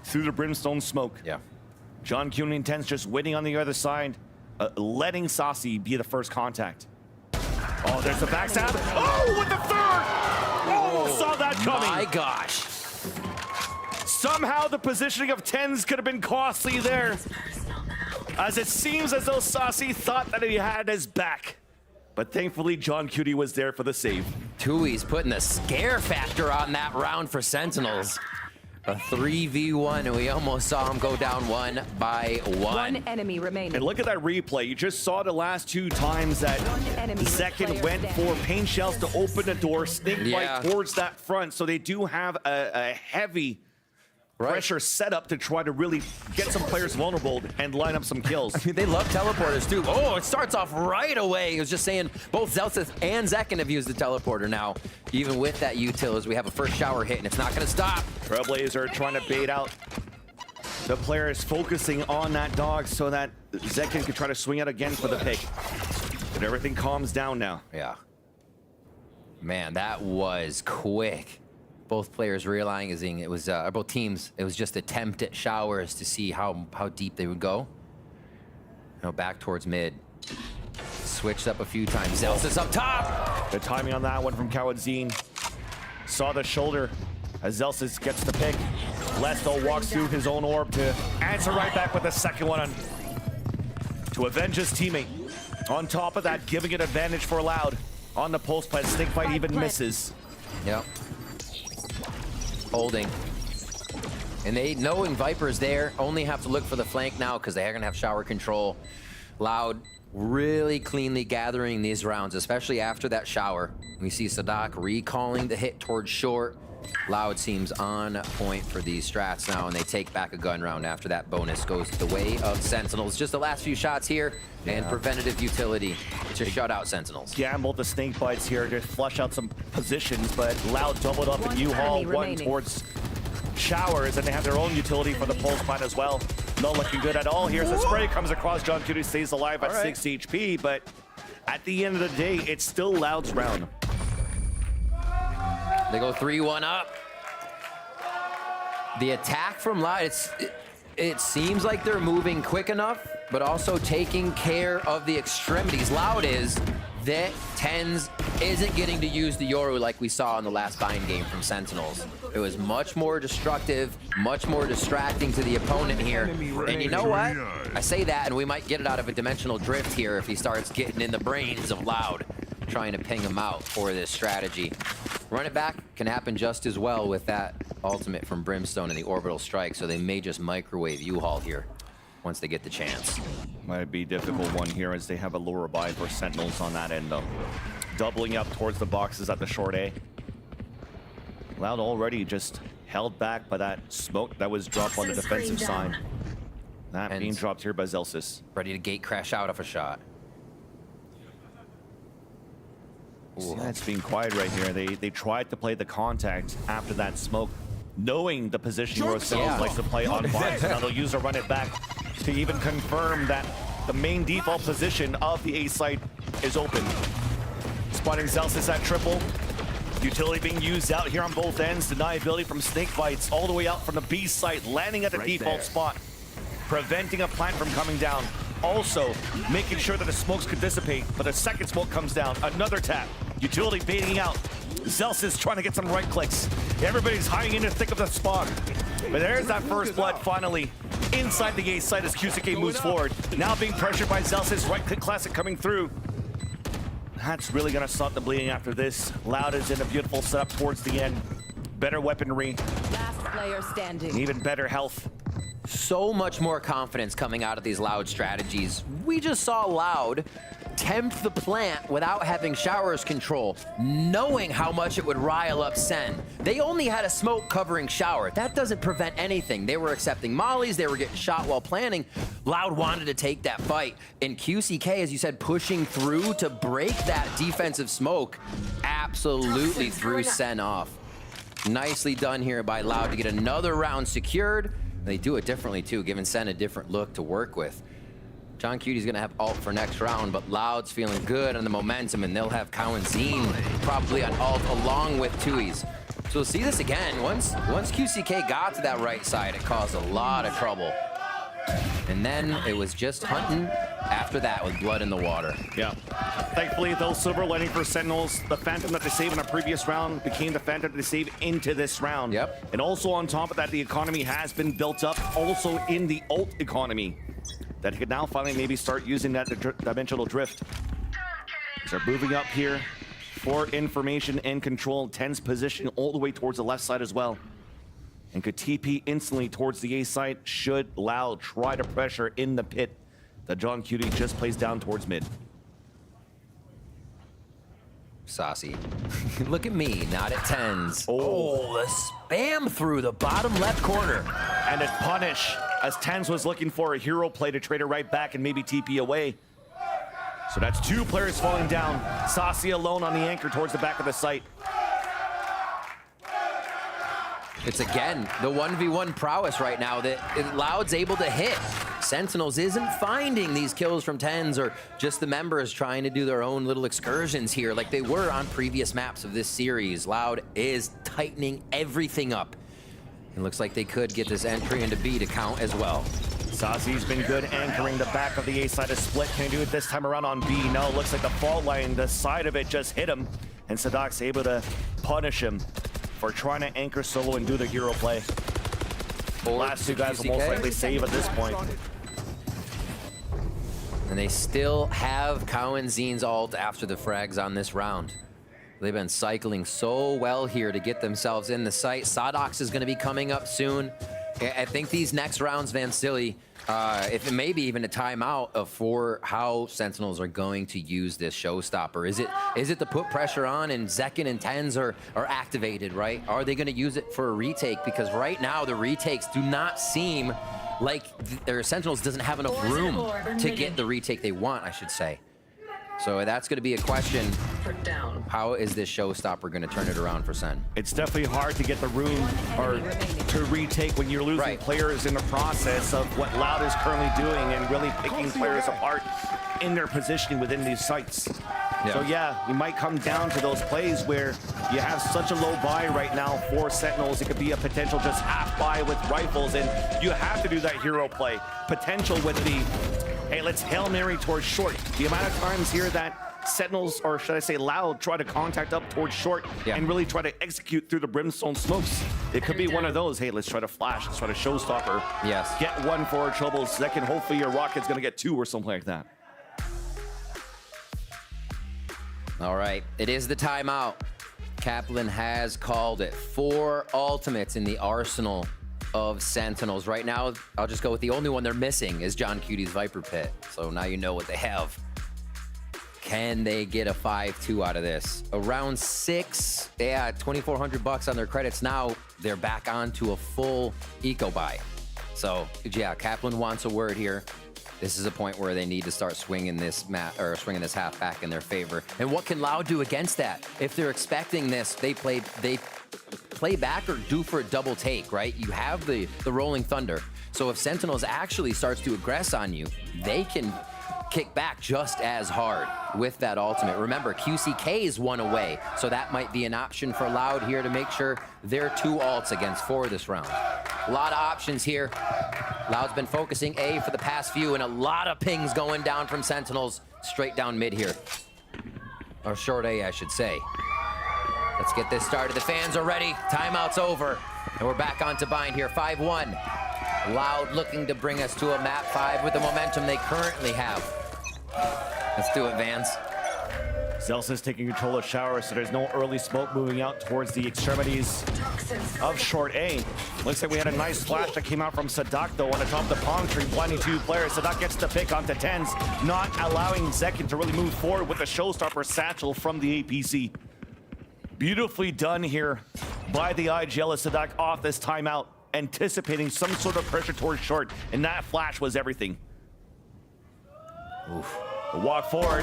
U: through the brimstone smoke.
L: Yeah.
U: John Cutie intends just waiting on the other side, letting Saucy be the first contact. Oh, there's the backstab. Oh, with the third! Almost saw that coming.
L: My gosh.
U: Somehow the positioning of Tens could have been costly there, as it seems as though Saucy thought that he had his back. But thankfully, John Cutie was there for the save.
L: Tui's putting the scare factor on that round for Sentinels. A 3v1, and we almost saw him go down 1 by 1.
E: One enemy remaining.
U: And look at that replay. You just saw the last 2 times that Zekin went for paint shells to open the door, snake bite towards that front. So they do have a heavy pressure set up to try to really get some players vulnerable and line up some kills.
L: I mean, they love teleporters too. Oh, it starts off right away. It was just saying both Zelsis and Zekin have used the teleporter now. Even with that util, as we have a first shower hit, and it's not going to stop.
U: Trailblazer trying to bait out the players, focusing on that dog so that Zekin can try to swing out again for the pick. But everything calms down now.
L: Yeah. Man, that was quick. Both players realizing it was, both teams, it was just attempt at showers to see how deep they would go. Now back towards mid. Switched up a few times. Zelsis up top!
U: The timing on that one from Cowanzine. Saw the shoulder as Zelsis gets the pick. Lesto walks through his own orb to answer right back with the second one on to avenge his teammate. On top of that, giving it advantage for Loud. On the pulse plant, Snakefight even misses.
L: Yep. Holding. And they, knowing Viper's there, only have to look for the flank now because they're going to have shower control. Loud really cleanly gathering these rounds, especially after that shower. We see Sadak recalling the hit towards short. Loud seems on point for these strats now, and they take back a gun round after that bonus goes the way of Sentinels. Just the last few shots here, and preventative utility to shut out Sentinels.
U: Gambled the snake bites here to flush out some positions, but Loud doubled up in U-Haul, one towards showers, and they have their own utility for the pulse plant as well. Not looking good at all. Here's a spray, comes across. John Cutie stays alive at 6 HP, but at the end of the day, it's still Loud's round.
L: They go 3-1 up. The attack from Loud, it seems like they're moving quick enough, but also taking care of the extremities. Loud is that TenZ isn't getting to use the Yoru like we saw in the last bind game from Sentinels. It was much more destructive, much more distracting to the opponent here. And you know what? I say that, and we might get it out of a dimensional drift here if he starts getting in the brains of Loud, trying to ping him out for this strategy. Run it back can happen just as well with that ultimate from Brimstone and the orbital strike, so they may just microwave U-Haul here once they get the chance.
U: Might be a difficult one here as they have a lower buy for Sentinels on that end though. Doubling up towards the boxes at the short A. Loud already just held back by that smoke that was dropped on the defensive side. That being dropped here by Zelsis.
L: Ready to gate crash out of a shot.
U: Yeah, it's being quiet right here. They tried to play the contact after that smoke, knowing the position where Sentinels likes to play on box. Now they'll use a run it back to even confirm that the main default position of the A site is open. Spotting Zelsis at triple. Utility being used out here on both ends. Deniability from Snakebites all the way out from the B site, landing at the default spot, preventing a plant from coming down. Also, making sure that the smokes could dissipate, but a second smoke comes down. Another tap. Utility baiting out. Zelsis trying to get some right clicks. Everybody's hiding in the thick of the spawn. But there's that first blood finally inside the A site as QCK moves forward. Now being pressured by Zelsis. Right click classic coming through. That's really going to stop the bleeding after this. Loud is in a beautiful setup towards the end. Better weaponry.
E: Last player standing.
U: Even better health.
L: So much more confidence coming out of these Loud strategies. We just saw Loud tempt the plant without having showers control, knowing how much it would rile up Sen. They only had a smoke covering shower. That doesn't prevent anything. They were accepting mollies, they were getting shot while planning. Loud wanted to take that fight, and QCK, as you said, pushing through to break that defensive smoke, absolutely threw Sen off. Nicely done here by Loud to get another round secured. They do it differently too, giving Sen a different look to work with. John Cutie's gonna have ult for next round, but Loud's feeling good on the momentum, and they'll have Cow and Zine probably on ult along with Tui's. So we'll see this again. Once QCK got to that right side, it caused a lot of trouble. And then it was just hunting after that with blood in the water.
U: Yeah. Thankfully, though, silver lining for Sentinels, the Phantom that they saved in a previous round became the Phantom that they saved into this round.
L: Yep.
U: And also on top of that, the economy has been built up also in the ult economy. That he could now finally maybe start using that dimensional drift. So they're moving up here for information and control. TenZ position all the way towards the left side as well. And could TP instantly towards the A site should Loud try to pressure in the pit that John Cutie just plays down towards mid.
L: Saucy. Look at me, not at TenZ. Oh, the spam through the bottom left corner.
U: And it's punish as TenZ was looking for a hero play to trade it right back and maybe TP away. So that's two players falling down. Saucy alone on the anchor towards the back of the site.
L: It's again the 1v1 prowess right now that Loud's able to hit. Sentinels isn't finding these kills from TenZ or just the members trying to do their own little excursions here like they were on previous maps of this series. Loud is tightening everything up. It looks like they could get this entry into B to count as well.
U: Saucy's been good anchoring the back of the A side of split. Can he do it this time around on B? No, looks like the fault line, the side of it just hit him. And Sadak's able to punish him for trying to anchor solo and do the hero play. The last two guys will most likely save at this point.
L: And they still have Cow and Zine's ult after the frags on this round. They've been cycling so well here to get themselves in the site. Sodox is going to be coming up soon. I think these next rounds, Van Silly, if it may be even a timeout for how Sentinels are going to use this showstopper. Is it to put pressure on and Zekin and Tens are activated, right? Are they going to use it for a retake? Because right now the retakes do not seem like their Sentinels doesn't have enough room to get the retake they want, I should say. So that's going to be a question. How is this showstopper going to turn it around for Sen?
U: It's definitely hard to get the room or to retake when you're losing players in the process of what Loud is currently doing and really picking players apart in their positioning within these sites.
L: Yeah.
U: So yeah, we might come down to those plays where you have such a low buy right now for Sentinels. It could be a potential just half buy with rifles, and you have to do that hero play. Potential with the, hey, let's Hail Mary towards short. The amount of times here that Sentinels, or should I say Loud, try to contact up towards short and really try to execute through the brimstone smokes. It could be one of those, hey, let's try to flash, let's try to showstopper.
L: Yes.
U: Get one for our troubles. Second, hopefully your Rocket's gonna get two or something like that.
L: All right, it is the timeout. Kaplan has called it. 4 ultimates in the arsenal of Sentinels. Right now, I'll just go with the only one they're missing is John Cutie's Viper Pit. So now you know what they have. Can they get a 5-2 out of this? Around 6, yeah, 2,400 bucks on their credits. Now they're back onto a full eco buy. So yeah, Kaplan wants a word here. This is a point where they need to start swinging this swinging this half back in their favor. And what can Loud do against that? If they're expecting this, they play back or do for a double take, right? You have the Rolling Thunder. So if Sentinels actually starts to aggress on you, they can kick back just as hard with that ultimate. Remember, QCK is 1 away, so that might be an option for Loud here to make sure they're 2 ults against 4 this round. A lot of options here. Loud's been focusing A for the past few, and a lot of pings going down from Sentinels straight down mid here. Or short A, I should say. Let's get this started. The fans are ready. Timeout's over, and we're back on to bind here. 5-1. Loud looking to bring us to a map 5 with the momentum they currently have. Let's do it, Vans.
U: Zelsa's taking control of Shower, so there's no early smoke moving out towards the extremities of short A. Looks like we had a nice flash that came out from Sadak, though, on the top of the palm tree, blinding 2 players. Sadak gets the pick onto Tens, not allowing Zekin to really move forward with a showstopper satchel from the APC. Beautifully done here by the IGL as Sadak off this timeout, anticipating some sort of pressure towards short, and that flash was everything.
L: Oof.
U: The walk forward,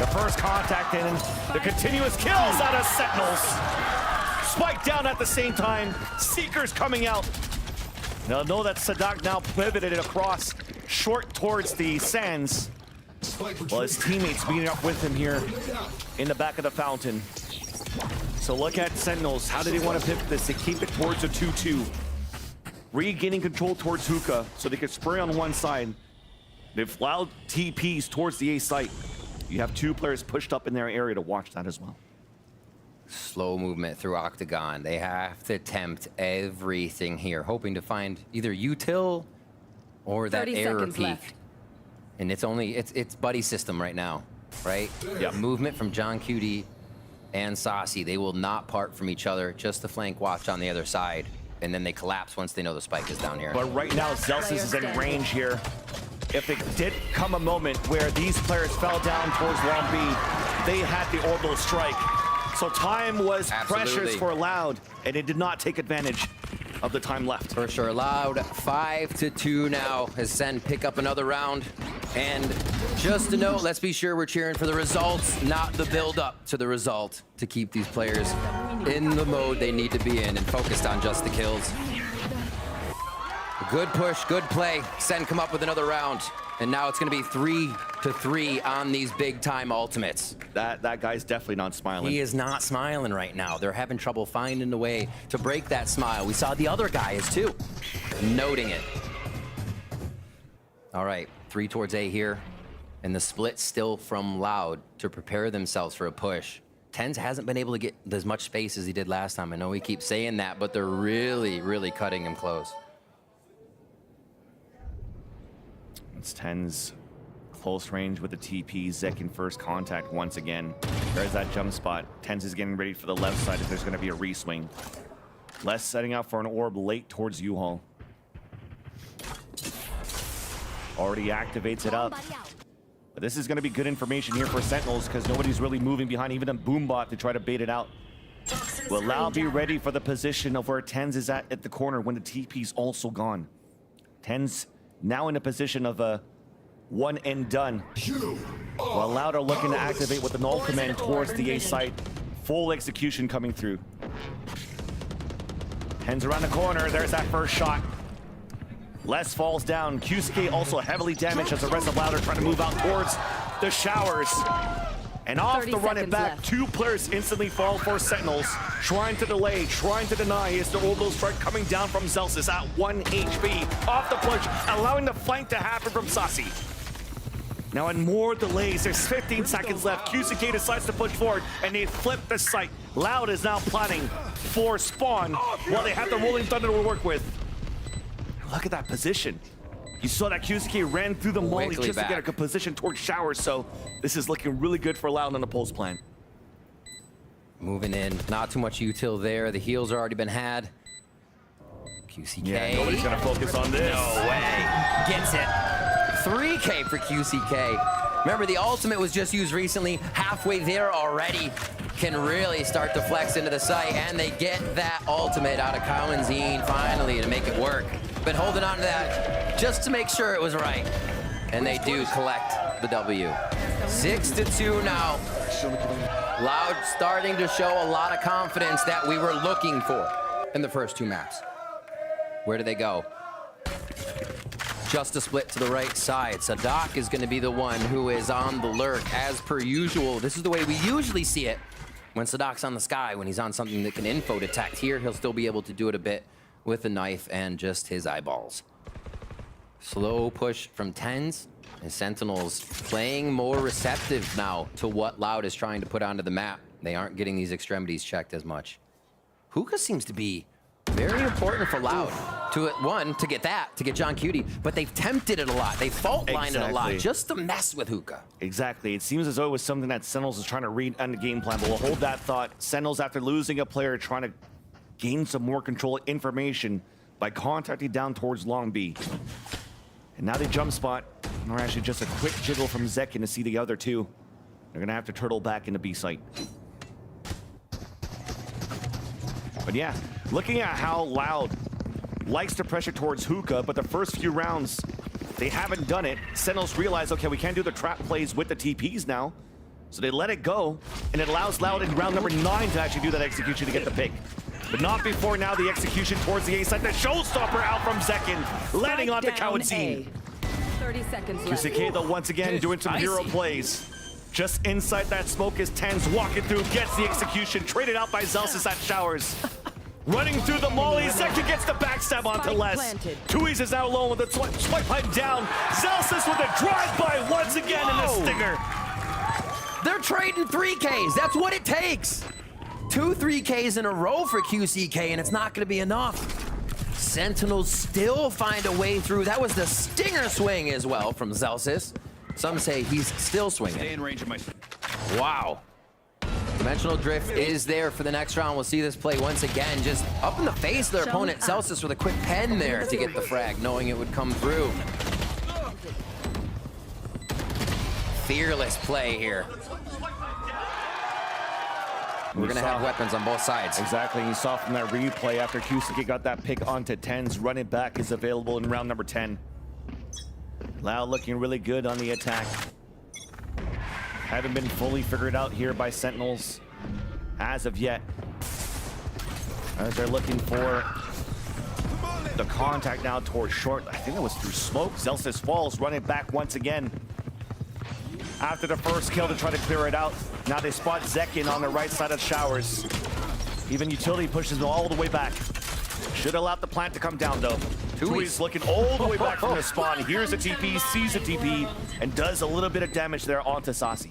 U: the first contact in, the continuous kills out of Sentinels. Spike down at the same time, Seekers coming out. They'll know that Sadak now pivoted across short towards the sands. Well, his teammates meeting up with him here in the back of the fountain. So look at Sentinels, how do they want to pivot this? They keep it towards a 2-2. Regaining control towards Hookah so they can spray on one side. They've Loud TPs towards the A site. You have 2 players pushed up in their area to watch that as well.
L: Slow movement through Octagon. They have to attempt everything here, hoping to find either util or that error peak. Left. And it's buddy system right now, right?
U: Yeah.
L: Movement from John Cutie and Saucy. They will not part from each other, just the flank watch on the other side. And then they collapse once they know the spike is down here.
U: But right now, Zelsis is in range here. If it did come a moment where these players fell down towards long B, they had the orbital strike. So time was precious for Loud, and it did not take advantage of the time left.
L: For sure, Loud 5-2 now as Sen pick up another round. And just to note, let's be sure we're cheering for the results, not the build-up to the result, to keep these players in the mode they need to be in and focused on just the kills. Good push, good play. Sen come up with another round. And now it's going to be 3-3 on these big-time ultimates.
U: That guy's definitely not smiling.
L: He is not smiling right now. They're having trouble finding a way to break that smile. We saw the other guys, too, noting it. All right, 3 towards A here. And the split still from Loud to prepare themselves for a push. Tens hasn't been able to get as much space as he did last time. I know we keep saying that, but they're really, really cutting him close.
U: It's Tens close range with the TP. Zek in first contact once again. There's that jump spot. Tens is getting ready for the left side if there's going to be a reswing. Les setting out for an orb late towards U-Haul. Already activates it up. But this is going to be good information here for Sentinels because nobody's really moving behind, even a Boombot to try to bait it out. Will Lau be ready for the position of where Tens is at the corner when the TP's also gone? Tens now in a position of a one and done. While Loud are looking to activate with the null command towards the A site. Full execution coming through. Tens around the corner. There's that first shot. Les falls down. QCK also heavily damaged as the rest of Loud are trying to move out towards the showers. And off the run it back, left. 2 players instantly fall for Sentinels. Trying to delay, trying to deny is the Orbital Strike coming down from Zelsis at 1 HP. Off the push, allowing the flank to happen from Sasi. Now in more delays, there's 15 seconds left. QCK decides to push forward and they flip the site. Loud is now planning for spawn while they have the Rolling Thunder to work with. Look at that position. You saw that QCK ran through the molly just to get a good position towards showers, so this is looking really good for Loud on the pulse plan.
L: Moving in, not too much util there. The heals have already been had. QCK.
U: Yeah, nobody's gonna focus on this.
L: No way. Gets it. 3K for QCK. Remember, the ultimate was just used recently. Halfway there already. Can really start to flex into the site, and they get that ultimate out of Cowanzine finally to make it work. Been holding on to that just to make sure it was right. And they do collect the W. 6-2 now. Loud starting to show a lot of confidence that we were looking for in the first 2 maps. Where do they go? Just a split to the right side. Sadak is going to be the one who is on the lurk as per usual. This is the way we usually see it when Sadak's on the sky, when he's on something that can info detect. Here, he'll still be able to do it a bit with the knife and just his eyeballs. Slow push from Tens, and Sentinels playing more receptive now to what Loud is trying to put onto the map. They aren't getting these extremities checked as much. Hookah seems to be very important for Loud. To get that, to get John Cutie, but they've tempted it a lot. They fault lined it a lot just to mess with Hookah.
U: Exactly. It seems as though it was something that Sentinels is trying to read on the game plan, but we'll hold that thought. Sentinels, after losing a player, trying to gain some more control information by contacting down towards Long B. And now they jump spot, or actually just a quick jiggle from Zekin to see the other 2. They're gonna have to turtle back into B site. But yeah, looking at how Loud likes to pressure towards Hookah, but the first few rounds, they haven't done it. Sentinels realize, okay, we can't do the trap plays with the TPs now. So they let it go, and it allows Loud in round number 9 to actually do that execution to get the pick. But not before now the execution towards the A side. The showstopper out from Zekin, landing onto Cowanzine.
E: 30 seconds left.
U: QCK though once again doing some hero plays. Just inside that smoke as Tens walking through, gets the execution, traded out by Zelsis at showers. Running through the molly, Zekin gets the backstab onto Les. Tui's is now alone with the swipe pipe down. Zelsis with a drive-by once again in the stinger.
L: They're trading 3Ks, that's what it takes. 2 3Ks in a row for QCK, and it's not gonna be enough. Sentinels still find a way through. That was the stinger swing as well from Zelsis. Some say he's still swinging.
G: Stay in range of my...
L: Wow. Dimensional drift is there for the next round. We'll see this play once again, just up in the face of their opponent. Celsius with a quick pen there to get the frag, knowing it would come through. Fearless play here. We're going to have weapons on both sides.
U: Exactly. You saw from that replay after QCK got that pick onto Tens. Running back is available in round number 10. Loud looking really good on the attack. Haven't been fully figured out here by Sentinels as of yet. As they're looking for the contact now towards short. I think it was through smoke. Zelsis falls, running back once again. After the first kill to try to clear it out. Now they spot Zekin on the right side of showers. Even utility pushes them all the way back. Should allow the plant to come down though. Tui's looking all the way back from the spawn. Here's a TP, sees a TP, and does a little bit of damage there onto Sasi.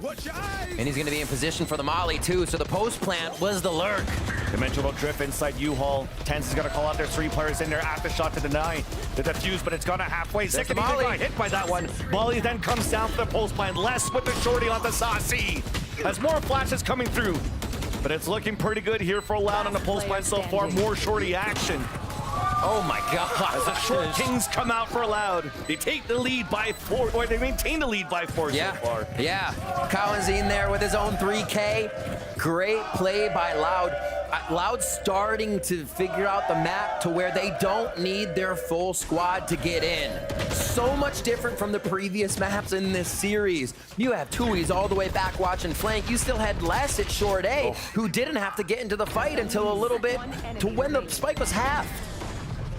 L: And he's going to be in position for the molly, too. So the post plant was the lurk.
U: Dimensional drift inside U-Haul. Tense is going to call out their 3 players in there. Aftershock to deny the defuse, but it's gone halfway. Second, he got hit by that one. Molly then comes down for the post plant. Less with the shorty on the Saucy. Has more flashes coming through. But it's looking pretty good here for Loud on the post plant so far. More shorty action.
L: Oh my God.
U: As the short kings come out for Loud. They take the lead by 4, or they maintain the lead by 4 so far.
L: Yeah, Kawanzine there with his own 3K. Great play by Loud. Loud starting to figure out the map to where they don't need their full squad to get in. So much different from the previous maps in this series. You have Tui's all the way back watching flank. You still had Les at short A, who didn't have to get into the fight until a little bit to when the spike was half.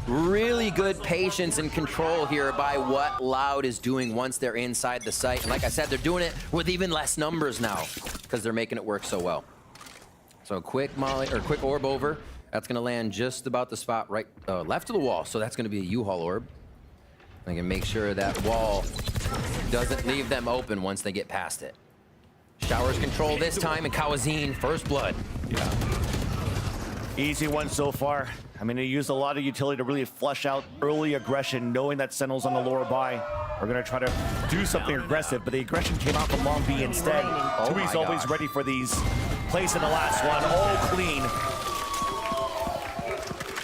L: Really good patience and control here by what Loud is doing once they're inside the site. And like I said, they're doing it with even less numbers now because they're making it work so well. So quick molly or quick orb over. That's gonna land just about the spot right left of the wall. So that's gonna be a U-Haul orb. I can make sure that wall doesn't leave them open once they get past it. Showers control this time, and Kawanzine first blood.
U: Yeah. Easy one so far. I mean, they used a lot of utility to really flush out early aggression, knowing that Sentinels on the lower buy are going to try to do something aggressive, but the aggression came out from Long B instead. Tui's always ready for these. Place in the last one, all clean.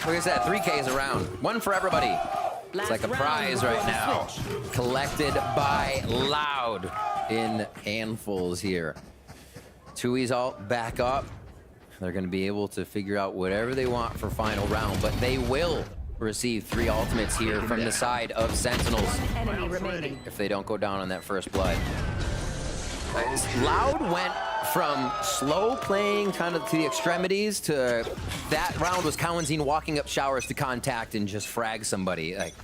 L: Like I said, 3Ks around. One for everybody. It's like a prize right now. Collected by Loud in handfuls here. Tui's all back up. They're going to be able to figure out whatever they want for final round, but they will receive 3 ultimates here from the side of Sentinels if they don't go down on that first blood. Loud went from slow playing kind of to the extremities to that round was Kawanzine walking up showers to contact and just frag somebody. Like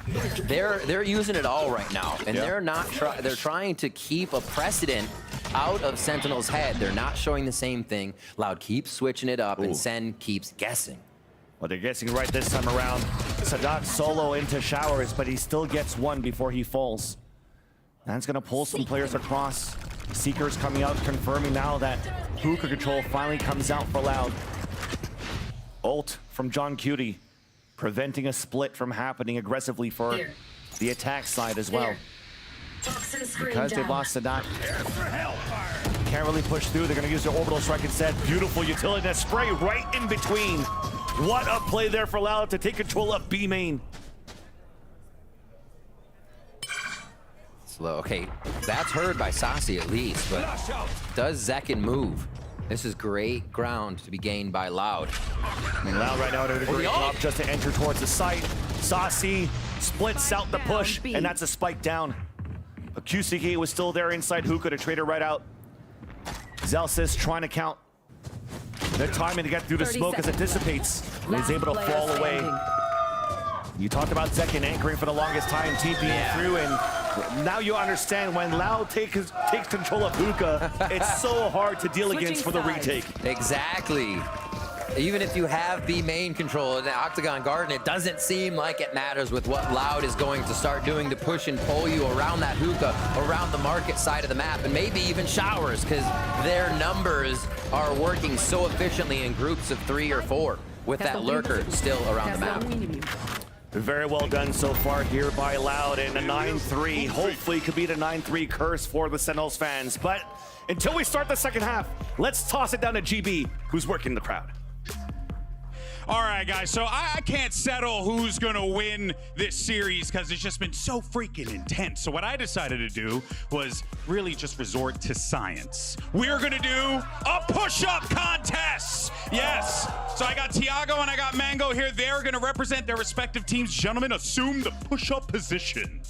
L: they're using it all right now, and they're not they're trying to keep a precedent out of Sentinel's head. They're not showing the same thing. Loud keeps switching it up, and Sen keeps guessing.
U: Well, they're guessing right this time around. Sadat solo into showers, but he still gets one before he falls. That's gonna pull some players across. Seekers coming out, confirming now that hookah control finally comes out for Loud. Ult from John Cutie, preventing a split from happening aggressively for the attack side as well. Because they've lost Sadat, can't really push through. They're gonna use their orbital strike instead. Beautiful utility, that spray right in between. What a play there for Loud to take control of B main.
L: Slow. Okay, that's heard by Saucy at least, but does Zekin move? This is great ground to be gained by Loud.
U: I mean, Loud right now doing a great job just to enter towards the site. Saucy splits out the push, and that's a spike down. A QCK was still there inside hookah to trade her right out. Zelsis trying to count the timing to get through the smoke as it dissipates. And he's able to fall away. You talked about Zekin anchoring for the longest time, TPing through, and now you understand when Loud takes control of hookah, it's so hard to deal against for the retake.
L: Exactly. Even if you have B main control in the Octagon Garden, it doesn't seem like it matters with what Loud is going to start doing to push and pull you around that hookah, around the market side of the map, and maybe even showers, because their numbers are working so efficiently in groups of 3 or 4 with that lurker still around the map.
U: Very well done so far here by Loud, and a 9-3. Hopefully could be the 9-3 curse for the Sentinels fans. But until we start the second half, let's toss it down to GB, who's working the crowd.
G: All right, guys, so I can't settle who's going to win this series because it's just been so freaking intense. So what I decided to do was really just resort to science. We're going to do a push-up contest. Yes. So I got Tiago and I got Mango here. They're going to represent their respective teams. Gentlemen, assume the push-up position.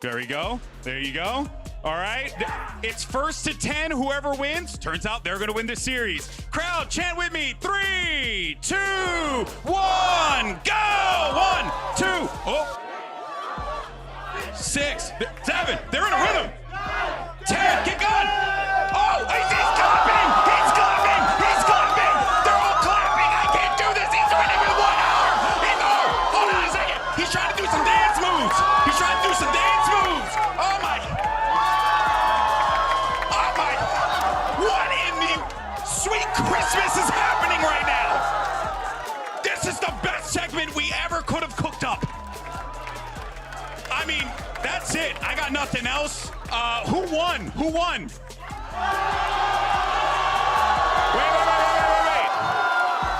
G: There you go. There you go. All right. It's 1st to 10. Whoever wins, turns out they're going to win this series. Crowd, chant with me. 3, 2, 1, go! 1, 2, 6, 7. They're in a rhythm. 10. Get going. Oh, he's clapping. He's clapping. He's clapping. They're all clapping. I can't do this. He's winning in 1 hour. Hold on a second. He's trying to do some dance moves. He's trying to do some dance moves. Oh my. That's it. I got nothing else. Who won? Who won?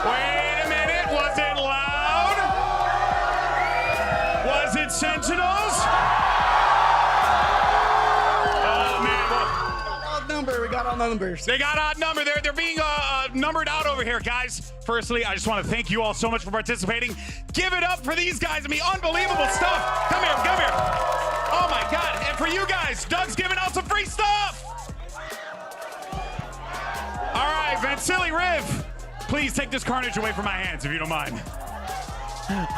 G: Wait a minute. Was it Loud? Was it Sentinels? Oh, man.
J: Odd number. We got odd numbers.
G: They got odd number. They're being numbered out over here, guys. Firstly, I just want to thank you all so much for participating. Give it up for these guys. I mean, unbelievable stuff. Come here, come here. Oh, my God. And for you guys, Doug's giving out some free stuff. All right, Vansili Riv, please take this carnage away from my hands, if you don't mind.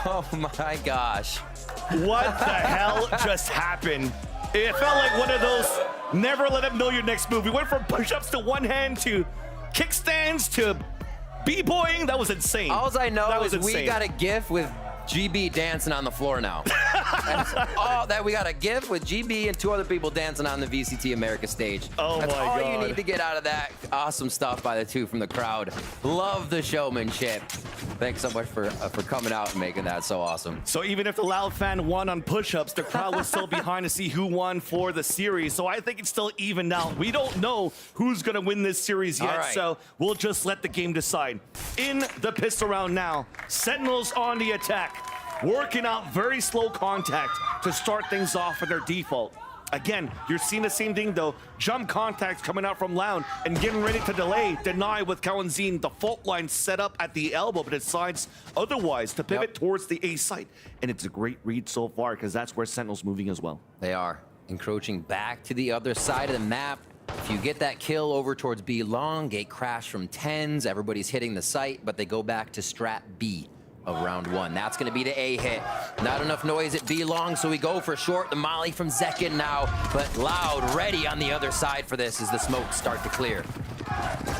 L: Oh, my gosh.
U: What the hell just happened? It felt like one of those never let them know your next move. We went from push-ups to one hand to kickstands to b-boying. That was insane.
L: All I know is
U: insane.
L: we got a GIF with GB dancing on the floor now. That's all that we got a GIF with GB and 2 other people dancing on the VCT America stage.
U: Oh
L: That's
U: my
L: all
U: God.
L: you need to get out of that. Awesome stuff by the 2 from the crowd. Love the showmanship. Thanks so much for coming out and making that so awesome.
U: So even if the Loud fan won on push-ups, the crowd was still behind to see who won for the series. So I think it's still evened out. We don't know who's going to win this series yet,
L: right.
U: so we'll just let the game decide. In the pistol round now, Sentinels on the attack, working out very slow contact to start things off at their default. Again, you're seeing the same thing though. Jump contacts coming out from Loud and getting ready to delay. Deny with Kawanzin. The fault line set up at the elbow, but it decides otherwise to pivot towards the A site. And it's a great read so far because that's where Sentinel's moving as well.
L: They are encroaching back to the other side of the map. If you get that kill over towards B long, gate crash from tens, everybody's hitting the site, but they go back to strat B of round 1. That's going to be the A hit. Not enough noise at B long, so we go for short. The molly from Zekin now, but Loud ready on the other side for this as the smokes start to clear.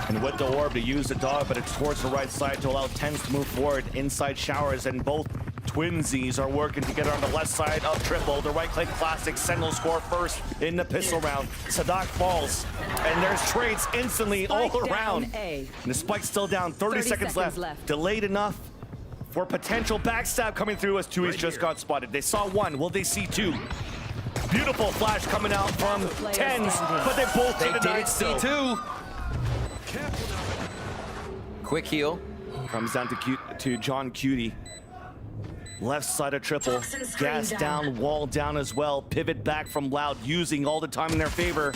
U: And with the orb to use the dog, but it's towards the right side to allow Tens to move forward. Inside showers, and both twinsies are working together on the left side of triple. The right click classic. Sentinel score first in the pistol round. Sadak falls, and there's trades instantly all around. And the spike's still down. 30 seconds left. Delayed enough for potential backstab coming through as Tui's just got spotted. They saw 1. Will they see 2? Beautiful flash coming out from Tens, but they both didn't see 2.
L: Quick heal.
U: Comes down to John Cutie. Left side of triple. Gas down, wall down as well. Pivot back from Loud, using all the time in their favor.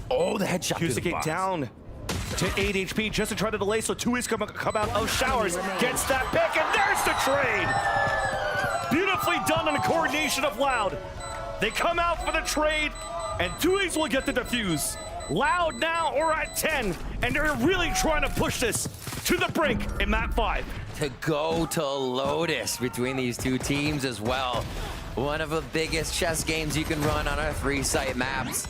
L: Oh, the headshot.
U: Kusike down to 8 HP just to try to delay, so Tui's come out of showers. Gets that pick, and there's the trade. Beautifully done on the coordination of Loud. They come out for the trade, and Tui's will get the defuse. Loud now are at 10, and they're really trying to push this to the brink in map 5.
L: To go to Lotus between these 2 teams as well. One of the biggest chess games you can run on our 3-site maps.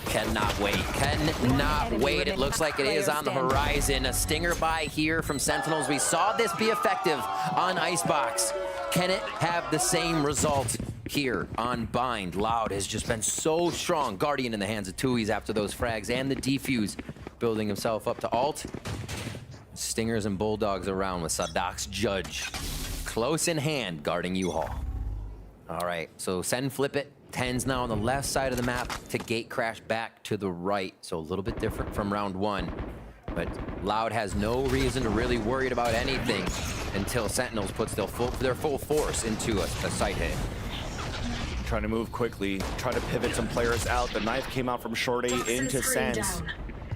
L: Cannot wait. Cannot wait. It looks like it is on the horizon. A stinger buy here from Sentinels. We saw this be effective on Icebox. Can it have the same result here on Bind? Loud has just been so strong. Guardian in the hands of Tui's after those frags and the defuse, building himself up to alt. Stingers and Bulldogs around with Sadak's Judge close in hand, guarding U-Haul. All right, so send flip it. Tens now on the left side of the map to gate crash back to the right. So a little bit different from round 1. But Loud has no reason to really worry about anything until Sentinels puts their full force into a site hit.
U: Trying to move quickly, try to pivot some players out. The knife came out from Short A into Sands.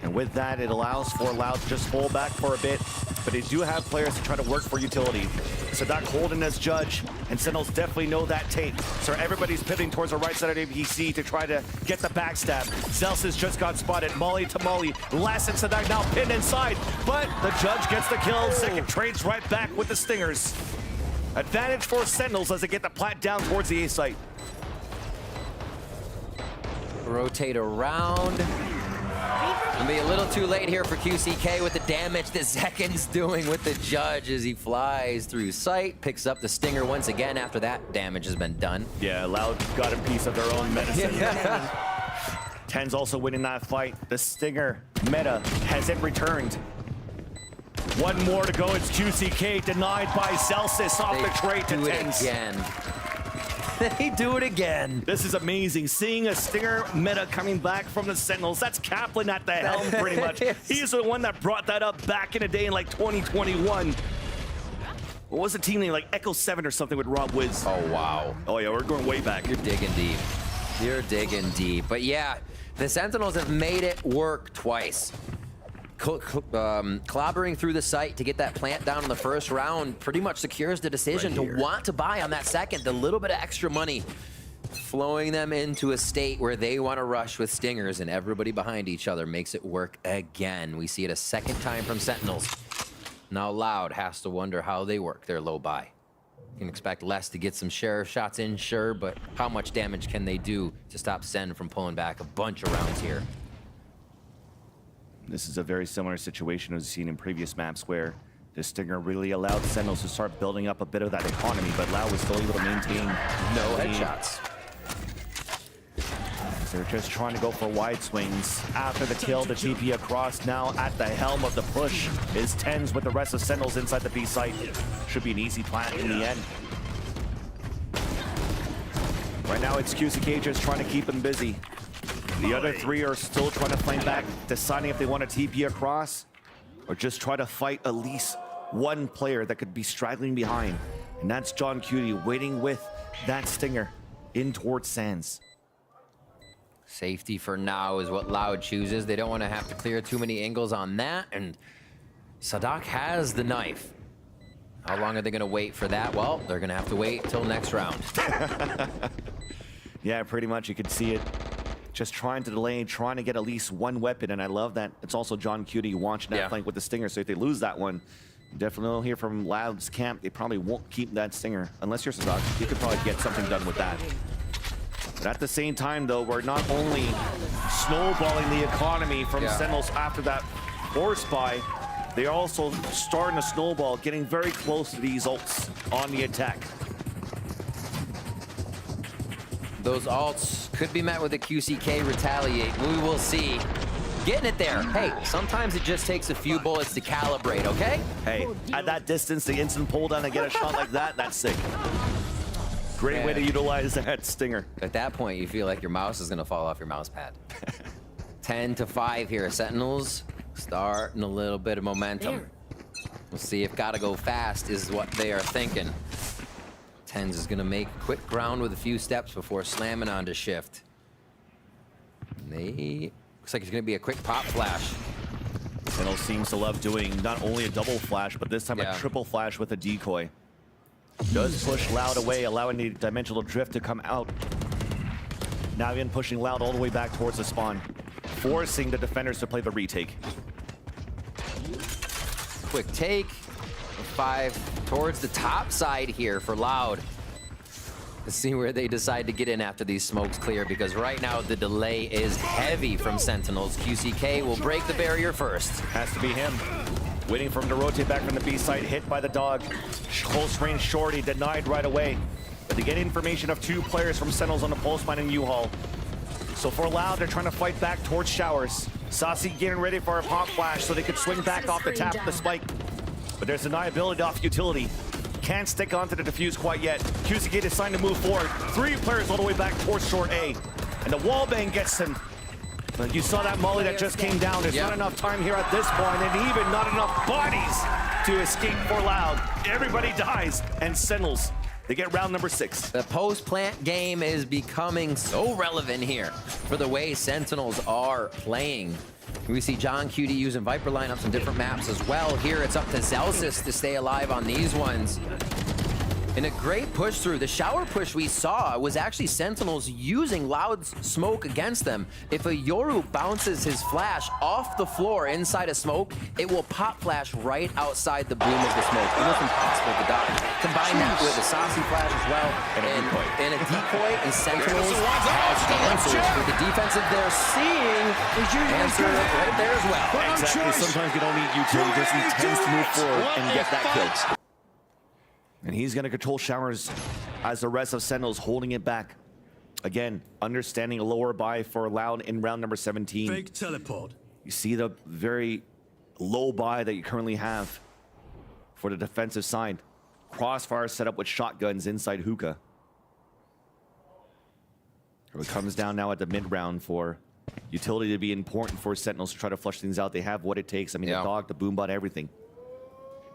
U: And with that, it allows for Loud to just fall back for a bit, but they do have players to try to work for utility. Sadak holding as Judge, and Sentinels definitely know that tape. So everybody's pivoting towards the right side of ABC to try to get the backstab. Zelsis just got spotted, Molly to Molly. Lass and Sadak now pinned inside, but the Judge gets the kill. Second trades right back with the Stingers. Advantage for Sentinels as they get the plat down towards the A site.
L: Rotate around. Gonna be a little too late here for QCK with the damage that Zekin's doing with the Judge as he flies through sight, picks up the Stinger once again after that damage has been done.
U: Yeah, Loud got a piece of their own medicine. Ten's also winning that fight. The Stinger meta has it returned. One more to go. It's QCK denied by Celsius off the trade to Tens.
L: Again. They do it again.
U: This is amazing. Seeing a Stinger meta coming back from the Sentinels. That's Kaplan at the helm, pretty much. He's the one that brought that up back in the day in like 2021. What was the team name? Like Echo 7 or something with Rob Wiz.
L: Oh, wow.
U: Oh, yeah, we're going way back.
L: You're digging deep. You're digging deep. But yeah, the Sentinels have made it work twice. Clobbering through the site to get that plant down in the first round pretty much secures the decision to want to buy on that second. The little bit of extra money flowing them into a state where they want to rush with Stingers, and everybody behind each other makes it work again. We see it a second time from Sentinels. Now Loud has to wonder how they work their low buy. You can expect Les to get some sheriff shots in, sure, but how much damage can they do to stop Sen from pulling back a bunch of rounds here?
U: This is a very similar situation as we've seen in previous maps where the Stinger really allowed Sentinels to start building up a bit of that economy, but Loud was still able to maintain
L: no headshots.
U: They're just trying to go for wide swings. After the kill, the TP across. Now at the helm of the push is Tens with the rest of Sentinels inside the B site. Should be an easy plant in the end. Right now it's QCK just trying to keep him busy. The other three are still trying to flame back, deciding if they want to TP across or just try to fight at least one player that could be straggling behind. And that's John Cutie waiting with that Stinger in towards Sands.
L: Safety for now is what Loud chooses. They don't want to have to clear too many angles on that, and Sadak has the knife. How long are they going to wait for that? Well, they're going to have to wait till next round.
U: Yeah, pretty much. You could see it. Just trying to delay, trying to get at least one weapon, and I love that it's also John Cutie watching that flank with the Stinger, so if they lose that one, definitely will hear from Loud's camp, they probably won't keep that Stinger. Unless you're Sadak, you could probably get something done with that. But at the same time, though, we're not only snowballing the economy from Sentinels after that force buy, they're also starting to snowball, getting very close to these ults on the attack.
L: Those ults could be met with a QCK retaliate. We will see. Getting it there. Hey, sometimes it just takes a few bullets to calibrate, okay?
U: Hey, at that distance, the instant pull down and get a shot like that, that's sick. Great way to utilize that Stinger.
L: At that point, you feel like your mouse is going to fall off your mouse pad. 10-5 here. Sentinels starting a little bit of momentum. We'll see if gotta go fast is what they are thinking. Tens is going to make quick ground with a few steps before slamming onto shift. Looks like it's going to be a quick pop flash.
U: Sentinel seems to love doing not only a double flash, but this time a triple flash with a decoy. Does push Loud away, allowing the dimensional drift to come out. Now again pushing Loud all the way back towards the spawn, forcing the defenders to play the retake.
L: Quick take. 5 towards the top side here for Loud. Let's see where they decide to get in after these smokes clear, because right now the delay is heavy from Sentinels. QCK will break the barrier first.
U: Has to be him. Waiting for him to rotate back from the B side, hit by the dog. Close range shorty, denied right away. But they get information of 2 players from Sentinels on the pulse mine and U-Haul. So for Loud, they're trying to fight back towards Showers. Saucy getting ready for a pop flash so they could swing back off the tap of the spike. But there's deniability off utility. Can't stick onto the defuse quite yet. QCK deciding to move forward. 3 players all the way back towards short A. And the wallbang gets him. But you saw that molly that just came down. There's not enough time here at this point, and even not enough bodies to escape for Loud. Everybody dies, and Sentinels, they get round number 6.
L: The post-plant game is becoming so relevant here for the way Sentinels are playing. We see John Cutie using Viper lineups on different maps as well. Here it's up to Zelsis to stay alive on these ones. And a great push through. The shower push we saw was actually Sentinels using Loud's smoke against them. If a Yoru bounces his flash off the floor inside a smoke, it will pop flash right outside the boom of the smoke. Almost impossible to dodge. Combine that with a saucy flash as well, and a decoy, and Sentinels has answers for the defensive they're seeing. Answer right there as well.
U: Exactly. Sometimes you don't need utility, just he tends to move forward and get that kill. And he's going to control Showers as the rest of Sentinels holding it back. Again, understanding a lower buy for Loud in round number 17.
M: Fake teleport.
U: You see the very low buy that you currently have for the defensive side. Crossfire set up with shotguns inside hookah. It comes down now at the mid-round for utility to be important for Sentinels to try to flush things out. They have what it takes. I mean, the dog, the boombot, everything.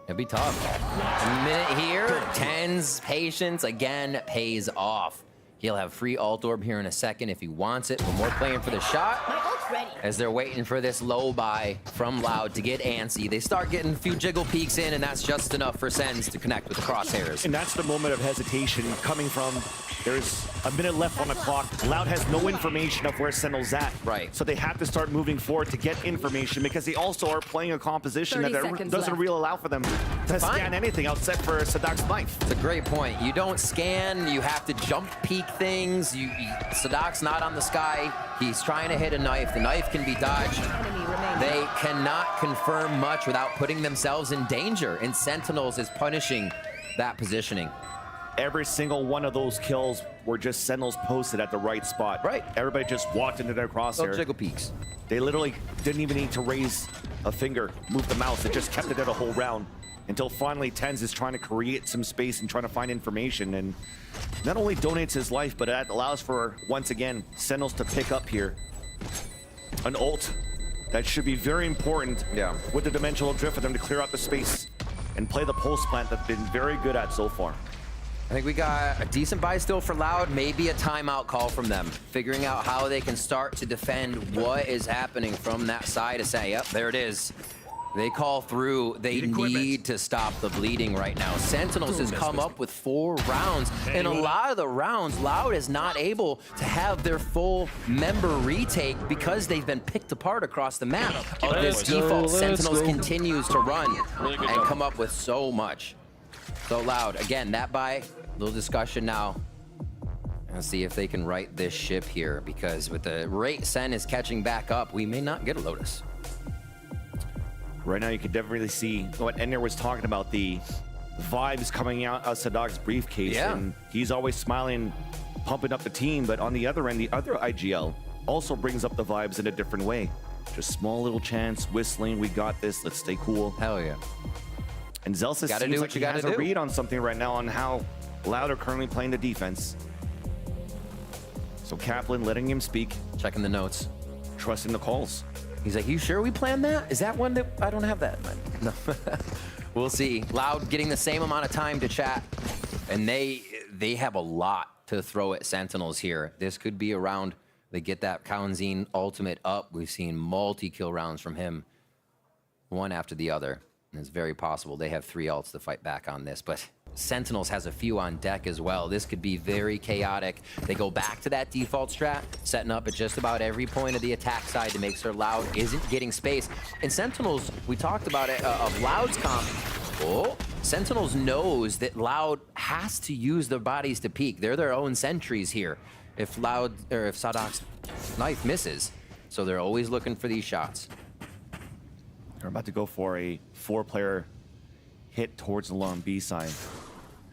L: It'll be tough. A minute here. TenZ patience again pays off. He'll have free alt orb here in a second if he wants it. But more playing for the shot. As they're waiting for this low buy from Loud to get antsy. They start getting a few jiggle peeks in, and that's just enough for TenZ to connect with the crosshairs.
U: And that's the moment of hesitation coming from, there's a minute left on the clock. Loud has no information of where Sentinel's at.
L: Right.
U: So they have to start moving forward to get information because they also are playing a composition that doesn't really allow for them to scan anything outside for Sadak's knife.
L: It's a great point. You don't scan, you have to jump peek things. Sadak's not on the sky. He's trying to hit a knife. The knife can be dodged. They cannot confirm much without putting themselves in danger, and Sentinels is punishing that positioning.
U: Every single one of those kills were just Sentinels posted at the right spot.
L: Right.
U: Everybody just walked into their crosshair.
L: No jiggle peeks.
U: They literally didn't even need to raise a finger, move the mouse. It just kept it there the whole round until finally TenZ is trying to create some space and trying to find information, and not only donates his life, but it allows for, once again, Sentinels to pick up here an ult that should be very important with the dimensional drift for them to clear out the space and play the pulse plant that's been very good at so far.
L: I think we got a decent buy still for Loud, maybe a timeout call from them, figuring out how they can start to defend what is happening from that side to say, yep, there it is. They call through. They need to stop the bleeding right now. Sentinels has come up with 4 rounds, and a lot of the rounds, Loud is not able to have their full member retake because they've been picked apart across the map. This default, Sentinels continues to run and come up with so much. So Loud, again, that buy, little discussion now. Let's see if they can right this ship here, because with the rate Sen is catching back up, we may not get a Lotus.
U: Right now, you can definitely see what Ender was talking about, the vibes coming out of Sadak's briefcase. And he's always smiling, pumping up the team. But on the other end, the other IGL also brings up the vibes in a different way. Just small little chants, whistling, we got this, let's stay cool.
L: Hell yeah.
U: And Zelsis seems like he has a read on something right now on how Loud are currently playing the defense. So Kaplan letting him speak.
L: Checking the notes.
U: Trusting the calls.
L: He's like, you sure we planned that? Is that one that I don't have that? No. We'll see. Loud getting the same amount of time to chat, and they have a lot to throw at Sentinels here. This could be a round they get that Kaunzin ultimate up. We've seen multi-kill rounds from him, one after the other. And it's very possible they have 3 ults to fight back on this, but Sentinels has a few on deck as well. This could be very chaotic. They go back to that default strat, setting up at just about every point of the attack side to make sure Loud isn't getting space. And Sentinels, we talked about it, of Loud's comp. Oh, Sentinels knows that Loud has to use their bodies to peek. They're their own sentries here if Loud, or if Sadak's knife misses. So they're always looking for these shots.
U: They're about to go for a 4-player hit towards the long B side.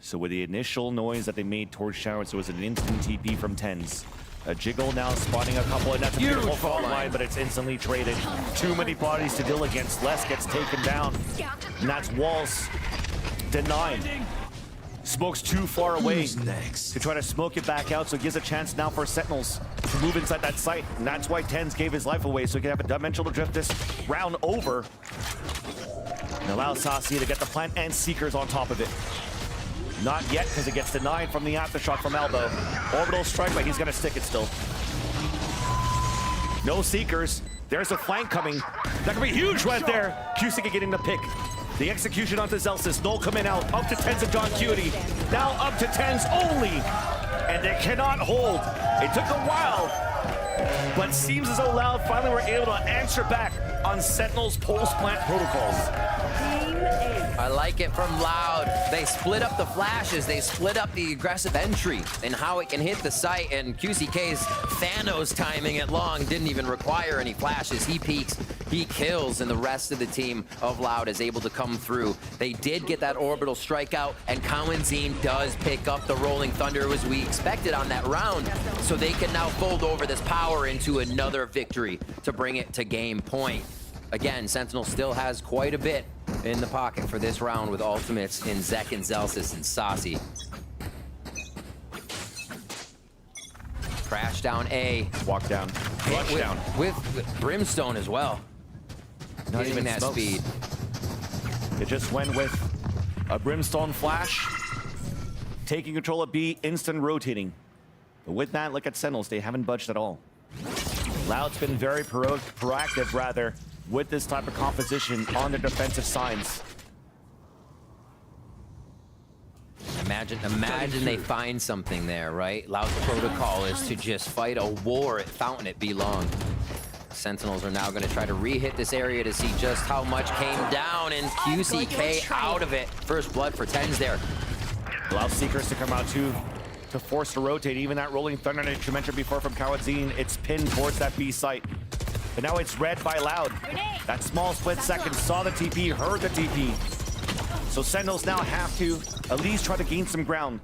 U: So with the initial noise that they made towards Shower, so it was an instant TP from TenZ. A jiggle now spotting a couple, and that's a beautiful fault line, but it's instantly traded. Too many bodies to deal against. Les gets taken down, and that's Walls denied. Smoke's too far away to try to smoke it back out, so it gives a chance now for Sentinels to move inside that site, and that's why TenZ gave his life away, so he can have a dimensional drift this round over and allow Saci to get the plant and Seekers on top of it. Not yet, because it gets denied from the aftershock from Elbow. Orbital strike, but he's going to stick it still. No Seekers. There's a flank coming. That could be huge right there. Cusick getting the pick. The execution onto Zelsis. Null coming out. Up to TenZ and John Cutie. Now up to TenZ only. And they cannot hold. It took a while, but seems as though Loud finally were able to answer back on Sentinel's pulse plant protocols.
L: I like it from Loud. They split up the flashes. They split up the aggressive entry and how it can hit the site. And QCK's Thanos timing it long didn't even require any flashes. He peeks, he kills, and the rest of the team of Loud is able to come through. They did get that orbital strikeout, and Kaunzin does pick up the Rolling Thunder as we expected on that round. So they can now fold over this power into another victory to bring it to game point. Again, Sentinel still has quite a bit in the pocket for this round with ultimates in Zek and Zelsis and Saci. Crash down A.
U: Walk down. Clutch down.
L: With Brimstone as well.
U: Not
L: Getting
U: even
L: that
U: smokes.
L: speed.
U: It just went with a Brimstone flash. Taking control of B, instant rotating. But with that, look at Sentinels. They haven't budged at all. Loud's been very proactive, rather, with this type of composition on the defensive sides.
L: Imagine they find something there, right? Loud's protocol is to just fight a war at Fountain at B long. Sentinels are now going to try to re-hit this area to see just how much came down, and QCK out of it. First blood for Tens there.
U: Allows Seekers to come out too, to force to rotate. Even that Rolling Thunder that you mentioned before from Kawadzin, it's pinned towards that B site. But now it's read by Loud. That small split second saw the TP, heard the TP. So Sentinels now have to at least try to gain some ground.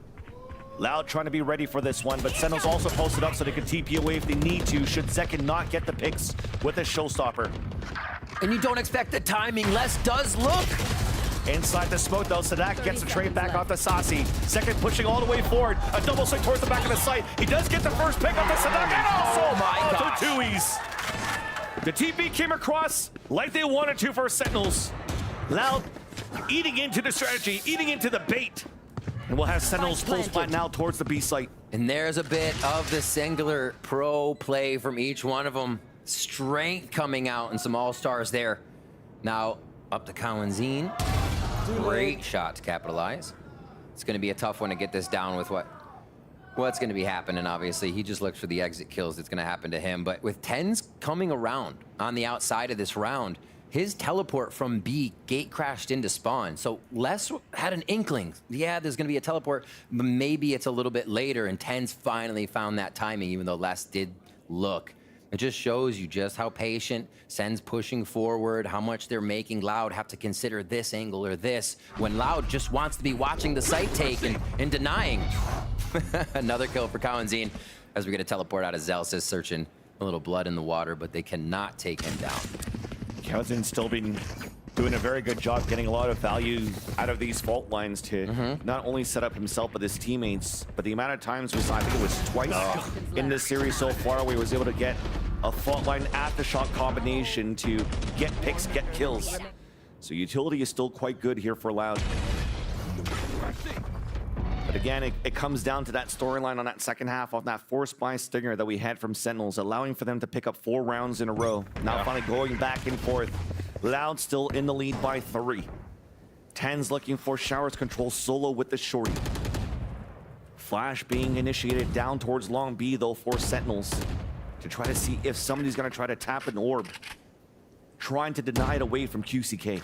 U: Loud trying to be ready for this one, but Sentinels also posted up so they can TP away if they need to, should Zekin not get the picks with a showstopper.
L: And you don't expect the timing. Les does look.
U: Inside the smoke though, Sadak gets the trade back off to Sasi. Second pushing all the way forward. A double swing towards the back of the site. He does get the first pick off to Sadak and also onto Tui's. The TP came across like they wanted to for Sentinels. Loud eating into the strategy, eating into the bait. And we'll have Sentinels pulse plant now towards the B site.
L: And there's a bit of the singular pro play from each one of them. Strength coming out and some all-stars there. Now up to Kawadzin. Great shot to capitalize. It's going to be a tough one to get this down with what's going to be happening, obviously. He just looks for the exit kills that's going to happen to him. But with Tens coming around on the outside of this round, his teleport from B gate crashed into spawn. So Les had an inkling. Yeah, there's going to be a teleport, but maybe it's a little bit later. And Tens finally found that timing, even though Les did look. It just shows you just how patient Sen's pushing forward, how much they're making Loud have to consider this angle or this, when Loud just wants to be watching the site take and denying. Another kill for Kawadzin as we get a teleport out of Zelsis, searching a little blood in the water, but they cannot take him down.
U: Kawadzin still been doing a very good job getting a lot of value out of these fault lines to not only set up himself but his teammates, but the amount of times we saw, I think it was twice in this series so far, where he was able to get a fault line aftershock combination to get picks, get kills. So utility is still quite good here for Loud. But again, it comes down to that storyline on that second half of that forced by Stinger that we had from Sentinels, allowing for them to pick up 4 rounds in a row. Now finally going back and forth. Loud still in the lead by 3. Tens looking for Showers control solo with the shorty. Flash being initiated down towards long B though for Sentinels to try to see if somebody's gonna try to tap an orb. Trying to deny it away from QCK.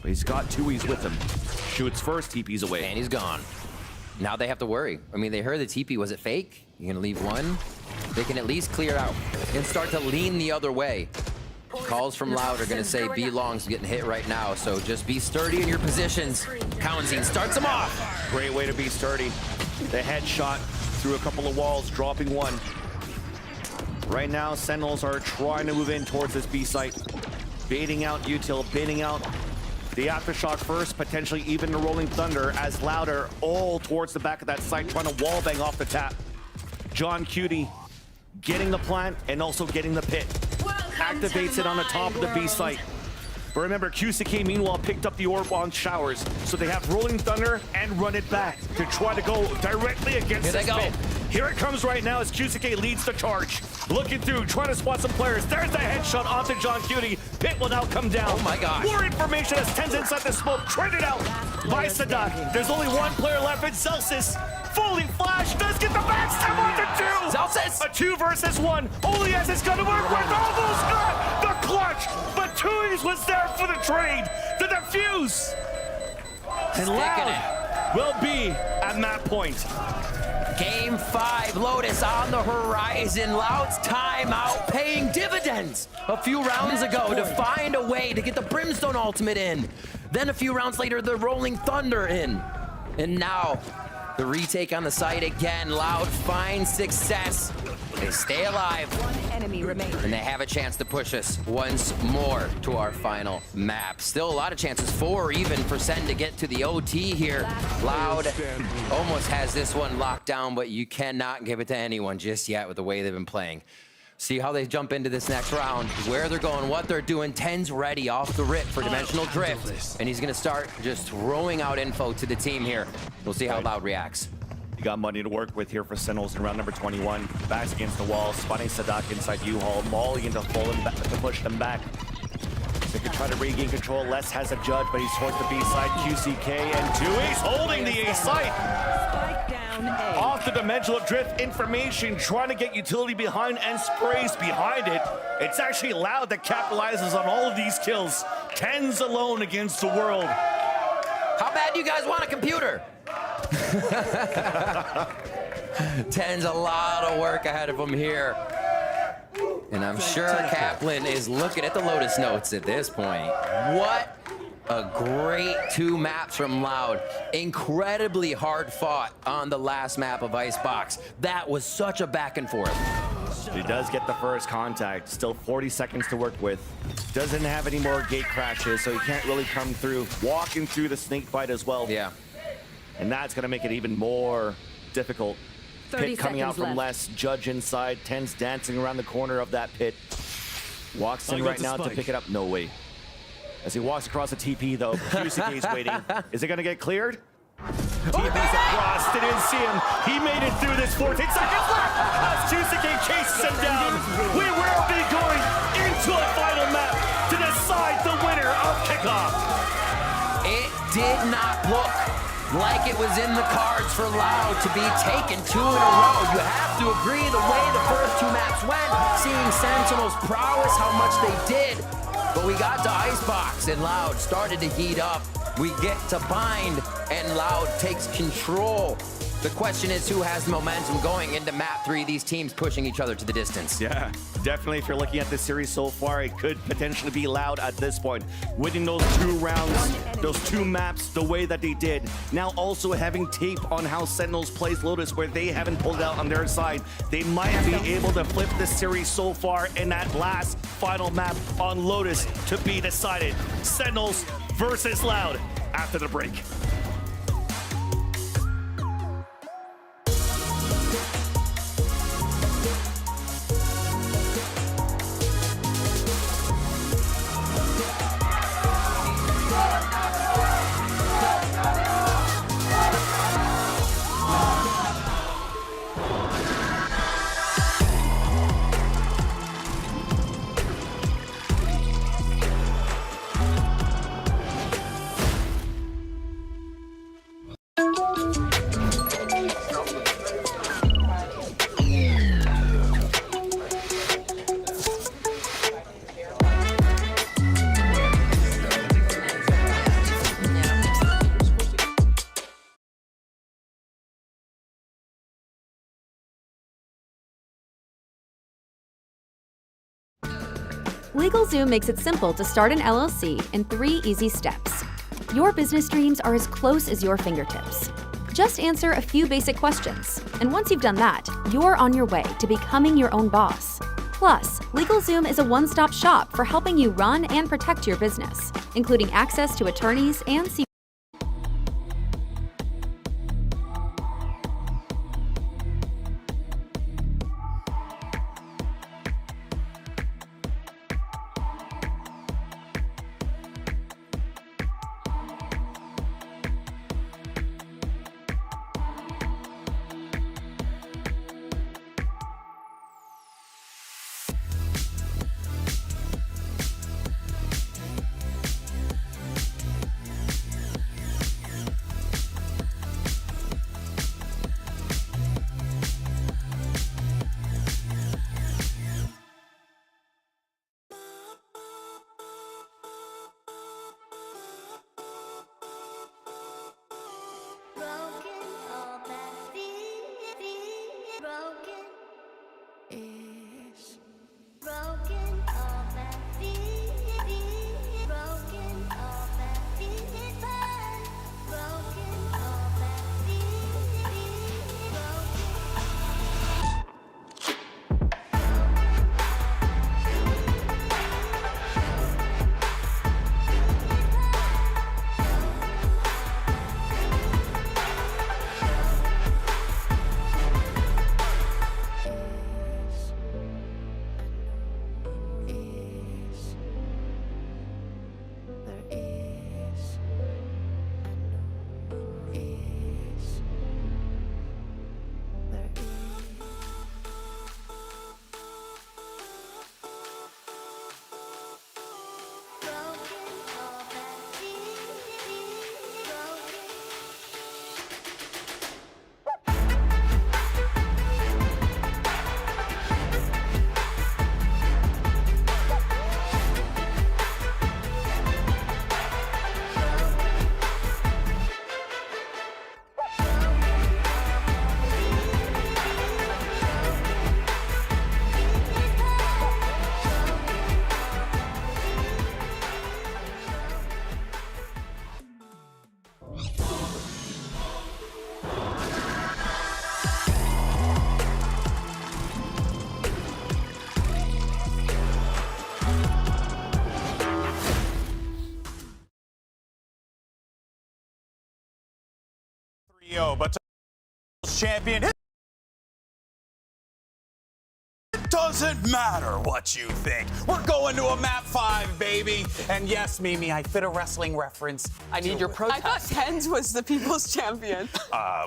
U: But he's got Tui's with him. Shoots first, TP's away.
L: And he's gone. Now they have to worry. I mean, they heard the TP. Was it fake? You're gonna leave one? They can at least clear out and start to lean the other way. Calls from Loud are gonna say B long's getting hit right now, so just be sturdy in your positions. Kawadzin starts him off.
U: Great way to be sturdy. The headshot through a couple of walls, dropping one. Right now, Sentinels are trying to move in towards this B site. Baiting out Util, baiting out the aftershock first, potentially even the Rolling Thunder, as Louder all towards the back of that site, trying to wallbang off the tap. John Cutie getting the plant and also getting the pit. Activates it on the top of the B site. But remember, QCK meanwhile picked up the orb on Showers, so they have Rolling Thunder and Run It Back to try to go directly against this pit. Here it comes right now as QCK leads the charge. Looking through, trying to spot some players. There's the headshot onto John Cutie. Pit will now come down.
L: Oh my gosh.
U: More information as Tens inside the smoke, traded out by Sadak. There's only one player left in Celsius. Fully Flash does get the backstab onto 2.
L: Celsius!
U: A 2 versus 1. Only as it's gonna work with almost got the clutch. But Tui's was there for the trade. The defuse. And Loud will be at that point.
L: Game 5, Lotus on the horizon. Loud's timeout paying dividends a few rounds ago to find a way to get the Brimstone ultimate in. Then a few rounds later, the Rolling Thunder in. And now, the retake on the site again. Loud finds success. They stay alive.
E: enemy remaining.
L: And they have a chance to push us once more to our final map. Still a lot of chances, 4 even for Sen to get to the OT here. Loud almost has this one locked down, but you cannot give it to anyone just yet with the way they've been playing. See how they jump into this next round, where they're going, what they're doing. 10's ready off the rip for Dimensional Drift. And he's going to start just throwing out info to the team here. We'll see how Loud reacts.
U: You got money to work with here for Sentinels in round number 21. Backs against the wall, spotting Sadak inside U-Haul, mauling into full to push them back. They can try to regain control. Les has a judge, but he's towards the B side. QCK and Dewey's holding the A site.
E: Spike down A.
U: Off the Dimensional Drift information, trying to get utility behind and sprays behind it. It's actually Loud that capitalizes on all of these kills. 10's alone against the world.
L: How bad do you guys want a computer? 10's a lot of work ahead of him here. And I'm sure Kaplan is looking at the Lotus notes at this point. What a great 2 maps from Loud. Incredibly hard fought on the last map of Icebox. That was such a back and forth.
U: He does get the first contact. Still 40 seconds to work with. Doesn't have any more gate crashes, so he can't really come through. Walking through the snake bite as well.
L: Yeah.
U: And that's going to make it even more difficult.
E: 30
U: Pit coming out from
E: left.
U: Les, Judge inside, 10's dancing around the corner of that pit. Walks in right now to pick it up. No way. As he walks across the TP though, QCK's waiting. Is it going to get cleared? TP's across, didn't see him. He made it through this 14 seconds left as QCK chases him down. We will be going into a final map to decide the winner of kickoff.
L: It did not look like it was in the cards for Loud to be taken 2 in a row. You have to agree the way the first 2 maps went, seeing Sentinels' prowess, how much they did. But we got to Icebox and Loud started to heat up. We get to Bind and Loud takes control. The question is who has the momentum going into map 3, these teams pushing each other to the distance.
U: Yeah, definitely if you're looking at this series so far, it could potentially be Loud at this point. Winning those 2 rounds, those 2 maps the way that they did. Now also having tape on how Sentinels plays Lotus where they haven't pulled out on their side. They might be able to flip this series so far in that last final map on Lotus to be decided. Sentinels versus Loud after the break.
J: LegalZoom makes it simple to start an LLC in 3 easy steps. Your business dreams are as close as your fingertips. Just answer a few basic questions, and once you've done that, you're on your way to becoming your own boss. Plus, LegalZoom is a one-stop shop for helping you run and protect your business, including access to attorneys and
A: But champion, it doesn't matter what you think. We're going to a map 5, baby. And yes, Mimi, I fit a wrestling reference.
D: I need your protest. I thought Tens was the people's champion.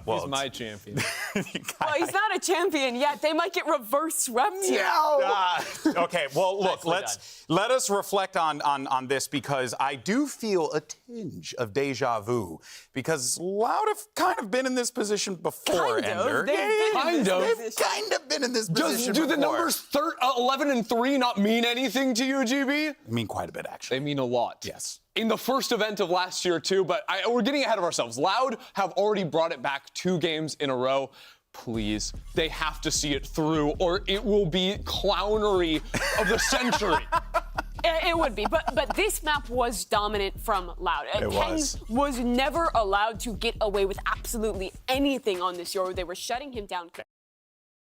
A: Well,
B: He's my champion.
D: Well, he's not a champion yet. They might get reverse swept here.
A: Okay, well, look, let us reflect on this, because I do feel a tinge of deja vu, because Loud have kind of been in this position before, Ender.
B: They've kind
A: of been in this position
B: Do the
A: before.
B: numbers 11 and 3 not mean anything to you, GB?
A: I mean quite a bit, actually.
B: They mean a lot.
A: Yes.
B: In the first event of last year, too, but we're getting ahead of ourselves. Loud have already brought it back 2 games in a row. Please, they have to see it through, or it will be clownery of the century.
D: It would be, but this map was dominant from Loud.
A: Tens
D: was never allowed to get away with absolutely anything on this Euro. They were shutting him down.